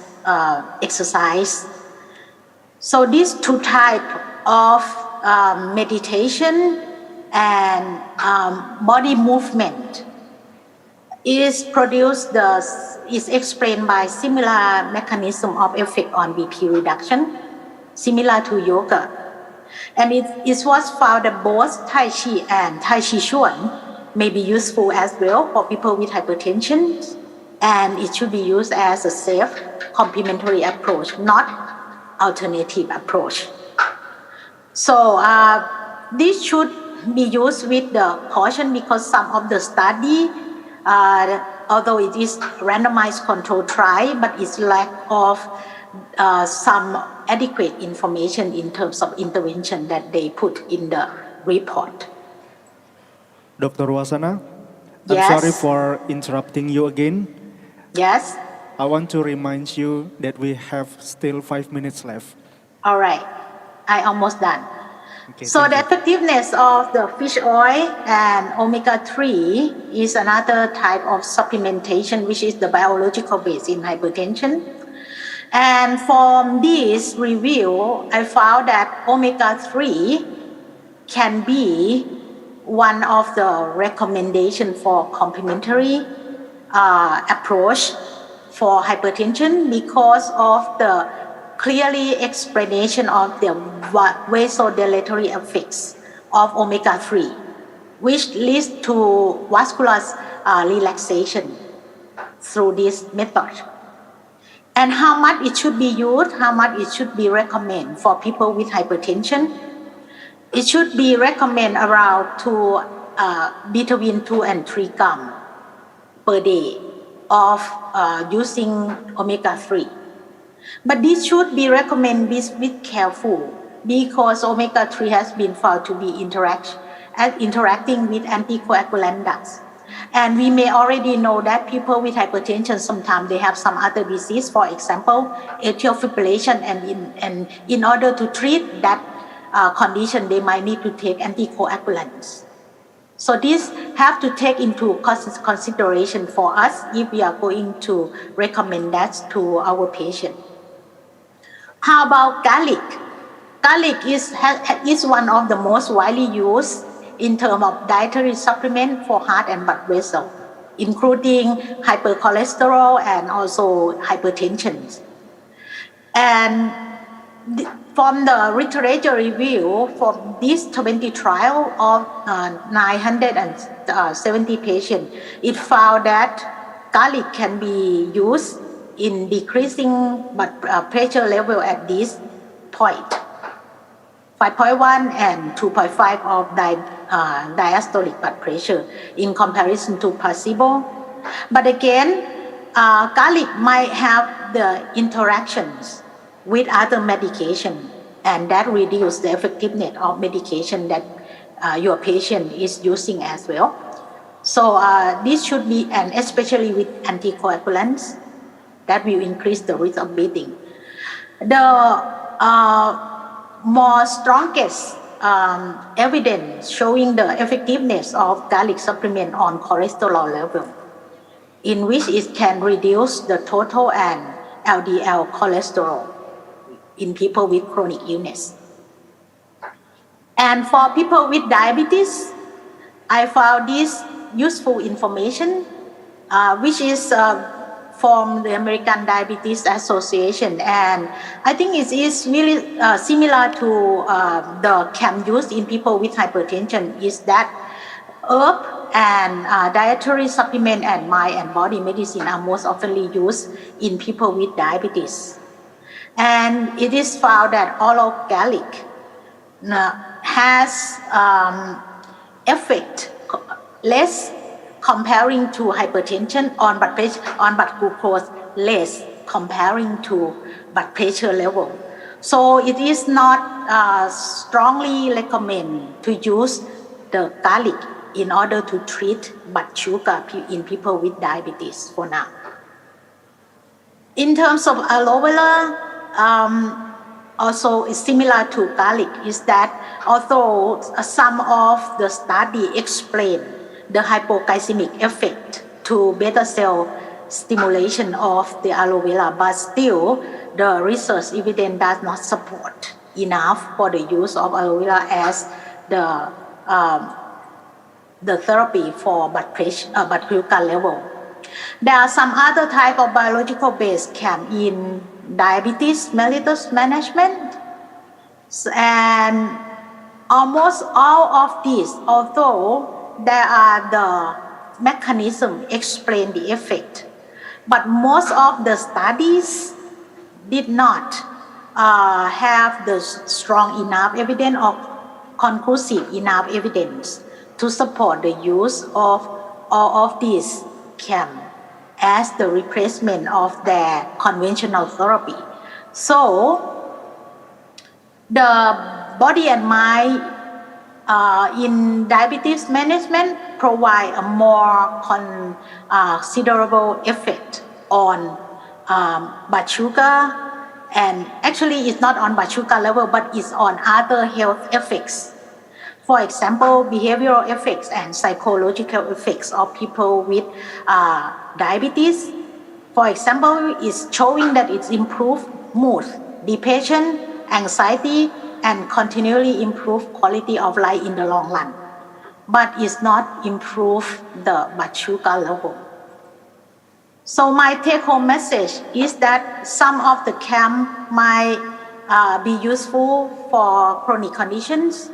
exercise. So these two types of meditation and body movement is explained by similar mechanism of effect on BP reduction, similar to yoga. And it was found that both Tai Chi and Tai Chi Chuan may be useful as well for people with hypertension, and it should be used as a safe complementary approach, not alternative approach. So this should be used with the caution because some of the study, although it is randomized control trial, but it's lack of some adequate information in terms of intervention that they put in the report. Dr. Wasana, Yes. I'm sorry for interrupting you again. Yes. I want to remind you that we have still 5 minutes left. All right, I almost done. Okay, So thank the you. effectiveness of the fish oil and omega-3 is another type of supplementation, which is the biological base in hypertension. And from this review, I found that omega-3 can be one of the recommendation for complementary approach for hypertension because of the clearly explanation of the vasodilatory effects of omega-3, which leads to vascular relaxation through this method. And how much it should be used, how much it should be recommended for people with hypertension. It should be recommended around between 2 and 3 grams per day of using omega-3. But this should be recommended with careful because omega-3 has been found to be interacting with anticoagulants. And we may already know that people with hypertension, sometimes they have some other disease, for example, atrial fibrillation, and in order to treat that condition, they might need to take anticoagulants. So this have to take into consideration for us if we are going to recommend that to our patient. How about garlic? Garlic is one of the most widely used in terms of dietary supplement for heart and blood vessel, including hypercholesterol and also hypertension. And from the literature review from this 20 trial of 970 patients, it found that garlic can be used in decreasing blood pressure level at this point, 5.1 and 2.5 of diastolic blood pressure in comparison to placebo. But again, garlic might have the interactions with other medication, and that reduce the effectiveness of medication that your patient is using as well. So this should be, and especially with anticoagulants, that will increase the risk of bleeding. The more strongest evidence showing the effectiveness of garlic supplement on cholesterol level, in which it can reduce the total and LDL cholesterol in people with chronic illness. And for people with diabetes, I found this useful information, which is from the American Diabetes Association. And I think it is really similar to the CAM used in people with hypertension, is that herb and dietary supplement and mind and body medicine are most often used in people with diabetes. And it is found that oil garlic has effect less comparing to hypertension on blood pressure, on blood glucose, less comparing to blood pressure level. So it is not strongly recommend to use the garlic in order to treat blood sugar in people with diabetes for now. In terms of aloe vera, also is similar to garlic, is that although some of the study explain the hypoglycemic effect to beta cell stimulation of the aloe vera, but still the research evidence does not support enough for the use of aloe vera as the therapy for blood pressure, blood sugar level. There are some other type of biological based camp in diabetes mellitus management, and almost all of these, although there are the mechanism explain the effect, but most of the studies did not have the strong enough evidence or conclusive enough evidence to support the use of all of these camp as the replacement of their conventional therapy. So the body and mind in diabetes management provide a more considerable effect on blood sugar, and actually it's not on blood sugar level, but it's on other health effects. For example, behavioral effects and psychological effects of people with diabetes. For example, is showing that it's improved mood, depression, anxiety, and continually improve quality of life in the long run. But it's not improve the blood sugar level. So my take-home message is that some of the camp might be useful for chronic conditions,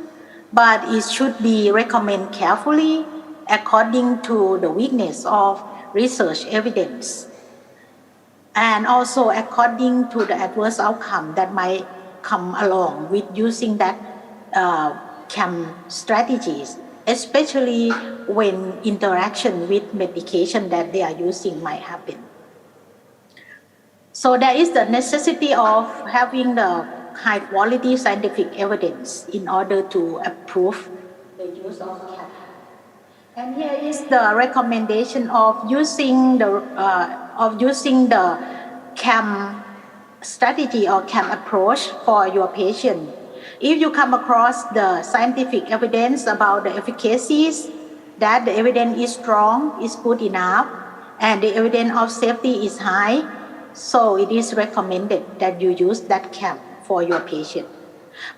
but it should be recommended carefully according to the weakness of research evidence, and also according to the adverse outcome that might come along with using that CAM strategies, especially when interaction with medication that they are using might happen. So there is the necessity of having the high quality scientific evidence in order to approve the use of CAM. And here is the recommendation of using the CAM strategy or CAM approach for your patient. If you come across the scientific evidence about the efficacies, that the evidence is strong, is good enough, and the evidence of safety is high, so it is recommended that you use that CAM for your patient.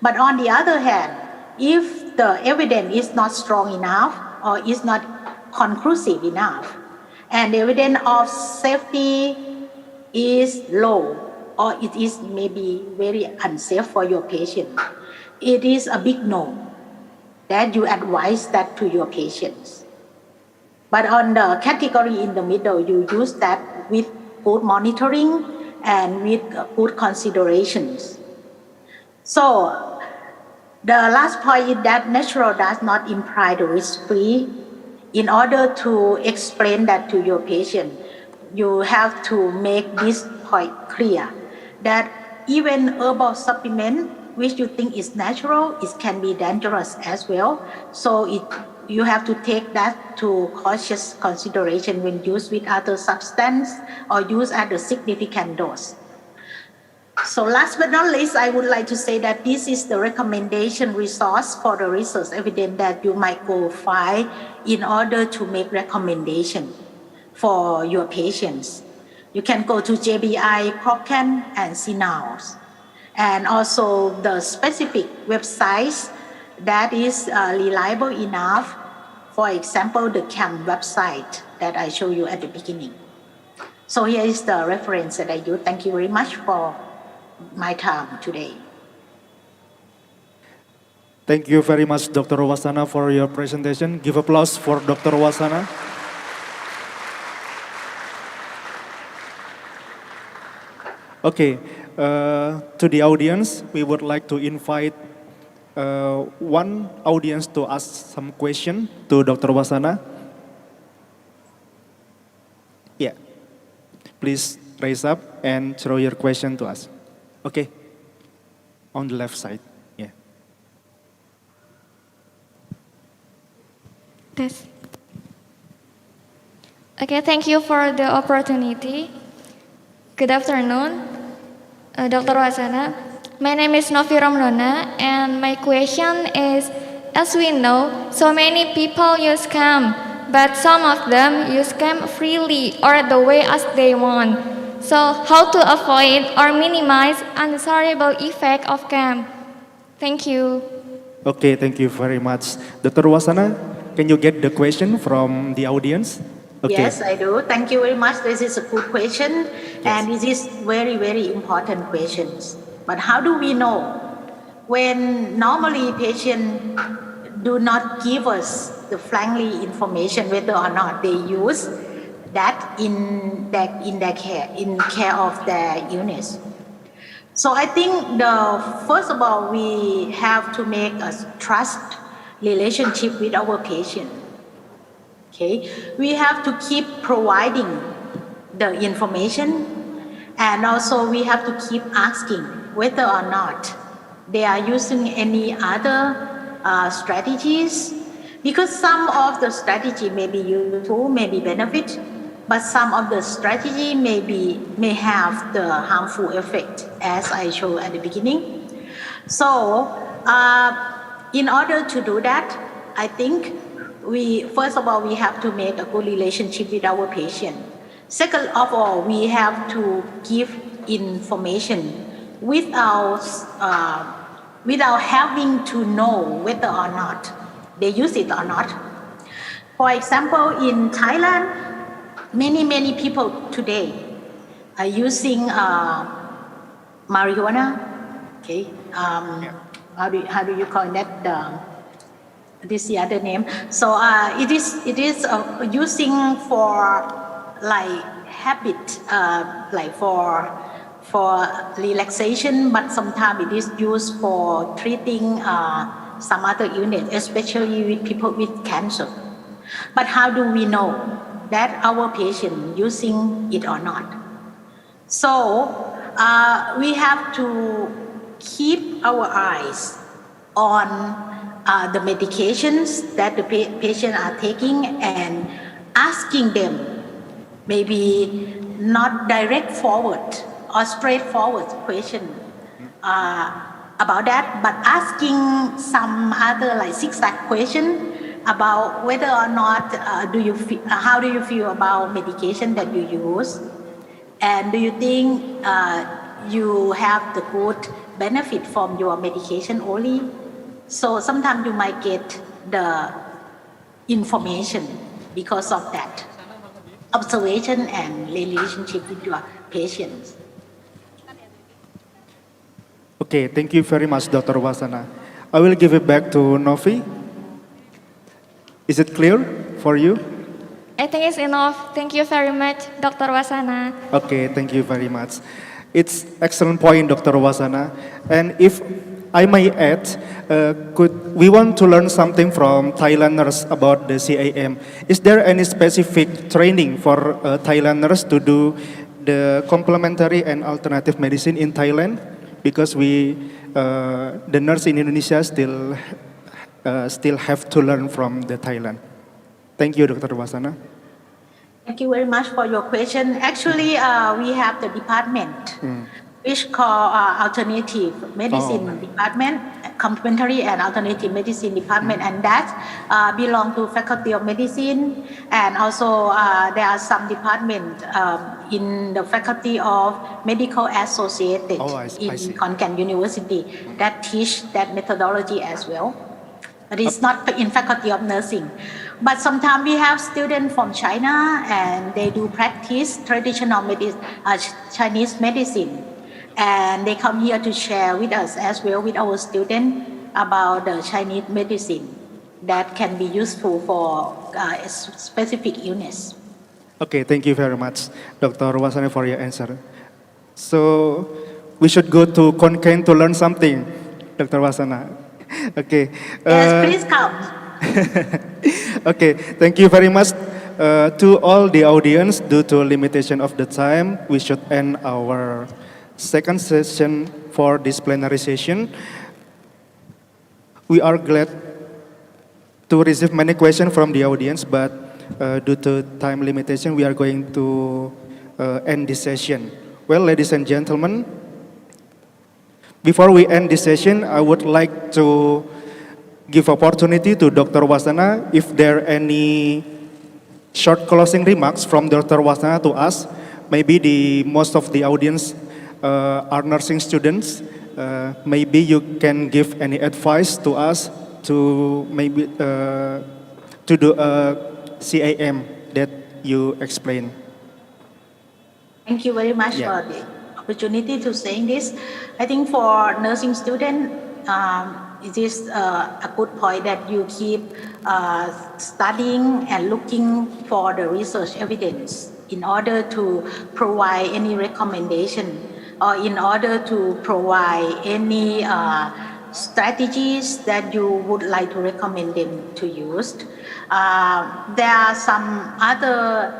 But on the other hand, if the evidence is not strong enough or is not conclusive enough, and the evidence of safety is low, or it is maybe very unsafe for your patient, it is a big no that you advise that to your patients. But on the category in the middle, you use that with good monitoring and with good considerations. So the last point is that natural does not imply the risk-free. In order to explain that to your patient, you have to make this point clear, that even herbal supplement, which you think is natural, it can be dangerous as well. So you have to take that to cautious consideration when used with other substance or used at a significant dose. So last but not least, I would like to say that this is the recommendation resource for the research evidence that you might go find in order to make recommendation for your patients. You can go to JBI, Cochrane, and CNOWS. And also the specific websites that is reliable enough, for example, the CAM website that I showed you at the beginning. So here is the reference that I use. Thank you very much for my time today. Thank you very much, Dr. Wasana, for your presentation. Give applause for Dr. Wasana. Okay, to the audience, we would like to invite one audience to ask some question to Dr. Wasana. please raise up and throw your question to us. Okay, on the left side. Yeah. This. Okay, thank you for the opportunity. Good afternoon, Dr. Wasana. My name is Novi Ramdona, and my question is, as we know, so many people use cam, but some of them use cam freely or the way as they want. So how to avoid or minimize undesirable effect of cam? Thank you. Okay, thank you very much. Dr. Wasana, can you get the question from the audience? Okay. Yes, I do. Thank you very much. This is a good question, and this is very, very important questions. But how do we know when normally patients do not give us the frankly information whether or not they use that in their care of their illness? So I think first of all, we have to make a trust relationship with our patient. Okay, we have to keep providing the information, and also we have to keep asking whether or not they are using any other strategies, because some of the strategy may be useful, may be benefit, but some of the strategy may have the harmful effect, as I showed at the beginning. So in order to do that, I think first of all, we have to make a good relationship with our patient. Second of all, we have to give information without having to know whether or not they use it or not. For example, in Thailand, many people today are using marijuana. Okay, how do you call that? This is the other name. So it is using for like habit, like for relaxation, but sometimes it is used for treating some other illness, especially with people with cancer. But how do we know that our patient using it or not? So we have to keep our eyes on the medications that the patient are taking, and asking them maybe not direct forward or straightforward question about that, but asking some other like zigzag question about whether or not how do you feel about medication that you use, and do you think you have the good benefit from your medication only? So sometimes you might get the information because of that observation and relationship with your patients. Okay, thank you very much, Dr. Wasana. I will give it back to Novi. Is it clear for you? I think it's enough. Thank you very much, Dr. Wasana. Okay, thank you very much. It's excellent point, Dr. Wasana. And if I may add, we want to learn something from Thailanders about the CAM. Is there any specific training for Thailanders to do the complementary and alternative medicine in Thailand? Because the nurse in Indonesia still have to learn from the Thailand. Thank you, Dr. Wasana. Thank you very much for your question. Actually, we have the department which call alternative medicine department, complementary and alternative medicine department, and that belong to Faculty of Medicine, and also there are some department in the Faculty of Medical Associated in Khon Kaen University that teach that methodology as well. But it's not in Faculty of Nursing. But sometimes we have students from China, and they do practice traditional Chinese medicine. And they come here to share with us as well, with our students, about the Chinese medicine that can be useful for a specific illness. Okay, thank you very much, Dr. Wasana, for your answer. So we should go to Khon Kaen to learn something, Dr. Wasana. Okay. Yes, please come. Okay, thank you very much. To all the audience, due to limitation of the time, we should end our second session for this plenary session. We are glad to receive many questions from the audience, but due to time limitation, we are going to end this session. Well, ladies and gentlemen, before we end this session, I would like to give opportunity to Dr. Wasana if there are any short closing remarks from Dr. Wasana to us. Maybe most of the audience are nursing students. Maybe you can give any advice to us to maybe to do a CAM that you explained. Thank you very much for the opportunity to saying this. I think for nursing student, it is a good point that you keep studying and looking for the research evidence in order to provide any recommendation or in order to provide any strategies that you would like to recommend them to use. There are some other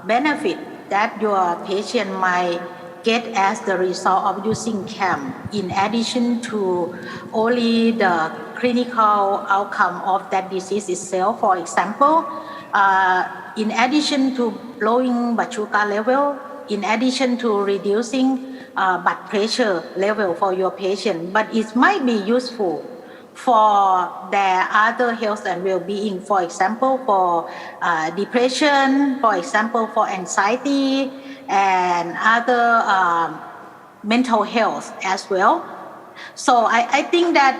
benefit that your patient might get as the result of using CAM, in addition to only the clinical outcome of that disease itself. For example, in addition to lowering blood sugar level, in addition to reducing blood pressure level for your patient, but it might be useful for their other health and well-being. For example, for depression, for example, for anxiety and other mental health as well. So I think that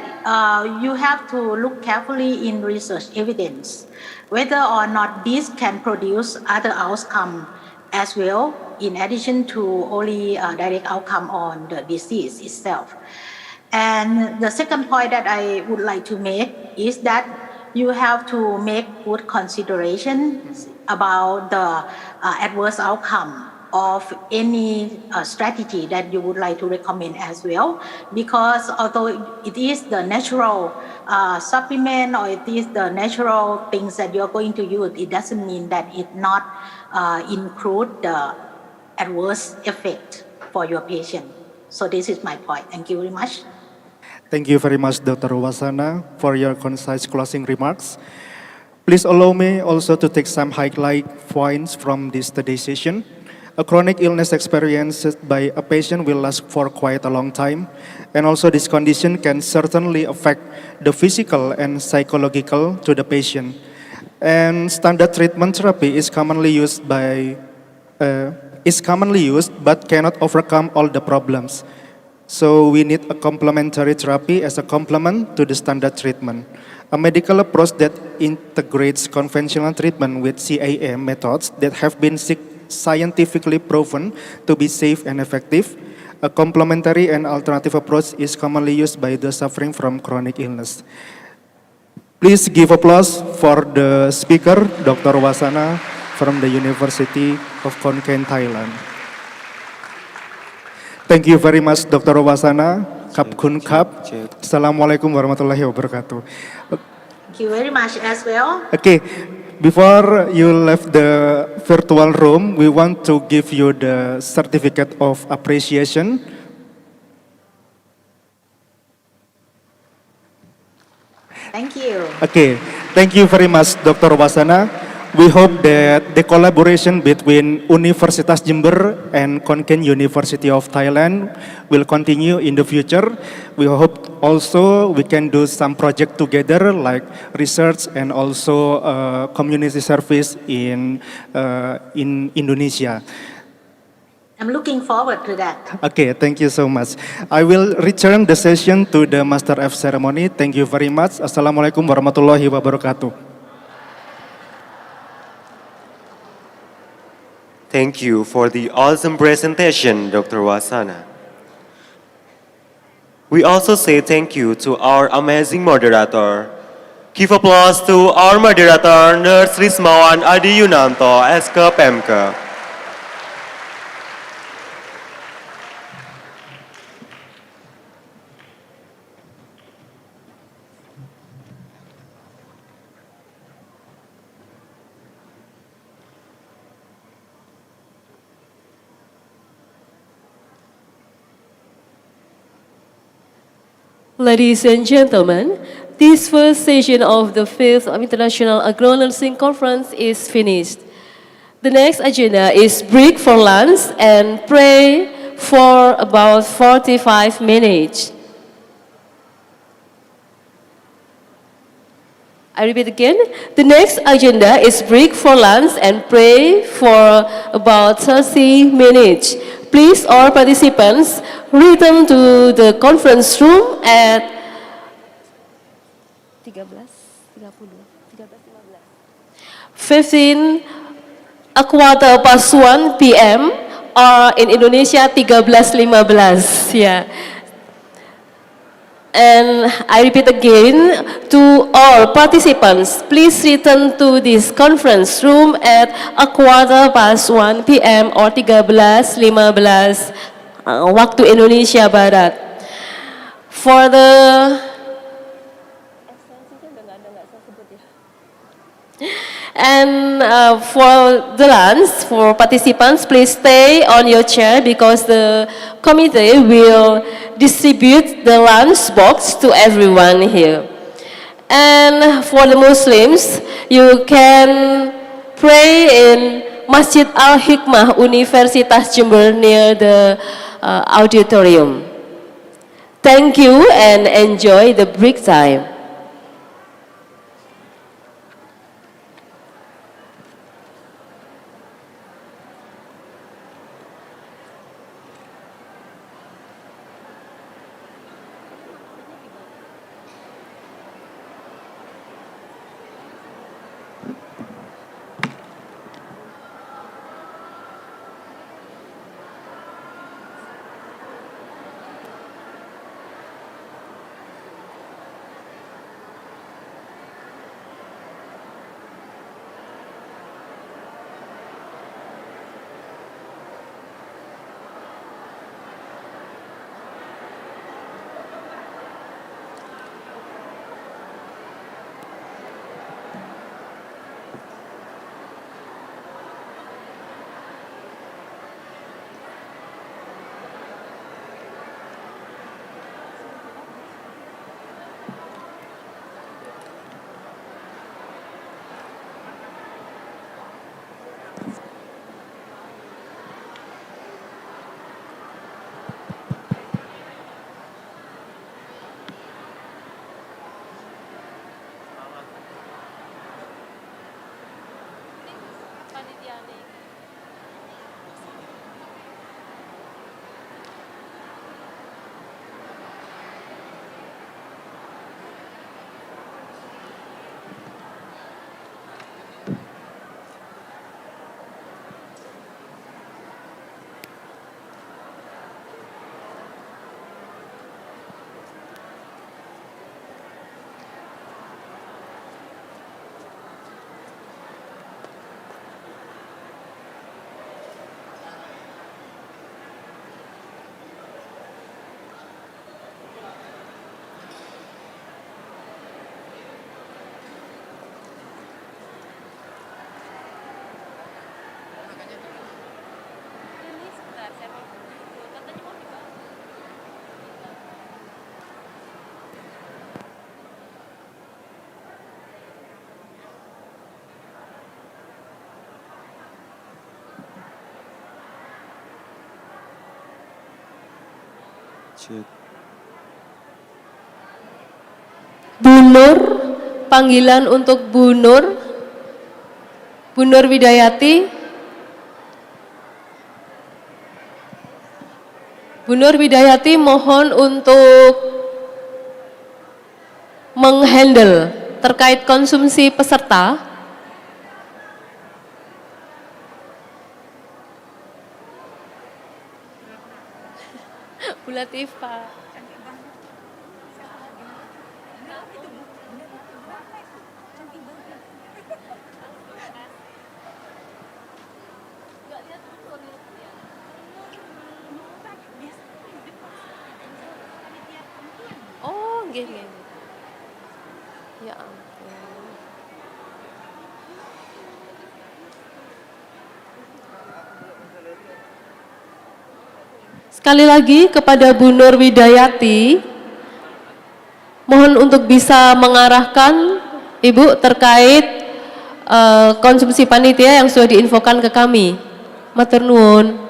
you have to look carefully in research evidence, whether or not this can produce other outcome as well, in addition to only direct outcome on the disease itself. And the second point that I would like to make is that you have to make good considerations about the adverse outcome of any strategy that you would like to recommend as well, because although it is the natural supplement or it is the natural things that you're going to use, it doesn't mean that it not include the adverse effect for your patient. So this is my point. Thank you very much. Thank you very much, Dr. Wasana, for your concise closing remarks. Please allow me also to take some highlight points from this today's session. A chronic illness experienced by a patient will last for quite a long time, and also this condition can certainly affect the physical and psychological to the patient. And standard treatment therapy is commonly used but cannot overcome all the problems. So we need a complementary therapy as a complement to the standard treatment. A medical approach that integrates conventional treatment with CAM methods that have been scientifically proven to be safe and effective. A complementary and alternative approach is commonly used by those suffering from chronic illness. Please give applause for the speaker, Dr. Wasana from the University of Khon Kaen, Thailand. Thank you very much, Dr. Wasana. Kap Kun Kap. Assalamualaikum warahmatullahi wabarakatuh. Thank you very much as well. Okay, before you left the virtual room, we want to give you the certificate of appreciation. Thank you. Okay, thank you very much, Dr. Wasana. We hope that the collaboration between Universitas Jember and Khon Kaen University of Thailand will continue in the future. We hope also we can do some project together like research and also community service in Indonesia. I'm looking forward to that. Okay, thank you so much. I will return the session to the Master of Ceremony. Thank you very much. Assalamualaikum warahmatullahi wabarakatuh. Thank you for the awesome presentation, Dr. Wasana. We also say thank you to our amazing moderator. Give applause to our moderator, Nurse Rismawan Adi Yunanto, fkep. Ladies and gentlemen, this first session of the 5th International Agronursing Conference is finished. The next agenda is break for lunch and pray for about 45 minutes. I repeat again, the next agenda is break for lunch and pray for about 30 minutes. Please, all participants, return to the conference room at 15 a quarter past 1 p.m. or in Indonesia 13.15. Yeah. And I repeat again to all participants, please return to this conference room at a quarter past 1 p.m. or 13.15 waktu Indonesia Barat. For the for the lunch, for participants, please stay on your chair because the committee will distribute the lunch box to everyone here. And for the Muslims, you can pray in Masjid Al-Hikmah Universitas Jember near the auditorium. Thank you and enjoy the break time. Bu Nur, panggilan untuk Bu Nur Widayati. Bu Nur Widayati mohon untuk menghandle terkait konsumsi peserta. Bu Latifah. Oh, nggih. Ya ampun. Sekali lagi kepada Bu Nur Widayati, Mohon untuk bisa mengarahkan Ibu terkait konsumsi panitia yang sudah diinfokan ke kami. Matur nuwun.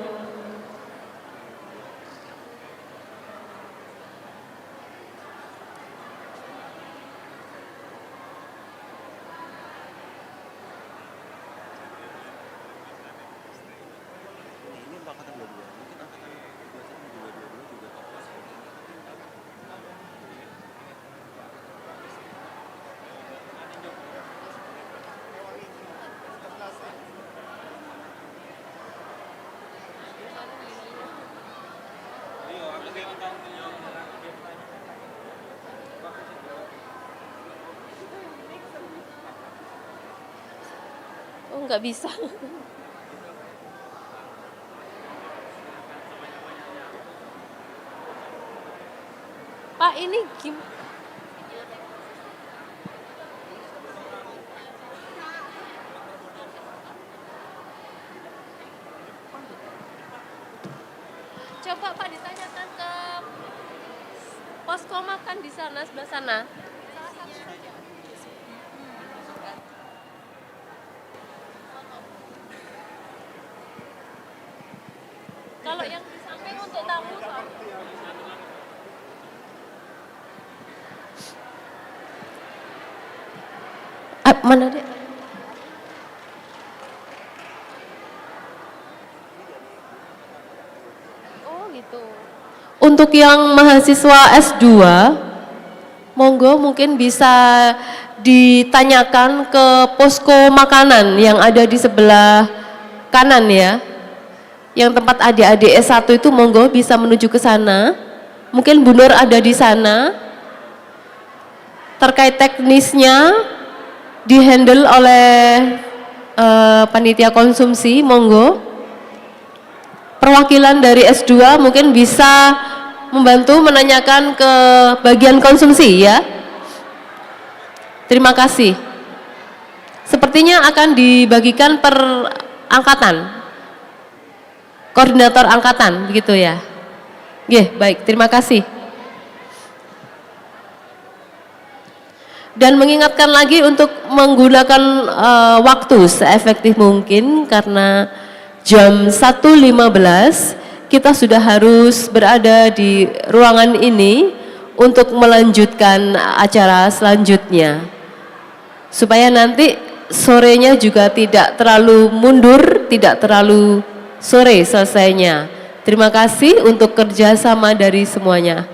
Oh, nggak bisa. Pak, ini gimana? Coba Pak ditanyakan ke posko makan di sana, sebelah sana. Kalau yang di samping untuk tamu, mana dek? Oh gitu. Untuk yang mahasiswa S2, monggo mungkin bisa ditanyakan ke posko makanan yang ada di sebelah kanan ya. Yang tempat adik-adik S1 itu monggo bisa menuju ke sana. Mungkin Bu Nur ada di sana. Terkait teknisnya dihandle oleh panitia konsumsi, monggo. Perwakilan dari S2 mungkin bisa membantu menanyakan ke bagian konsumsi ya. Terima kasih. Sepertinya akan dibagikan per angkatan. Koordinator angkatan, begitu ya. Oke, baik, terima kasih. Dan mengingatkan lagi untuk menggunakan waktu seefektif mungkin karena jam 1.15 kita sudah harus berada di ruangan ini untuk melanjutkan acara selanjutnya. Supaya nanti sorenya juga tidak terlalu mundur, tidak terlalu sore selesainya. Terima kasih untuk kerjasama dari semuanya.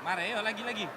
Mari, yuk lagi.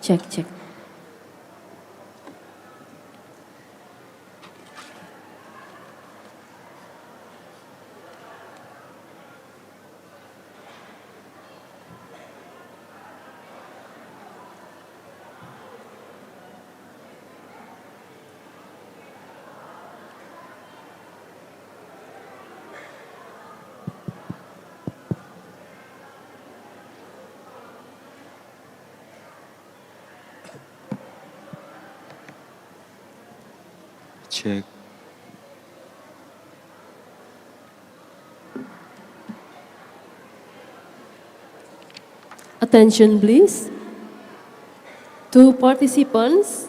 Check. Check. Attention please. To participants,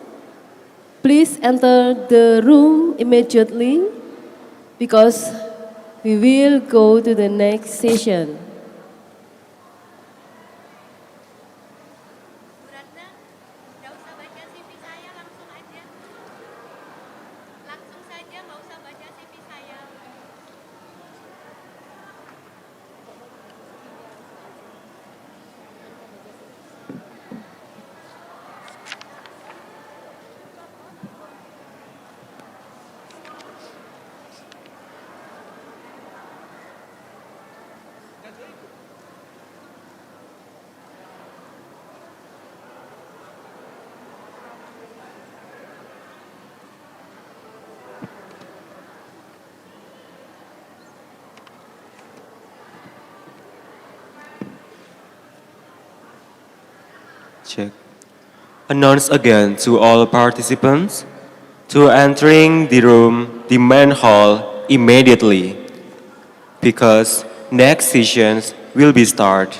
please enter the room immediately because we will go to the next session. Check. Announce again to all participants to entering the room, the main hall, immediately, because next sessions will be start.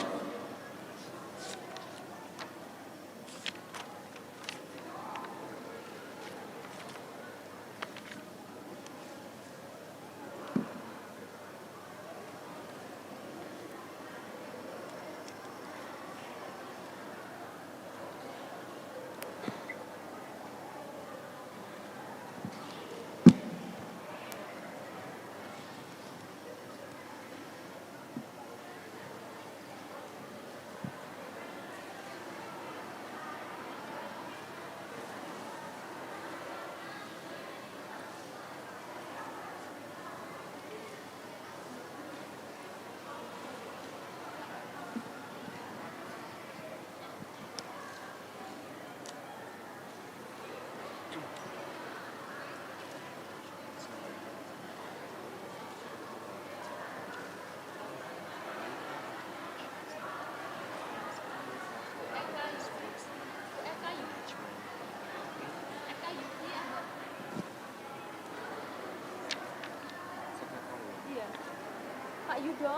Pak Yudo.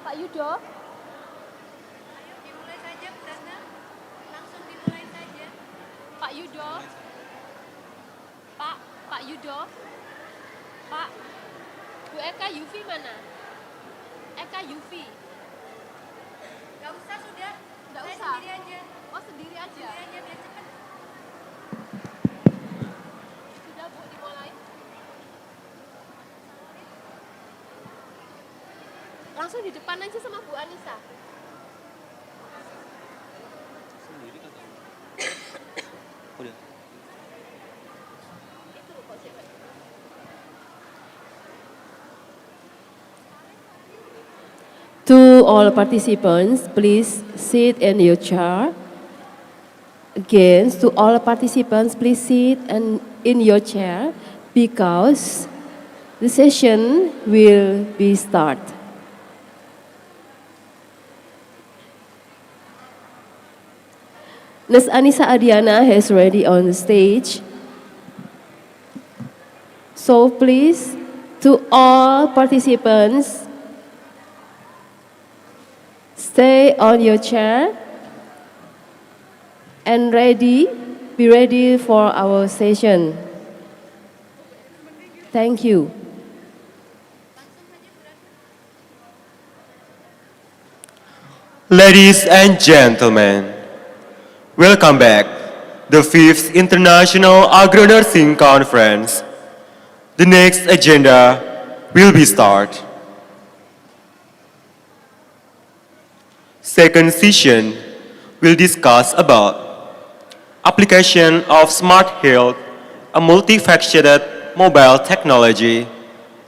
Pak Yudo. Pak Yudo. Pak. Bu Eka Yufi mana? Eka Yufi. Gak usah sudah. Gak usah. Sendiri aja. Oh sendiri aja. Sendiri aja biar cepet. Sudah Bu dimulai. Langsung di depan aja sama Bu Anissa. Udah. To all participants, please sit in your chair. Again, to all participants, please sit in your chair because the session will be start. Ms. Anissa Adiana has ready on the stage. So please, to all participants, stay on your chair and be ready for our session. Thank you. Ladies and gentlemen, welcome back. The 5th International Agronursing Conference. The next agenda will be start. Second session will discuss about application of smart health, a multifaceted mobile technology,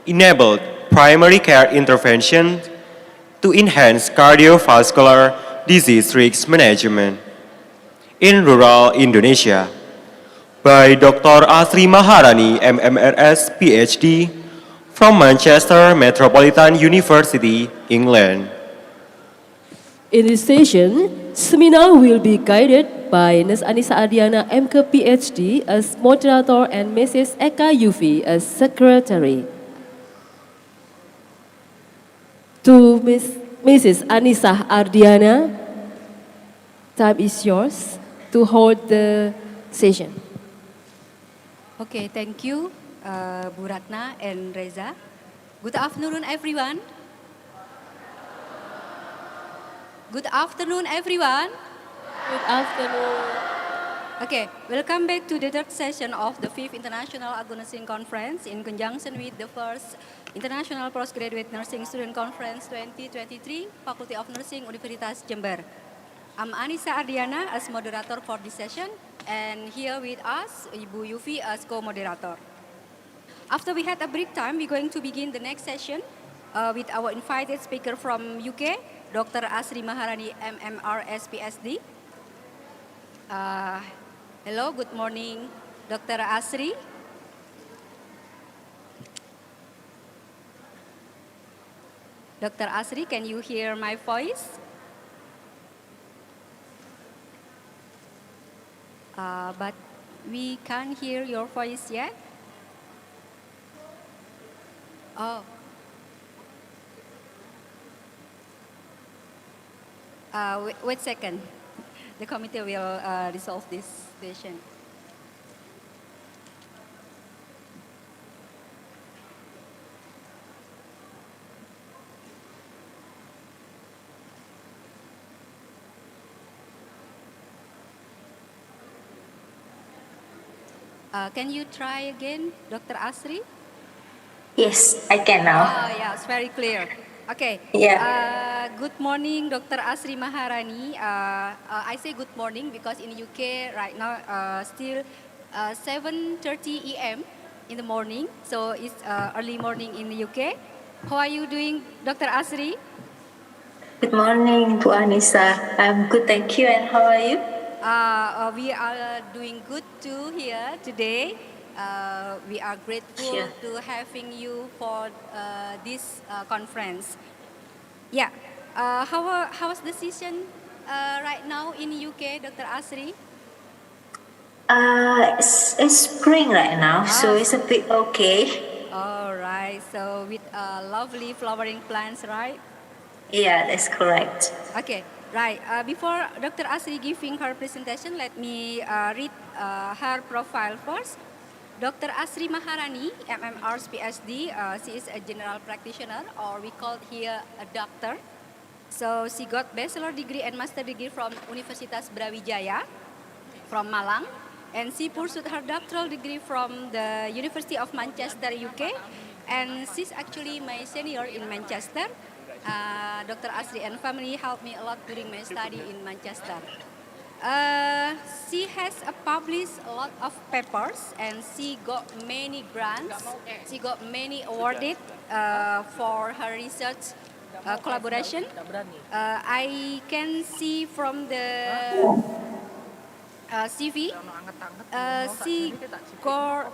enabled primary care intervention to enhance cardiovascular disease risk management in rural Indonesia by Dr. Asri Maharani, MMRS, PhD, from Manchester Metropolitan University, England. In this session, seminar will be guided by Ms. Anissa Ardiana, MK PhD, as moderator and Mrs. Eka Yufi as secretary. To Mrs. Anissa Ardiana, time is yours to hold the session. Okay, thank you, Bu Ratna and Reza. Good afternoon, everyone. Good afternoon, everyone. Good afternoon. Okay, welcome back to the third session of the 5th International Agronursing Conference in conjunction with the first International Postgraduate Nursing Student Conference 2023, Faculty of Nursing, Universitas Jember. I'm Anissa Ardiana as moderator for this session, and here with us, Ibu Yufi as co-moderator. After we had a break time, we're going to begin the next session with our invited speaker from UK, Dr. Asri Maharani, MMRS, PhD. Hello, good morning, Dr. Asri. Dr. Asri, can you hear my voice? But we can't hear your voice yet. Oh. Wait a second. The committee will resolve this session. Can you try again, Dr. Asri? Yes, I can now. Yeah, it's very clear. Okay. Yeah. Good morning, Dr. Asri Maharani. I say good morning because in UK right now still 7:30 a.m. in the morning, so it's early morning in the UK. How are you doing, Dr. Asri? Good morning, Bu Anissa. I'm good, thank you. And how are you? We are doing good too here today. We are grateful to having you for this conference. Yeah. How's the season right now in UK, Dr. Asri? It's spring right now, so it's a bit okay. All right. So with lovely flowering plants, right? Yeah, that's correct. Okay. Right. Before Dr. Asri giving her presentation, let me read her profile first. Dr. Asri Maharani, MMR's PhD, she is a general practitioner, or we call here a doctor. So she got bachelor degree and master degree from Universitas Brawijaya from Malang, and she pursued her doctoral degree from the University of Manchester, UK, and she's actually my senior in Manchester. Dr. Asri and family helped me a lot during my study in Manchester. She has published a lot of papers and she got many grants. She got many awarded for her research collaboration. I can see from the CV, she got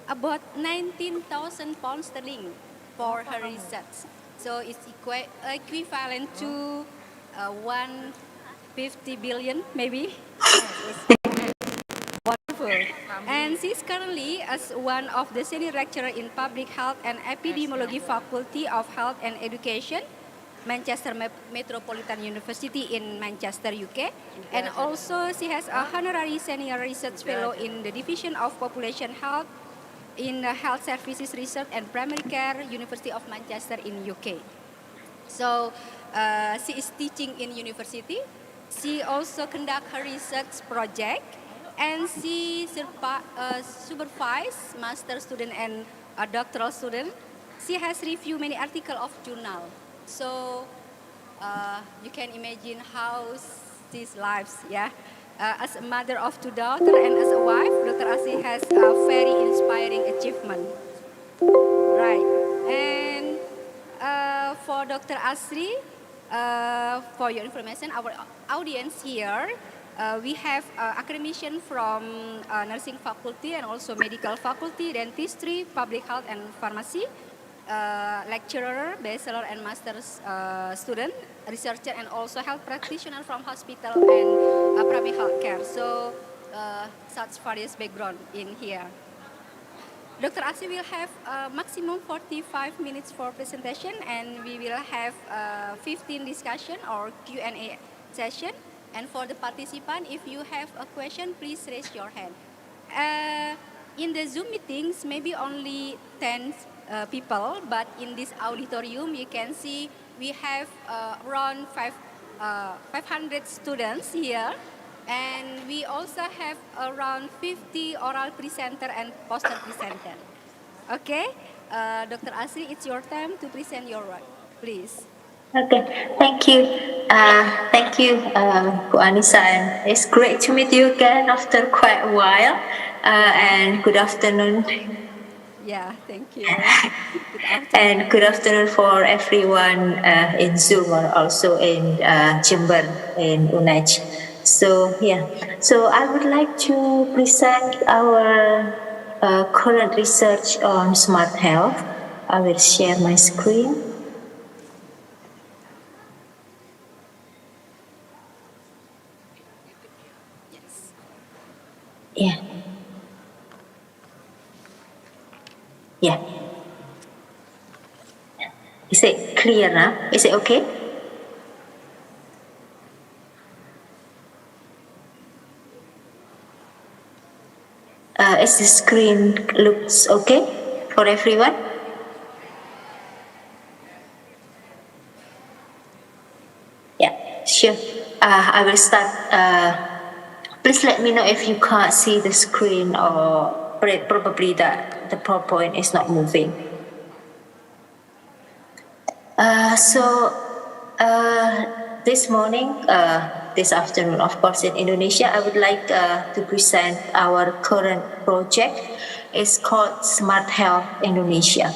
about 19,000 pounds sterling for her research. So it's equivalent to 150 billion, maybe. Wonderful. And she's currently as one of the senior lecturer in Public Health and Epidemiology Faculty of Health and Education, Manchester Metropolitan University in Manchester, UK. And also she has a honorary senior research fellow in the Division of Population Health in Health Services Research and Primary Care, University of Manchester in UK. So she is teaching in university. She also conduct her research project, and she supervise master student and a doctoral student. She has reviewed many articles of journal. So you can imagine how she's lives, yeah. as a mother of two daughters and as a wife, Dr. Asri has a very inspiring achievement. Right. And for Dr. Asri, for your information, our audience here, we have academician from nursing faculty and also medical faculty, dentistry, public health and pharmacy, lecturer, bachelor and master's student, researcher and also health practitioner from hospital and private health care. So such various background in here. Dr. Asri will have maximum 45 minutes for presentation, and we will have 15 discussion or Q&A session. And for the participant, if you have a question, please raise your hand. In the Zoom meetings, maybe only 10 people, but in this auditorium, you can see we have around 500 students here. And we also have around 50 oral presenter and poster presenter. Okay, Dr. Asri, it's your time to present your work, please. Okay, thank you. Thank you, Bu Anissa. And it's great to meet you again after quite a while. And good afternoon. Yeah, thank you. And good afternoon for everyone in Zoom or also in Jember in unej. So I would like to present our current research on smart health. I will share my screen. Yeah. Is it clear now? Is it okay? Is the screen looks okay for everyone? Yeah, sure. I will start. Please let me know if you can't see the screen or probably that the PowerPoint is not moving. This morning, this afternoon, of course, in Indonesia, I would like to present our current project. It's called Smart Health Indonesia.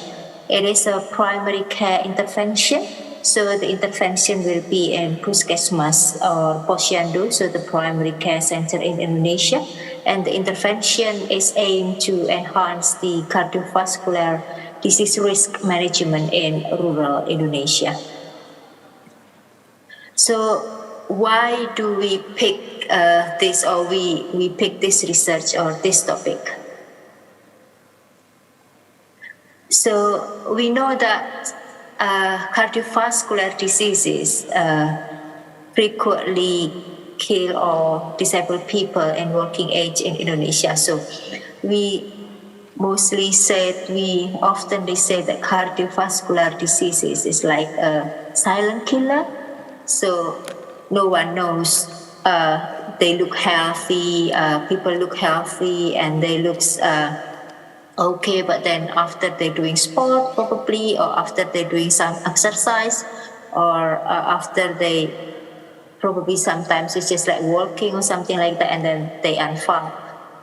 It is a primary care intervention. So the intervention will be in Puskesmas or Posyandu, so the primary care center in Indonesia. And the intervention is aimed to enhance the cardiovascular disease risk management in rural Indonesia. So why do we pick this, or we pick this research or this topic? So we know that cardiovascular diseases frequently kill or disable people in working age in Indonesia. So we often say that cardiovascular diseases is like a silent killer. So no one knows. They look healthy. People look healthy, and they look okay. But then after they're doing sport, probably, or after they're doing some exercise, or after they probably sometimes it's just like walking or something like that, and then they unfound,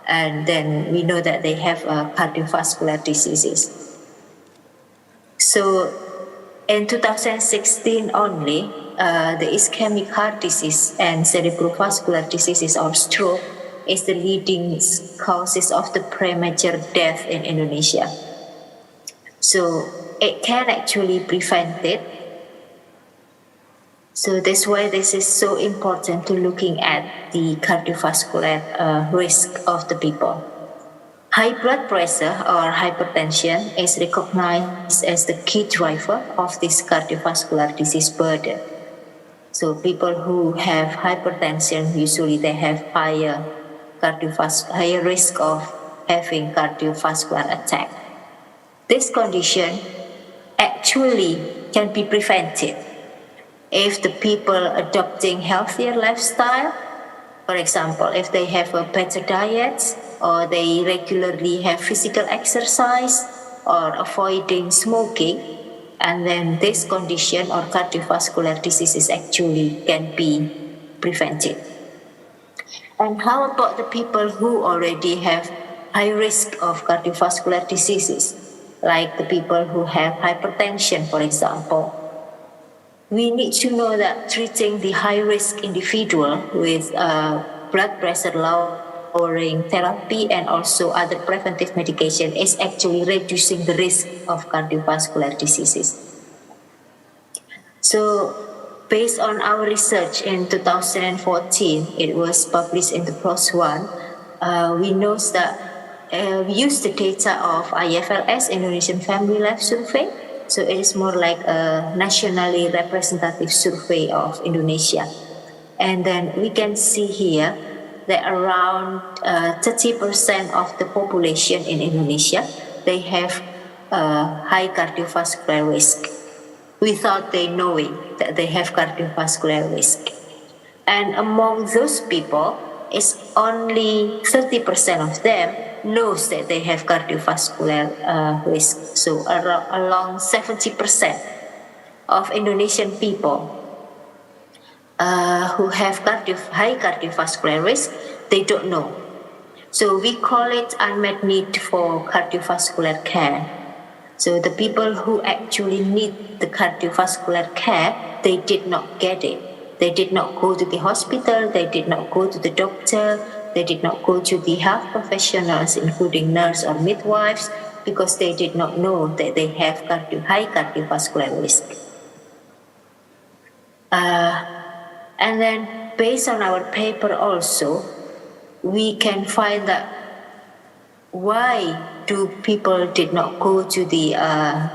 and then we know that they have cardiovascular diseases. So in 2016 only, the ischemic heart disease and cerebrovascular diseases or stroke is the leading causes of the premature death in Indonesia. So it can actually prevent it. So that's why this is so important to looking at the cardiovascular risk of the people. High blood pressure or hypertension is recognized as the key driver of this cardiovascular disease burden. So people who have hypertension, usually they have higher risk of having cardiovascular attack. This condition actually can be prevented if the people adopting healthier lifestyle, for example, if they have a better diet, or they regularly have physical exercise, or avoiding smoking, and then this condition or cardiovascular diseases actually can be prevented. And how about the people who already have high risk of cardiovascular diseases, like the people who have hypertension, for example? We need to know that treating the high-risk individual with blood pressure lowering therapy and also other preventive medication is actually reducing the risk of cardiovascular diseases. So, based on our research in 2014, it was published in the PLOS One, we know that we use the data of IFLS, Indonesian Family Life Survey. So it is more like a nationally representative survey of Indonesia. And then we can see here that around 30% of the population in Indonesia, they have high cardiovascular risk without they knowing that they have cardiovascular risk. And among those people, it's only 30% of them knows that they have cardiovascular risk. So along 70% of Indonesian people who have high cardiovascular risk, they don't know. So we call it unmet need for cardiovascular care. So the people who actually need the cardiovascular care, they did not get it. They did not go to the hospital, they did not go to the doctor, they did not go to the health professionals, including nurse or midwives, because they did not know that they have high cardiovascular risk. And then based on our paper also, we can find that why do people did not go to the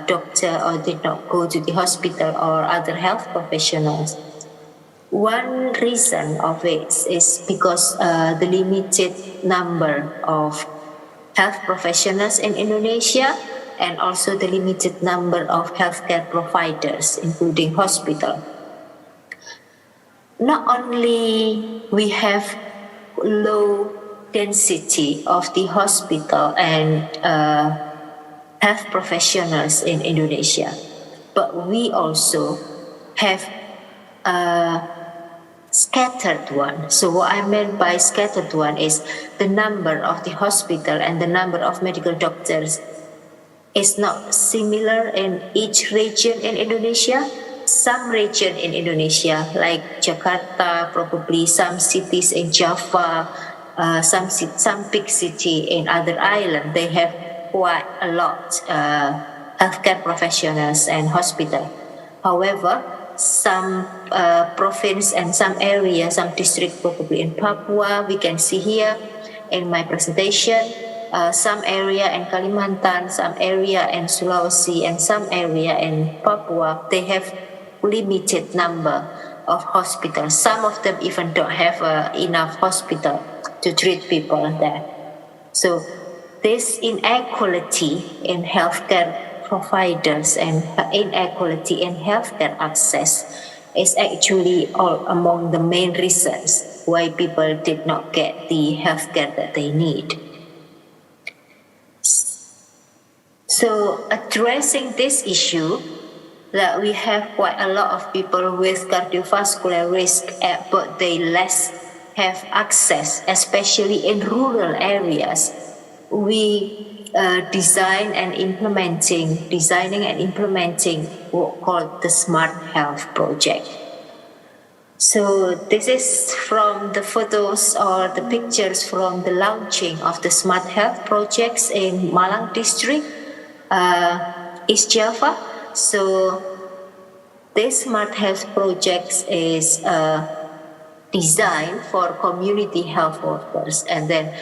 doctor or did not go to the hospital or other health professionals? One reason of it is because the limited number of health professionals in Indonesia and also the limited number of healthcare providers, including hospital. Not only we have low density of the hospital and health professionals in Indonesia, but we also have scattered one. So what I meant by scattered one is the number of the hospital and the number of medical doctors is not similar in each region in Indonesia. Some region in Indonesia, like Jakarta, probably some cities in Java, some big city in other island, they have quite a lot healthcare professionals and hospital. However, some province and some area, some district, probably in Papua, we can see here in my presentation, some area in Kalimantan, some area in Sulawesi, and some area in Papua, they have limited number of hospitals. Some of them even don't have enough hospital to treat people there. So this inequality in healthcare providers and inequality in healthcare access is actually all among the main reasons why people did not get the healthcare that they need. So addressing this issue, that we have quite a lot of people with cardiovascular risk, but they less have access, especially in rural areas. We designing and implementing what called the Smart Health Project. So this is from the photos or the pictures from the launching of the Smart Health Projects in Malang District, East Java. So this Smart Health Project is designed for community health workers, and then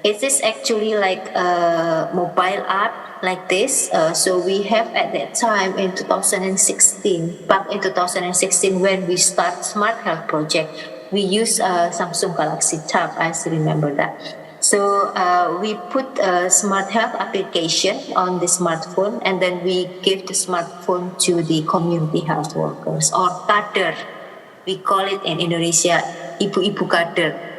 it is actually like a mobile app like this. So we have at that time in 2016, back in 2016 when we start Smart Health Project, we use Samsung Galaxy Tab, I still remember that. So we put a Smart Health application on the smartphone, and then we give the smartphone to the community health workers or kader. We call it in Indonesia ibu-ibu kader.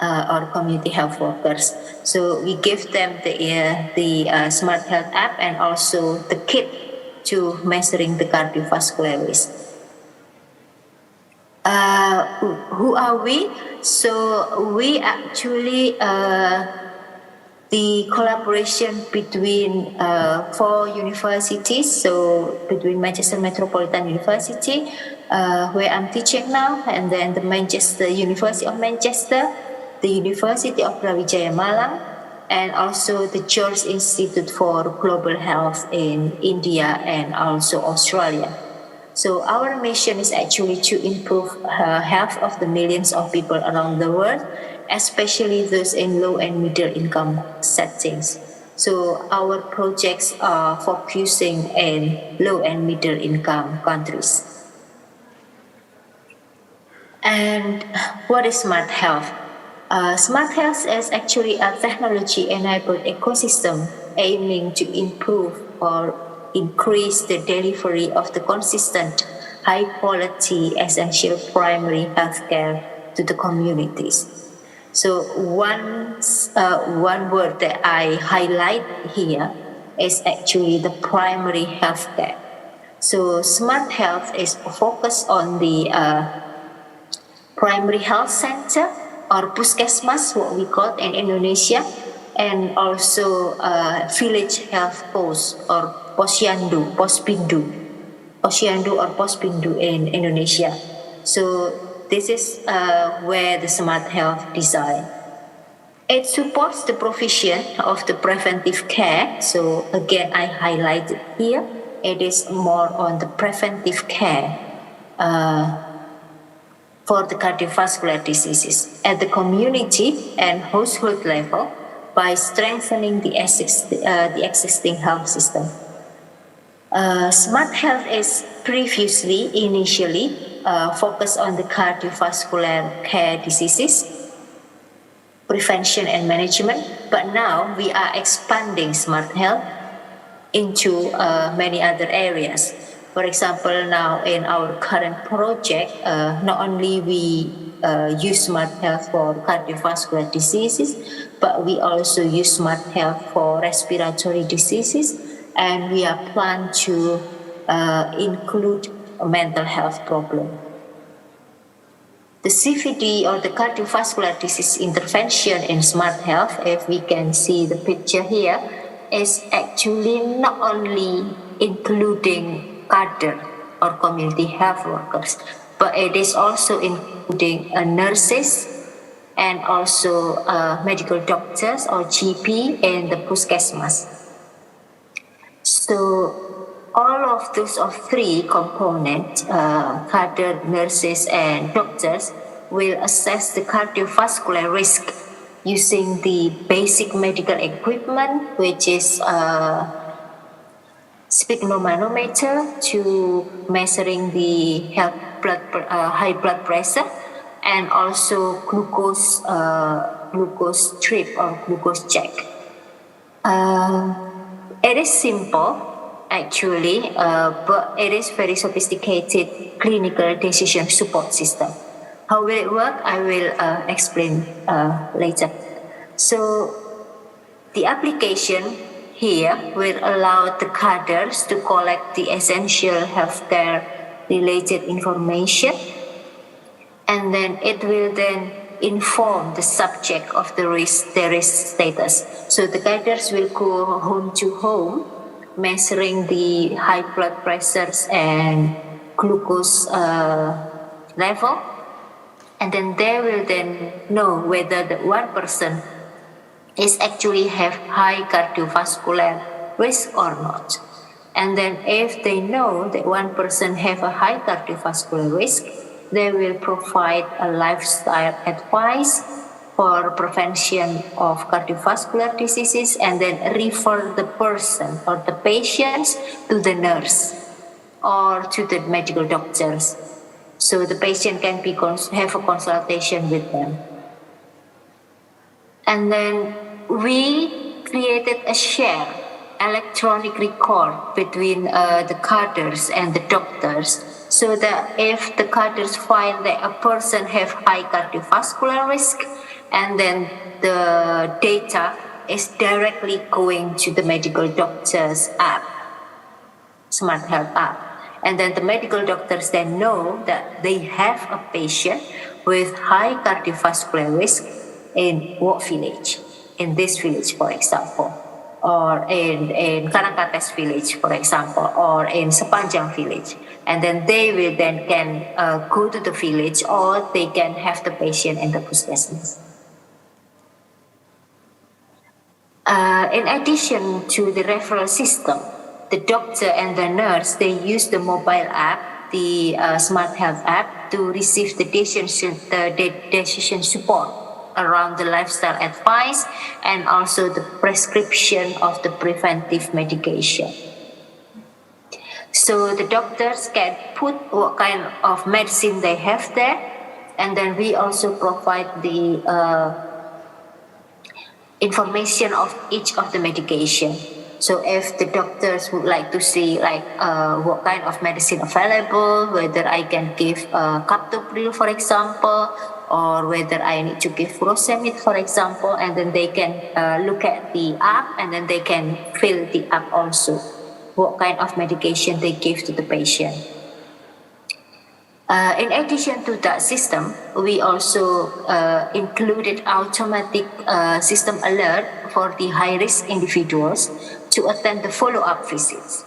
Or community health workers. So we give them the Smart Health app and also the kit to measuring the cardiovascular risk. Who are we? So we actually the collaboration between 4 universities, so between Manchester Metropolitan University, where I'm teaching now, and then the Manchester University of Manchester, the University of Brawijaya Malang, and also the George Institute for Global Health in India and also Australia. So our mission is actually to improve health of the millions of people around the world, especially those in low and middle income settings. So our projects are focusing in low and middle income countries. And what is smart health? Smart health is actually a technology-enabled ecosystem aiming to improve or increase the delivery of the consistent, high-quality, essential primary healthcare to the communities. So one word that I highlight here is actually the primary healthcare. So smart health is focused on the primary health center or puskesmas, what we call in Indonesia, and also village health post or pospindu in Indonesia. So this is where the smart health design. It supports the provision of the preventive care. So again, I highlighted here, it is more on the preventive care for the cardiovascular diseases at the community and household level by strengthening the existing health system. Smart health is initially focused on the cardiovascular care diseases, prevention and management, but now we are expanding smart health into many other areas. For example, now in our current project, not only we use smart health for cardiovascular diseases, but we also use smart health for respiratory diseases, and we are planned to include a mental health problem. The CVD or the cardiovascular disease intervention in smart health, if we can see the picture here, is actually not only including cadre or community health workers, but it is also including nurses and also medical doctors or GP in the puskesmas. So all of those three components, cadre, nurses, and doctors, will assess the cardiovascular risk using the basic medical equipment, which is sphygmomanometer to measuring the high blood pressure, and also glucose strip or glucose check. It is simple, actually, but it is very sophisticated clinical decision support system. How will it work? I will explain later. So the application here will allow the cadres to collect the essential healthcare related information, and then it will then inform the subject of their risk status. So the cadres will go home to home, measuring the high blood pressures and glucose level, and then they will then know whether the one person is actually have high cardiovascular risk or not. And then if they know that one person have a high cardiovascular risk, they will provide a lifestyle advice for prevention of cardiovascular diseases, and then refer the person or the patients to the nurse or to the medical doctors. So the patient can have a consultation with them. And then we created a shared electronic record between the cadres and the doctors, so that if the cadres find that a person have high cardiovascular risk, and then the data is directly going to the medical doctor's app, smart health app. And then the medical doctors then know that they have a patient with high cardiovascular risk in what village, in this village, for example, or in Karangkates village, for example, or in Sepanjang village. And then they will then can go to the village, or they can have the patient in the puskesmas. In addition to the referral system, the doctor and the nurse, they use the mobile app, the Smart Health app, to receive the decision support around the lifestyle advice and also the prescription of the preventive medication. So the doctors can put what kind of medicine they have there, and then we also provide the information of each of the medication. So if the doctors would like to see like what kind of medicine available, whether I can give captopril, for example, or whether I need to give furosemide, for example, and then they can look at the app, and then they can fill the app also what kind of medication they give to the patient. In addition to that system, we also included automatic system alert for the high-risk individuals to attend the follow-up visits.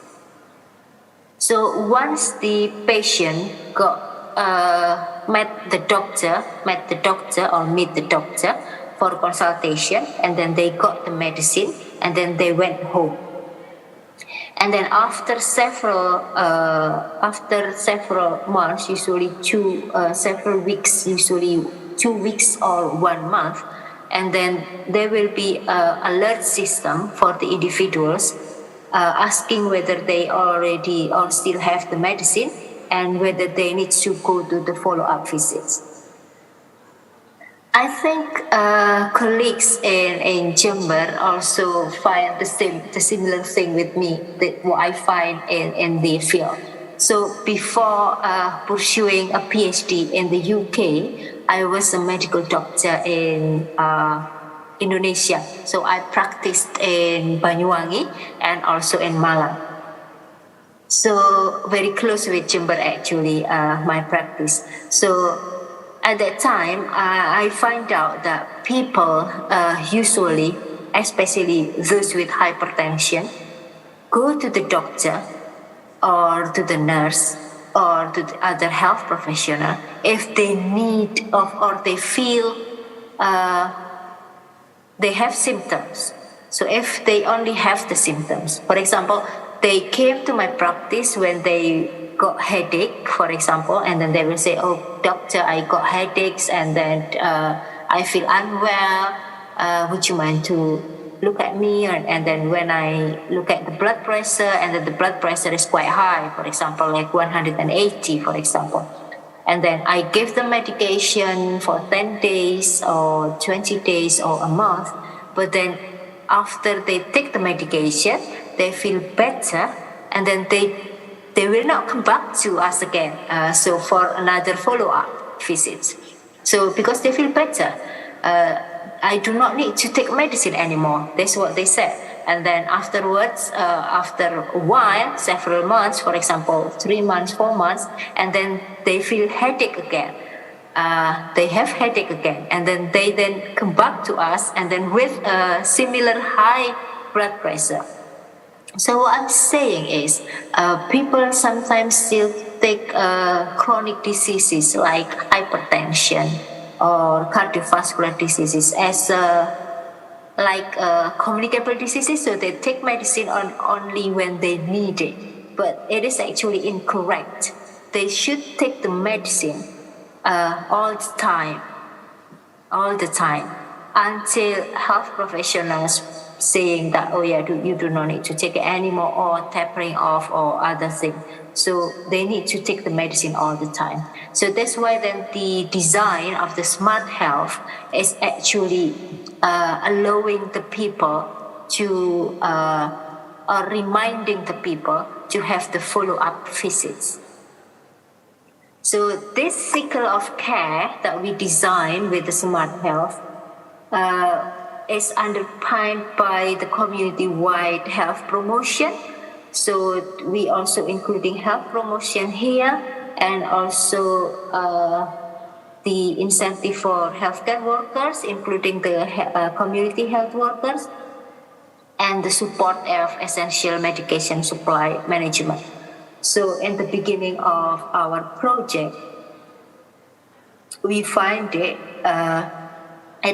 So once the patient meet the doctor or meet the doctor for consultation, and then they got the medicine, and then they went home. And then after several months, usually several weeks, usually 2 weeks or 1 month, and then there will be an alert system for the individuals asking whether they already or still have the medicine and whether they need to go to the follow-up visits. I think colleagues in Jember also find the similar thing with me, that what I find in the field. So before pursuing a PhD in the UK, I was a medical doctor in Indonesia. So I practiced in Banyuwangi and also in Malang. So very close with Jember actually, my practice. So at that time, I find out that people usually, especially those with hypertension, go to the doctor or to the nurse or to the other health professional if they need or they feel they have symptoms. So if they only have the symptoms, for example, they came to my practice when they got headache, for example, and then they will say, "Oh, doctor, I got headaches, and then I feel unwell. Would you mind to look at me?" And then when I look at the blood pressure, and then the blood pressure is quite high, for example, like 180, for example, and then I give them medication for 10 days or 20 days or a month, but then after they take the medication, they feel better, and then they will not come back to us again. So for another follow-up visits. So because they feel better, I do not need to take medicine anymore. That's what they said. And then afterwards, after a while, several months, for example, 3 months, 4 months, and then they feel headache again. They have headache again, and then they then come back to us, and then with a similar high blood pressure. So what I'm saying is, people sometimes still take chronic diseases like hypertension or cardiovascular diseases as communicable diseases, so they take medicine only when they need it. But it is actually incorrect. They should take the medicine all the time, until health professionals saying that, oh yeah, you do not need to take it anymore, or tapering off or other thing. So they need to take the medicine all the time. So that's why then the design of the smart health is actually allowing the people to, or reminding the people to have the follow-up visits. So this cycle of care that we design with the smart health is underpinned by the community-wide health promotion So we also including health promotion here, and also the incentive for healthcare workers, including the community health workers, and the support of essential medication supply management. So in the beginning of our project, we find it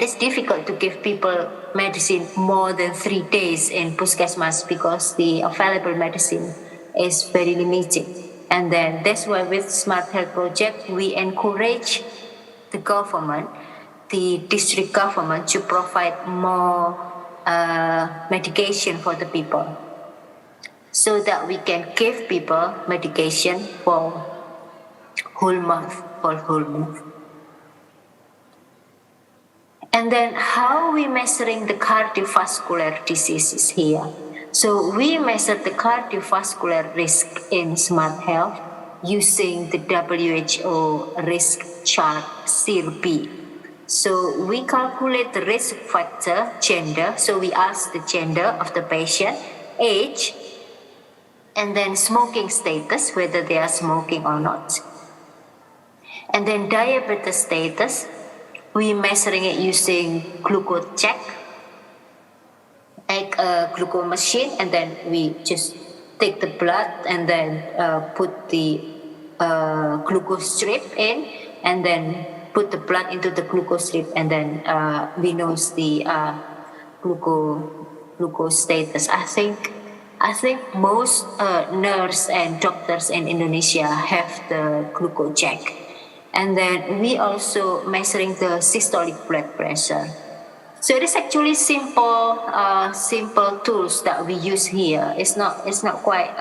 is difficult to give people medicine more than 3 days in Puskesmas because the available medicine is very limited. And then that's why with Smart Health Project, we encourage the government, the district government, to provide more medication for the people, so that we can give people medication for whole month. And then how we measuring the cardiovascular diseases here? So we measure the cardiovascular risk in Smart Health using the WHO risk chart CRP. So we calculate the risk factor, gender. So we ask the gender of the patient, age, and then smoking status, whether they are smoking or not. And then diabetes status, we measuring it using glucose check, like a glucose machine, and then we just take the blood and then put the glucose strip in, and then put the blood into the glucose strip, and then we know the glucose status. I think most nurse and doctors in Indonesia have the glucose check. And then we also measuring the systolic blood pressure. So it is actually simple tools that we use here. It's not quite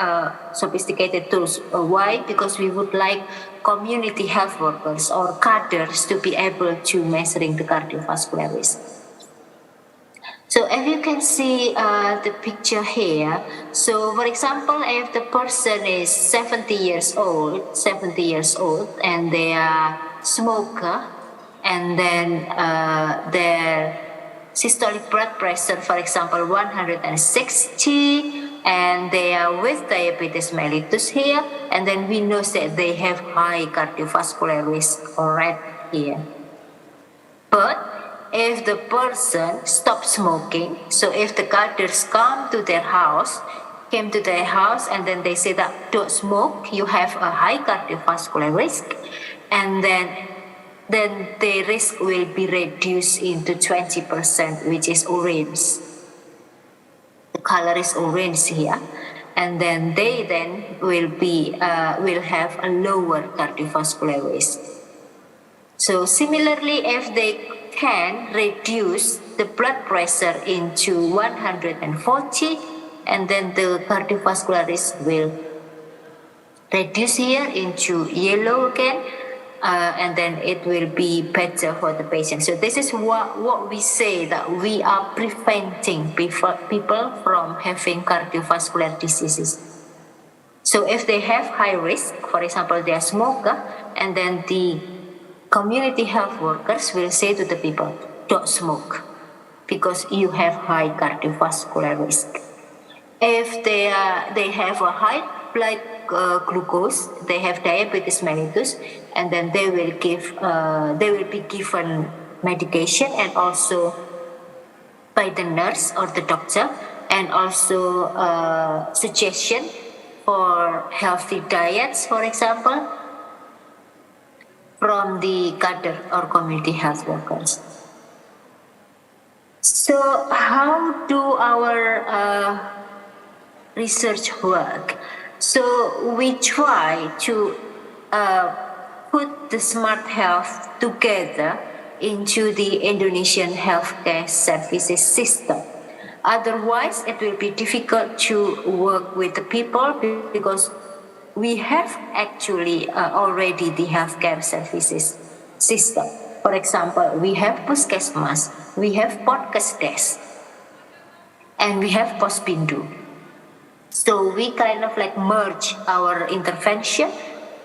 sophisticated tools. Why? Because we would like community health workers or cadres to be able to measuring the cardiovascular risk. So if you can see the picture here, so for example, if the person is 70 years old, and they are smoker, and then their systolic blood pressure, for example, 160, and they are with diabetes mellitus here, and then we know that they have high cardiovascular risk already here. But if the person stops smoking, so if the cadres came to their house, and then they say that don't smoke, you have a high cardiovascular risk, and then the risk will be reduced into 20%, which is orange. The color is orange here, and then they will have a lower cardiovascular risk. So similarly, if they can reduce the blood pressure into 140, and then the cardiovascular risk will reduce here into yellow again, and then it will be better for the patient. So this is what we say, that we are preventing people from having cardiovascular diseases. So if they have high risk, for example, they are smoker, and then the community health workers will say to the people, don't smoke because you have high cardiovascular risk. If they have a high blood glucose, they have diabetes mellitus, and then they will be given medication, and also by the nurse or the doctor, and also suggestion for healthy diets, for example, from the cadre or community health workers. So how do our research work? So we try to put the smart health together into the Indonesian healthcare services system. Otherwise, it will be difficult to work with the people, because we have actually already the healthcare services system. For example, we have Puskesmas, we have Podkesdes, and we have Pospindu. So we kind of like merge our intervention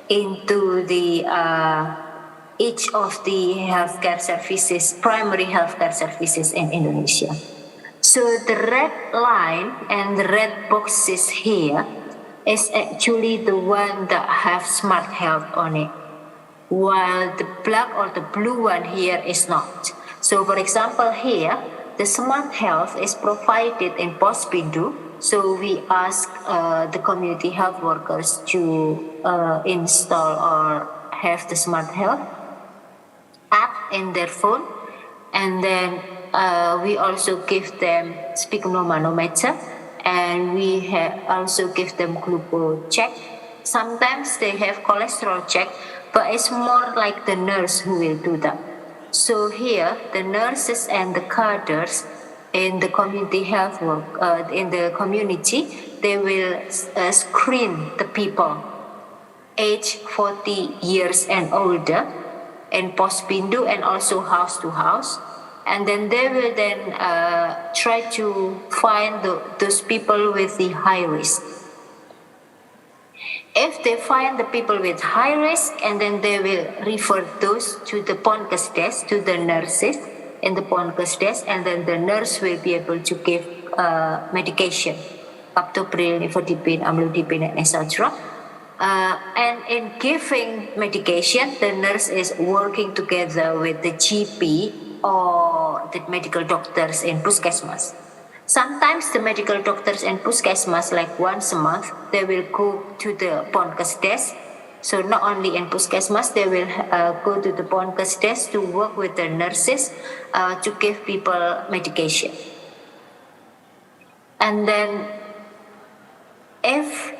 into the each of the healthcare services, primary healthcare services in Indonesia. So the red line and the red boxes here is actually the one that have smart health on it, while the black or the blue one here is not. So for example here, the smart health is provided in Pospindu. So we ask the community health workers to install or have the smart health app in their phone. And then we also give them sphygmomanometer, and we also give them glucose check. Sometimes they have cholesterol check, but it's more like the nurse who will do that. So here, the nurses and the cadres in the community health work, in the community, they will screen the people age 40 years and older in Pospindu and also house to house. And then they will then try to find those people with the high risk. If they find the people with high risk, and then they will refer those to the Ponkes desk, to the nurses in the Ponkes desk, and then the nurse will be able to give medication, captopril, nifedipine, amlodipine, etc. And in giving medication, the nurse is working together with the GP or the medical doctors in Puskesmas. Sometimes the medical doctors in Puskesmas, like once a month, they will go to the Ponkes desk. So not only in Puskesmas, they will go to the Ponkes desk to work with the nurses to give people medication. And then if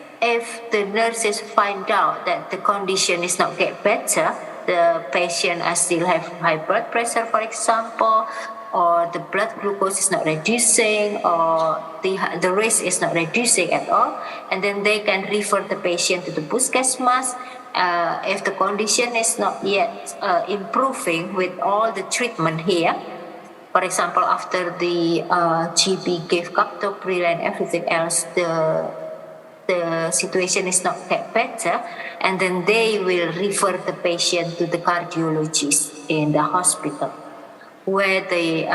the nurses find out that the condition is not get better, the patient still have high blood pressure, for example, or the blood glucose is not reducing, or the risk is not reducing at all, and then they can refer the patient to the Puskesmas. If the condition is not yet improving with all the treatment here, for example, after the GP gave captopril and everything else, the situation is not get better, and then they will refer the patient to the cardiologist in the hospital, where the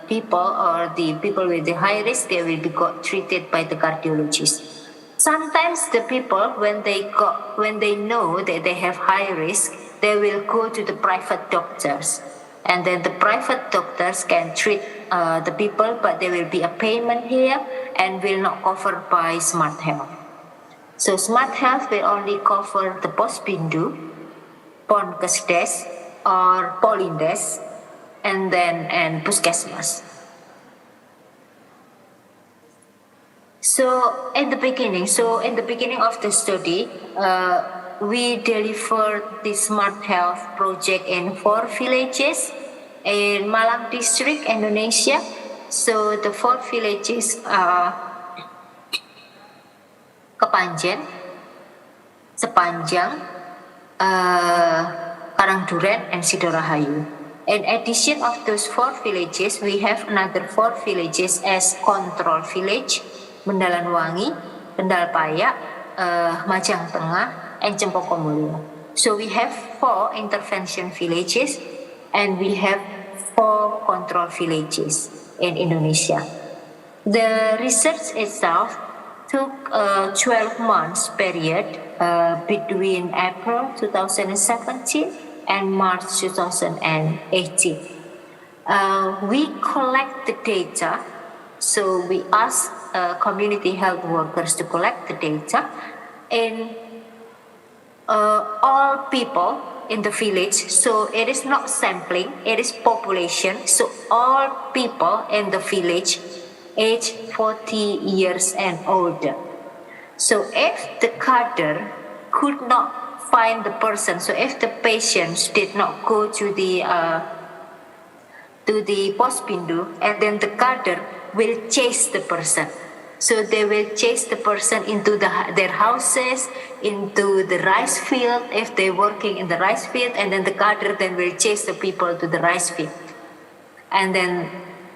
people or the people with the high risk, they will be got treated by the cardiologist. Sometimes the people, when they know that they have high risk, they will go to the private doctors, and then the private doctors can treat the people, but there will be a payment here and will not covered by Smart Health. So Smart Health will only cover the Pospindu, Ponkes desk, or Polindes, and Puskesmas. So in the beginning of the study, we delivered the Smart Health project in 4 villages in Malang District, Indonesia. So the 4 villages are Kepanjen, Sepanjang, Karangduren, and Sidorahayu. In addition of those 4 villages, we have another 4 villages as control village, Bendalanwangi, Kendalpayak, Majang Tengah, and Cempokomulyo. So we have 4 intervention villages, and we have 4 control villages in Indonesia. The research itself took a 12 months period between April 2017 and March 2018. We collect the data, so we ask community health workers to collect the data in all people in the village. So it is not sampling, it is population. So all people in the village age 40 years and older. So if the cadre could not find the person, so if the patients did not go to the Pospindu, and then the cadre will chase the person. So they will chase the person into their houses, into the rice field, if they're working in the rice field, and then the cadre then will chase the people to the rice field. And then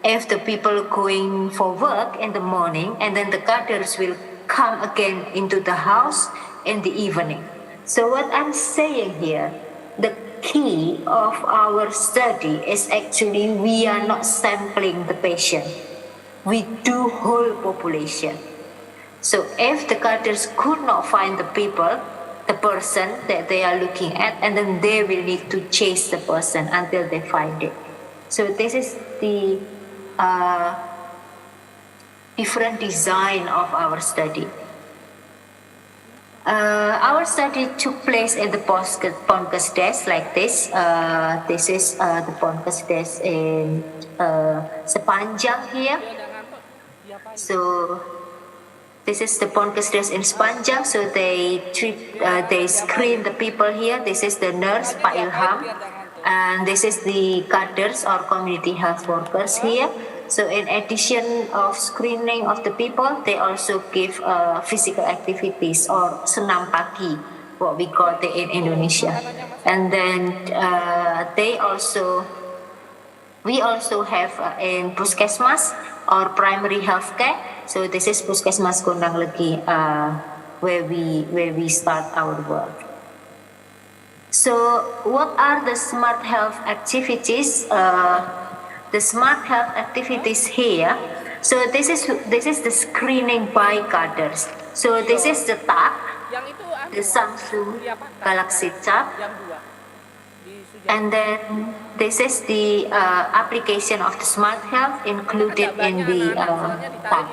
if the people going for work in the morning, and then the cadres will come again into the house in the evening. So what I'm saying here, the key of our study is actually we are not sampling the patient. We do whole population. So if the cadres could not find the person that they are looking at, and then they will need to chase the person until they find it. So this is the different design of our study. Our study took place at the Ponkes desk like this. This is the Ponkes desk in Sepanjang here. So this is the Ponkes desk in Sepanjang. So they screen the people here. This is the nurse, Pak Ilham. And this is the cadres or community health workers here. So in addition of screening of the people, they also give physical activities or senam pagi, what we call it in Indonesia. And then we also have in Puskesmas or primary health care. So this is Puskesmas Gondang Legi, where we start our work. So what are the smart health activities? The smart health activities here. So this is the screening by cadres. So this is the tab, the Samsung Galaxy tab, and then this is the application of the smart health included in the tab.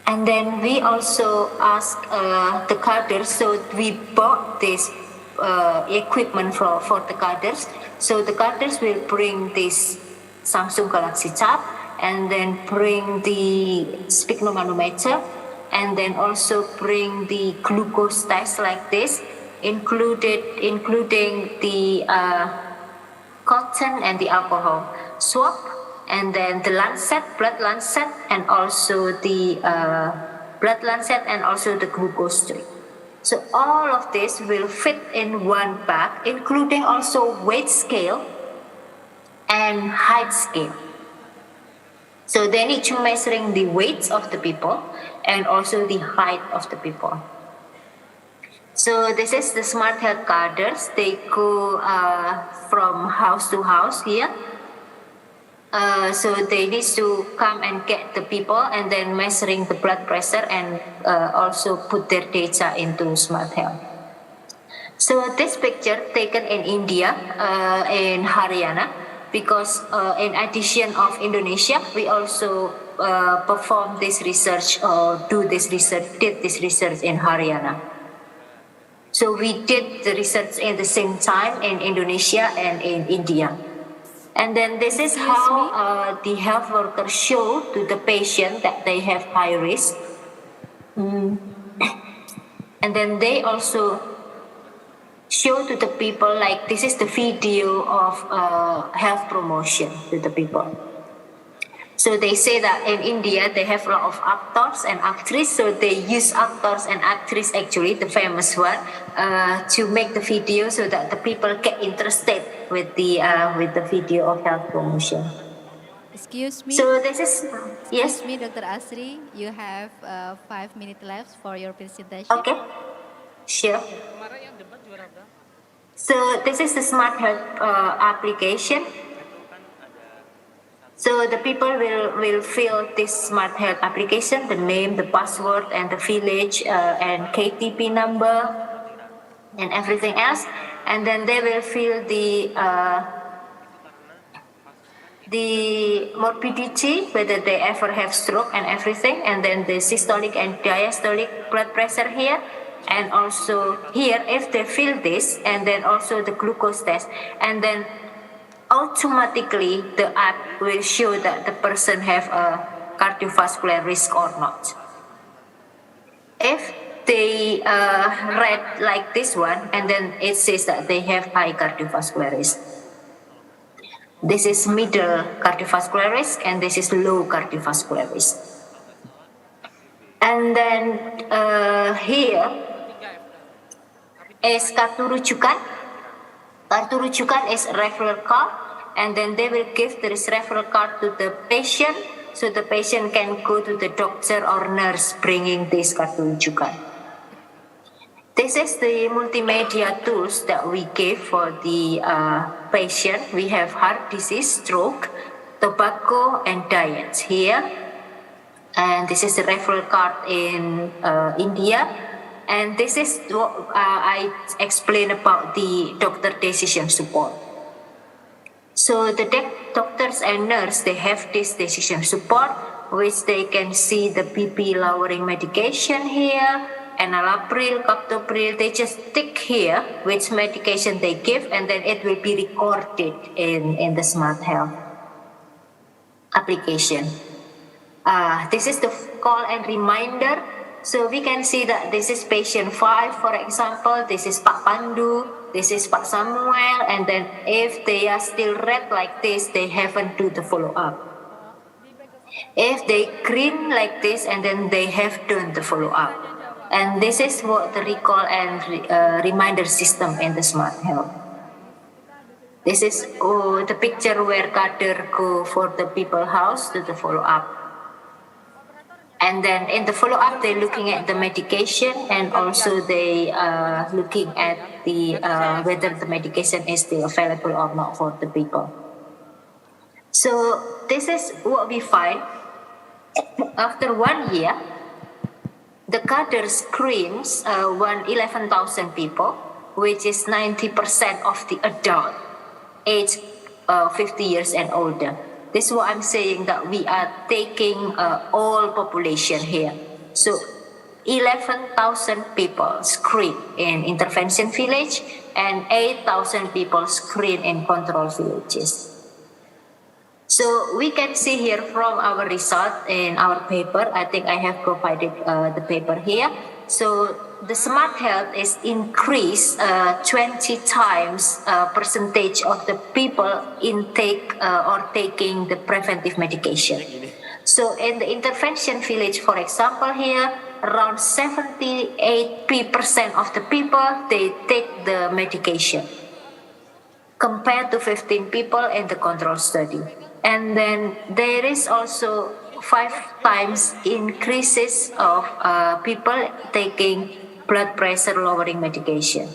And then we also ask the cadres. So we bought this equipment for the cadres. So the cadres will bring this Samsung Galaxy tab, and then bring the sphygmomanometer, and then also bring the glucose test like this, including the cotton and the alcohol swab, and then the blood lancet, and also the blood lancet, and also the glucose strip. So all of this will fit in one bag, including also weight scale and height scale. So they need to measuring the weights of the people and also the height of the people. So this is the smart health cadres. They go from house to house here. So they need to come and get the people and then measuring the blood pressure and also put their data into smart health. So this picture taken in India, in Haryana, because in addition of Indonesia, we also perform this research or did this research in Haryana. So we did the research at the same time in Indonesia and in India. And then this is how the health workers show to the patient that they have high risk. And then they also show to the people, like this is the video of health promotion to the people. So they say that in India they have a lot of actors and actresses, so they use actors and actresses, actually the famous one, to make the video so that the people get interested with the video of health promotion. Excuse me. So this is yes. Excuse me, Dr. Asri. You have 5 minutes left for your presentation. Okay. Sure. So this is the smart health application. So the people will fill this smart health application, the name, the password, and the village, and KTP number, and everything else. And then they will fill the morbidity, whether they ever have stroke and everything, and then the systolic and diastolic blood pressure here. And also here, if they fill this, and then also the glucose test, and then automatically the app will show that the person have a cardiovascular risk or not. If they read like this one, and then it says that they have high cardiovascular risk. This is middle cardiovascular risk, and this is low cardiovascular risk. And then here is kartu rujukan. Kartu rujukan is referral card, and then they will give this referral card to the patient, so the patient can go to the doctor or nurse bringing this kartu rujukan. This is the multimedia tools that we give for the patient. We have heart disease, stroke, tobacco, and diet here. And this is the referral card in India. And this is what I explained about the doctor decision support. So the doctors and nurse, they have this decision support, which they can see the BP lowering medication here, enalapril, captopril. They just tick here which medication they give, and then it will be recorded in the Smart Health application. This is the call and reminder. So we can see that this is patient 5, for example. This is Pak Pandu. This is Pak Samuel. And then if they are still red like this, they haven't do the follow-up. If they green like this, and then they have done the follow-up. And this is what the recall and reminder system in the Smart Health. This is the picture where Kader go for the people house to the follow-up. And then in the follow-up, they're looking at the medication, and also they looking at the whether the medication is still available or not for the people. So this is what we find. After 1 year, the Kader screens 11,000 people, which is 90% of the adult age 50 years and older. This is what I'm saying, that we are taking all population here. So 11,000 people screened in intervention village and 8,000 people screened in control villages. So we can see here from our result in our paper, I think I have provided the paper here. So the Smart Health is increased 20 times percentage of the people intake or taking the preventive medication. So in the intervention village, for example, here, around 78% of the people, they take the medication, compared to 15 people in the control study. And then there is also 5 times increases of people taking blood pressure lowering medication.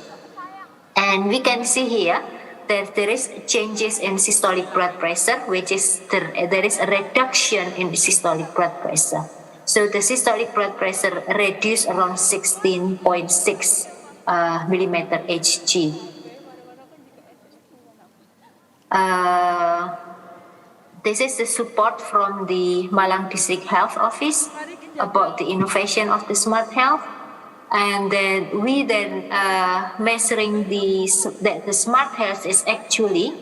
And we can see here that there is changes in systolic blood pressure, which is there is a reduction in the systolic blood pressure. So the systolic blood pressure reduced around 16.6 millimeter Hg. This is the support from the Malang District Health Office about the innovation of the Smart Health. And then we measuring that the Smart Health is actually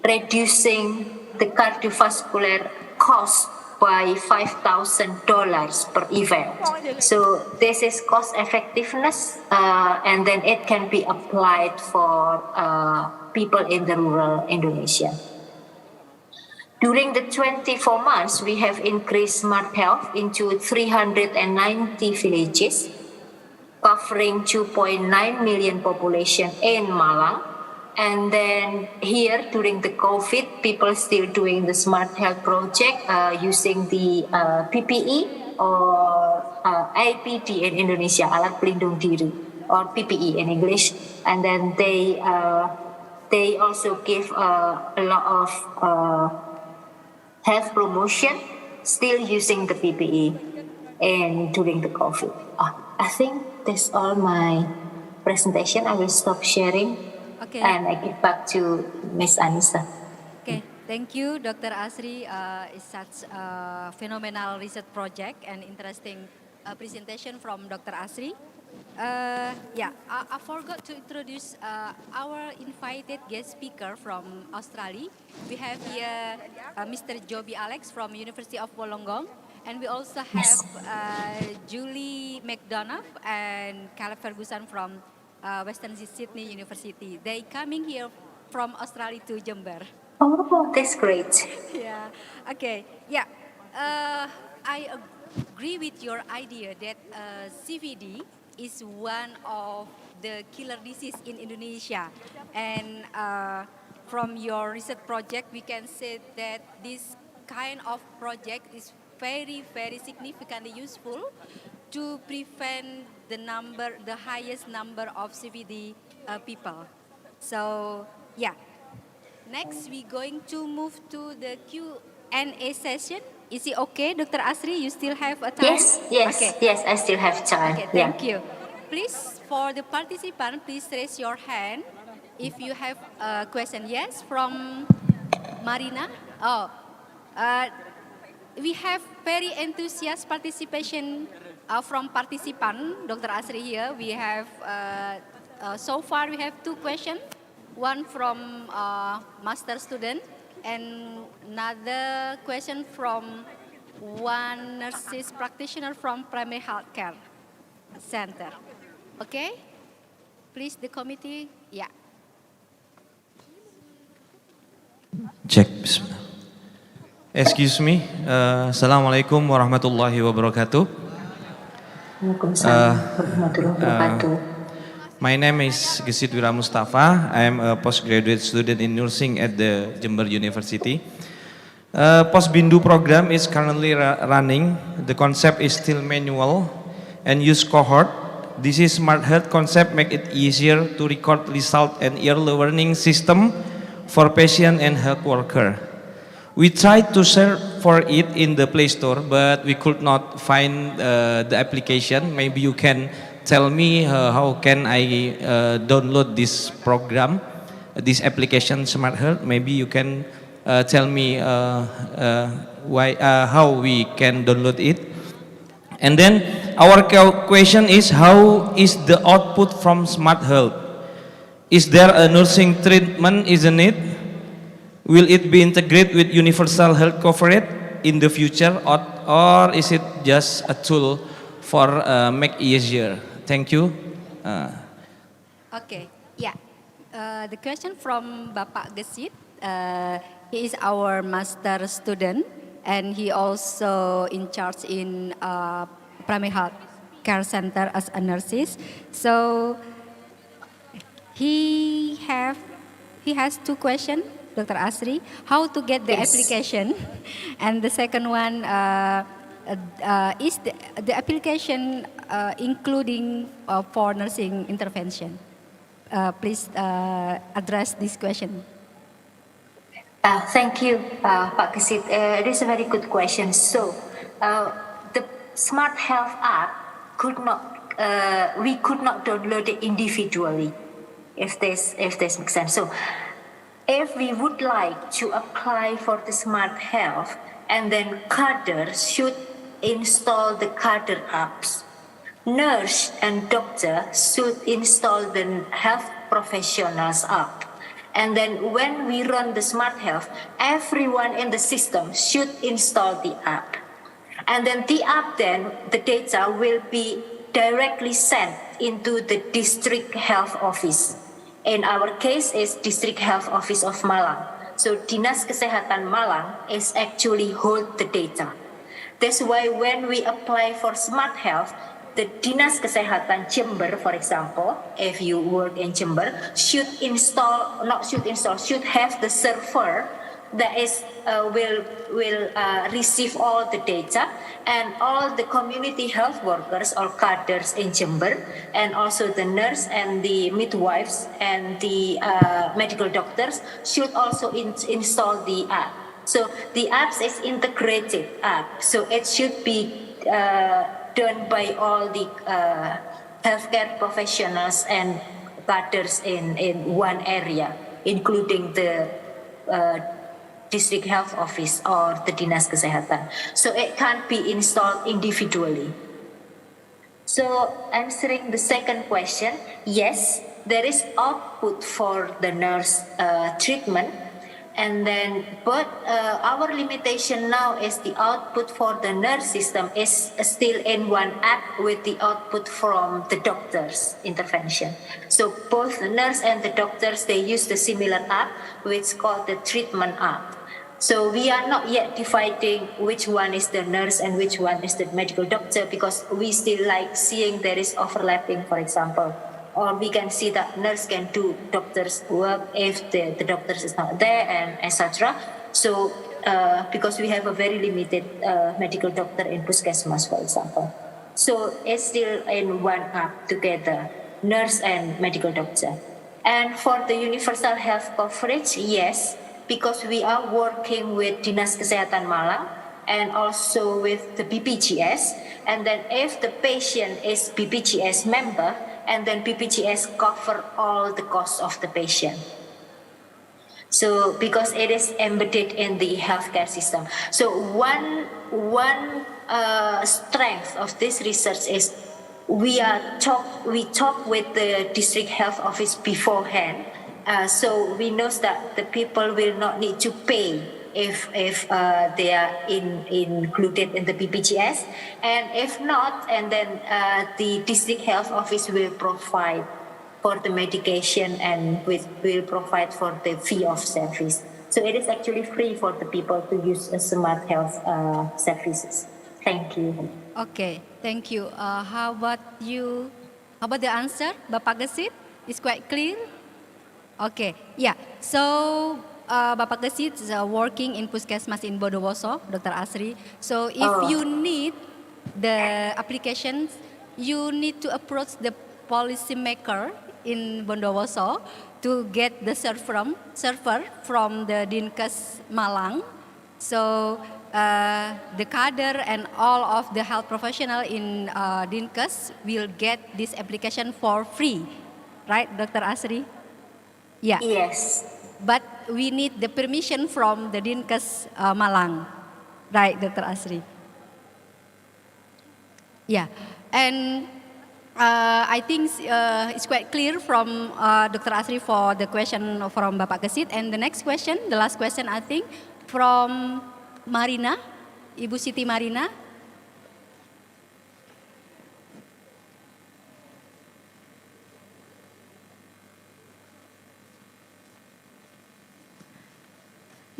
reducing the cardiovascular cost by $5,000 per event. So this is cost effectiveness, and then it can be applied for people in the rural Indonesia. During the 24 months, we have increased Smart Health into 390 villages, covering 2.9 million population in Malang. And then here, during the COVID, people still doing the Smart Health project using the PPE or APD in Indonesia, Alat Pelindung Diri, or PPE in English. And then they also give a lot of health promotion, still using the PPE during the COVID. I think that's all my presentation. I will stop sharing. Okay. And I give back to Ms. Anissa. Okay, thank you, Dr. Asri. It's such a phenomenal research project and interesting presentation from Dr. Asri. I forgot to introduce our invited guest speaker from Australia. We have here Mr. Joby Alex from University of Wollongong, and we also have Julie McDonough and Caleb Ferguson from Western Sydney University. They coming here from Australia to Jember. Oh, that's great. Yeah. Okay. Yeah. I agree with your idea that CVD is one of the killer disease in Indonesia, and from your research project, we can say that this kind of project is very, very significantly useful to prevent the highest number of CVD people. So yeah. Next, we're going to move to the Q&A session. Is it okay, Dr. Asri? You still have a time? Yes, I still have time. Okay, thank you. Please, for the participant, please raise your hand if you have a question. Yes, from Marina. Oh, we have very enthusiastic participation from participant, Dr. Asri here. We have, so far we have 2 questions. One from master student and another question from one nurses practitioner from primary health care center. Okay? Please, the committee. Yeah. Cek. Bismillah. Excuse me. Assalamualaikum warahmatullahi wabarakatuh. Waalaikumsalam warahmatullahi wabarakatuh. My name is Gesit Wira Mustafa. I am a postgraduate student in nursing at the Jember University. Post-Bindu program is currently running. The concept is still manual and use cohort. This is smart health concept make it easier to record result and early learning system for patient and health worker. We tried to search for it in the Play Store, but we could not find the application. Maybe you can tell me how can I download this program, this application Smart Health. Maybe you can tell me how we can download it. And then our question is, how is the output from Smart Health? Is there a nursing treatment, isn't it? Will it be integrated with universal health coverage in the future, or is it just a tool for make easier? Thank you. Okay, yeah. The question from Bapak Gesit. He is our master student and he also in charge in primary health care center as a nurses. So he has 2 questions, Dr. Asri. How to get the application? And the second one, is the application including for nursing intervention? Please address this question. Thank you, Pak Kesit. It is a very good question. So, the Smart Health app we could not download it individually, if this makes sense. So, if we would like to apply for the Smart Health, and then cadres should install the cadre apps. Nurse and doctor should install the health professionals app. And then when we run the Smart Health, everyone in the system should install the app. And then the app then, the data will be directly sent into the district health office. In our case, is District Health Office of Malang. So Dinas Kesehatan Malang is actually hold the data. That's why when we apply for Smart Health, the Dinas Kesehatan Jember, for example, if you work in Jember, should have the server that is will receive all the data, and all the community health workers or cadres in Jember, and also the nurse and the midwives and the medical doctors should also install the app. So the app is integrated app, so it should be done by all the healthcare professionals and cadres in one area, including the district health office or the Dinas Kesehatan. So it can't be installed individually. So answering the second question, yes, there is output for the nurse treatment. And then, but our limitation now is the output for the nurse system is still in one app with the output from the doctor's intervention. So both the nurse and the doctors, they use the similar app, which is called the treatment app. So we are not yet dividing which one is the nurse and which one is the medical doctor, because we still like seeing there is overlapping, for example. Or we can see that nurse can do doctor's work if the doctor is not there, and etc. So because we have a very limited medical doctor in Puskesmas, for example. So it's still in one app together, nurse and medical doctor. And for the universal health coverage, yes, because we are working with Dinas Kesehatan Malang, and also with the BPJS. And then if the patient is BPJS member, and then BPJS cover all the costs of the patient. So because it is embedded in the healthcare system. So one strength of this research is we talk with the district health office beforehand, so we know that the people will not need to pay if they are included in the BPJS, and if not, and then the district health office will provide for the medication and will provide for the fee of service. So it is actually free for the people to use smart health services. Thank you. Okay, thank you. How about you? How about the answer, Bapak Gesit? Is quite clear? Okay, yeah. So Bapak Gesit is working in Puskesmas in Bondowoso, Dr. Asri. So if you need the applications, you need to approach the policymaker in Bondowoso to get the server from the Dinkes Malang. So the cadre and all of the health professional in Dinkes will get this application for free, right, Dr. Asri? Yeah. Yes. But we need the permission from the Dinkes Malang, right, Dr. Asri? Yeah, and I think it's quite clear from Dr. Asri for the question from Bapak Gesit. And the next question, the last question I think, from Marina, Ibu Siti Marina.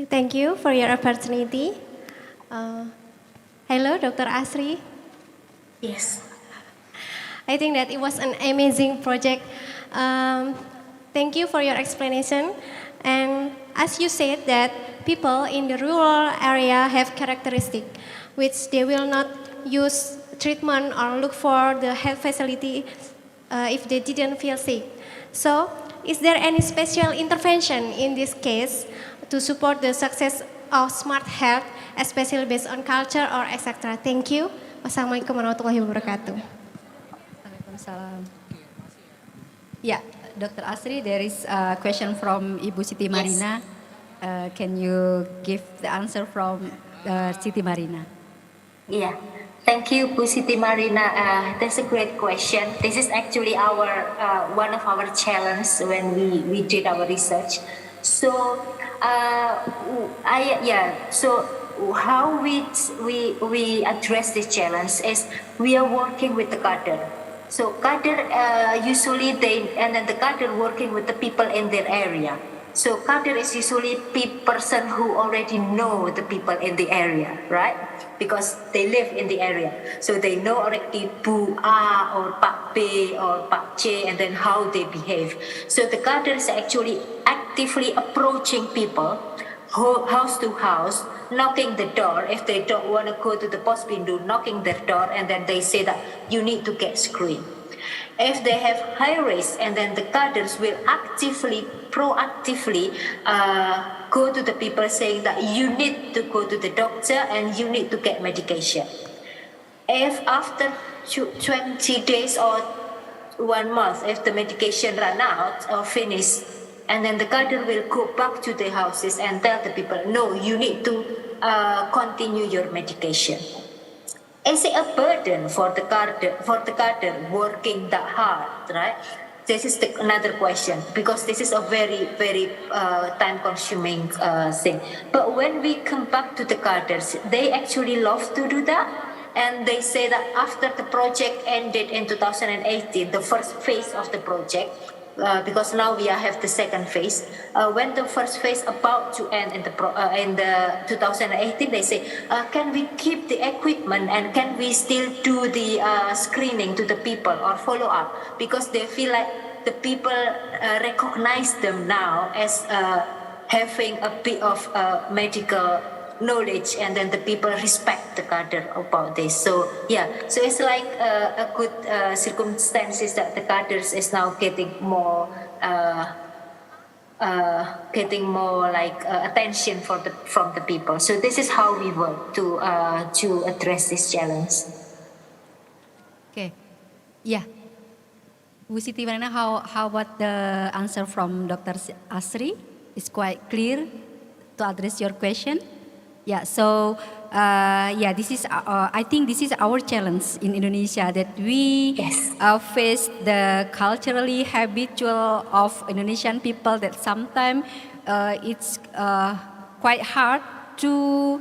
Thank you for your opportunity. Hello, Dr. Asri. Yes. I think that it was an amazing project. Thank you for your explanation. And as you said that people in the rural area have characteristics which they will not use treatment or look for the health facility if they didn't feel sick. So is there any special intervention in this case to support the success of smart health, especially based on culture or etc.? Thank you. Wassalamualaikum warahmatullahi wabarakatuh. Waalaikumsalam. Yeah, Dr. Asri, there is a question from Ibu Siti Marina. Can you give the answer from Siti Marina? Yeah, thank you, Bu Siti Marina. That's a great question. This is actually our one of our challenges when we did our research. So, So how we address this challenge is we are working with the cadre. So cadre usually the cadre working with the people in their area. So cadre is usually person who already know the people in the area, right? Because they live in the area. So they know already Bu A or Pak B or Pak C and then how they behave. So the cadre is actually actively approaching people house to house, knocking the door. If they don't want to go to the Posbindu, knocking their door, and then they say that you need to get screened. If they have high risk, and then the cadres will proactively go to the people saying that you need to go to the doctor and you need to get medication. If after 20 days or 1 month, if the medication run out or finish, and then the cadre will go back to the houses and tell the people, no, you need to continue your medication. Is it a burden for the cadre working that hard, right? This is another question, because this is a very, very time-consuming thing. But when we come back to the cadres, they actually love to do that. And they say that after the project ended in 2018, the first phase of the project, because now we have the second phase. When the first phase about to end in the 2018, they say, can we keep the equipment and can we still do the screening to the people or follow up? Because they feel like the people recognize them now as having a bit of medical knowledge, and then the people respect the cadre about this. So yeah, so it's like a good circumstances that the cadres is now getting more getting more attention from the people. So this is how we work to address this challenge. Okay, yeah. Bu Siti Warna, how about the answer from Dr. Asri? It's quite clear to address your question. Yeah, so this is I think this is our challenge in Indonesia, that we face the culturally habitual of Indonesian people, that sometimes it's quite hard to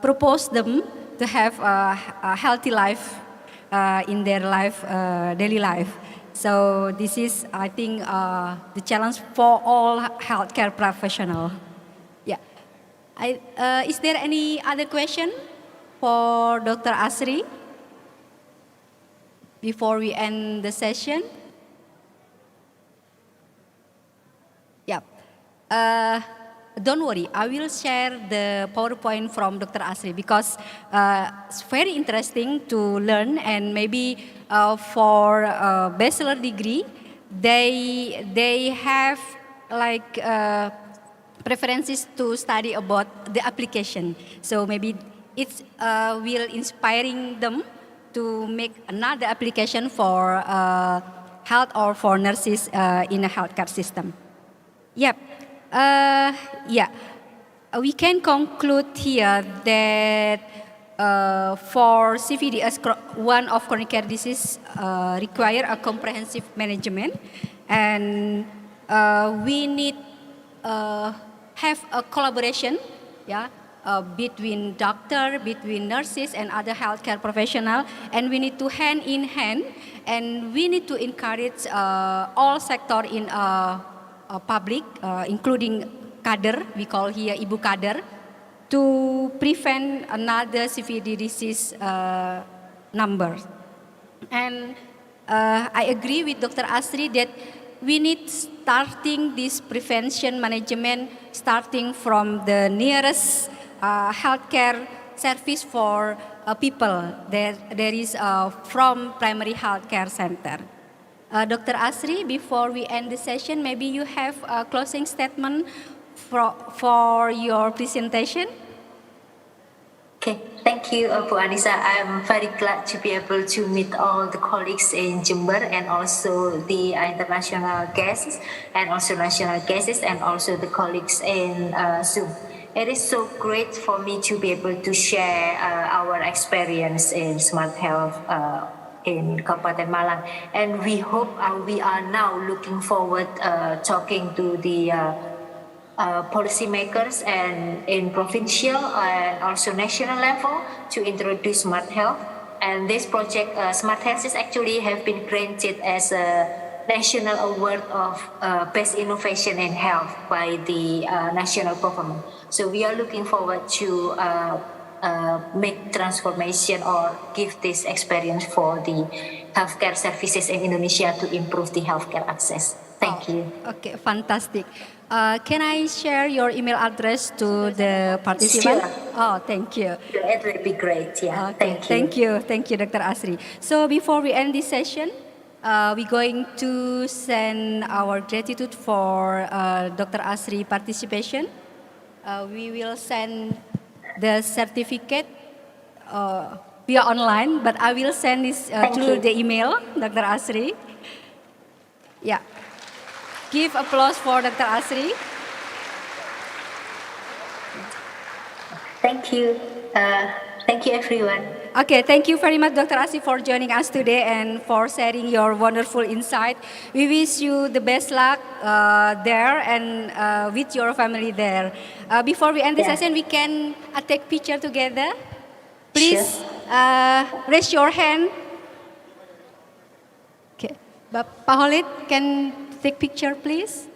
propose them to have a healthy life in their daily life. So this is, I think, the challenge for all healthcare professionals. Yeah. Is there any other question for Dr. Asri before we end the session? Yeah. Don't worry, I will share the PowerPoint from Dr. Asri, because it's very interesting to learn, and maybe for a bachelor degree, they have preferences to study about the application. So maybe it will inspiring them to make another application for health or for nurses in a healthcare system. Yep. We can conclude here that for CVD as one of chronic care disease require a comprehensive management, and we need have a collaboration, between doctor, between nurses and other healthcare professional, and we need to hand in hand, and we need to encourage all sector in public, including kader, we call here Ibu Kader, to prevent another CVD disease number. And I agree with Dr. Asri that we need starting this prevention management starting from the nearest healthcare service for people. There is from primary healthcare center. Dr. Asri, before we end the session, maybe you have a closing statement for your presentation. Okay, thank you, Bu Anissa. I'm very glad to be able to meet all the colleagues in Jember, and also the international guests, and also national guests, and also the colleagues in Zoom. It is so great for me to be able to share our experience in smart health in Kabupaten Malang, and we hope we are now looking forward talking to the policymakers and in provincial and also national level to introduce smart health. And this project, Smart Health, is actually have been granted as a national award of best innovation in health by the national government. So we are looking forward to make transformation or give this experience for the healthcare services in Indonesia to improve the healthcare access. Thank you. Okay, fantastic. Can I share your email address to the participants? Sure. Oh, thank you. It would be great. Yeah. Okay, thank you. Thank you, Dr. Asri. So before we end this session, we're going to send our gratitude for Dr. Asri participation. We will send the certificate via online, but I will send this through the email, Dr. Asri. Yeah. Give applause for Dr. Asri. Thank you. Thank you, everyone. Okay, thank you very much, Dr. Asri, for joining us today and for sharing your wonderful insight. We wish you the best luck there and with your family there. Before we end the session, we can take picture together. Please raise your hand. Okay, Pak Holid, can take picture, please.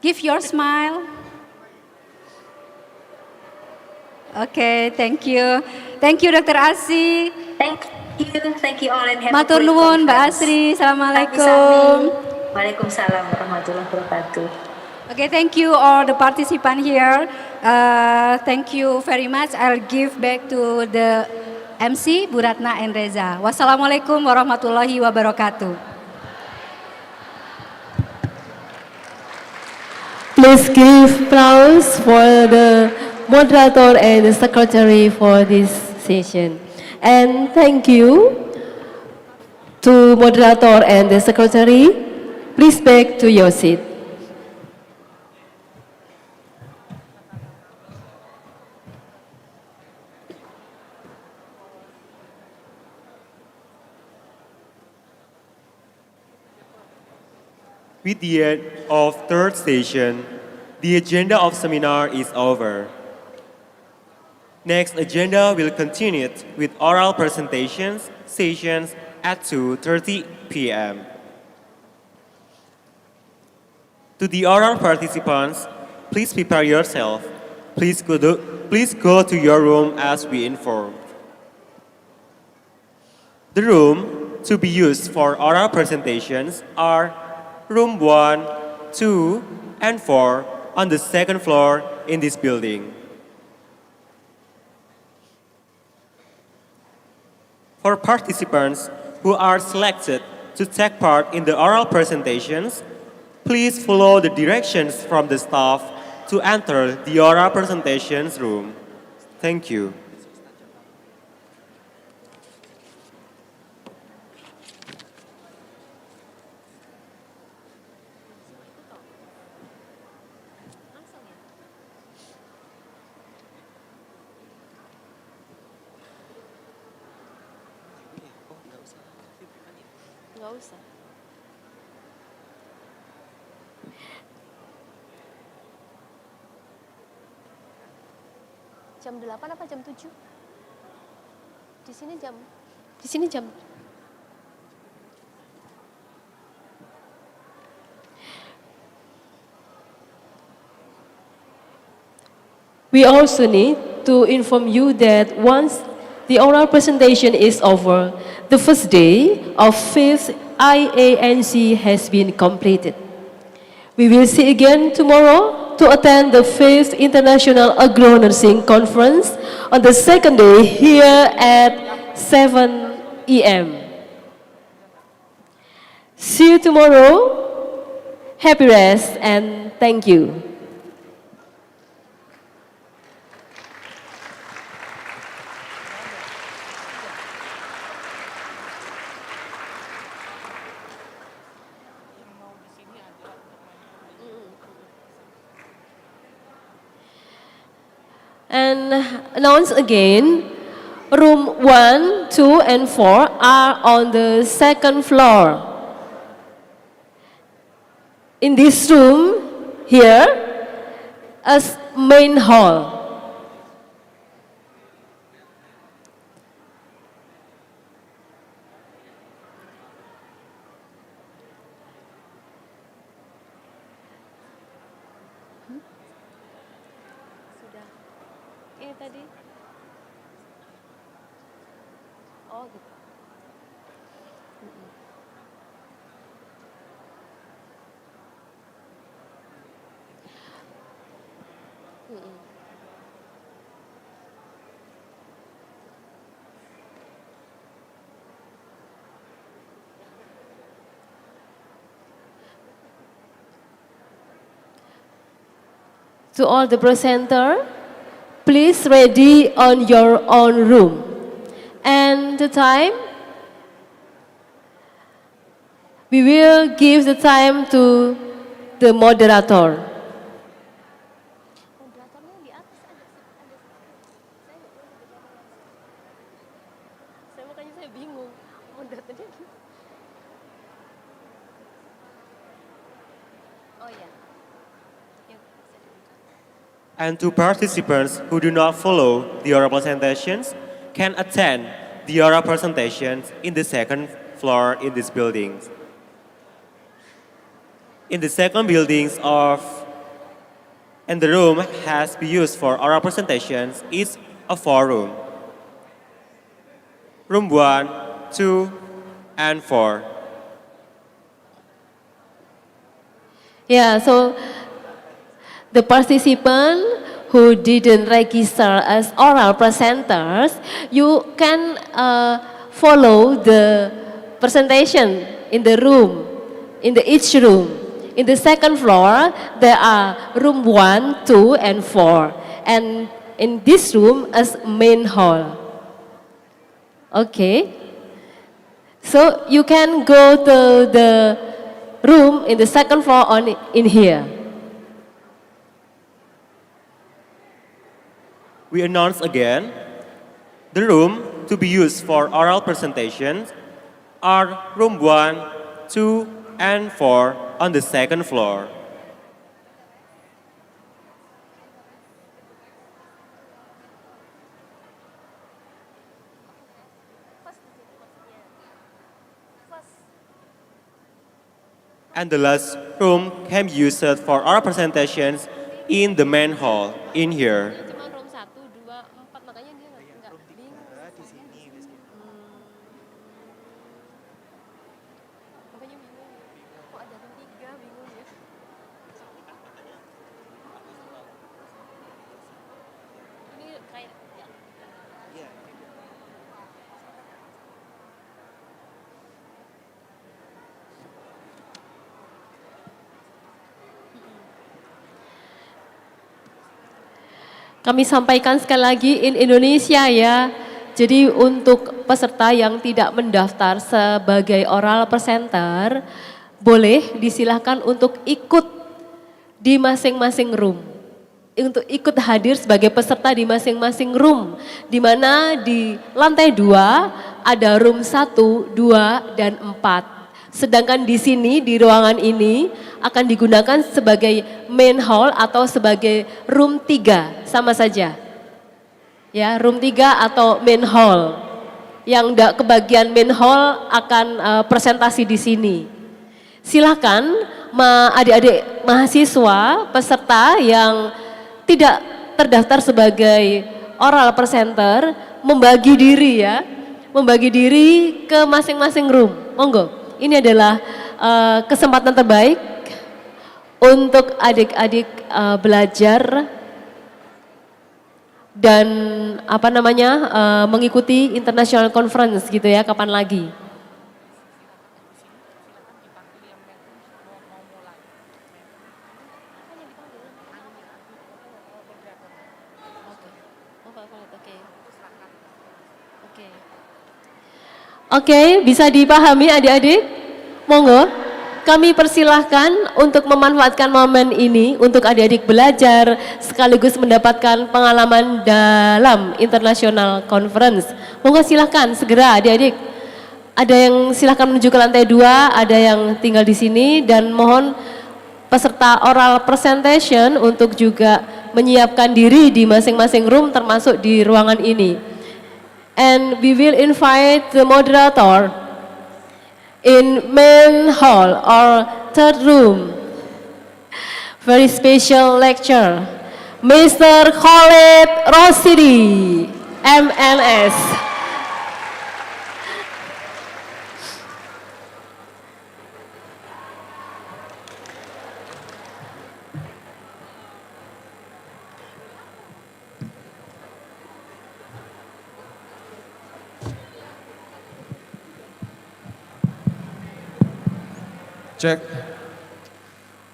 Give your smile. Okay, thank you. Thank you, Dr. Asri. Thank you all, and have Matur a great nuwun, Mbak conference. Asri. Assalamualaikum. Waalaikumsalam warahmatullahi wabarakatuh. Okay, thank you all the participants here. Thank you very much. I'll give back to the MC, Bu Ratna and Reza. Wassalamualaikum warahmatullahi wabarakatuh. Please give applause for the moderator and the secretary for this session. And thank you to moderator and the secretary. Please back to your seat. With the end of third session, the agenda of seminar is over. Next agenda will continue with oral presentations sessions at 2:30 p.m. To the oral participants, please prepare yourself. Please go to your room as we informed. The room to be used for oral presentations are room 1, 2, and 4 on the second floor in this building. For participants who are selected to take part in the oral presentations, please follow the directions from the staff to enter the oral presentations room. Thank you. Nggak usah. Jam 8 apa jam 7? Di sini jam. We also need to inform you that once the oral presentation is over, the first day of 5th IANC has been completed. We will see again tomorrow to attend the 5th International Agronursing Conference on the second day here at 7 a.m. See you tomorrow. Happy rest and thank you. And announce again, room 1, 2, and 4 are on the second floor. In this room, here, as main hall. Ini tadi. Oh gitu. To all the presenter, please ready on your own room. And the time, we will give the time to the moderator. And to participants who do not follow the oral presentations can attend the oral presentations in the second floor in this building. In the second buildings and the room has been used for oral presentations is a 4-room. Room 1, 2, and 4. Yeah, so the participant who didn't register as oral presenters, you can follow the presentation in the room, in each room. In the second floor, there are room 1, 2, and 4. And in this room is main hall. Okay. So you can go to the room in the second floor on in here. We announce again, the room to be used for oral presentations are room 1, 2, and 4 on the second floor. And the last room can be used for oral presentations in the main hall in here. Cuma room 1, 2, 4, makanya dia nggak bingung. Di sini. Makanya bingung. Kok ada room 3 bingung ya. Ini kayak ya. Kami sampaikan sekali lagi in Indonesia ya. Jadi untuk peserta yang tidak mendaftar sebagai oral presenter, boleh disilahkan untuk ikut di masing-masing room. Untuk ikut hadir sebagai peserta di masing-masing room. Di mana di lantai 2 ada room 1, 2, dan 4. Sedangkan di sini, di ruangan ini akan digunakan sebagai main hall atau sebagai room 3, sama saja. Ya, room 3 atau main hall. Yang tidak kebagian main hall akan presentasi di sini. Silakan adik-adik mahasiswa, peserta yang tidak terdaftar sebagai oral presenter, membagi diri ya. Membagi diri ke masing-masing room. Monggo. Ini adalah kesempatan terbaik untuk adik-adik belajar dan mengikuti international conference gitu ya, kapan lagi. Oke, bisa dipahami adik-adik? Monggo, kami persilahkan untuk memanfaatkan momen ini untuk adik-adik belajar sekaligus mendapatkan pengalaman dalam international conference. Monggo silahkan segera adik-adik. Ada yang silahkan menuju ke lantai 2, ada yang tinggal di sini, dan mohon peserta oral presentation untuk juga menyiapkan diri di masing-masing room termasuk di ruangan ini. And we will invite the moderator in main hall or third room. Very special lecture, Mr. Khalid Rosidi, MNS. Cek.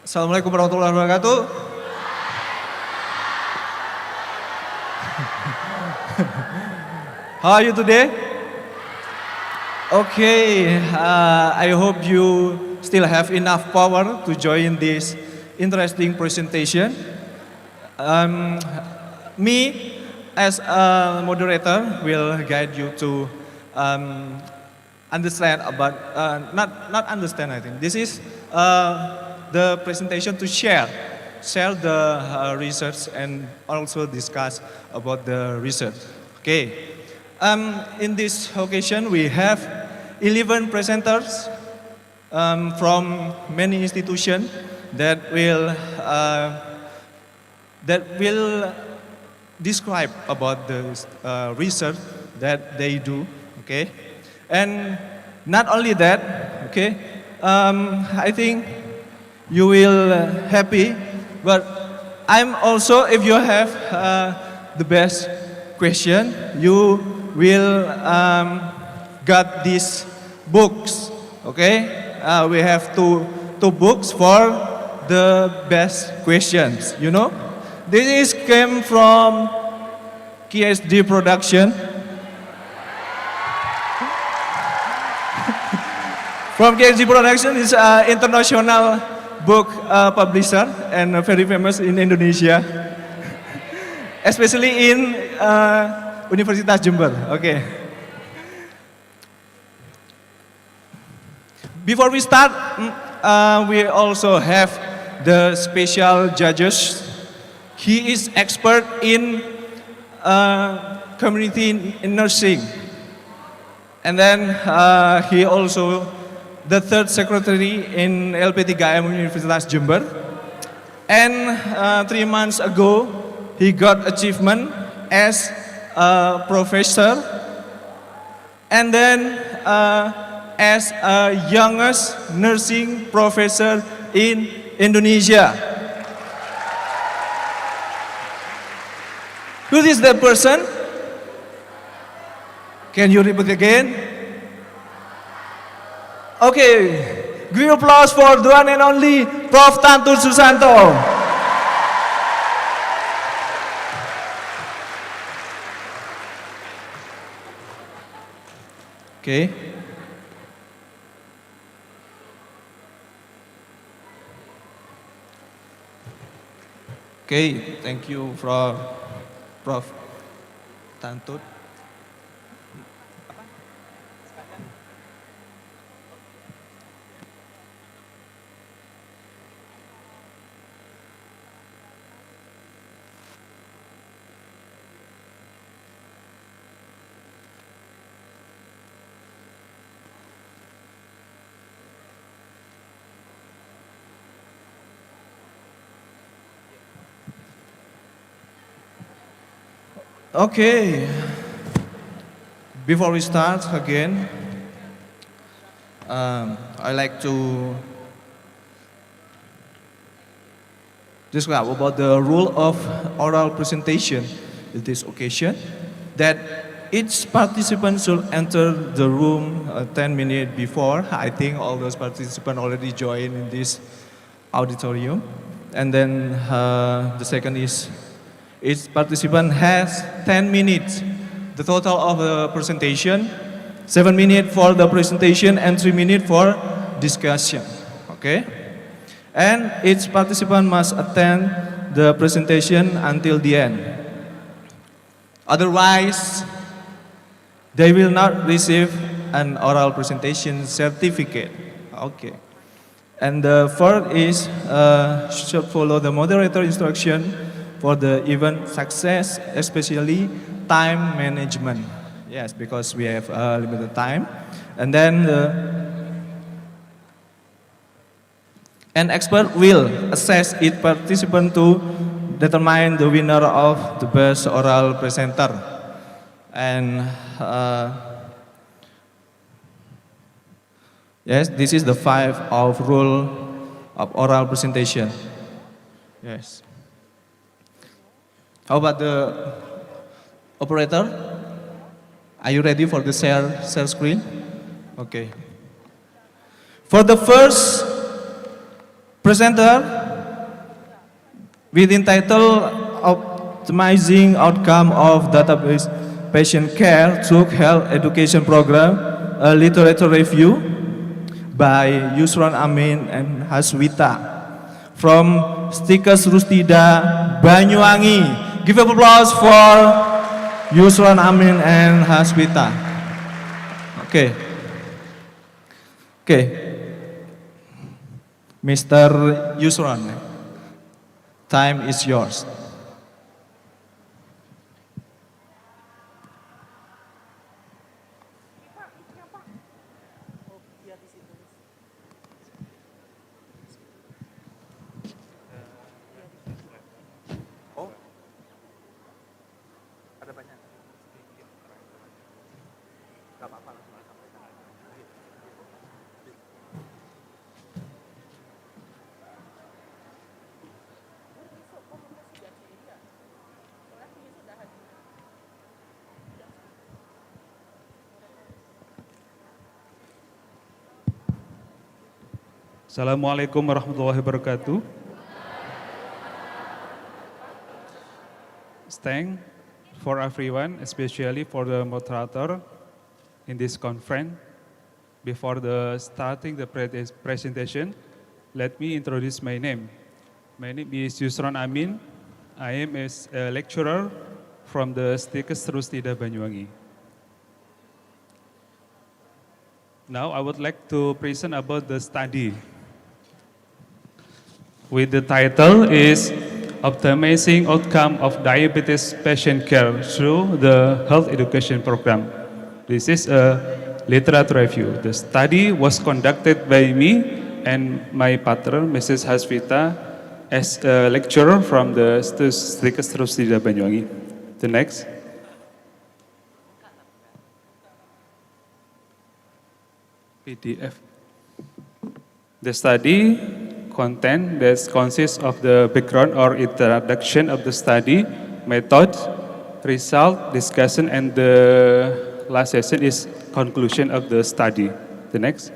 Assalamualaikum warahmatullahi wabarakatuh. How are you today? Okay, I hope you still have enough power to join this interesting presentation. Me, as a moderator, will guide you to understand about, not understand, I think. This is the presentation to share the research and also discuss about the research. Okay. In this occasion, we have 11 presenters from many institutions that will describe about the research that they do. Okay. And not only that, okay, I think you will happy, but I'm also, if you have the best question, you will got these books, okay? We have two books for the best questions, you know. This is came from KSD production. From KSD production is an international book publisher and very famous in Indonesia, especially in Universitas Jember. Okay. Before we start, we also have the special judges. He is expert in community nursing. And then he also the third secretary in LP3M Universitas Jember. And 3 months ago, he got achievement as a professor. And then as a youngest nursing professor in Indonesia. Who is that person? Can you repeat again? Okay, give applause for the one and only Prof. Tantun Susanto. Okay. Okay, thank you for Prof. Tantut. Okay, before we start again, I like to describe about the rule of oral presentation in this occasion, that each participant should enter the room 10 minutes before. I think all those participants already joined in this auditorium. And then the second is, each participant has 10 minutes. The total of the presentation, 7 minutes for the presentation and 3 minutes for discussion. Okay? And each participant must attend the presentation until the end. Otherwise, they will not receive an oral presentation certificate. Okay. And the fourth is, should follow the moderator instruction for the event success, especially time management. Yes, because we have limited time. And then an expert will assess each participant to determine the winner of the best oral presenter. And yes, this is the 5 of rule of oral presentation. Yes. How about the operator? Are you ready for the share screen? Okay. For the first presenter, with the title Optimizing Outcome of Database Patient Care Through Health Education Program, a literature review by Yusron Amin and Haswita from Stikers Rustida, Banyuwangi. Give up applause for Yusron Amin and Haswita. Okay. Okay. Mr. Yusron, time is yours. Assalamualaikum warahmatullahi wabarakatuh. thanks for everyone, especially for the moderator in this conference. Before starting the presentation, let me introduce my name. My name is Yusron Amin. I am a lecturer from the Stikes Rustida Banyuwangi. Now I would like to present about the study. With the title is Optimizing Outcome of Diabetes Patient Care Through the Health Education Program. This is a literature review. The study was conducted by me and my partner, Mrs. Hasvita, as a lecturer from the Stikes Rustida Banyuwangi. The next. PDF. The study content that consists of the background or introduction of the study, method, result, discussion, and the last session is conclusion of the study. The next.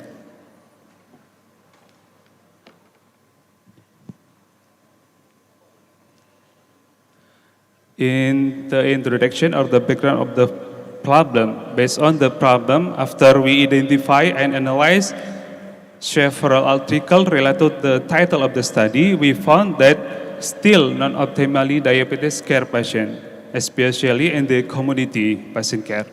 In the introduction or the background of the problem, based on the problem, after we identify and analyze several articles related to the title of the study, we found that still non-optimally diabetes care patient, especially in the community patient care.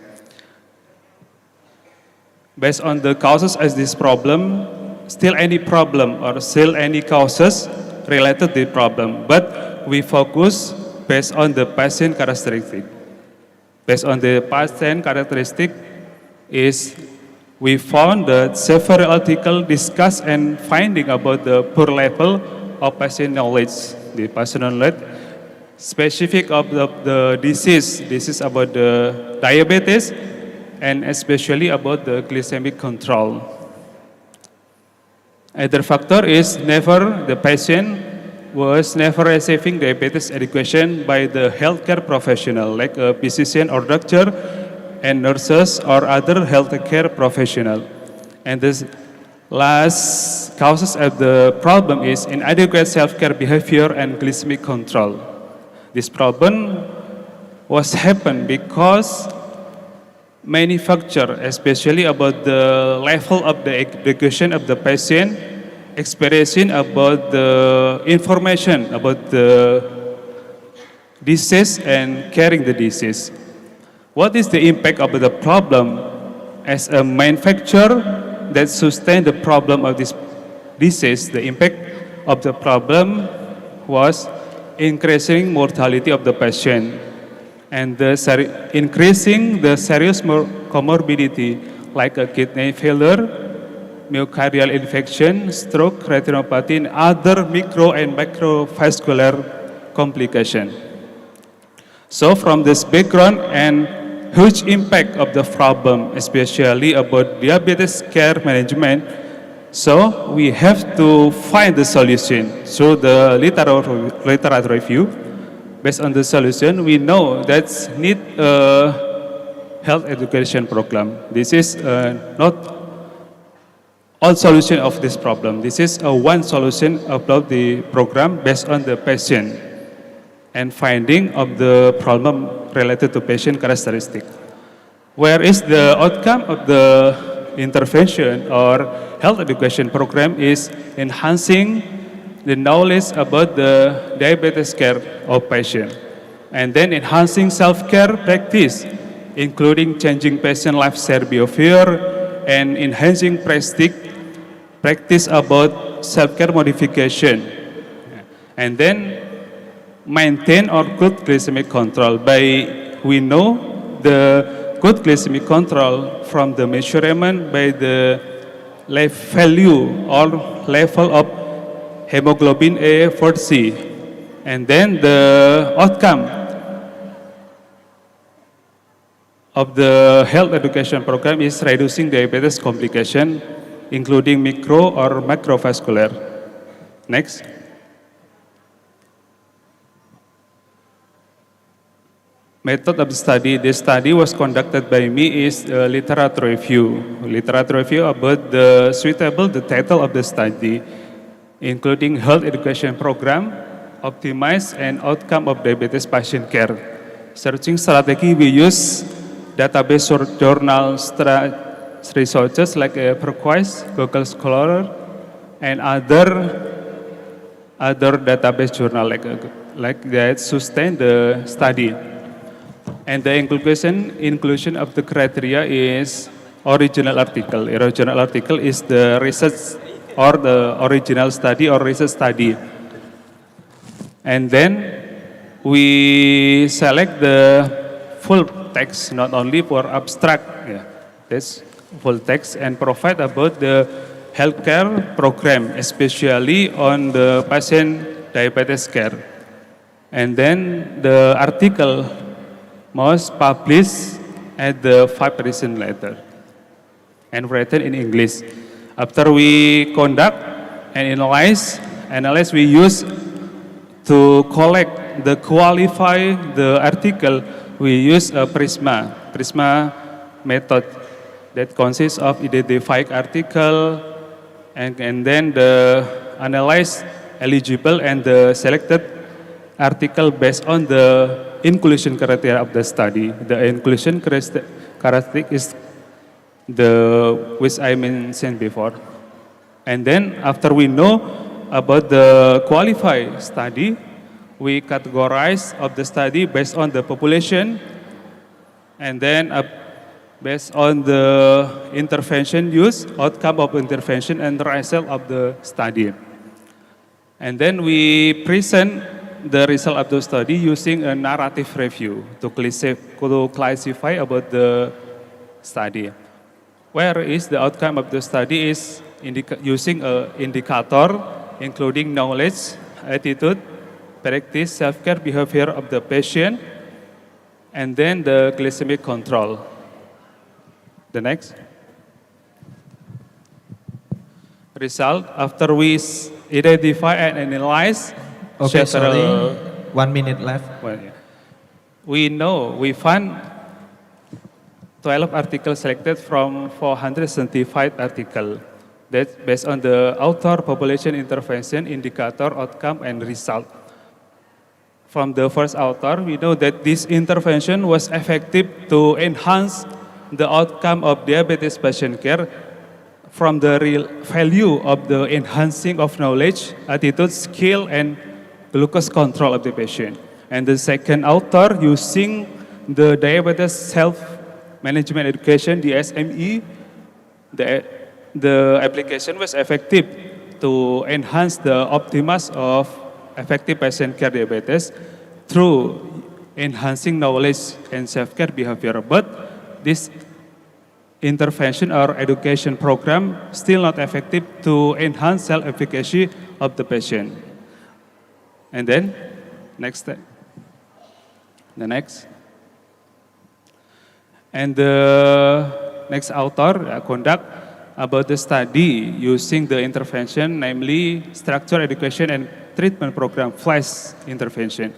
Based on the causes of this problem, still any problem or still any causes related to the problem, but we focus based on the patient characteristic. Based on the patient characteristic we found that several articles discuss and finding about the poor level of patient knowledge. The patient knowledge specific of the disease about the diabetes and especially about the glycemic control. Other factor is the patient was never receiving diabetes education by the healthcare professional like a physician or doctor and nurses or other healthcare professional. And the last causes of the problem is inadequate self-care behavior and glycemic control. This problem was happened because many factors, especially about the level of the education of the patient, experiencing about the information about the disease and carrying the disease. What is the impact of the problem as a main factor that sustain the problem of this disease? The impact of the problem was increasing mortality of the patient and increasing the serious comorbidity like a kidney failure, myocardial infarction, stroke, retinopathy, and other micro and macrovascular complications. So from this background and huge impact of the problem, especially about diabetes care management, so we have to find the solution through the literature review. Based on the solution, we know that need a health education program. This is not all solution of this problem. This is one solution about the program based on the patient and finding of the problem related to patient characteristic. Where is the outcome of the intervention or health education program is enhancing the knowledge about the diabetes care of patient and then enhancing self-care practice, including changing patient lifestyle behavior and enhancing practice about self-care modification, and then maintain or good glycemic control. We know the good glycemic control from the measurement by the value or level of hemoglobin A4C, and then the outcome of the health education program is reducing diabetes complication, including micro or macrovascular. Next. Method of study. This study was conducted by me is literature review. Literature review about the title of the study, including health education program, optimize and outcome of diabetes patient care. searching strategy, we use database journal resources like ProQuest, Google Scholar, and other database journal like that sustain the study. And the inclusion of the criteria is original article. Original article is the research or the original study or research study. And then we select the full text, not only for abstract. Yeah, that's full text and provide about the healthcare program, especially on the patient diabetes care. And then the article must publish at the 5 reason letter and written in English. After we conduct and analyze we use to collect the qualify the article, we use a Prisma method that consists of identifying article and then the analyze eligible and the selected article based on the inclusion criteria of the study. The inclusion characteristic is the which I mentioned before. And then after we know about the qualified study, we categorize of the study based on the population and then based on the intervention use, outcome of intervention and the result of the study. And then we present the result of the study using a narrative review to classify about the study. Where is the outcome of the study is using an indicator including knowledge, attitude, practice, self-care behavior of the patient, and then the glycemic control. The next. Result, after we identify and analyze Okay, several, sorry, 1 minute left. Well, yeah. We found 12 articles selected from 475 articles. That's based on the author, population, intervention, indicator, outcome, and result. From the first author, we know that this intervention was effective to enhance the outcome of diabetes patient care from the real value of the enhancing of knowledge, attitude, skill, and glucose control of the patient. And the second author using the diabetes self-management education, the SME, the application was effective to enhance the optimas of effective patient care diabetes through enhancing knowledge and self-care behavior. But this intervention or education program still not effective to enhance self-efficacy of the patient. And then, next step. The next. And the next author conduct about the study using the intervention, namely structure education and treatment program, FLASH intervention.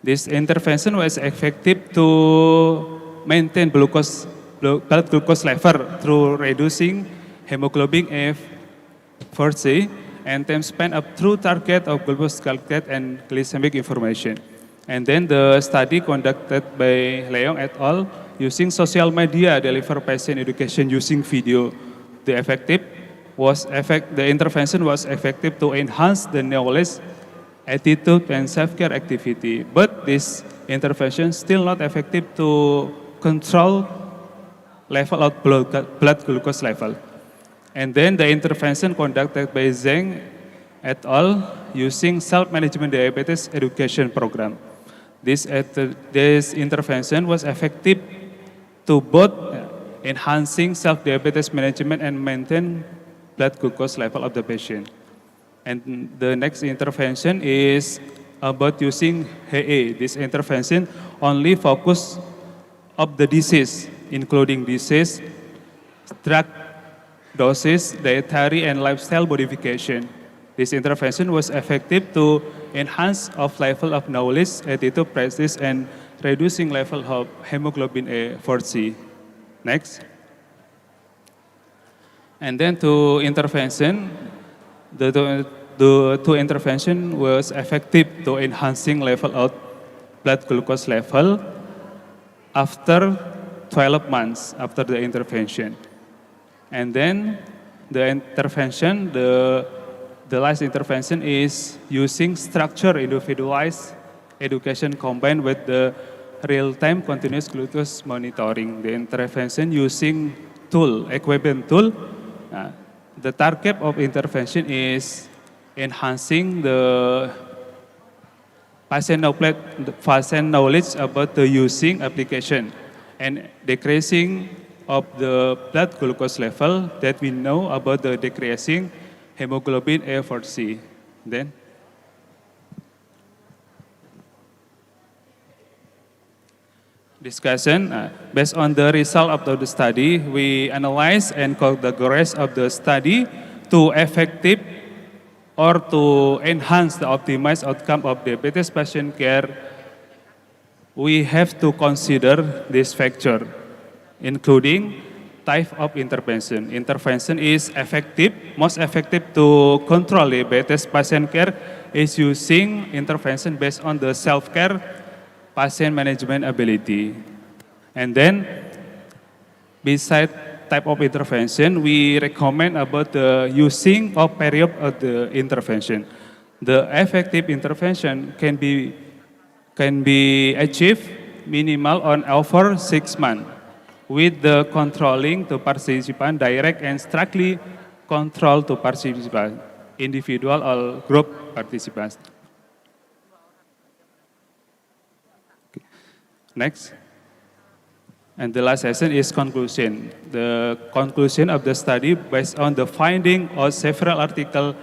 This intervention was effective to maintain blood glucose level through reducing hemoglobin A4C and time span up through target of glucose calculate and glycemic information. And then the study conducted by Leong et al. Using social media deliver patient education using video. The intervention was effective to enhance the knowledge, attitude, and self-care activity. But this intervention still not effective to control level of blood glucose level. And then the intervention conducted by Zheng et al. Using self-management diabetes education program. This intervention was effective to both enhancing self-diabetes management and maintain blood glucose level of the patient. And the next intervention is about using HE. This intervention only focus of the disease, including disease, drug doses, dietary and lifestyle modification. This intervention was effective to enhance of level of knowledge, attitude, practice, and reducing level of hemoglobin A4C. Next. And then to intervention, the two intervention was effective to enhancing level of blood glucose level after 12 months after the intervention. And then the intervention, the last intervention is using structured individualized education combined with the real-time continuous glucose monitoring. The intervention using tool, equipment tool. The target of intervention is enhancing the patient knowledge about the using application and decreasing of the blood glucose level that we know about the decreasing hemoglobin A4C. Then discussion. Based on the result of the study, we analyze and categorize of the study to effective or to enhance the optimized outcome of diabetes patient care. We have to consider this factor, including type of intervention. Intervention is effective, most effective to control diabetes patient care is using intervention based on the self-care patient management ability. And then, beside type of intervention, we recommend about the using of period of the intervention. The effective intervention can be achieved minimal on over 6 months with the controlling to participant direct and strictly control to participant, individual or group participants. Next. And the last session is conclusion. The conclusion of the study based on the finding of several articles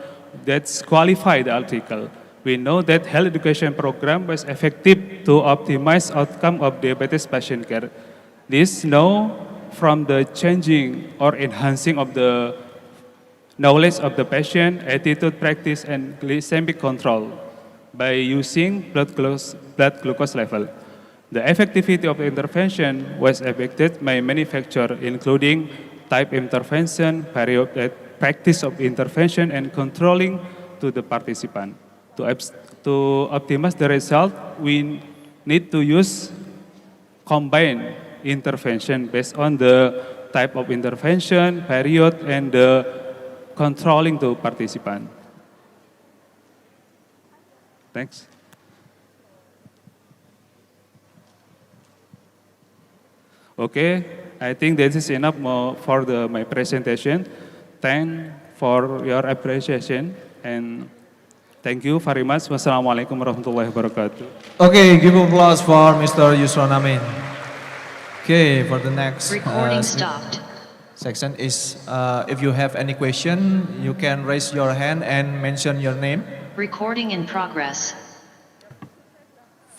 that qualify the article. We know that health education program was effective to optimize outcome of diabetes patient care. This know from the changing or enhancing of the knowledge of the patient, attitude, practice, and glycemic control by using blood glucose level. The effectivity of intervention was affected by many factors, including type intervention, period, practice of intervention, and controlling to the participant. To optimize the result, we need to use combined intervention based on the type of intervention, period, and the controlling to participant. Thanks. Okay, I think this is enough for my presentation. Thank for your appreciation and thank you very much. Wassalamualaikum warahmatullahi wabarakatuh. Okay, give applause for Mr. Yusron Amin. Okay, for the next section is if you have any question, you can raise your hand and mention your name. Recording in progress.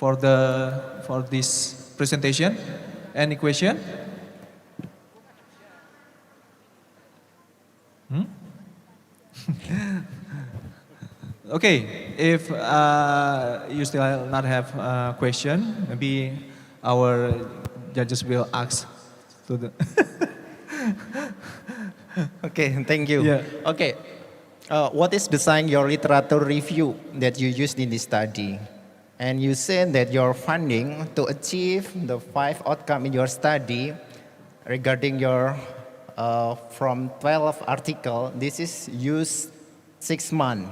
For this presentation, any question? Okay, if you still not have a question, maybe our judges will ask to the. Okay, thank you. Yeah. Okay, what is behind your literature review that you used in this study? And you said that your funding to achieve the 5 outcomes in your study regarding your from 12 article, this is used 6 months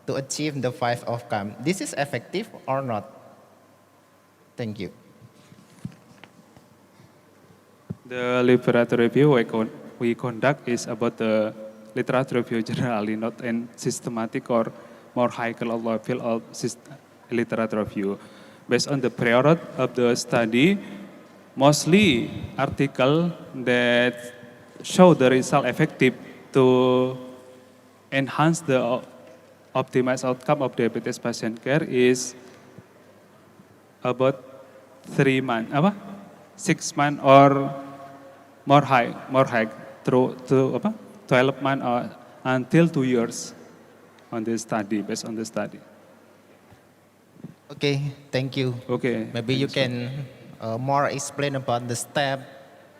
to achieve the 5 outcomes. This is effective or not? Thank you. The literature review we conduct is about the literature review generally, not in systematic or more high level of literature review. Based on the period of the study, mostly article that show the result effective to enhance the optimized outcome of diabetes patient care is about 3 months, 6 months or more high through to 12 months or until 2 years on this study, based on the study. Okay, thank you. Okay. Maybe you can more explain about the step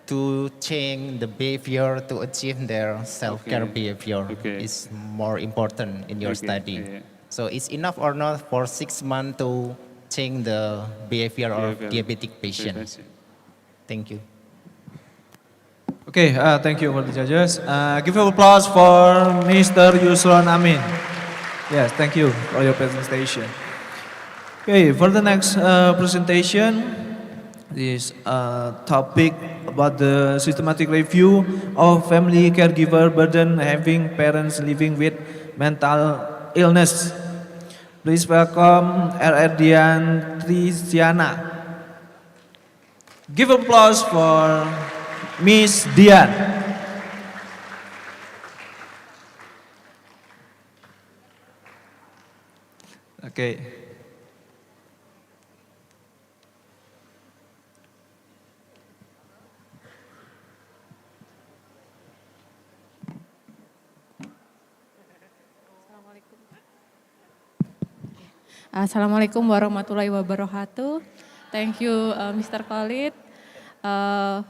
to change the behavior to achieve their self-care behavior. Is more important in your study. So it's enough or not for 6 months to change the behavior of diabetic patients? Thank you. Okay, thank you for the judges. Give an applause for Mr. Yusron Amin. Yes, thank you for your presentation. Okay, for the next presentation, this topic about the systematic review of family caregiver burden having parents living with mental illness. Please welcome Erdian Trisiana. Give applause for Miss Dian. Okay. Assalamualaikum warahmatullahi wabarakatuh. Thank you, Mr. Khalid,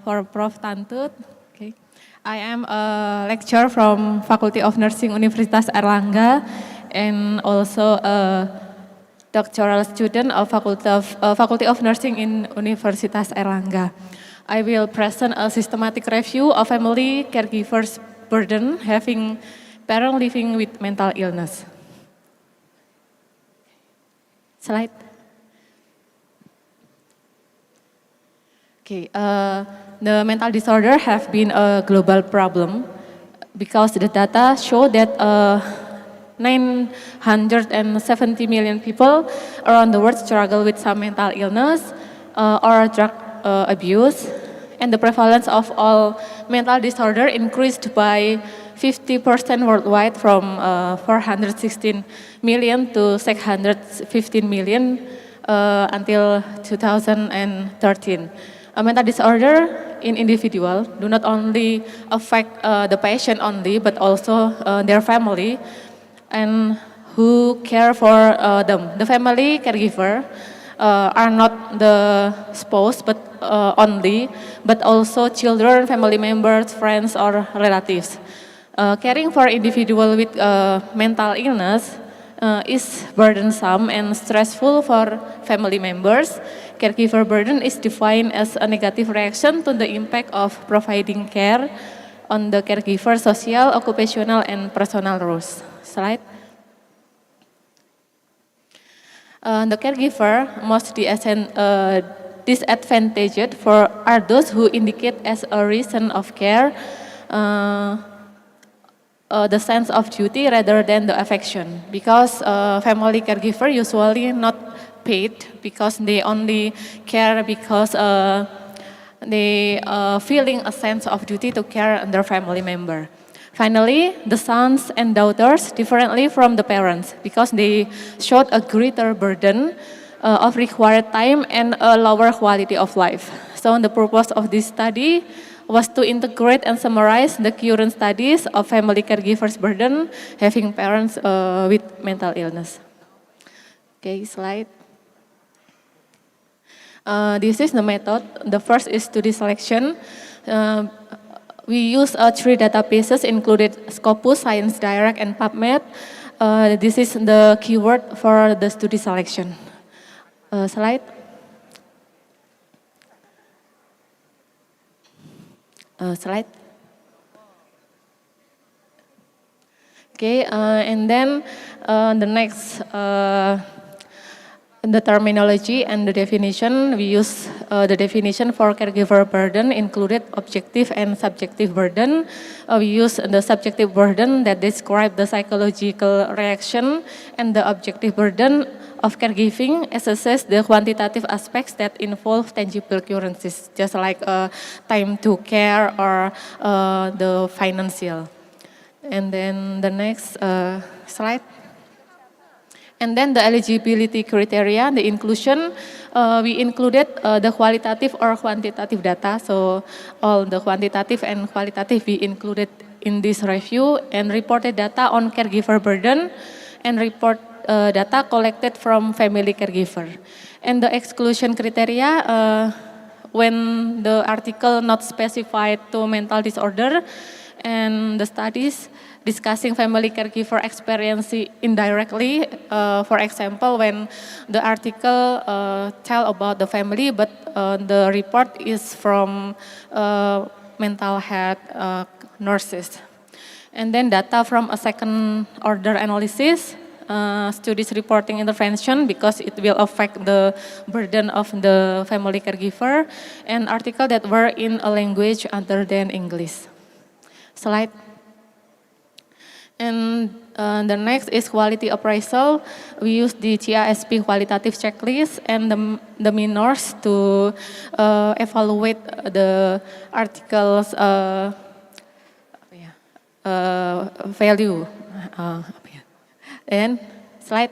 for Prof. Tantut. Okay. I am a lecturer from Faculty of Nursing Universitas Airlangga and also a doctoral student of Faculty of Nursing in Universitas Airlangga. I will present a systematic review of family caregivers burden having parent living with mental illness. Slide. Okay, the mental disorder have been a global problem because the data show that 970 million people around the world struggle with some mental illness or drug abuse, and the prevalence of all mental disorder increased by 50% worldwide from 416 million to 615 million until 2013. A mental disorder in individual do not only affect the patient only, but also their family and who care for them. The family caregiver are not the spouse but only, but also children, family members, friends, or relatives. Caring for individual with mental illness is burdensome and stressful for family members. Caregiver burden is defined as a negative reaction to the impact of providing care on the caregiver social, occupational, and personal roles. Slide. The caregiver most disadvantaged are those who indicate as a reason of care the sense of duty rather than the affection, because family caregiver usually not paid because they only care because they feeling a sense of duty to care their family member. Finally, the sons and daughters differently from the parents because they showed a greater burden of required time and a lower quality of life. So the purpose of this study was to integrate and summarize the current studies of family caregivers burden having parents with mental illness. Okay, slide. This is the method. The first is study selection. We use 3 databases included Scopus, Science Direct, and PubMed. This is the keyword for the study selection. Slide. Slide. Okay, and then the next, the terminology and the definition, we use the definition for caregiver burden included objective and subjective burden. We use the subjective burden that describe the psychological reaction, and the objective burden of caregiving assesses the quantitative aspects that involve tangible currencies, just like time to care or the financial. And then the next slide. And then the eligibility criteria, the inclusion, we included the qualitative or quantitative data. So all the quantitative and qualitative we included in this review, and reported data on caregiver burden, and report data collected from family caregiver. And the exclusion criteria, when the article not specified to mental disorder, and the studies discussing family caregiver experience indirectly. For example, when the article tell about the family, but the report is from mental health nurses. And then data from a second order analysis, studies reporting intervention because it will affect the burden of the family caregiver, and articles that were in a language other than English. Slide. And the next is quality appraisal. We use the CASP qualitative checklist and the minors to evaluate the article's value. And slide.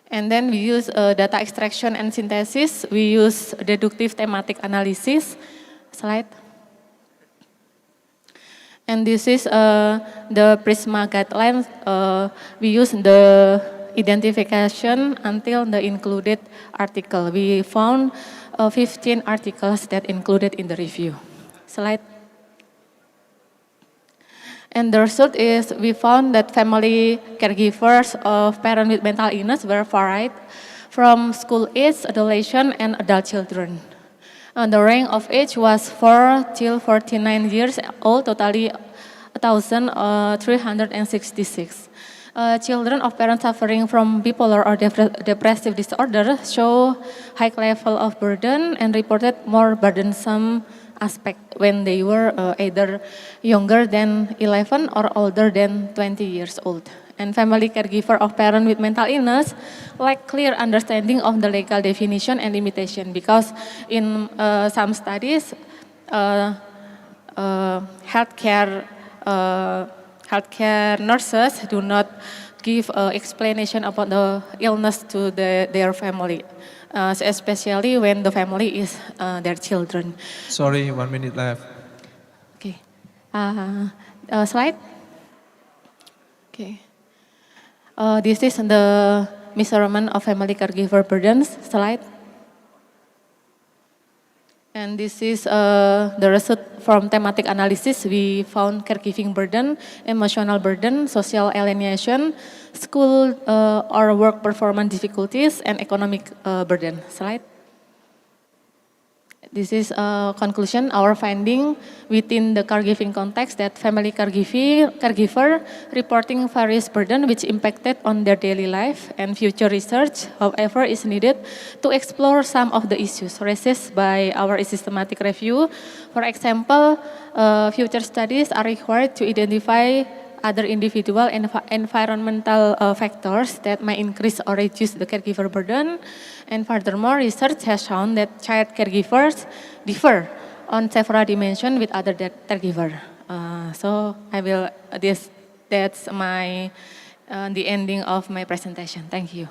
And then we use data extraction and synthesis. We use deductive thematic analysis. Slide. And this is the Prisma guidelines. We use the identification until the included article. We found 15 articles that included in the review. Slide. And the result is we found that family caregivers of parents with mental illness were varied from school age, adolescent, and adult children. The range of age was 4 till 49 years old, totally 1,366. Children of parents suffering from bipolar or depressive disorder show high level of burden and reported more burdensome aspect when they were either younger than 11 or older than 20 years old. And family caregiver of parent with mental illness lack clear understanding of the legal definition and limitation, because in some studies, healthcare nurses do not give explanation about the illness to their family, especially when the family is their children. Sorry, 1 minute left. Okay, slide. Okay. This is the measurement of family caregiver burdens. Slide. And this is the result from thematic analysis. We found caregiving burden, emotional burden, social alienation, school or work performance difficulties, and economic burden. Slide. This is a conclusion, our finding within the caregiving context, that family caregiver reporting various burden which impacted on their daily life, and future research, however, is needed to explore some of the issues raised by our systematic review. For example, future studies are required to identify other individual and environmental factors that may increase or reduce the caregiver burden. And furthermore, research has shown that child caregivers differ on several dimensions with other caregiver. So I will, that's my, the ending of my presentation. Thank you.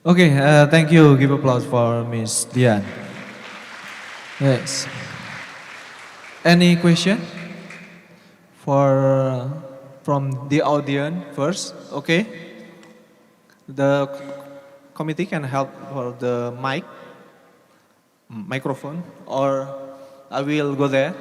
Okay, thank you. Give applause for Ms. Dian. Yes. Any question from the audience first? Okay. The committee can help for the microphone, or I will go there.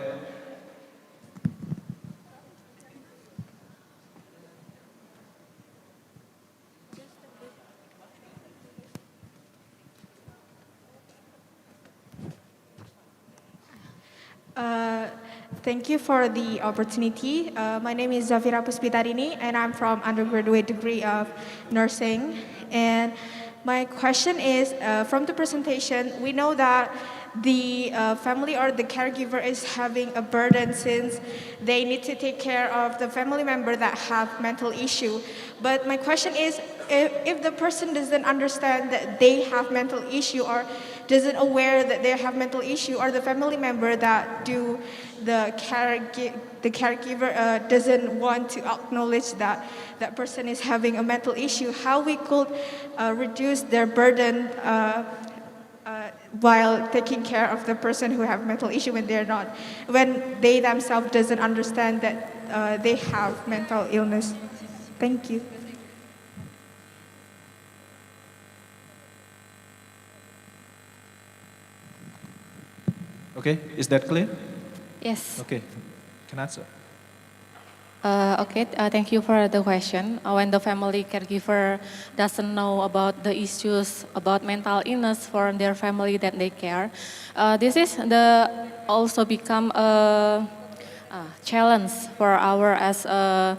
Thank you for the opportunity. My name is Zafira Puspitarini, and I'm from undergraduate degree of nursing. And my question is, from the presentation, we know that the family or the caregiver is having a burden since they need to take care of the family member that have mental issue. But my question is, if the person doesn't understand that they have mental issue, or doesn't aware that they have mental issue, or the family member that do the caregiver doesn't want to acknowledge that that person is having a mental issue, how we could reduce their burden while taking care of the person who have mental issue when they themselves doesn't understand that they have mental illness. Thank you. Okay, is that clear? Yes. Okay, can answer. Okay, thank you for the question. When the family caregiver doesn't know about the issues about mental illness for their family that they care, this is the also become a challenge for our as a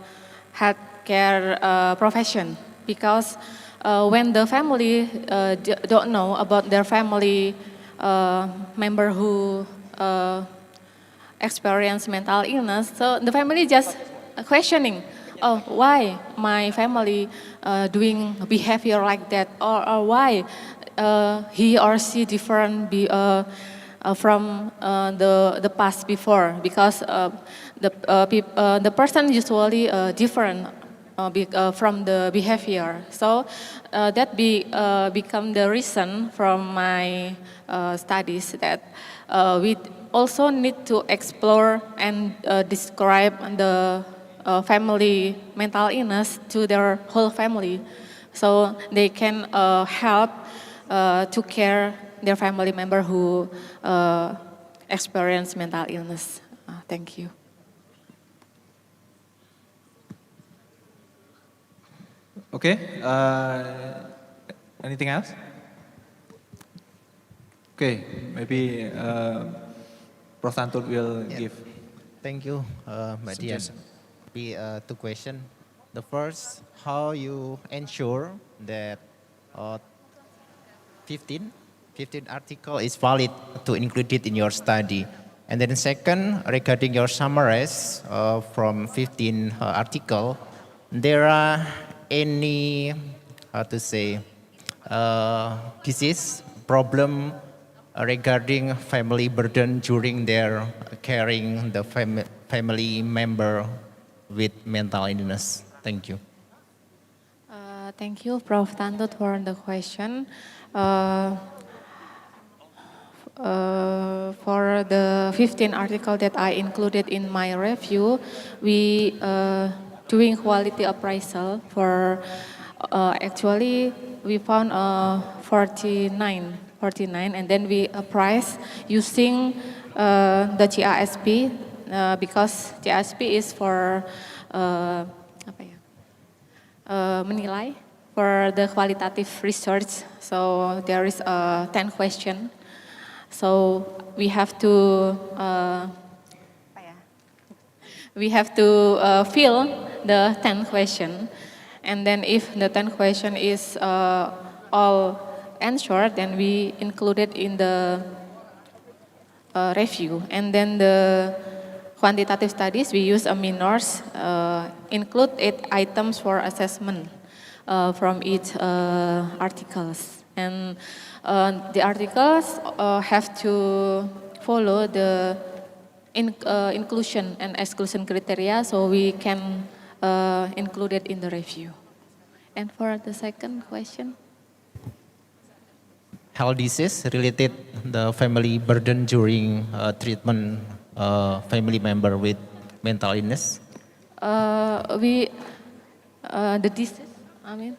healthcare profession, because when the family don't know about their family member who experience mental illness, so the family just questioning, oh, why my family doing behavior like that, or why he or she different from the past before, because the person usually different from the behavior. So that become the reason from my studies that we also need to explore and describe the family mental illness to their whole family, so they can help to care their family member who experience mental illness. Thank you. Okay, anything else? Okay, maybe Prof. Tantut will give. Thank you, Mbak Dian. Be two questions. The first, how you ensure that 15 article is valid to include it in your study. And then second, regarding your summaries from 15 article, there are any, how to say, disease, problem regarding family burden during their caring the family member with mental illness? Thank you. Thank you, Prof. Tantut, for the question. For the 15 article that I included in my review, we doing quality appraisal for actually we found 49, and then we appraise using the GRSP because GRSP is for menilai for the qualitative research. So there is 10 question. So we have to fill the 10 question, and then if the 10 question is all answered, then we include it in the review. And then the quantitative studies, we use a minors, include 8 items for assessment from each articles. And the articles have to follow the inclusion and exclusion criteria, so we can include it in the review. And for the second question? Health disease related the family burden during treatment family member with mental illness? The disease, I mean?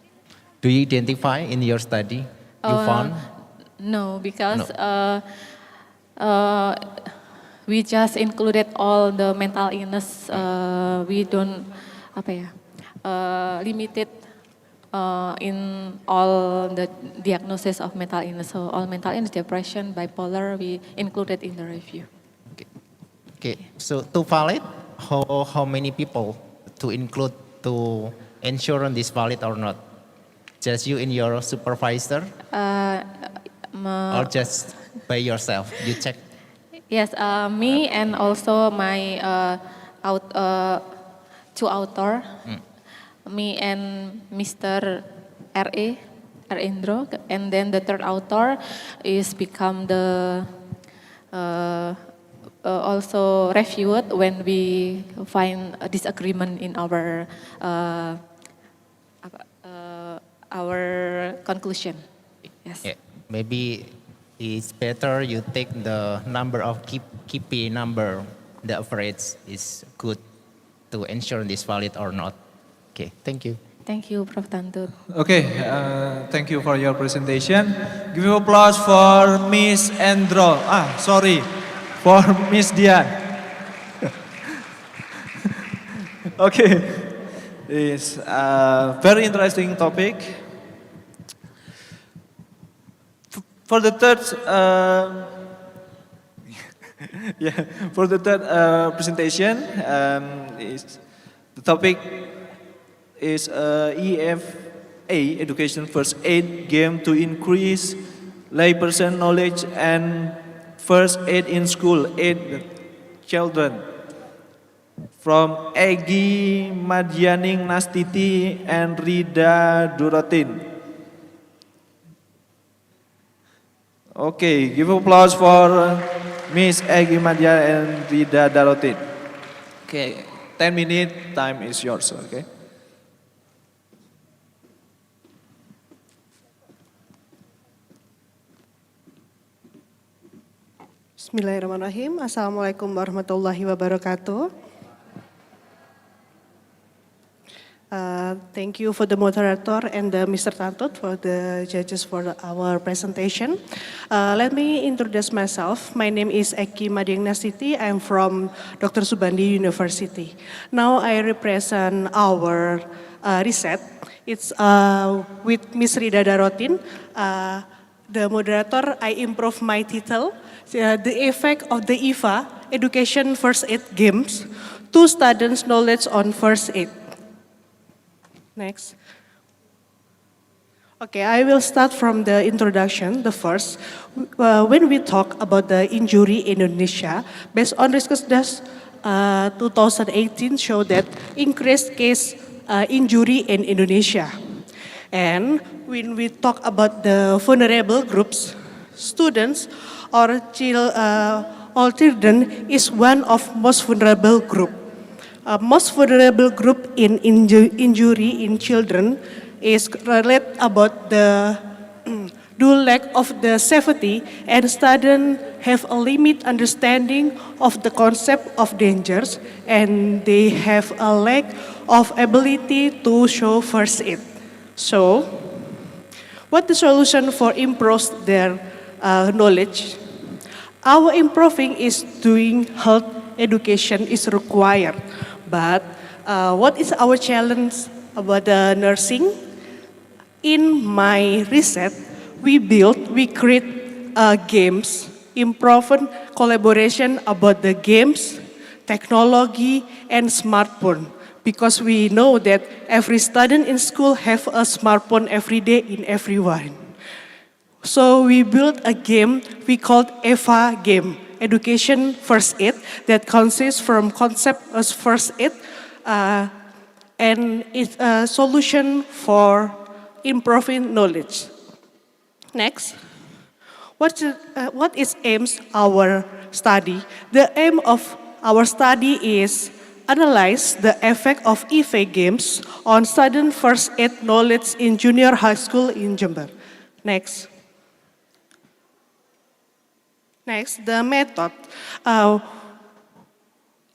Do you identify in your study? You found? No, because we just included all the mental illness. We don't limited in all the diagnosis of mental illness. So all mental illness, depression, bipolar, we included in the review. Okay. So to valid, how many people to include to ensure this valid or not? Just you and your supervisor? Or just by yourself? You check? Yes, me and also my two author, me and Mr. R.A. Indro, and then the third author is become the also reviewed when we find a disagreement in our conclusion. Yes. Yeah. Maybe it's better you take the number of KPI number. The average is good to ensure this valid or not. Okay, thank you. Thank you, Prof. Tantut. Okay, thank you for your presentation. Give you applause for Miss Endro. For Miss Dian. Okay, it's a very interesting topic. For the third, yeah, for the third presentation, the topic is EFA, Education First Aid Game to increase layperson knowledge and first aid in school, aid the children. From Egi Madyaning Nastiti and Rida Durotin. Okay, give applause for Miss Egi Madyan and Rida Darotin. Okay, 10 minutes, time is yours, okay? Bismillahirrahmanirrahim. Assalamualaikum warahmatullahi wabarakatuh. Thank you for the moderator and Mr. Tantut for the judges for our presentation. Let me introduce myself. My name is Eki Madyangnasiti. I'm from Dr. Subandi University. Now I represent our research. It's with Miss Rida Darotin. The moderator, I improve my title. The effect of the EFA, Education First Aid Games, to students' knowledge on first aid. Next. Okay, I will start from the introduction, the first. When we talk about the injury in Indonesia, based on Riskesdas 2018 show that increased case injury in Indonesia. And when we talk about the vulnerable groups, students or children is one of most vulnerable group. Most vulnerable group in injury in children is related about the due lack of the safety, and students have a limited understanding of the concept of dangers, and they have a lack of ability to show first aid. So, what the solution for improve their knowledge? Our improving is doing health education is required. But what is our challenge about the nursing? In my research, we create games, improve collaboration about the games, technology, and smartphone. Because we know that every student in school have a smartphone every day in everyone. So we built a game we called EFA game. Education First Aid, that consists from concept as first aid and it's a solution for improving knowledge. Next, what is aims our study? The aim of our study is analyze the effect of EFA games on student first aid knowledge in junior high school in Jember. Next. Next, the method. Our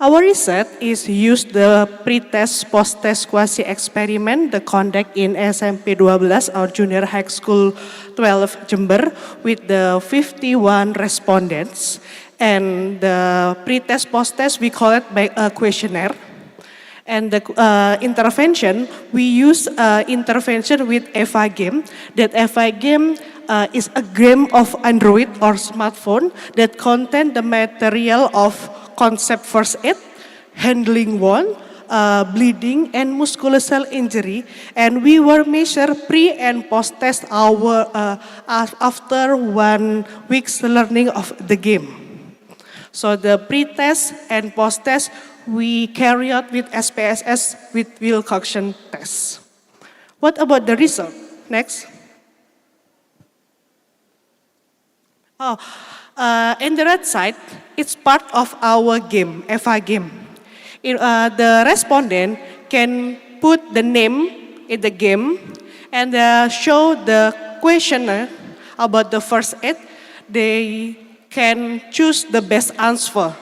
research is use the pre-test, post-test quasi-experiment, the conduct in SMP 12 or junior high school 12 Jember with the 51 respondents. And the pre-test, post-test, we call it by a questionnaire. And the intervention, we use intervention with EFA game. That EFA game is a game of Android or smartphone that contain the material of concept first aid, handling wound, bleeding, and musculoskeletal injury. And we will measure pre and post test after 1 week's learning of the game. So the pre-test and post-test we carry out with SPSS with Wilcoxon test. What about the result? Next. In the right side, it's part of our game, EFA game. The respondent can put the name in the game and show the questionnaire about the first aid. They can choose the best answer.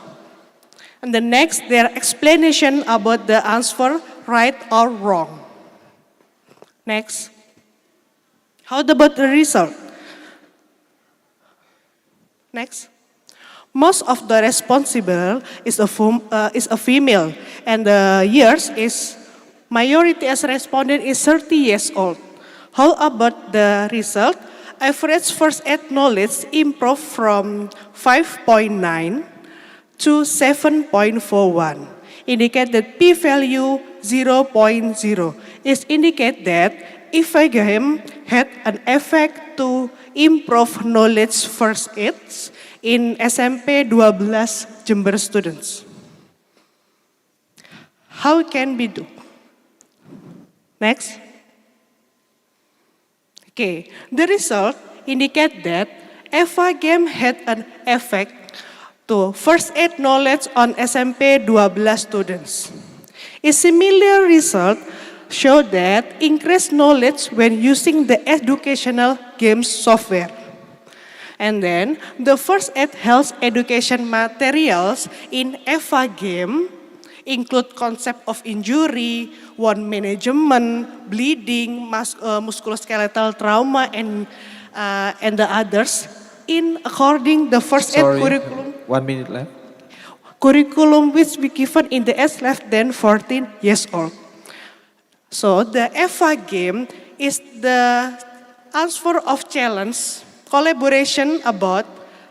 And the next, their explanation about the answer, right or wrong. Next. How about the result? Next. Most of the responsible is a female, and the years is majority as respondent is 30 years old. How about the result? Average first aid knowledge improved from 5.9 to 7.41. Indicate that p-value 0.0 is indicate that if a game had an effect to improve knowledge first aids in SMP 12 Jember students. How can we do? Next. Okay, the result indicate that EVA game had an effect to first aid knowledge on SMP 12 students. A similar result showed that increased knowledge when using the educational games software. And then the first aid health education materials in EVA game include concept of injury, wound management, bleeding, musculoskeletal trauma, and the others. In according the first aid curriculum. 1 minute left. Curriculum which be given in the age less than 14 years old. So the EVA game is the answer of challenge, collaboration about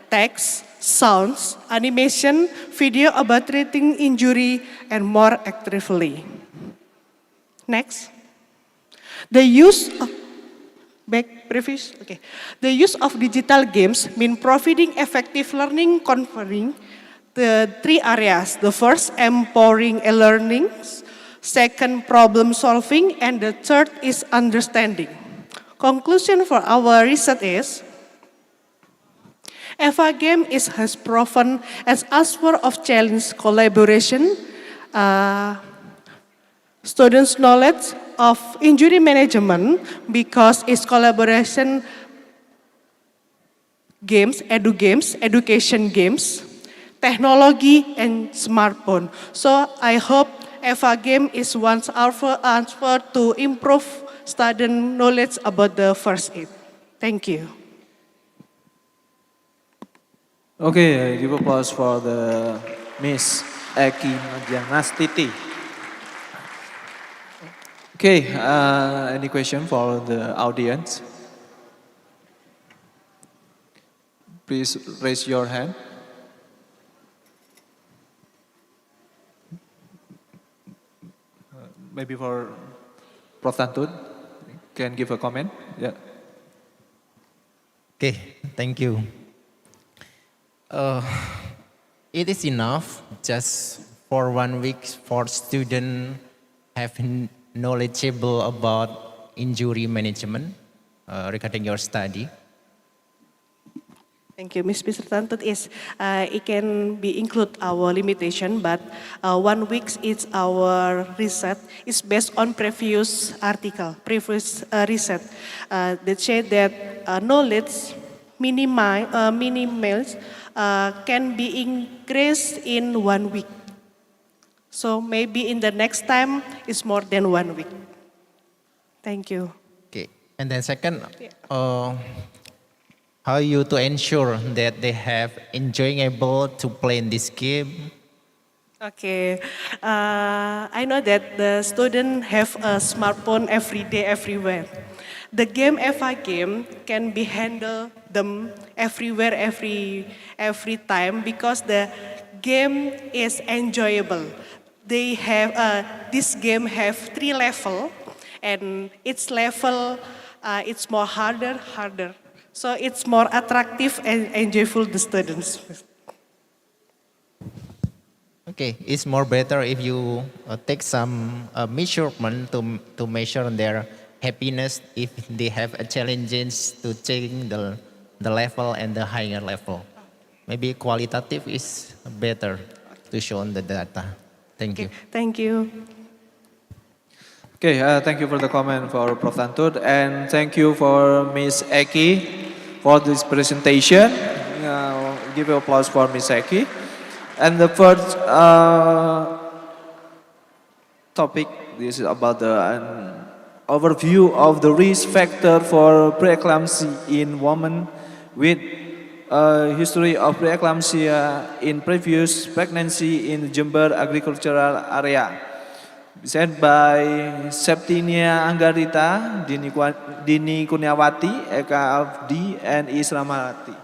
text, sounds, animation, video about treating injury, and more actively. Next. The use of The use of digital games mean providing effective learning conferring the three areas. The first, empowering learning. Second, problem solving. And the third is understanding. Conclusion for our research is, EVA game has proven as answer of challenge collaboration, students' knowledge of injury management because its collaboration games, education games, technology, and smartphone. So I hope EVA game is one answer to improve student knowledge about the first aid. Thank you. Okay, give applause for the Miss Eki Nastiti. Okay, any question for the audience? Please raise your hand. Maybe for Prof. Tantun, can give a comment? Yeah. Okay, thank you. It is enough just for 1 week for students having knowledgeable about injury management regarding your study. Thank you, Mr. Tantut. It can be include our limitation, but 1 week is our research is based on previous research that say that knowledge minimals can be increased in 1 week. So maybe in the next time it's more than 1 week. Thank you. Okay, and then second, how you to ensure that they have enjoyable to play in this game? Okay, I know that the student have a smartphone every day, everywhere. The game EVA game can be handled them everywhere, every time because the game is enjoyable. They have this game have 3 levels, and each level it's more harder. So it's more attractive and enjoyable to students. Okay, it's more better if you take some measurement to measure their happiness if they have a challenges to change the level and the higher level. Maybe qualitative is better to show on the data. Thank you. Thank you. Okay, thank you for the comment for Prof. Tantut, and thank you for Miss Eki for this presentation. Give an applause for Miss Eki. And the first topic, this is about the overview of the risk factor for preeclampsia in women with history of preeclampsia in previous pregnancy in Jember agricultural area. Said by Septinia Anggarita, Dini Kurniawati, Eka Afdi, and Isramati.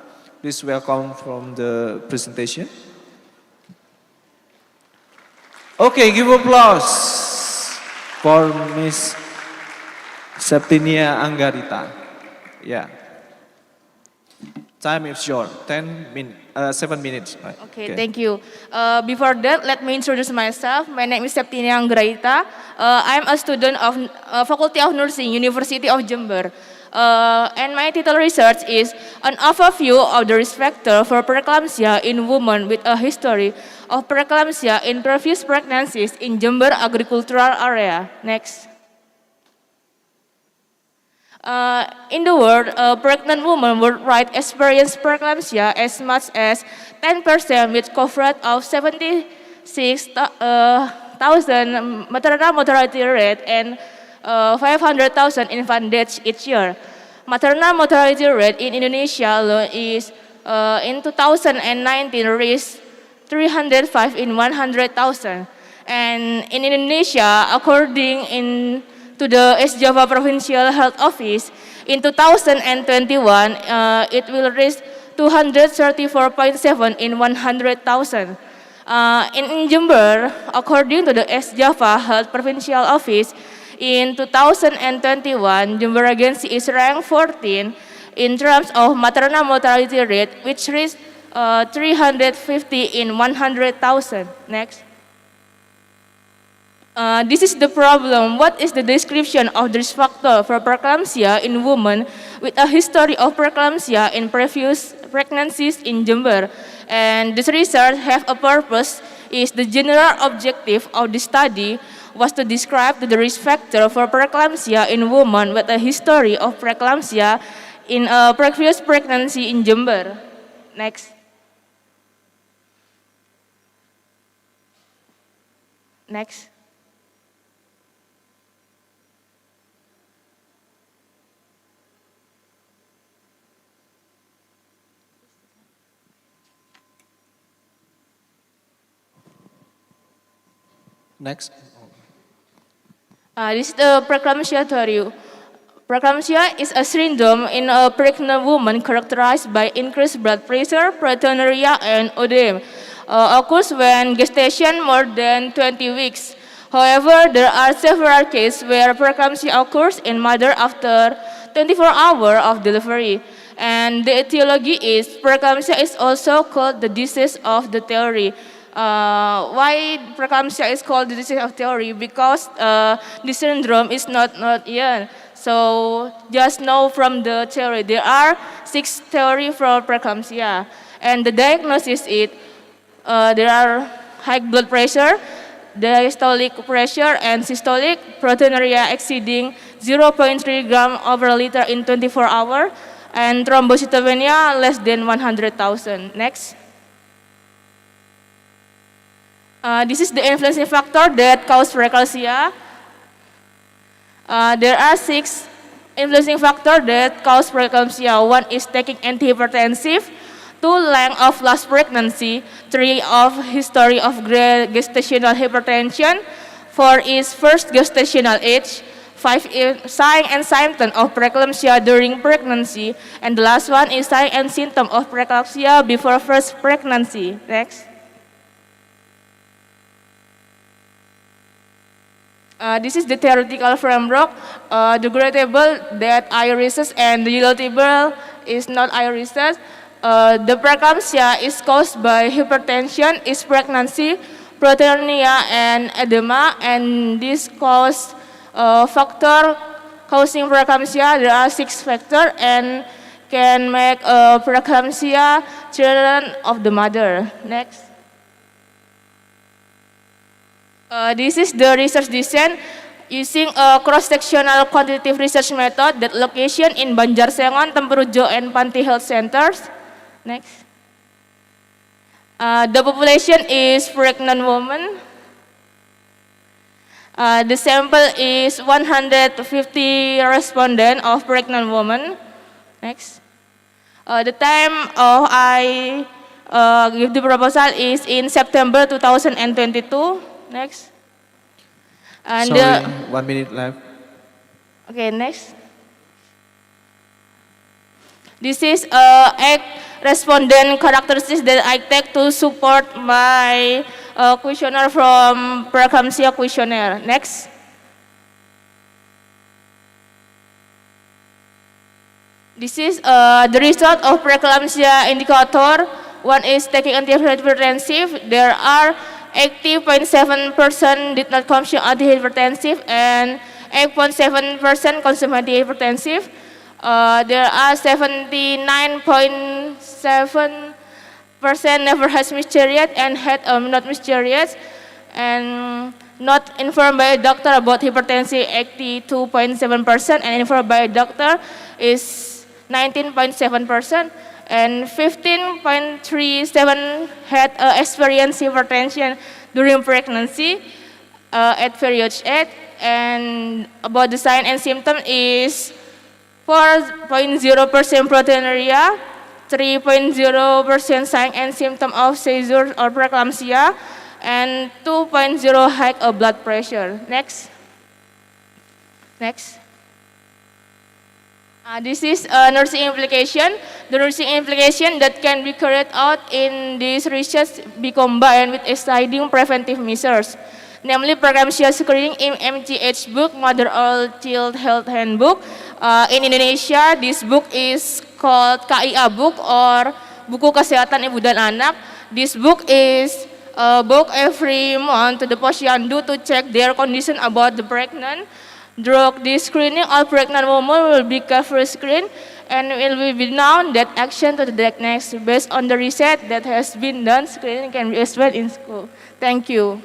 Please welcome from the presentation. Okay, give applause for Miss Septinia Anggarita. Yeah. Time is short, 7 minutes. Right. Okay, thank you. Before that, let me introduce myself. My name is Septinia Anggraita. I am a student of Faculty of Nursing, University of Jember. And my title research is an overview of the risk factor for preeclampsia in women with a history of preeclampsia in previous pregnancies in Jember agricultural area. Next. In the world, pregnant women worldwide experience preeclampsia as much as 10% with coverage of 76,000 maternal mortality rate and 500,000 infant deaths each year. Maternal mortality rate in Indonesia alone is in 2019 reached 305 in 100,000. And in Indonesia, according to the East Java Provincial Health Office, in 2021, it will reach 234.7 in 100,000. In Jember, according to the East Java Health Provincial Office, in 2021, Jember Agency is ranked 14 in terms of maternal mortality rate, which reached 350 in 100,000. Next. This is the problem. What is the description of the risk factor for preeclampsia in women with a history of preeclampsia in previous pregnancies in Jember? And this research have a purpose. Is the general objective of the study was to describe the risk factor for preeclampsia in women with a history of preeclampsia in a previous pregnancy in Jember. Next. Next. Next. This is the preeclampsia theory. Preeclampsia is a syndrome in a pregnant woman characterized by increased blood pressure, proteinuria, and ODM. Occurs when gestation more than 20 weeks. However, there are several cases where preeclampsia occurs in mother after 24 hours of delivery. And the etiology is preeclampsia is also called the disease of the theory. Why preeclampsia is called the disease of theory? Because the syndrome is not young. So just know from the theory, there are 6 theories for preeclampsia. And the diagnosis is there are high blood pressure, diastolic pressure, and systolic proteinuria exceeding 0.3 gram over liter in 24 hours, and thrombocytopenia less than 100,000. Next. This is the influencing factor that cause preeclampsia. There are 6 influencing factors that cause preeclampsia. 1 is taking antihypertensive, 2 length of last pregnancy, 3 of history of gestational hypertension, 4 is first gestational age, 5 is sign and symptom of preeclampsia during pregnancy, and the last one is sign and symptom of preeclampsia before first pregnancy. Next. This is the theoretical framework. The gray table that irises and the yellow table is not irises. The preeclampsia is caused by hypertension, is pregnancy, proteinuria, and edema, and this cause factor causing preeclampsia. There are 6 factors and can make preeclampsia children of the mother. Next. This is the research design using a cross-sectional quantitative research method that location in Banjarsengon, Tempurujo, and Panti Health Centers. Next. The population is pregnant women. The sample is 150 respondents of pregnant women. Next. The time I give the proposal is in September 2022. Next. And Sorry, 1 minute left. okay, next. This is act respondent characteristics that I take to support my questionnaire from preeclampsia questionnaire. Next. This is the result of preeclampsia indicator. One is taking antihypertensive. There are 80.7% did not consume antihypertensive and 8.7% consume antihypertensive. There are 79.7% never has miscarriage and had not miscarriage, and not informed by a doctor about hypertension 82.7%, and informed by a doctor is 19.7%, and 15.37 had experienced hypertension during pregnancy at various age, and about the sign and symptom is 4.0% proteinuria, 3.0% sign and symptom of seizure or preeclampsia, and 2.0 high blood pressure. Next. Next. This is a nursing implication. The nursing implication that can be carried out in this research be combined with exciting preventive measures, namely preeclampsia screening in MTH book, Mother or Child Health Handbook. In Indonesia, this book is called KIA book or Buku Kesehatan Ibu dan Anak. This book is book every month to the posyandu to check their condition about the pregnant. Drug this screening, all pregnant women will be carefully screened, and it will be known that action to the next based on the research that has been done. Screening can be explained in school. Thank you.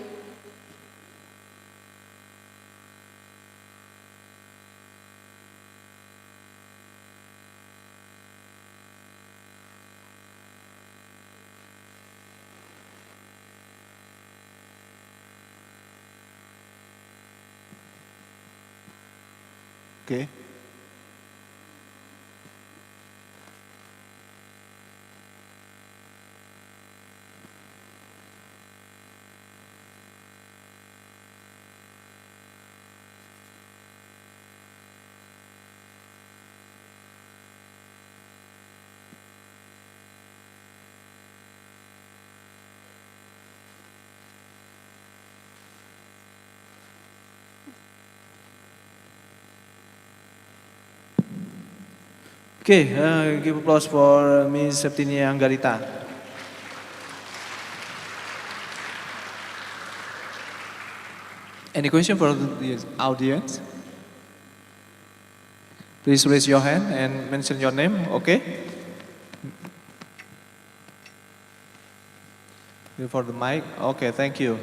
Okay. Okay, give applause for Ms. Septinia Anggarita. Any question for the audience? Please raise your hand and mention your name, okay? For the mic, okay, thank you.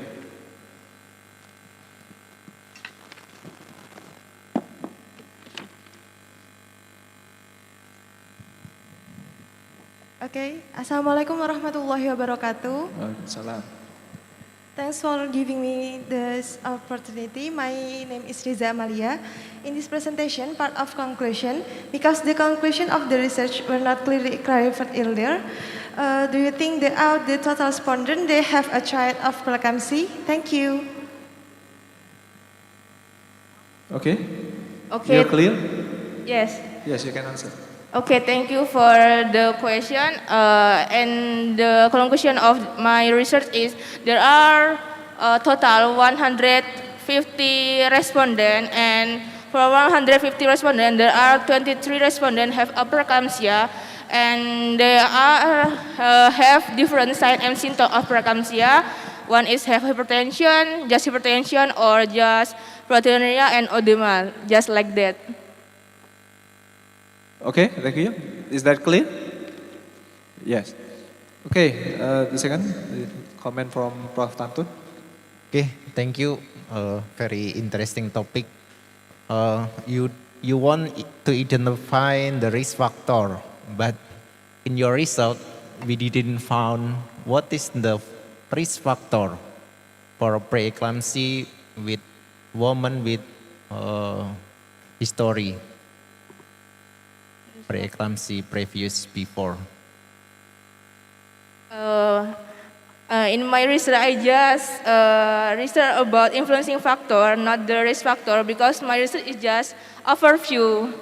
Okay, Assalamualaikum warahmatullahi wabarakatuh. Salam. Thanks for giving me this opportunity. My name is Riza Amalia. In this presentation, part of conclusion, because the conclusion of the research were not clearly clarified earlier, do you think that out the total respondent, they have a child of preeclampsia? Thank you. Okay. Okay. You're clear? Yes. Yes, you can answer. Okay, thank you for the question. And the conclusion of my research is there are total 150 respondents, and for 150 respondents, there are 23 respondents have preeclampsia, and they are have different signs and symptoms of preeclampsia. One is have hypertension, or just proteinuria and edema, just like that. Okay, thank you. Is that clear? Yes. Okay, the second comment from Prof. Tantun. Okay, thank you. Very interesting topic. You want to identify the risk factor, but in your result, we didn't found what is the risk factor for preeclampsia with woman with history. preeclampsia previous before? In my research, I just research about influencing factor, not the risk factor, because my research is just overview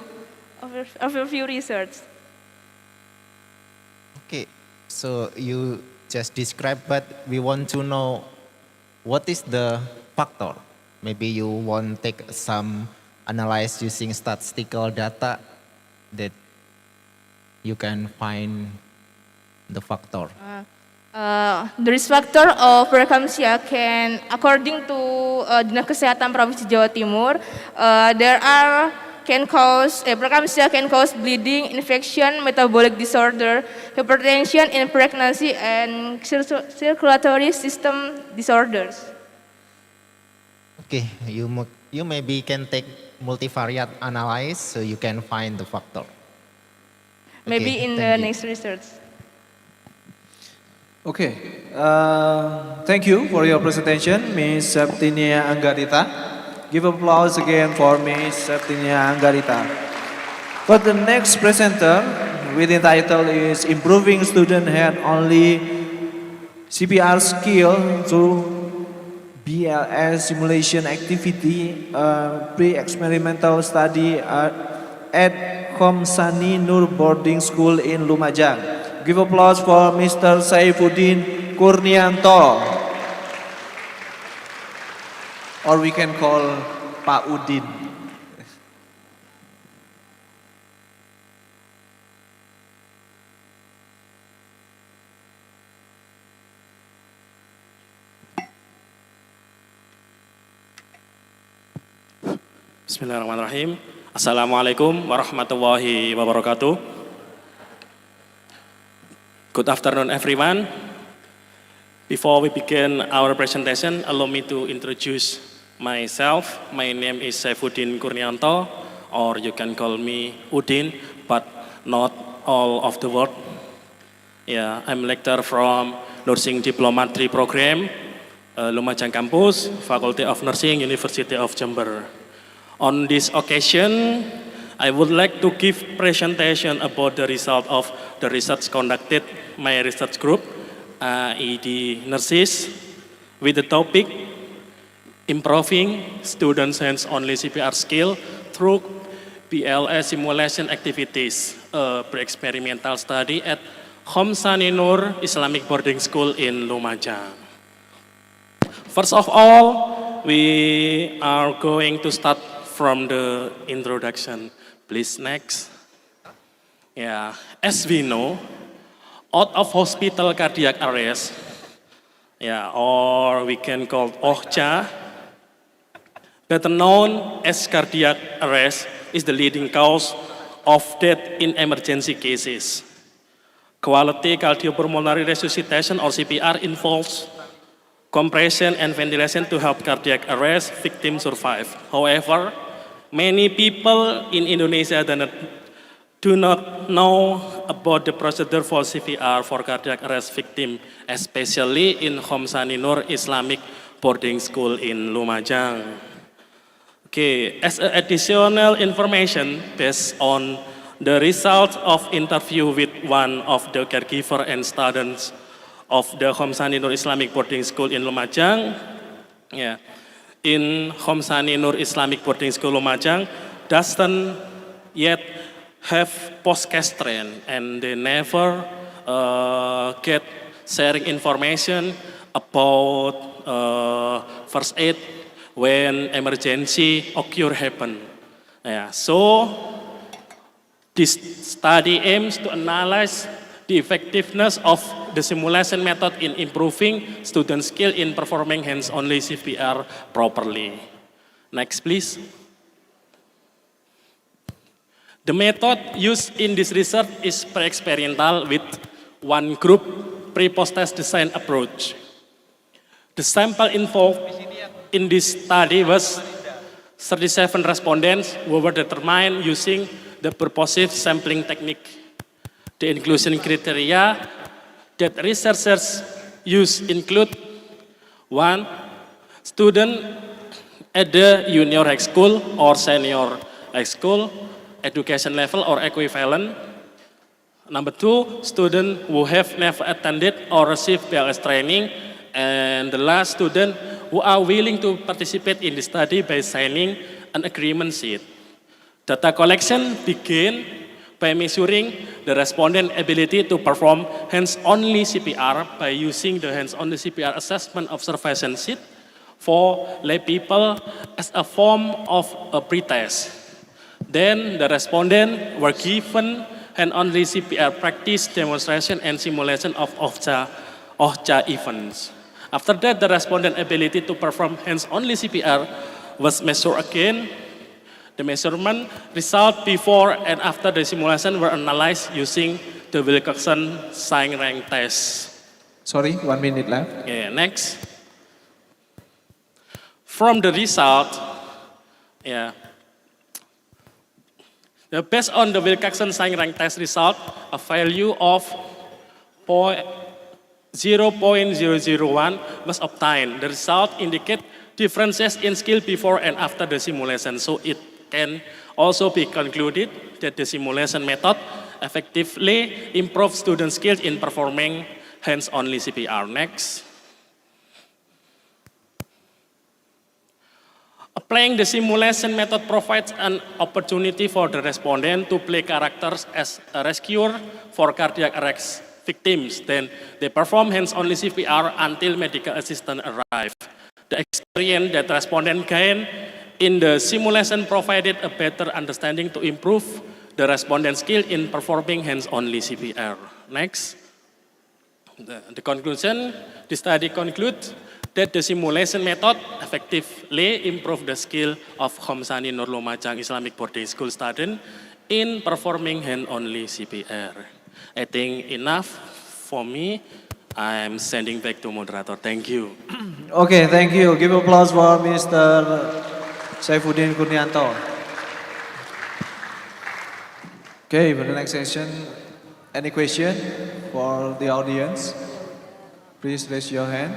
research. Okay, so you just described, but we want to know what is the factor. Maybe you want to take some analyze using statistical data that you can find the factor. The risk factor of preeclampsia can, according to Dinas Kesehatan Provinsi Jawa Timur, preeclampsia can cause bleeding, infection, metabolic disorder, hypertension in pregnancy, and circulatory system disorders. Okay, you maybe can take multivariate analysis so you can find the factor. Maybe Okay, in thank the you. next research. Okay, thank you for your presentation, Ms. Septinia Anggarita. Give applause again for Ms. Septinia Anggarita. For the next presenter, with the title is Improving Student Head Only CPR Skill Through BLS Simulation Activity, pre-experimental study at Khomsani Nur Boarding School in Lumajang. Give applause for Mr. Saifuddin Kurnianto. Or we can call Pak Udin. Bismillahirrahmanirrahim. Assalamualaikum warahmatullahi wabarakatuh. Good afternoon, everyone. Before we begin our presentation, allow me to introduce myself. My name is Saifuddin Kurnianto, or you can call me Udin, but not all of the word. Yeah, I'm lecturer from Nursing Diploma 3 program, Lumajang Campus, Faculty of Nursing, University of Jember. On this occasion, I would like to give presentation about the result of the research conducted my research group, ED Nurses, with the topic Improving Students' Hands-Only CPR Skill Through BLS Simulation Activities, a pre-experimental study at Khomsani Nur Islamic Boarding School in Lumajang. First of all, we are going to start from the introduction. Please, next. Yeah, as we know, out of hospital cardiac arrest, yeah, or we can call OHCA, better known as cardiac arrest, is the leading cause of death in emergency cases. Quality cardiopulmonary resuscitation or CPR involves compression and ventilation to help cardiac arrest victims survive. However, many people in Indonesia do not know about the procedure for CPR for cardiac arrest victim, especially in Khomsani Nur Islamic Boarding School in Lumajang. Okay, as additional information based on the results of interview with one of the caregiver and students of the Khomsani Nur Islamic Boarding School in Lumajang, yeah, in Khomsani Nur Islamic Boarding School Lumajang doesn't yet have post-castration, and they never get sharing information about first aid when emergency happen. Yeah, so this study aims to analyze the effectiveness of the simulation method in improving student skill in performing hands-only CPR properly. Next, please. The method used in this research is pre-experimental with one group pre-post-test design approach. The sample involved in this study was 37 respondents who were determined using the purposive sampling technique. The inclusion criteria that researchers use include: 1, student at the junior high school or senior high school, education level or equivalent. Number 2, students who have never attended or received BLS training. And the last, student who are willing to participate in the study by signing an agreement sheet. Data collection begin by measuring the respondent ability to perform hands-only CPR by using the hands-only CPR assessment observation sheet for lay people as a form of a pretest. Then the respondent were given hand-only CPR practice, demonstration, and simulation of OHCA events. After that, the respondent ability to perform hands-only CPR was measured again. The measurement result before and after the simulation were analyzed using the Wilcoxon sign rank test. Sorry, 1 minute left. Yeah, next. From the result, based on the Wilcoxon sign rank test result, a value of 0.001 was obtained. The result indicate differences in skill before and after the simulation. So it can also be concluded that the simulation method effectively improves student skills in performing hands-only CPR. Next. Applying the simulation method provides an opportunity for the respondent to play characters as a rescuer for cardiac arrest victims. Then they perform hands-only CPR until medical assistance arrive. The experience that respondent gained in the simulation provided a better understanding to improve the respondent skill in performing hands-only CPR. Next. The conclusion, the study concludes that the simulation method effectively improved the skill of Khomsani Nur Lumajang Islamic Boarding School student in performing hand-only CPR. I think enough for me. I'm sending back to moderator. Thank you. Okay, thank you. Give applause for Mr. Saifuddin Kurnianto. Okay, for the next session, any question for the audience? Please raise your hand.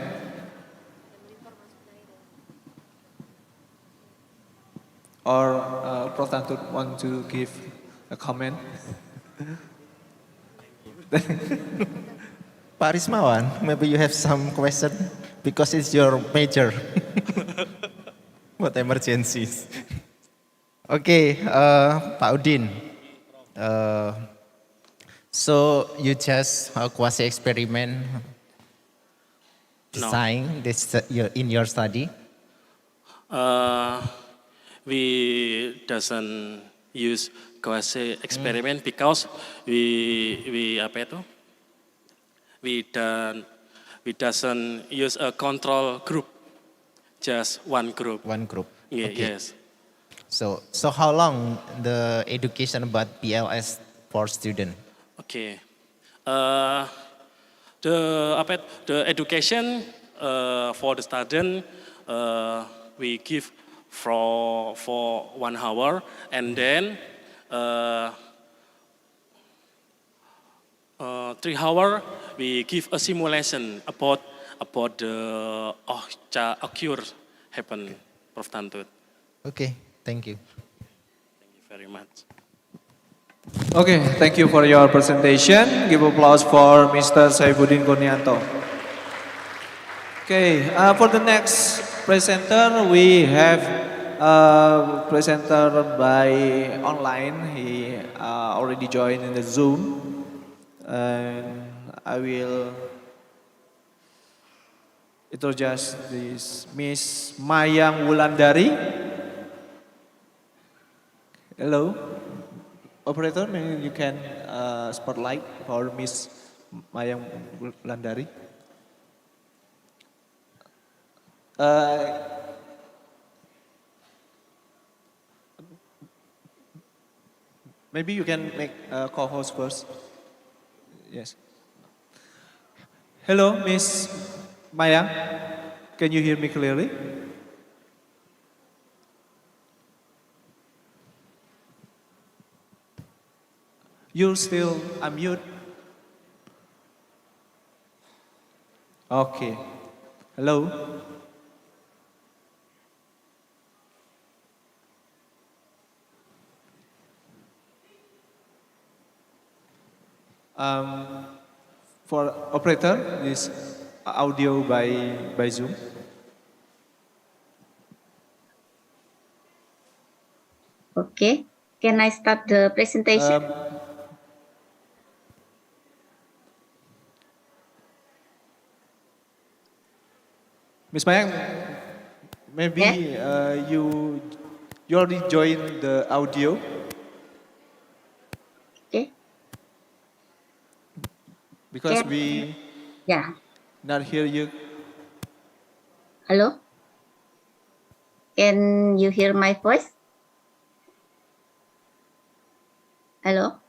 Or Prof. Tantut want to give a comment? Pak Rismawan, maybe you have some question because it's your major. What emergencies? Okay, Pak Udin. So you just quasi experiment design this in your study? We doesn't use quasi experiment because we doesn't use a control group, just one group. One group. Yeah, okay. Yes. So how long the education about BLS for student? Okay. The education for the student we give for 1 hour, and then 3 hours we give a simulation about the occur happen, Prof. Tantut. Okay, thank you. Thank you very much. Okay, thank you for your presentation. Give applause for Mr. Saifuddin Kurnianto. Okay, for the next presenter, we have a presenter by online. He already joined in the Zoom. And I will introduce this Miss Mayang Wulandari. Hello. Operator, maybe you can spotlight for Miss Mayang Wulandari. Maybe you can make a co-host first. Yes. Hello, Miss Mayang. Can you hear me clearly? You're still unmute. Okay. Hello. For operator, this audio by Zoom. Okay, can I start the presentation? Ms. Mayang, maybe you already joined the audio. Okay. Because we not hear you. Hello? Can you hear my voice? Hello?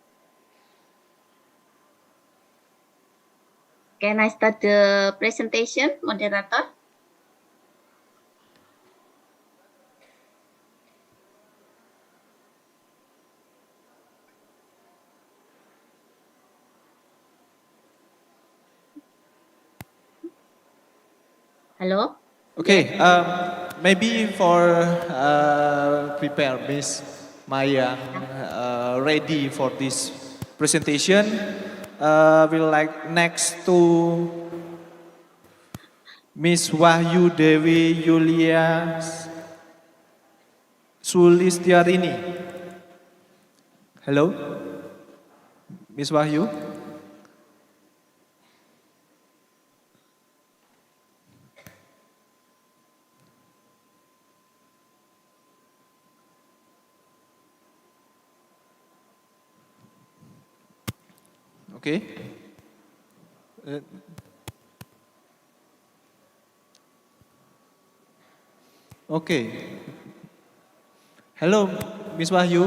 Can I start the presentation, moderator? Hello? Okay, maybe for prepare Miss Maya ready for this presentation. We like next to Miss Wahyu Dewi Yulia Sulistiarini. Hello, Miss Wahyu. Okay. Okay. Hello, Miss Wahyu.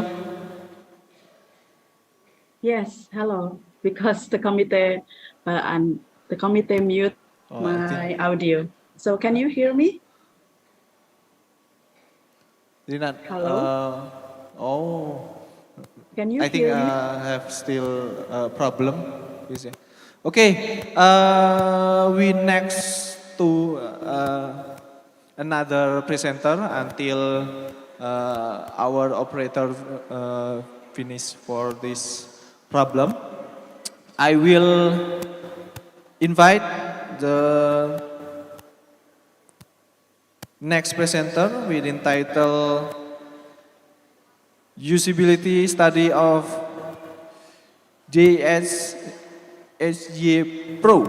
Yes, hello. Because the committee mute my audio. So can you hear me? Hello. Can you I think hear me? have still a problem. Okay. We next to another presenter until our operator finish for this problem. I will invite the next presenter with entitled Usability Study of JSHY Pro,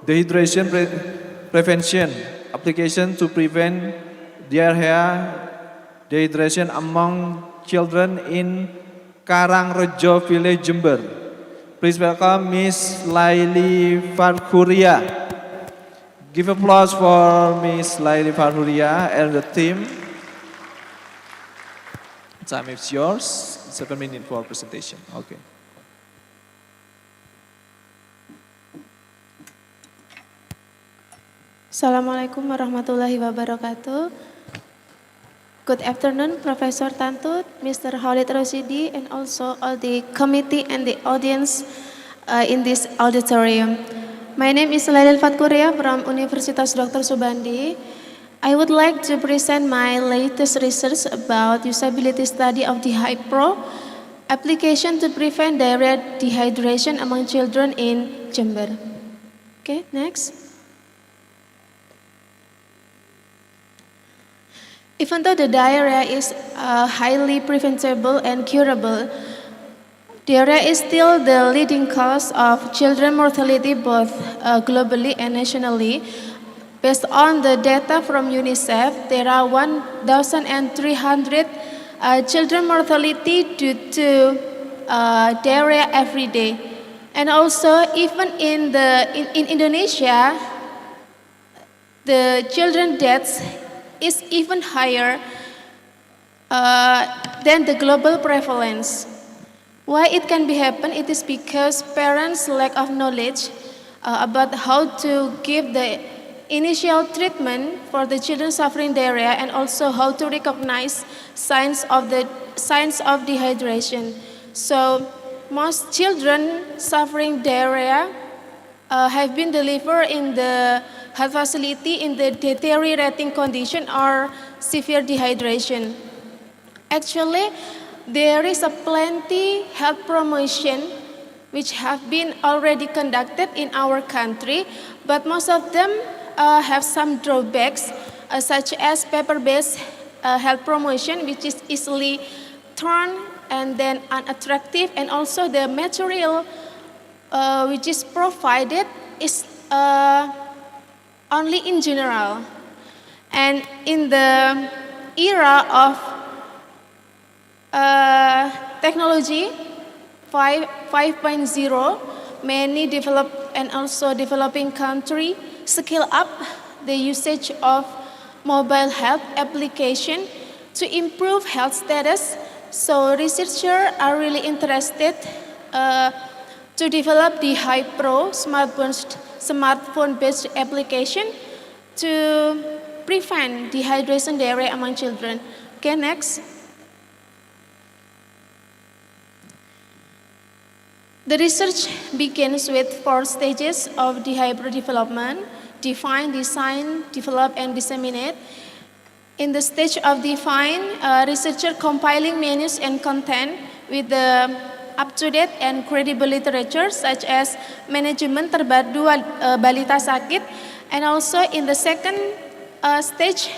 Dehydration Prevention, Application to Prevent Diarrhea Dehydration Among Children in Karangrejo Village, Jember. Please welcome Miss Laili Farhuria. Give applause for Miss Laili Farhuria and the team. Time is yours. 7 minutes for presentation. Okay. Assalamualaikum warahmatullahi wabarakatuh. Good afternoon, Professor Tantut, Mr. Khalid Rosidi, and also all the committee and the audience in this auditorium. My name is Lailil Fatkuria from Universitas Dr. Subandi. I would like to present my latest research about usability study of the HyPro, application to prevent diarrhea dehydration among children in Jember. Okay, next. Even though the diarrhea is highly preventable and curable, diarrhea is still the leading cause of children mortality both globally and nationally. Based on the data from UNICEF, there are 1,300 children mortality due to diarrhea every day. And also, even in Indonesia, the children deaths is even higher than the global prevalence. Why it can be happen? It is because parents' lack of knowledge about how to give the initial treatment for the children suffering diarrhea, and also how to recognize signs of dehydration. So most children suffering diarrhea have been delivered in the health facility in the deteriorating condition or severe dehydration. Actually, there is a plenty health promotion which have been already conducted in our country, but most of them have some drawbacks, such as paper-based health promotion, which is easily torn and then unattractive, and also the material which is provided is only in general. And in the era of technology 5.0, many developed and also developing countries scale up the usage of mobile health application to improve health status. So researchers are really interested to develop the high-pro smartphone-based application to prevent dehydration diarrhea among children. Okay, next. The research begins with 4 stages of the hybrid development: define, design, develop, and disseminate. In the stage of define, researchers compiling menus and content with the up-to-date and credible literature such as Manajemen Terpadu Balita Sakit. And also in the second stage,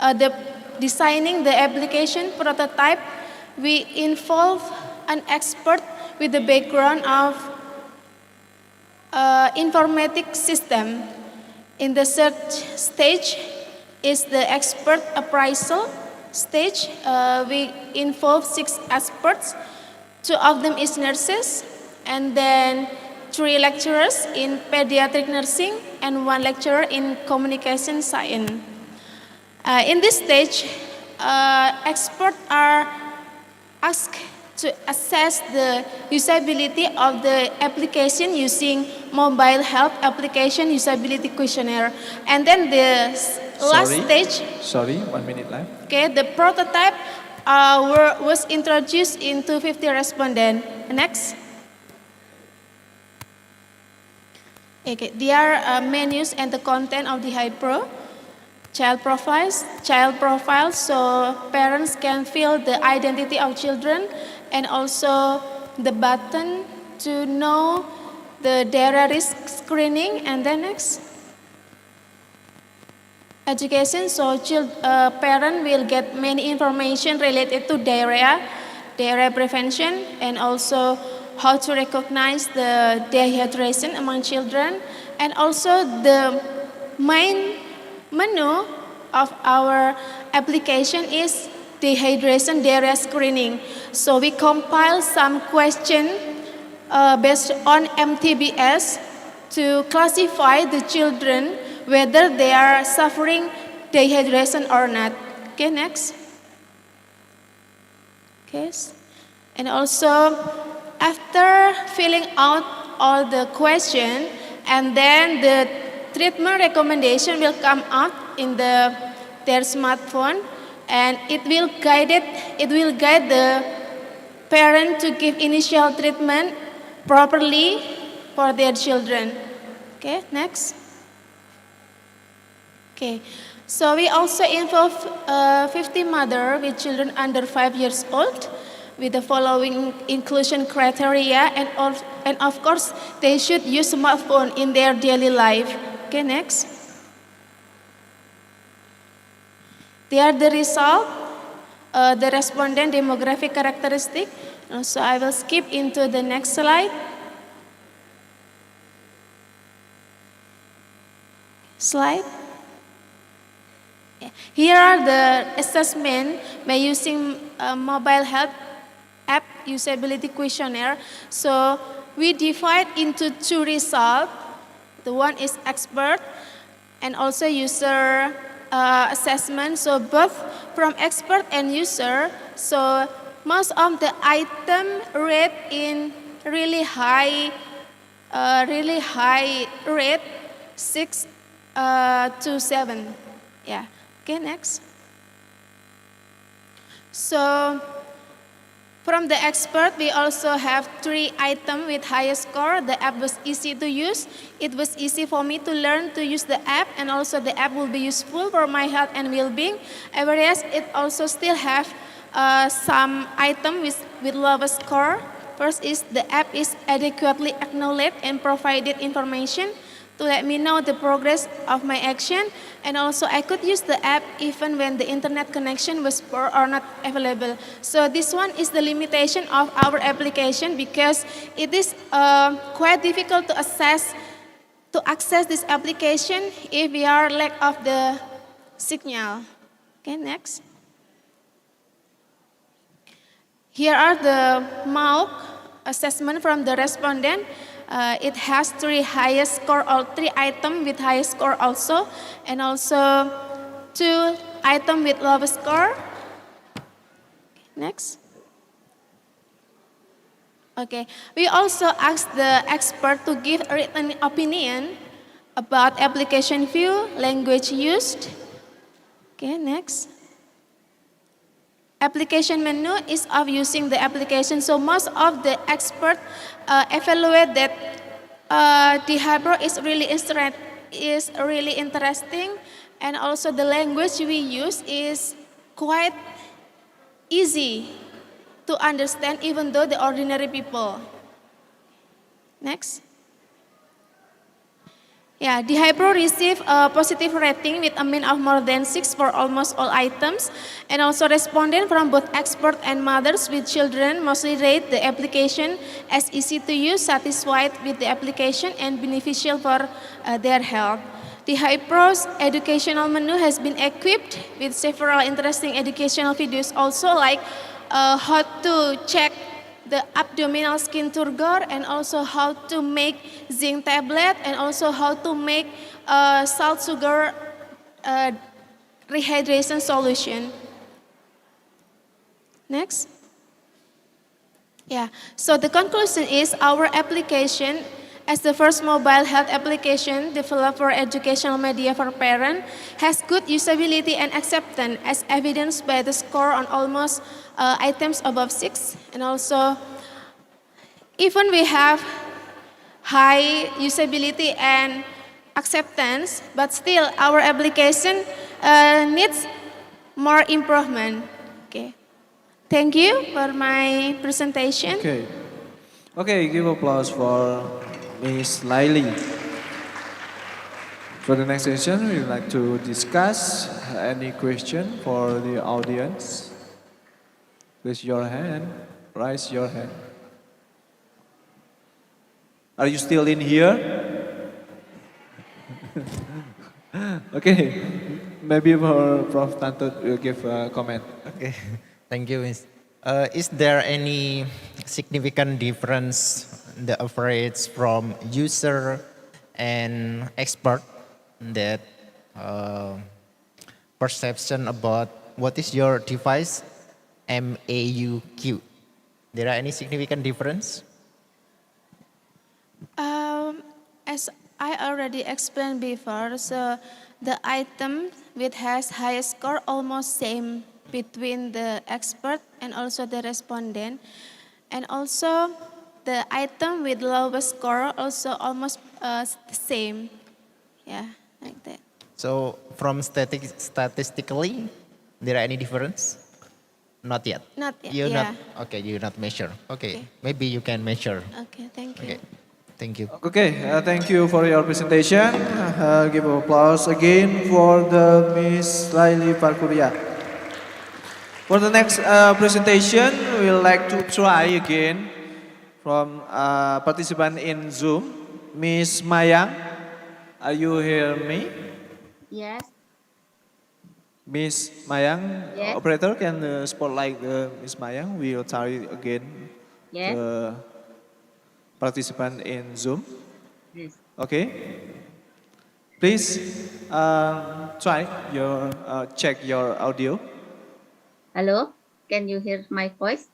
the designing the application prototype, we involve an expert with the background of informatics system. In the third stage is the expert appraisal stage. We involve 6 experts, 2 of them is nurses, and then 3 lecturers in pediatric nursing and 1 lecturer in communication science. In this stage, experts are asked to assess the usability of the application using mobile health application usability questionnaire. And then the last stage. Sorry, 1 minute left. Okay, the prototype was introduced into 50 respondents. Next. Okay, there are menus and the content of the HiPro. Child profiles, so parents can fill the identity of children, and also the button to know the diarrhea risk screening. And then next, education, so parent will get many information related to diarrhea prevention, and also how to recognize the dehydration among children, and also the main menu of our application is dehydration diarrhea screening. So we compile some questions based on MTBS to classify the children whether they are suffering dehydration or not. Okay, next. Okay, and also after filling out all the questions, and then the treatment recommendation will come out in their smartphone, and it will guide the parent to give initial treatment properly for their children. Okay, next. Okay, so we also involve 50 mothers with children under 5 years old with the following inclusion criteria, and of course they should use smartphone in their daily life. Okay, next. They are the result, the respondent demographic characteristic. So I will skip into the next slide. Here are the assessment by using mobile health app usability questionnaire. So we divide into 2 results. The one is expert and also user assessment. So both from expert and user. So most of the item rate in really high rate, 6 to 7. Yeah. Okay, next. So from the expert, we also have 3 items with highest score. The app was easy to use. It was easy for me to learn to use the app, and also the app will be useful for my health and well-being. Whereas it also still have some items with lower score. First is the app is adequately acknowledged and provided information to let me know the progress of my action. And also I could use the app even when the internet connection was poor or not available. So this one is the limitation of our application because it is quite difficult to access this application if we are lack of the signal. Okay, next. Here are the mock assessment from the respondent. It has 3 highest score or 3 items with highest score also, and also 2 items with lowest score. Next. Okay, we also asked the expert to give a written opinion about application view, language used. Okay, next. Application menu is of using the application. So most of the experts evaluate that the Hebrew is really interesting, and also the language we use is quite easy to understand even though the ordinary people. Next. Yeah, the Hebrew received a positive rating with a mean of more than 6 for almost all items, and also respondents from both expert and mothers with children mostly rate the application as easy to use, satisfied with the application, and beneficial for their health. The Hypro's educational menu has been equipped with several interesting educational videos also, like how to check the abdominal skin turgor, and also how to make zinc tablet, and also how to make salt sugar rehydration solution. Next. Yeah, so the conclusion is our application as the first mobile health application developed for educational media for parents has good usability and acceptance as evidenced by the score on almost items above 6. And also, even we have high usability and acceptance, but still our application needs more improvement. Okay. Thank you for my presentation. Okay. Okay, give applause for Ms. Laili. For the next session, we would like to discuss any question for the audience. Raise your hand. Raise your hand. Are you still in here? Okay, maybe for Prof. Tantut will give a comment. Okay, thank you, Miss. Is there any significant difference the average from user and expert that perception about what is your device MAUQ? There are any significant difference? As I already explained before, so the item which has highest score almost same between the expert and also the respondent, and also the item with lowest score also almost the same. Yeah, like that. So from statistically, there are any difference? Not yet. Not yet. You yeah. not okay. You not measure. Okay. Maybe you can measure. Okay. Thank you. Okay. Thank you. Okay, thank you for your presentation. Give applause again for the Miss Laili Parkuria. For the next presentation, we would like to try again from participant in Zoom, Miss Mayang. Are you hear me? Yes. Miss Mayang, Yes. operator, can spotlight Miss Mayang? We will try again. Yes. The participant in Zoom. Yes. Okay. Please try your check your audio. Hello, can you hear my voice?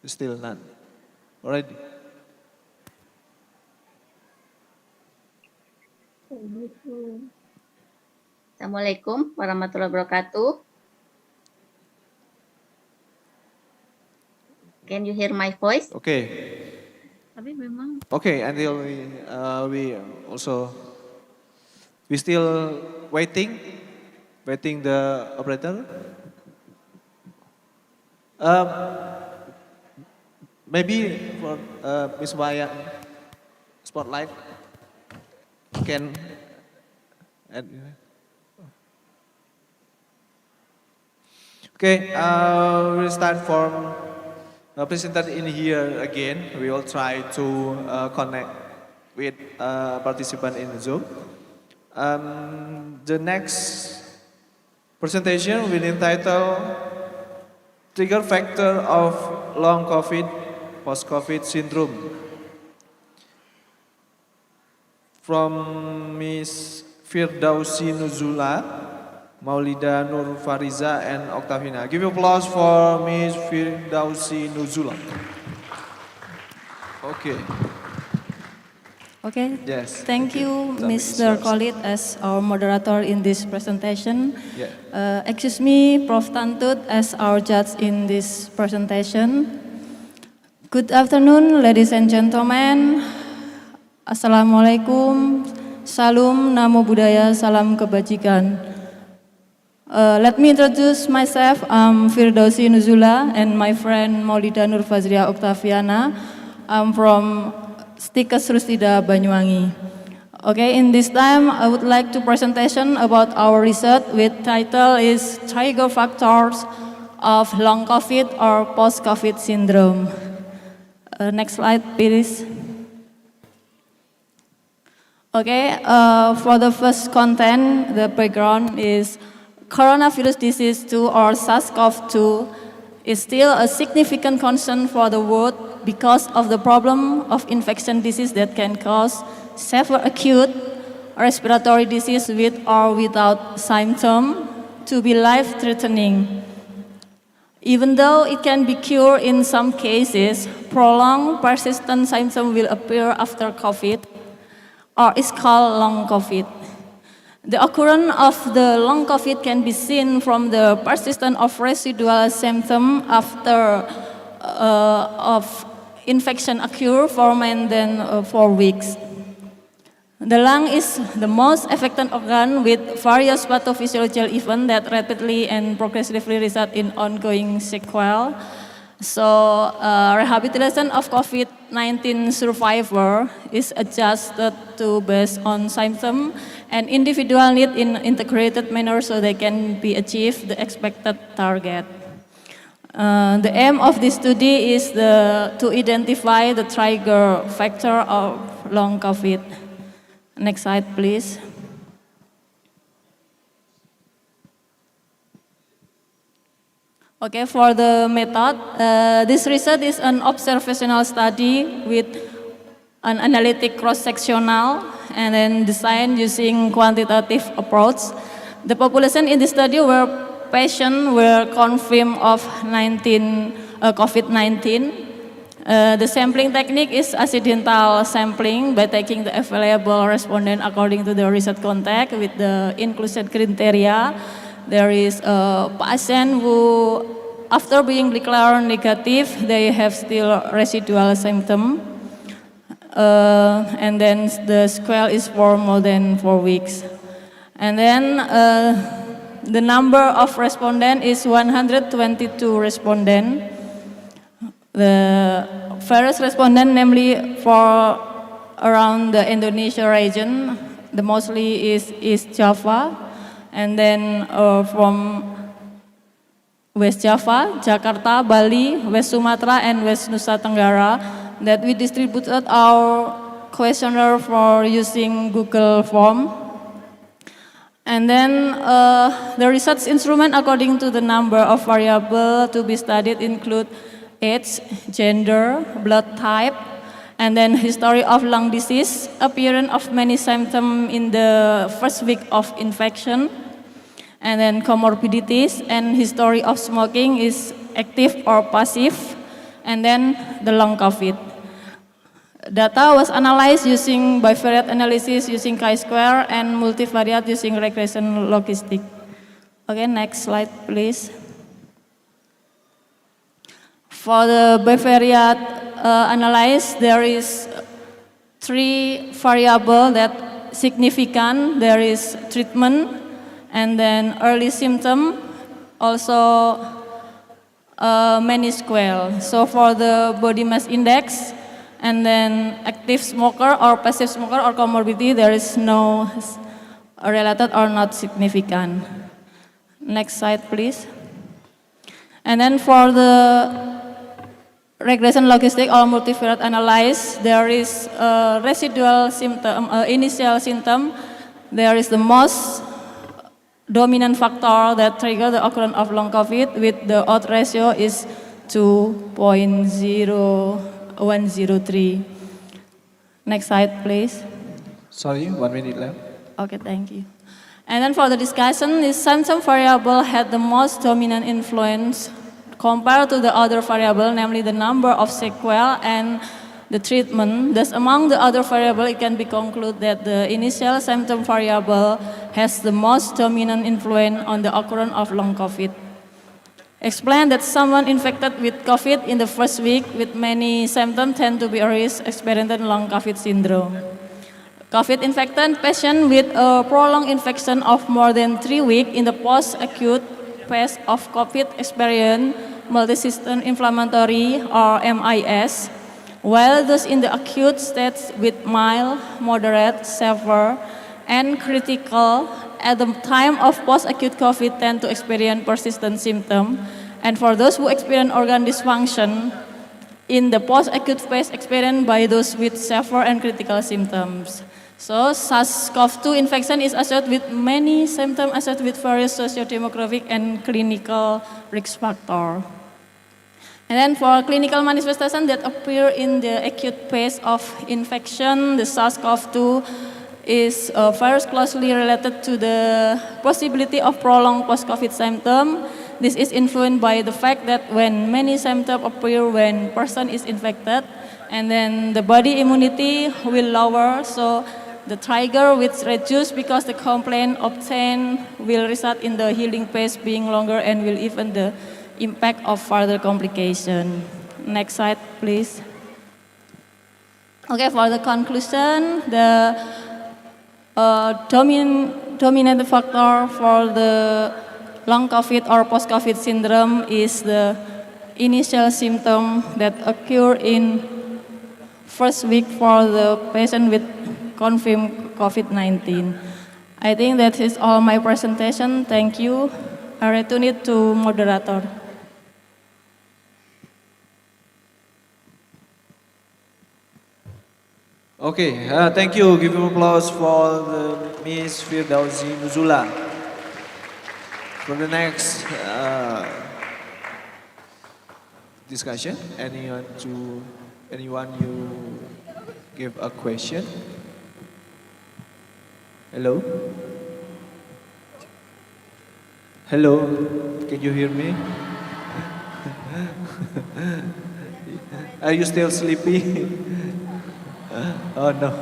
Still none. Already. Assalamualaikum warahmatullahi wabarakatuh. Can you hear my voice? Okay. Tapi memang. Okay. Until we still waiting the operator. Maybe for Ms. Waya, spotlight can add. Okay, we'll start from presenter in here again. We will try to connect with participant in Zoom. The next presentation will entitle Trigger Factor of Long COVID, Post-COVID Syndrome. From Ms. Firdausi Nuzula, Maulida Nur Fariza, and Octavina. Give applause for Ms. Firdausi Nuzula. Okay. Okay. Yes. Thank you, Topic is Mr. yours. Khalid, as our moderator in this presentation. Yeah. Excuse me, Prof. Tantut, as our judge in this presentation. Good afternoon, ladies and gentlemen. Assalamualaikum, salam, namo buddhaya, salam kebajikan. Let me introduce myself. I'm Firdausi Nuzula and my friend Maulida Nur Fazria Octaviana. I'm from Stikes Rustida, Banyuwangi. Okay, in this time I would like to presentation about our research with title is Trigger Factors of Long COVID or Post-COVID Syndrome. Next slide, please. Okay, for the first content, the background is coronavirus disease 2 or SARS-CoV-2 is still a significant concern for the world because of the problem of infection disease that can cause severe acute respiratory disease with or without symptom to be life-threatening. Even though it can be cured in some cases, prolonged persistent symptoms will appear after COVID or is called long COVID. The occurrence of the long COVID can be seen from the persistence of residual symptoms after of infection occur for more than 4 weeks. The lung is the most affected organ with various pathophysiological events that rapidly and progressively result in ongoing sequelae. So, rehabilitation of COVID-19 survivor is adjusted to based on symptoms and individual need in integrated manner so they can be achieve the expected target. The aim of this study is to identify the trigger factor of long COVID. Next slide, please. Okay, for the method, this research is an observational study with an analytic cross-sectional and then designed using quantitative approach. The population in the study were patients were confirmed of COVID-19. The sampling technique is accidental sampling by taking the available respondent according to the research contact with the inclusion criteria. There is a patient who, after being declared negative, they have still residual symptom. And then the sequelae is for more than 4 weeks. And then the number of respondents is 122 respondents. The first respondent, namely for around the Indonesia region, the mostly is East Java, and then from West Java, Jakarta, Bali, West Sumatra, and West Nusa Tenggara, that we distributed our questionnaire for using Google form. And then the research instrument according to the number of variables to be studied include age, gender, blood type, and then history of lung disease, appearance of many symptoms in the first week of infection, and then comorbidities and history of smoking is active or passive, and then the long COVID. Data was analyzed using bivariate analysis using chi-square and multivariate using regression logistic. Okay, next slide, please. For the bivariate analysis, there is 3 variables that significant. There is treatment, and then early symptom, also many scale. So for the body mass index, and then active smoker or passive smoker or comorbidity, there is no related or not significant. Next slide, please. And then for the regression logistic or multivariate analysis, there is a residual symptom, initial symptom. There is the most dominant factor that trigger the occurrence of long COVID with the odds ratio is 2.0103. Next slide, please. Sorry, 1 minute left. Okay, thank you. And then for the discussion, this symptom variable had the most dominant influence compared to the other variable, namely the number of sequelae and the treatment. Thus, among the other variables, it can be concluded that the initial symptom variable has the most dominant influence on the occurrence of long COVID. Explain that someone infected with COVID in the first week with many symptoms tend to be at risk experiencing long COVID syndrome. COVID-infected patient with a prolonged infection of more than 3 weeks in the post-acute phase of COVID experience multisystem inflammatory or MIS, while those in the acute states with mild, moderate, severe, and critical at the time of post-acute COVID tend to experience persistent symptoms, and for those who experience organ dysfunction in the post-acute phase experienced by those with severe and critical symptoms. So SARS-CoV-2 infection is associated with many symptoms associated with various socio-demographic and clinical risk factor. And then for clinical manifestation that appear in the acute phase of infection, the SARS-CoV-2 is very closely related to the possibility of prolonged post-COVID symptom. This is influenced by the fact that when many symptoms appear when person is infected, and then the body immunity will lower, so the trigger will reduce because the complaint obtained will result in the healing phase being longer and will even the impact of further complication. Next slide, please. Okay, for the conclusion, the dominant factor for the long COVID or post-COVID syndrome is the initial symptom that occur in first week for the patient with confirmed COVID-19. I think that is all my presentation. Thank you. I return it to moderator. Okay, thank you. Give you applause for the Miss Firdausi Nuzula. For the next discussion, anyone you give a question? Hello? Hello, can you hear me? Are you still sleepy? Oh no.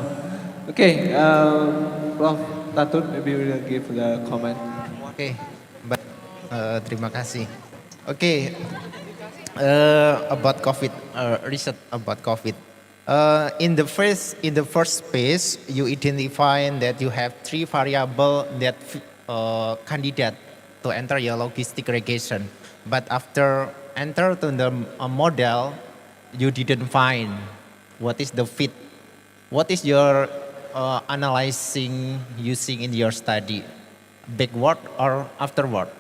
Okay, Prof. Tatut, maybe we'll give the comment. Okay, but terima kasih. Okay, about COVID, research about COVID. In the first phase, you identify that you have 3 variables that candidate to enter your logistic regression. But after enter to the model, you didn't find what is the fit. What is your analyzing using in your study, backward or afterward?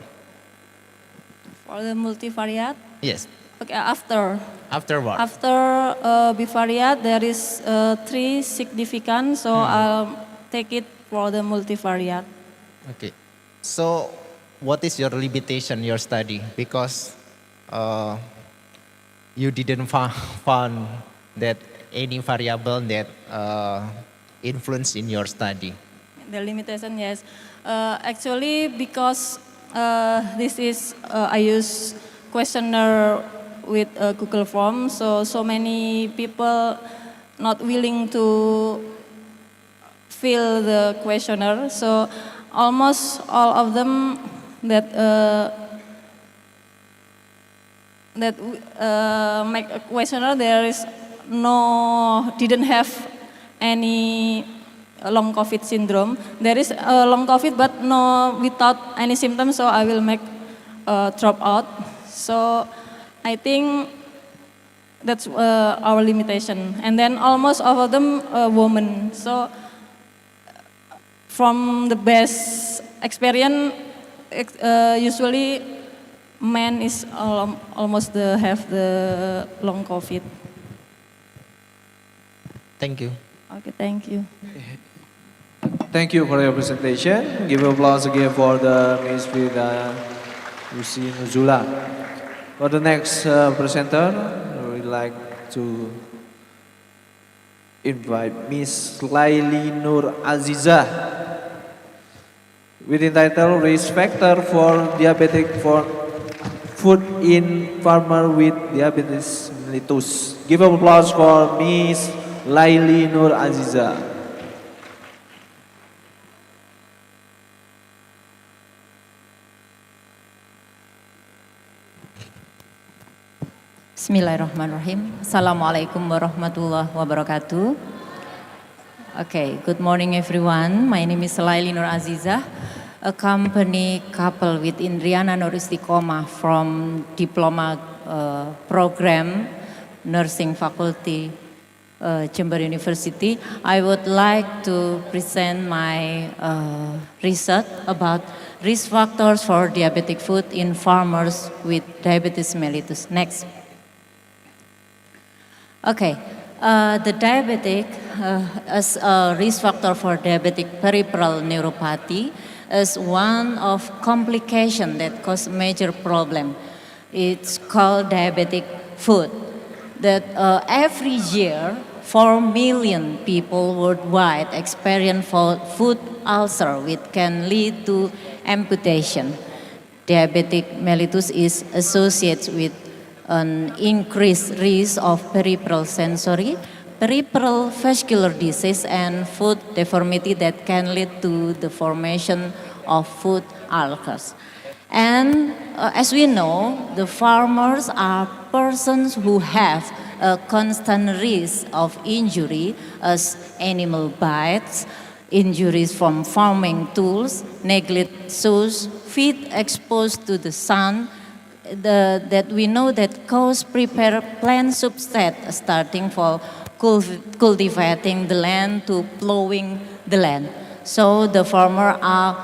For the multivariate? Yes. Okay, after. Afterward. After bivariate, there is 3 significant, so I'll take it for the multivariate. Okay. So, what is your limitation, your study? Because you didn't find that any variable that influence in your study. The limitation, yes. Actually, because this is, I use questionnaire with Google Form, so many people not willing to fill the questionnaire. So almost all of them that make a questionnaire, didn't have any long COVID syndrome. There is a long COVID, but no without any symptoms, so I will make drop out. So I think that's our limitation. And then almost all of them women. So from the best experience, usually men is almost have the long COVID. Thank you. Okay, thank you. Thank you for your presentation. Give applause again for the Miss Frida Lucy Nuzula. For the next presenter, we'd like to invite Miss Laili Nur Azizah with the title Risk Factor for Diabetic for Food in Farmer with Diabetes Mellitus. Give applause for Miss Laili Nur Azizah. Bismillahirrahmanirrahim. Assalamualaikum warahmatullahi wabarakatuh. Okay, good morning everyone. My name is Laili Nur Azizah, a company couple with Indriana Nur Istiqomah from diploma program nursing faculty Jember University. I would like to present my research about risk factors for diabetic food in farmers with diabetes mellitus. Next. Okay, the diabetic as a risk factor for diabetic peripheral neuropathy is one of complications that cause major problem. It's called diabetic foot. That every year 4 million people worldwide experience foot ulcer, which can lead to amputation. Diabetic mellitus is associated with an increased risk of peripheral sensory, peripheral vascular disease, and foot deformity that can lead to the formation of foot ulcers. And as we know, the farmers are persons who have a constant risk of injury as animal bites, injuries from farming tools, neglect shoes, feet exposed to the sun, that we know that cows prepare plant substrate starting for cultivating the land to plowing the land. So the farmer are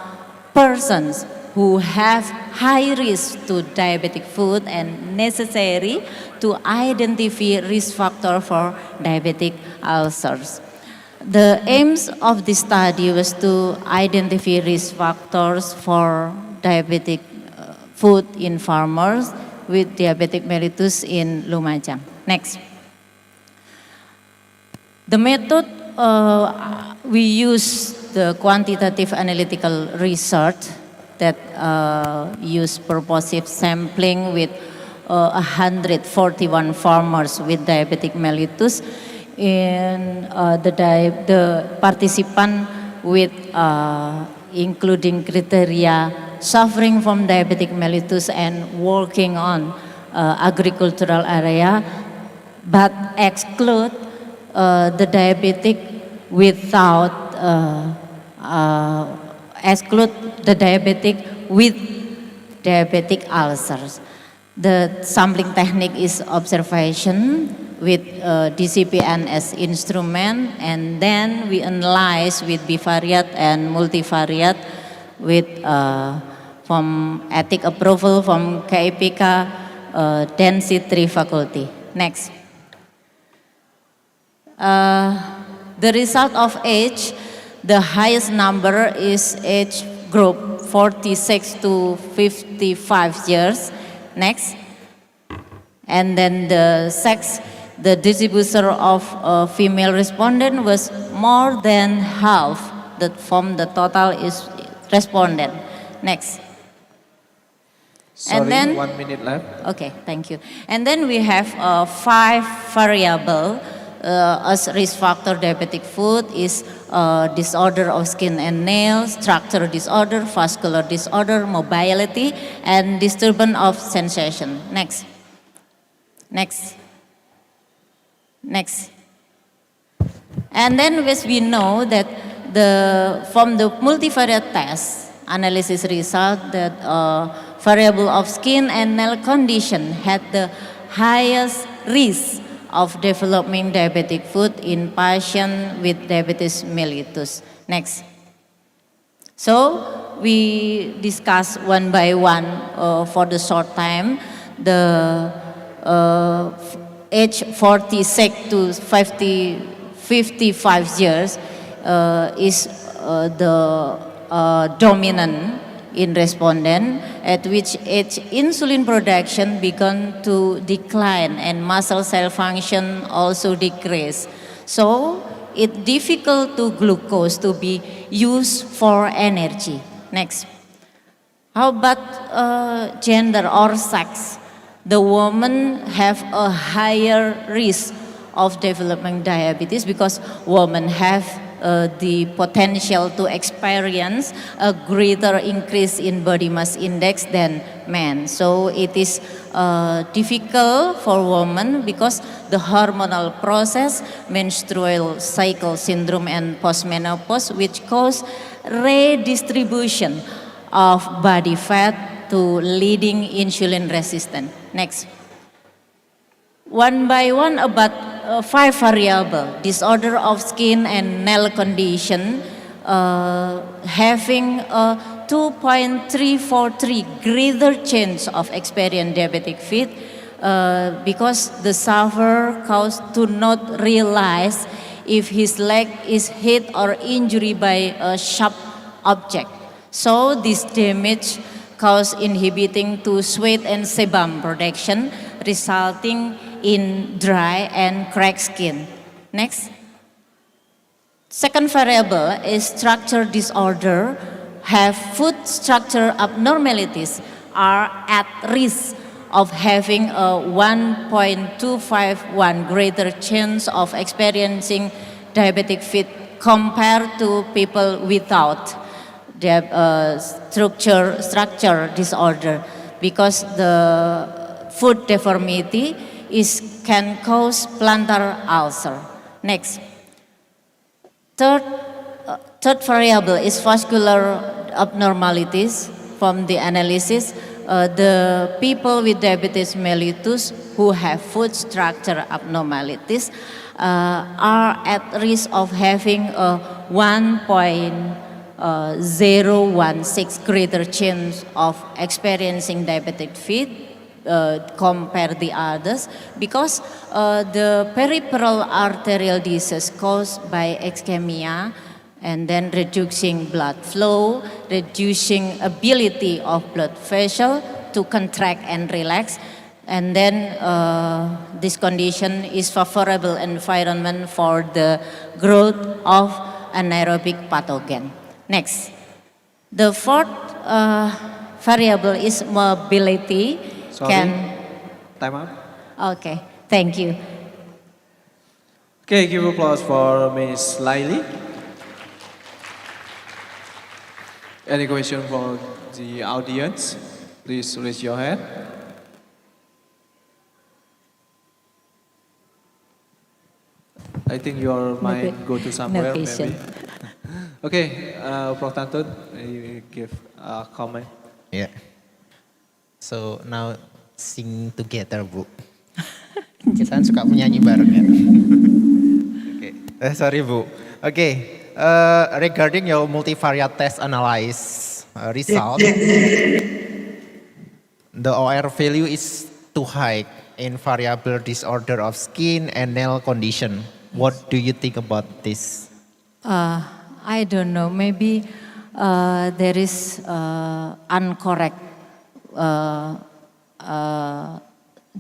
persons who have high risk to diabetic foot and necessary to identify risk factor for diabetic ulcers. The aims of this study was to identify risk factors for diabetic food in farmers with diabetic mellitus in Lumajang. Next. The method we use the quantitative analytical research that use purposive sampling with 141 farmers with diabetic mellitus. In the participant with including criteria suffering from diabetic mellitus and working on agricultural area, but exclude the diabetic without exclude the diabetic with diabetic ulcers. The sampling technique is observation with DCPN as instrument, and then we analyze with bivariate and multivariate with from ethic approval from KEPK Density 3 faculty. Next. The result of age, the highest number is age group 46 to 55 years. Next. And then the sex, the distribution of female respondent was more than half that from the total is respondent. Next. Sorry, and then, 1 minute left. Okay, thank you. And then we have 5 variable as risk factor diabetic foot is disorder of skin and nails, structural disorder, vascular disorder, mobility, and disturbance of sensation. Next. Next. Next. And then as we know that from the multivariate test, analysis result that variable of skin and nail condition had the highest risk of developing diabetic foot in patients with diabetes mellitus. Next. So we discuss one by one for the short time. The age 46 to 55 years is the dominant in respondent, at which age insulin production began to decline and muscle cell function also decrease. So it's difficult to glucose to be used for energy. Next. How about gender or sex? The women have a higher risk of developing diabetes because women have the potential to experience a greater increase in body mass index than men. So it is difficult for women because the hormonal process, menstrual cycle syndrome and postmenopause, which cause redistribution of body fat to leading insulin resistant. Next. One by one about 5 variable disorder of skin and nail condition having a 2.343 greater chance of experience diabetic feet because the sufferer caused to not realize if his leg is hit or injured by a sharp object. So this damage cause inhibiting to sweat and sebum production, resulting in dry and cracked skin. Next. Second variable is structure disorder, have foot structure abnormalities, are at risk of having a 1.251 greater chance of experiencing diabetic feet compared to people without structure disorder, because the foot deformity can cause plantar ulcer. Next. Third variable is vascular abnormalities. From the analysis, the people with diabetes mellitus who have foot structure abnormalities are at risk of having a 1.016 greater chance of experiencing diabetic feet compare the others, because the peripheral arterial disease caused by ischemia and then reducing blood flow, reducing ability of blood vessel to contract and relax, and then this condition is favorable environment for the growth of anaerobic pathogen. Next. The fourth variable is mobility. Sorry, time out. Okay, thank you. Okay, give applause for Ms. Laili. Any question for the audience? Please raise your hand. I think your mind go to somewhere, maybe. Okay, Prof. Tantun, you give a comment. Yeah. So now sing together, Bu. Kita kan suka menyanyi bareng ya. Okay. Sorry, Bu. Okay. Regarding your multivariate test analysis result, the OR value is too high in variable disorder of skin and nail condition. What do you think about this? I don't know. Maybe there is incorrect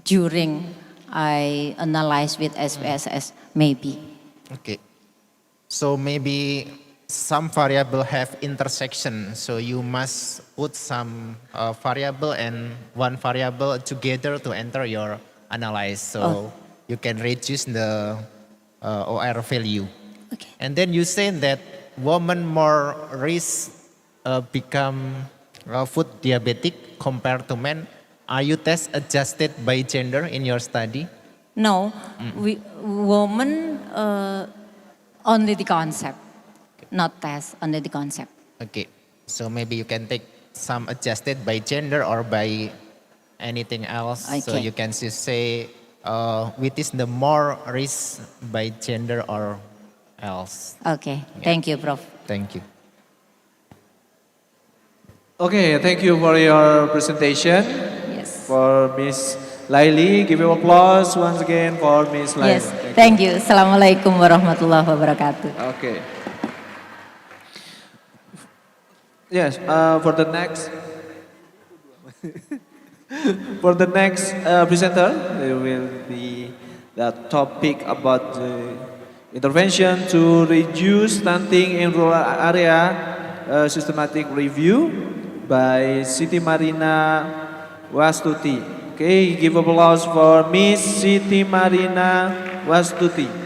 during I analyze with SPSS, maybe. Okay. So maybe some variable have intersection, so you must put some variable and one variable together to enter your analyze, so you can reduce the OR value. Okay. And then you say that women more risk become foot diabetic compared to men. Are you test adjusted by gender in your study? No, women only the concept, not test, only the concept. Okay. So maybe you can take some adjusted by gender or by anything else. So Okay. you can just say which is the more risk by gender or else. Okay, thank you, Prof. Thank you. Okay, thank you for your presentation. Yes. For Miss Laili, give you applause once again for Miss Laili. Yes, thank you. Assalamualaikum warahmatullahi wabarakatuh. Okay. Yes, for the next presenter, there will be the topic about the intervention to reduce stunting in rural area, systematic review by Siti Marina Wastuti. Okay, give applause for Miss Siti Marina Wastuti.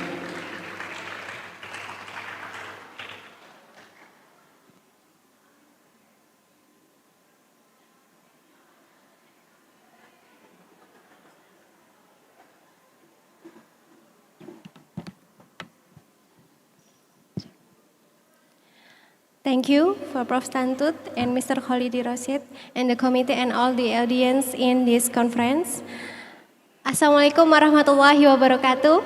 Thank you for Prof. Tantut and Mr. Khalidi Rosid and the committee and all the audience in this conference. Assalamualaikum warahmatullahi wabarakatuh.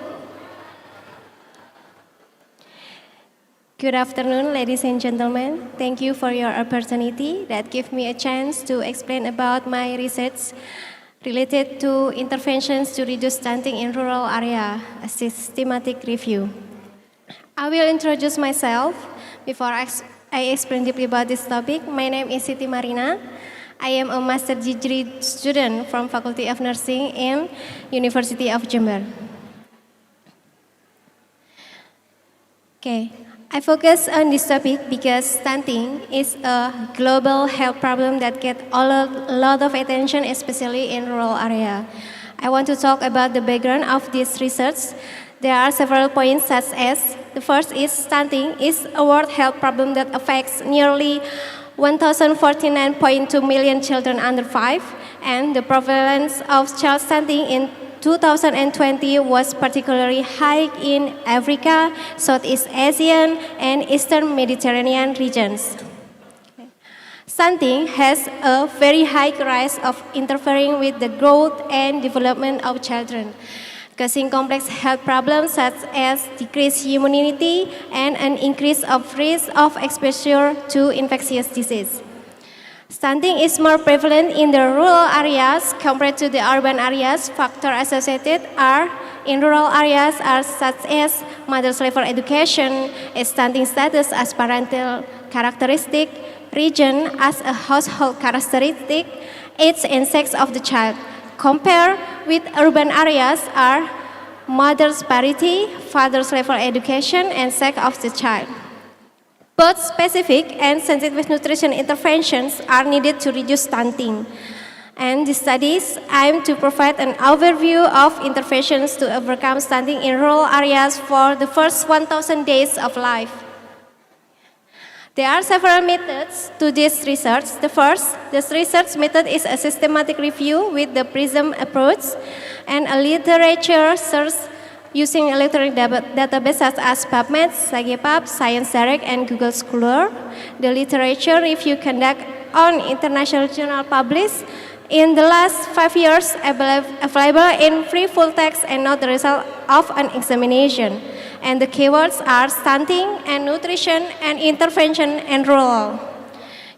Good afternoon, ladies and gentlemen. Thank you for your opportunity that give me a chance to explain about my research related to interventions to reduce stunting in rural area, a systematic review. I will introduce myself before I explain deeply about this topic. My name is Siti Marina. I am a master degree student from Faculty of Nursing in University of Jember. Okay, I focus on this topic because stunting is a global health problem that gets a lot of attention, especially in rural area. I want to talk about the background of this research. There are several points such as, the first is stunting is a world health problem that affects nearly 1,049.2 million children under 5, and the prevalence of child stunting in 2020 was particularly high in Africa, Southeast Asian, and Eastern Mediterranean regions. Stunting has a very high risk of interfering with the growth and development of children, causing complex health problems such as decreased immunity and an increase of risk of exposure to infectious disease. Stunting is more prevalent in the rural areas compared to the urban areas. Factors associated are in rural areas are such as mother's level education, stunting status as parental characteristic, region as a household characteristic, age and sex of the child. Compared with urban areas are mother's parity, father's level education, and sex of the child. Both specific and sensitive nutrition interventions are needed to reduce stunting. And the studies aim to provide an overview of interventions to overcome stunting in rural areas for the first 1,000 days of life. There are several methods to this research. The first, this research method is a systematic review with the PRISM approach and a literature search using electronic databases such as PubMed, SciPub, Science Direct, and Google Scholar. The literature review conducted on international journal published in the last 5 years available in free full text and not the result of an examination. And the keywords are stunting and nutrition and intervention and rural.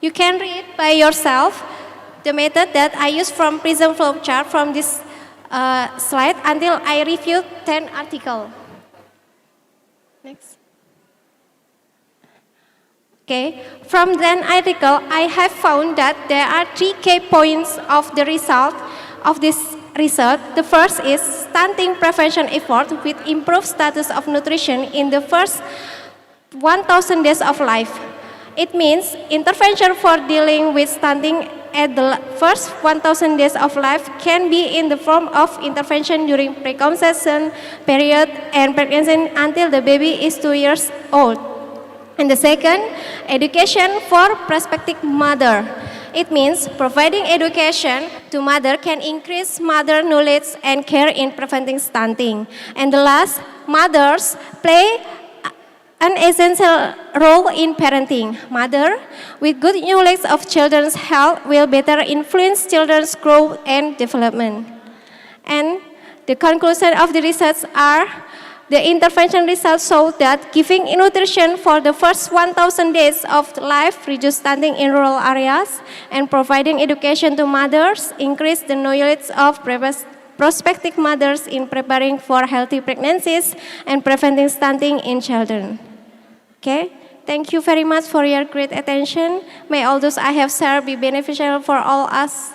You can read by yourself the method that I use from PRISM flowchart from this slide until I reviewed 10 articles. Next. Okay, from 10 articles, I have found that there are 3 key points of the result of this research. The first is stunting prevention effort with improved status of nutrition in the first 1,000 days of life. It means intervention for dealing with stunting at the first 1,000 days of life can be in the form of intervention during preconception period and pregnancy until the baby is 2 years old. And the second, education for prospective mother. It means providing education to mother can increase mother knowledge and care in preventing stunting. And the last, mothers play an essential role in parenting. Mother, with good knowledge of children's health, will better influence children's growth and development. And the conclusion of the research are the intervention results show that giving nutrition for the first 1,000 days of life reduce stunting in rural areas, and providing education to mothers increase the knowledge of prospective mothers in preparing for healthy pregnancies and preventing stunting in children. Okay, thank you very much for your great attention. May all those I have shared be beneficial for all us.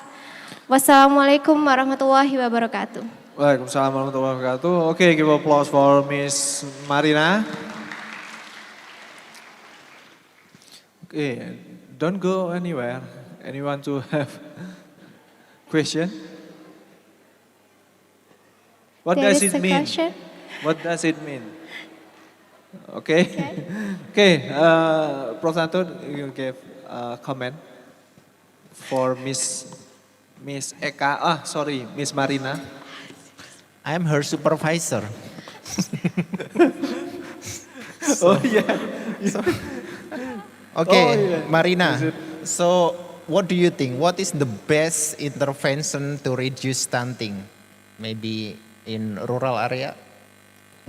Wassalamualaikum warahmatullahi wabarakatuh. Waalaikumsalam warahmatullahi wabarakatuh. Okay, give applause for Miss Marina. Okay, don't go anywhere. Anyone to have question? What There does is it a mean? question. What does it mean? Okay. Okay, Prof. Tanto, you give a comment for Miss Eka. Sorry, Miss Marina. I'm her supervisor. Oh yeah. Okay, Oh, yeah. Marina. Is it- So, what do you think? What is the best intervention to reduce stunting? Maybe in rural area?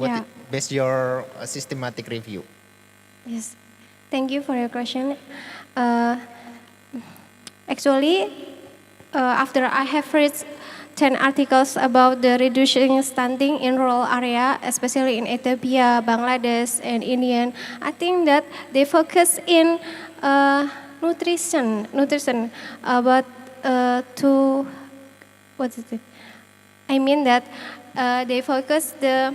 Yeah. Based your systematic review. Yes, thank you for your question. Actually, after I have read 10 articles about the reducing stunting in rural area, especially in Ethiopia, Bangladesh, and India, I think that they focus in nutrition, but to, what is it? I mean that they focus the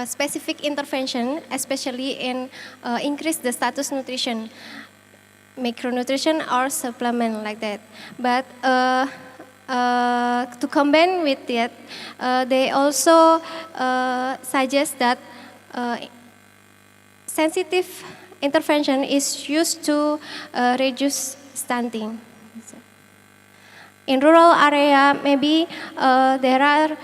specific intervention, especially in increase the status nutrition, micronutrition or supplement like that. But to combine with that, they also suggest that sensitive intervention is used to reduce stunting. In rural area, maybe there are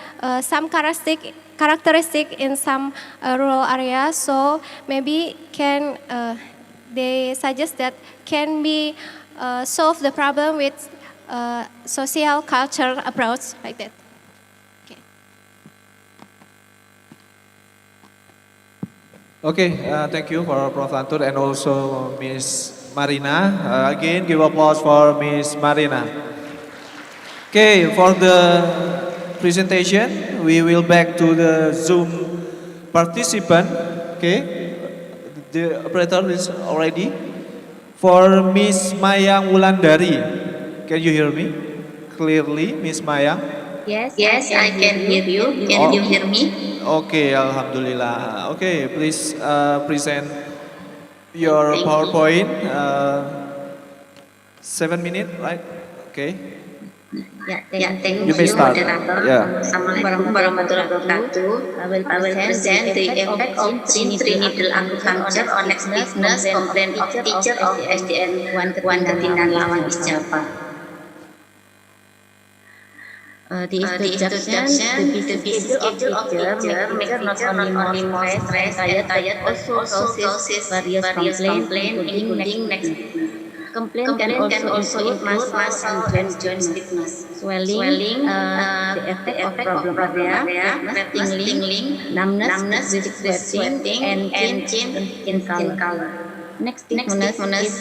some characteristic in some rural areas, so maybe can they suggest that can be solve the problem with social culture approach like that. Okay, thank you for Prof. Tantur and also Miss Marina. Again, give applause for Miss Marina. Okay, for the presentation, we will back to the Zoom participant. Okay, the operator is already. For Miss Mayang Wulandari, can you hear me clearly, Miss Mayang? Yes, I can hear you. Can you hear me? Okay, Alhamdulillah. Okay, please present your PowerPoint. 7 minutes, right? Okay. Yeah, thank you. You may start. Moderator. Yeah. Assalamualaikum warahmatullahi wabarakatuh. I will present the effect of prenatal acupuncture on effectiveness complaint of teacher of SDN 1 Ketingan Lawan Isjapa. The introduction, the busy schedule of teacher make not only more stress and tired, but also causes various complaints, including neck complaint can also include muscle and joint stiffness, swelling, the effect of problem area, tingling, numbness, sweating, and change in color. Next stiffness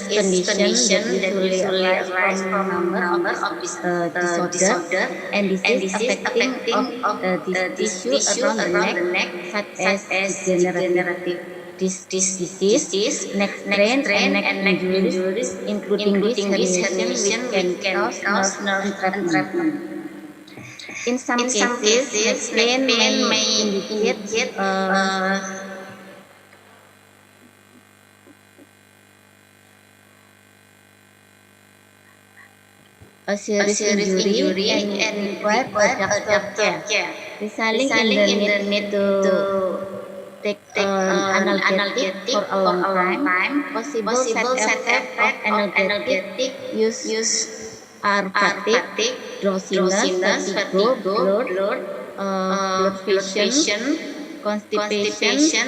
is condition that usually arise from number of disorder and disease affecting of the tissue around the neck, such as degenerative disease, neck strain, and neck injuries, including this herniation which can cause nerve entrapment. In some cases, neck strain may indicate a serious injury and require doctor care, resulting in the need to take analgesic for a long time. Possible side effect of analgesic use are fatigue, drowsiness, blood vision, constipation,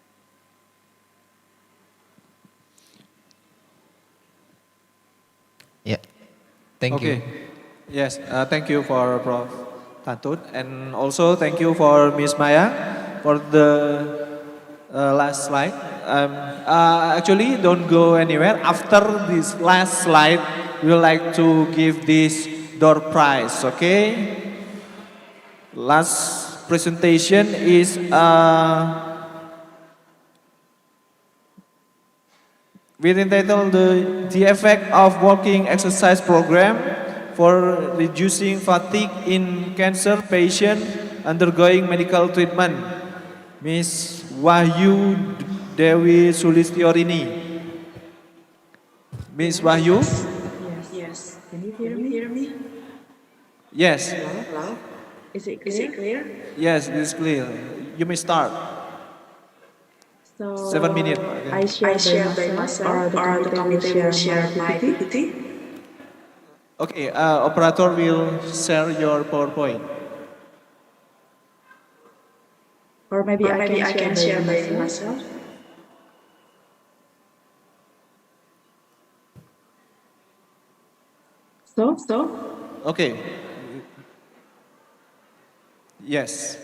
Thank you. Yes, thank you for Prof. Tantut, and also thank you for Miss Maya for the last slide. Actually, don't go anywhere. After this last slide, we would like to give this door prize, okay? Last presentation is we entitled the effect of walking exercise program for reducing fatigue in cancer patient undergoing medical treatment. Miss Wahyu Dewi Sulistiorini. Miss Wahyu? Yes. Can you hear me? Yes. Hello? Is it clear? Yes, it is clear. You may start. So 7 minutes. I share by myself or the committee will share my PPT. Okay, operator will share your PowerPoint. Or maybe I can share by myself. So? Okay. Yes.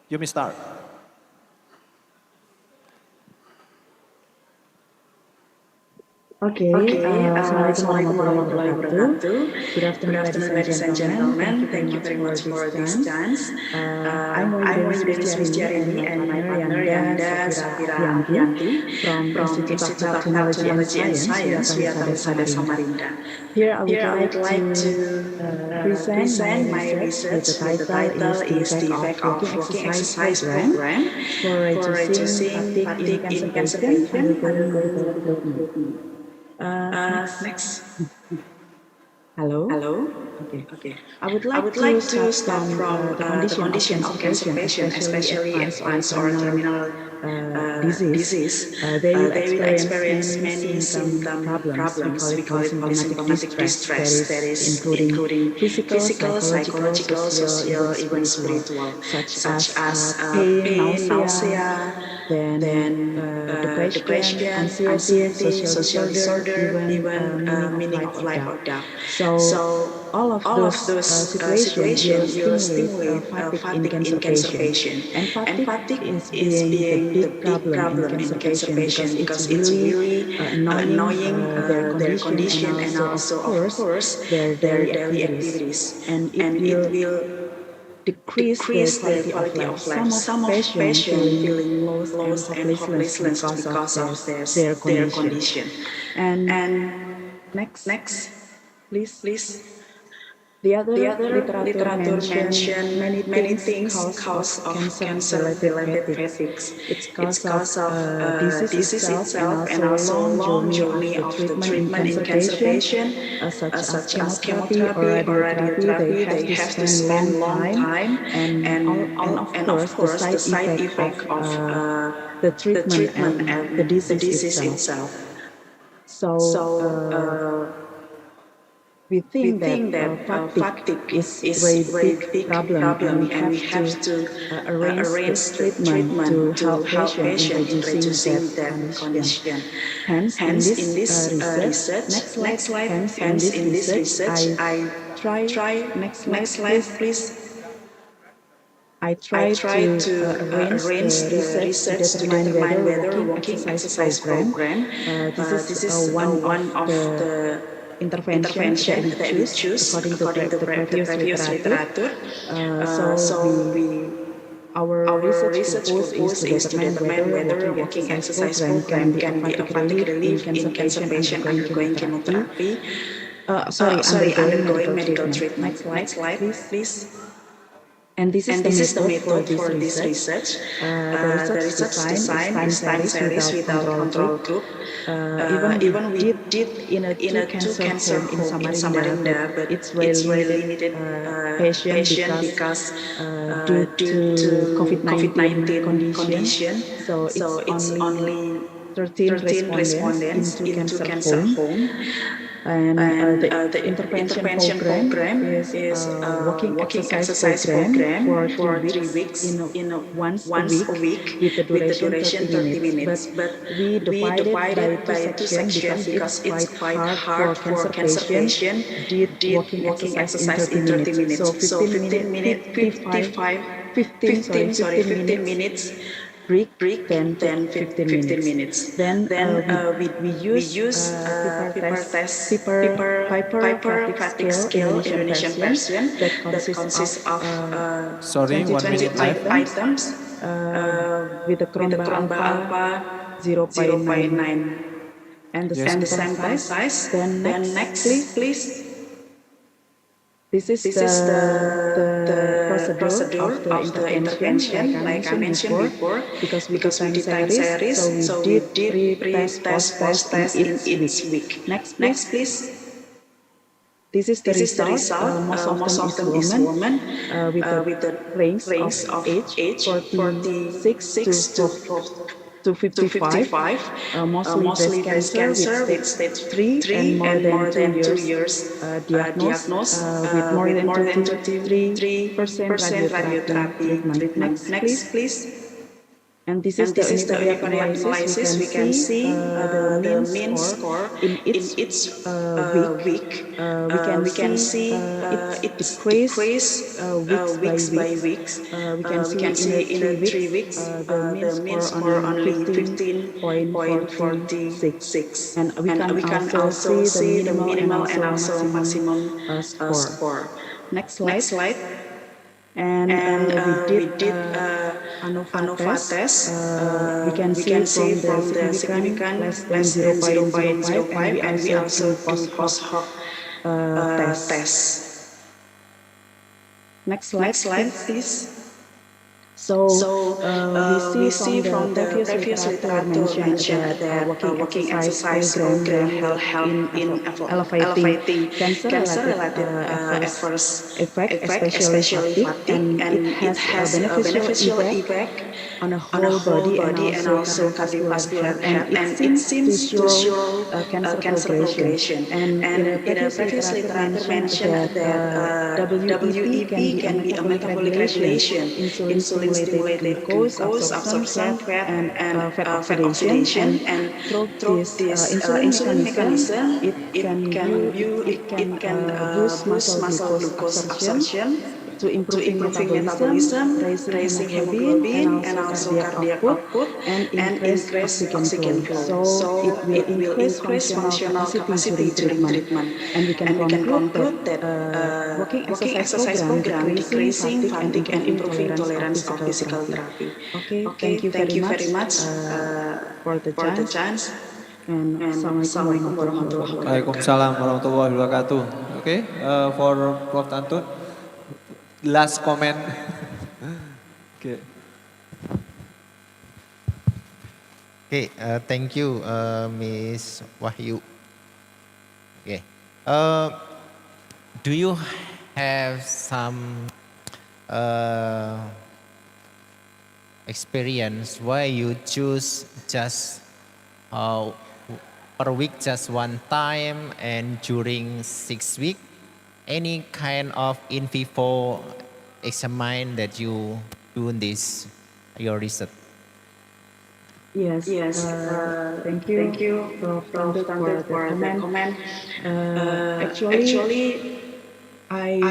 You may start. Okay, Assalamualaikum warahmatullahi wabarakatuh. Good afternoon, ladies and gentlemen. Thank you very much for this chance. I'm Wahyu Dewi Sulistiorini and my partner Yanda Safira Avianti from Institute of Technology and Science, Wiata Samarinda. Here I would like to present my research with the title is the effect of walking exercise program for reducing fatigue in cancer patient undergoing medical treatment. Next. Hello. Okay. I would like to start from the condition of cancer patient, especially advanced or terminal disease. They will experience many symptom problems. We call it polysymptomatic distress. That is including physical, psychological, social, even spiritual, such as pain, nausea, then depression, anxiety, social disorder, even meaning of life or death. So all of those situations will stimulate fatigue in cancer patient. And fatigue is being the big problem in cancer patient because it's really annoying their condition and also of course their daily activities. And it will decrease their quality of life. Some of patients feeling lost and hopelessness because of their condition. And next, please. The other literature mention many things cause of cancer-related fatigues. It's cause of disease itself and also long journey of the treatment in cancer patient, such as chemotherapy or radiotherapy. They have to spend long time, and of course the side effect of the treatment and the disease itself. So. We think that fatigue is a very big problem and we have to arrange the treatment to help patient in reducing that condition. Hence, in this research, next slide, hence in this research, I try, next slide, please. I try to arrange the research to determine whether walking exercise program, this is one of the intervention that we choose according to the previous literature. Our research purpose is to determine whether walking exercise program can be a fatigue relief in cancer patient undergoing chemotherapy. Undergoing medical treatment. Next slide, please. And this is the method for this research. The research design is time series without control group. Even we did in a two cancer home in Samarinda, but it's really limited patient because due to COVID-19 condition. So it's only 13 respondents into cancer home. And the intervention program is walking exercise program for 3 weeks once a week with the duration 30 minutes. But we divided by two sections because it's quite hard for cancer patient did walking exercise in 30 minutes. So 15 minutes, 15 minutes break, then 15 minutes. Then we use paper fatigue scale Indonesian version that consists of Sorry, 1 minute 25 left. items with the Kronba alpha 0.9 and the Yes. sample size. Then next, please. This is the procedure of the intervention, like I mentioned before, because we did time series, so we did pre-test, post-test in each week. Next, please. This is the result. Most of them is women with the range of age 46 to 55, mostly breast cancer with stage 3 and more than 2 years diagnosed with more than 23% radiotherapy treatment. Next, please. And this is the univariate analysis. We can see the mean score in each week. We can see it decrease weeks by weeks. We can see in 3 weeks the mean score only 15.46. And we can also see the minimal and also maximum score. Next slide. And we did ANOVA test. We can see from the significant less than 0.05, and we also do post hoc test. Next slide, please. So we see from the previous literature mentioned that walking exercise program help in elevating cancer-related adverse effect, especially fatigue, and it has a beneficial effect on the whole body and also cardiovascular health, and it seems to show cancer progression. And in the previous literature mentioned that WEP can be a metabolic regulation, insulin-stimulated glucose absorption, fat, and fat oxidation. And through this insulin mechanism, it can boost muscle glucose absorption to improving metabolism, raising hemoglobin, and also cardiac output, and increase oxygen flow. So it will increase functional capacity during treatment. And we can conclude that walking exercise program decreasing fatigue and improving tolerance of physical therapy. Okay, thank you very much for the chance. And Assalamualaikum warahmatullahi wabarakatuh. Waalaikumsalam warahmatullahi wabarakatuh. Okay, for Prof. Tantut, last comment. Okay. Okay, thank you, Ms. Wahyu. Okay. Do you have some experience why you choose just per week just one time and during 6 weeks? Any kind of in vivo examine that you do in this, your research? Yes. Thank you, Prof. Tantut, for the comment. Actually, I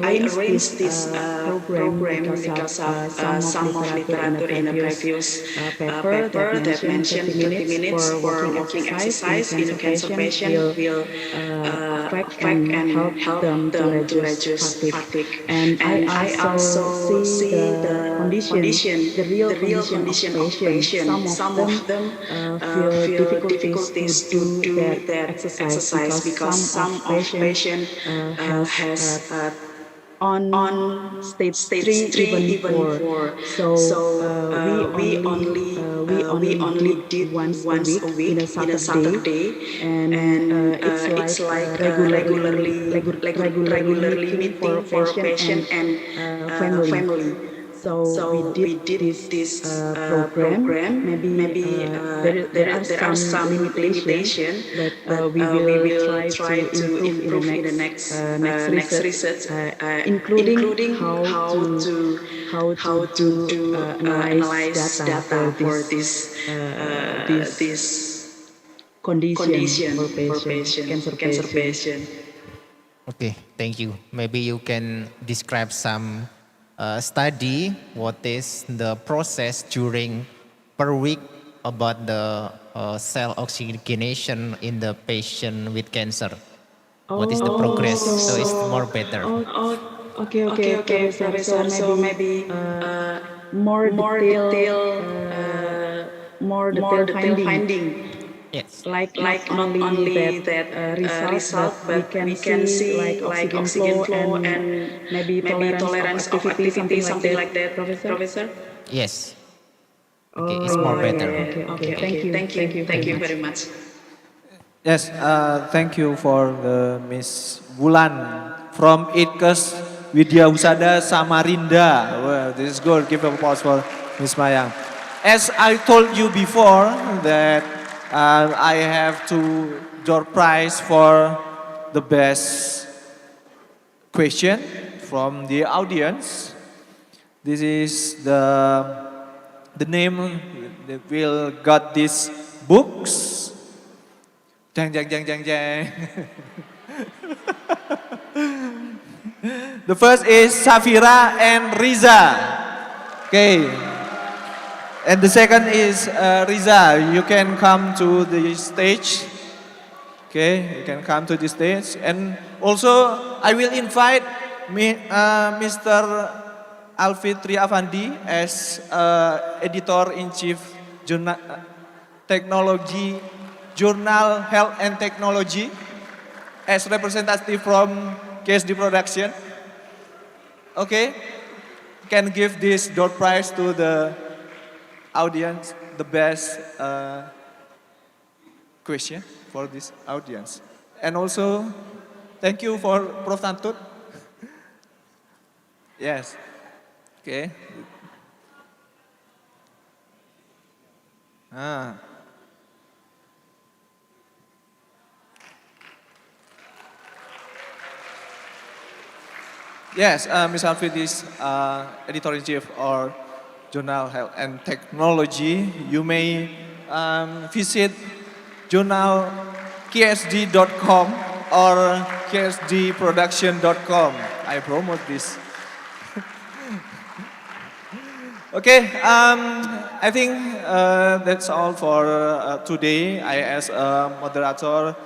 arranged this program because of some of literature in the previous paper that mentioned 30 minutes for walking exercise in a cancer patient will affect and help them to reduce fatigue. And I also see the condition, the real condition of patients. Some of them feel difficulties to do that exercise because some of patients has on stage 3 even 4. So we only did once a week in a Saturday, and it's like regularly meeting for patient and family. So we did this program. Maybe there are some limitation, but we will try to improve in the next research, including how to do analyze data for this condition for cancer patient. Okay, thank you. Maybe you can describe some study, what is the process during per week about the cell oxygenation in the patient with cancer. What is the progress? So it's more better. Okay, Professor. So maybe more detailed finding. Yes. Like not only that result, but we can see like oxygen flow and maybe tolerance of activity, something like that, Professor. Yes. Okay, it's more better. Okay. Thank you very much. Yes, thank you for Miss Wulan from Itkes Widya Husada Samarinda. Well, this is good. Give a applause for Miss Mayang. As I told you before that I have to door prize for the best question from the audience. This is the name that will got these books. Jang, jang, jang, jang, jang. The first is Safira and Riza. Okay. And the second is Riza. You can come to the stage. Okay, you can come to the stage. And also, I will invite Mr. Alfitri Afandi as editor-in-chief technology. Journal Health and Technology as representative from KSD Production. Okay, can give this door prize to the audience, the best question for this audience. And also, thank you for Prof. Tantut. Yes, okay. Yes, Ms. Alfred is editor-in-chief or Journal Health and Technology. You may visit journal ksd.com or ksdproduction.com. I promote this. Okay, I think that's all for today. I as a moderator,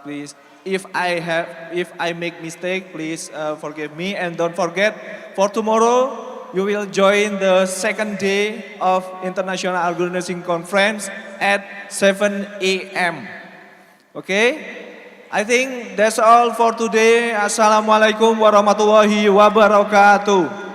please. If I make mistake, please forgive me, and don't forget for tomorrow you will join the second day of International Agronursing Conference at 7 a.m. Okay, I think that's all for today. Assalamualaikum warahmatullahi wabarakatuh.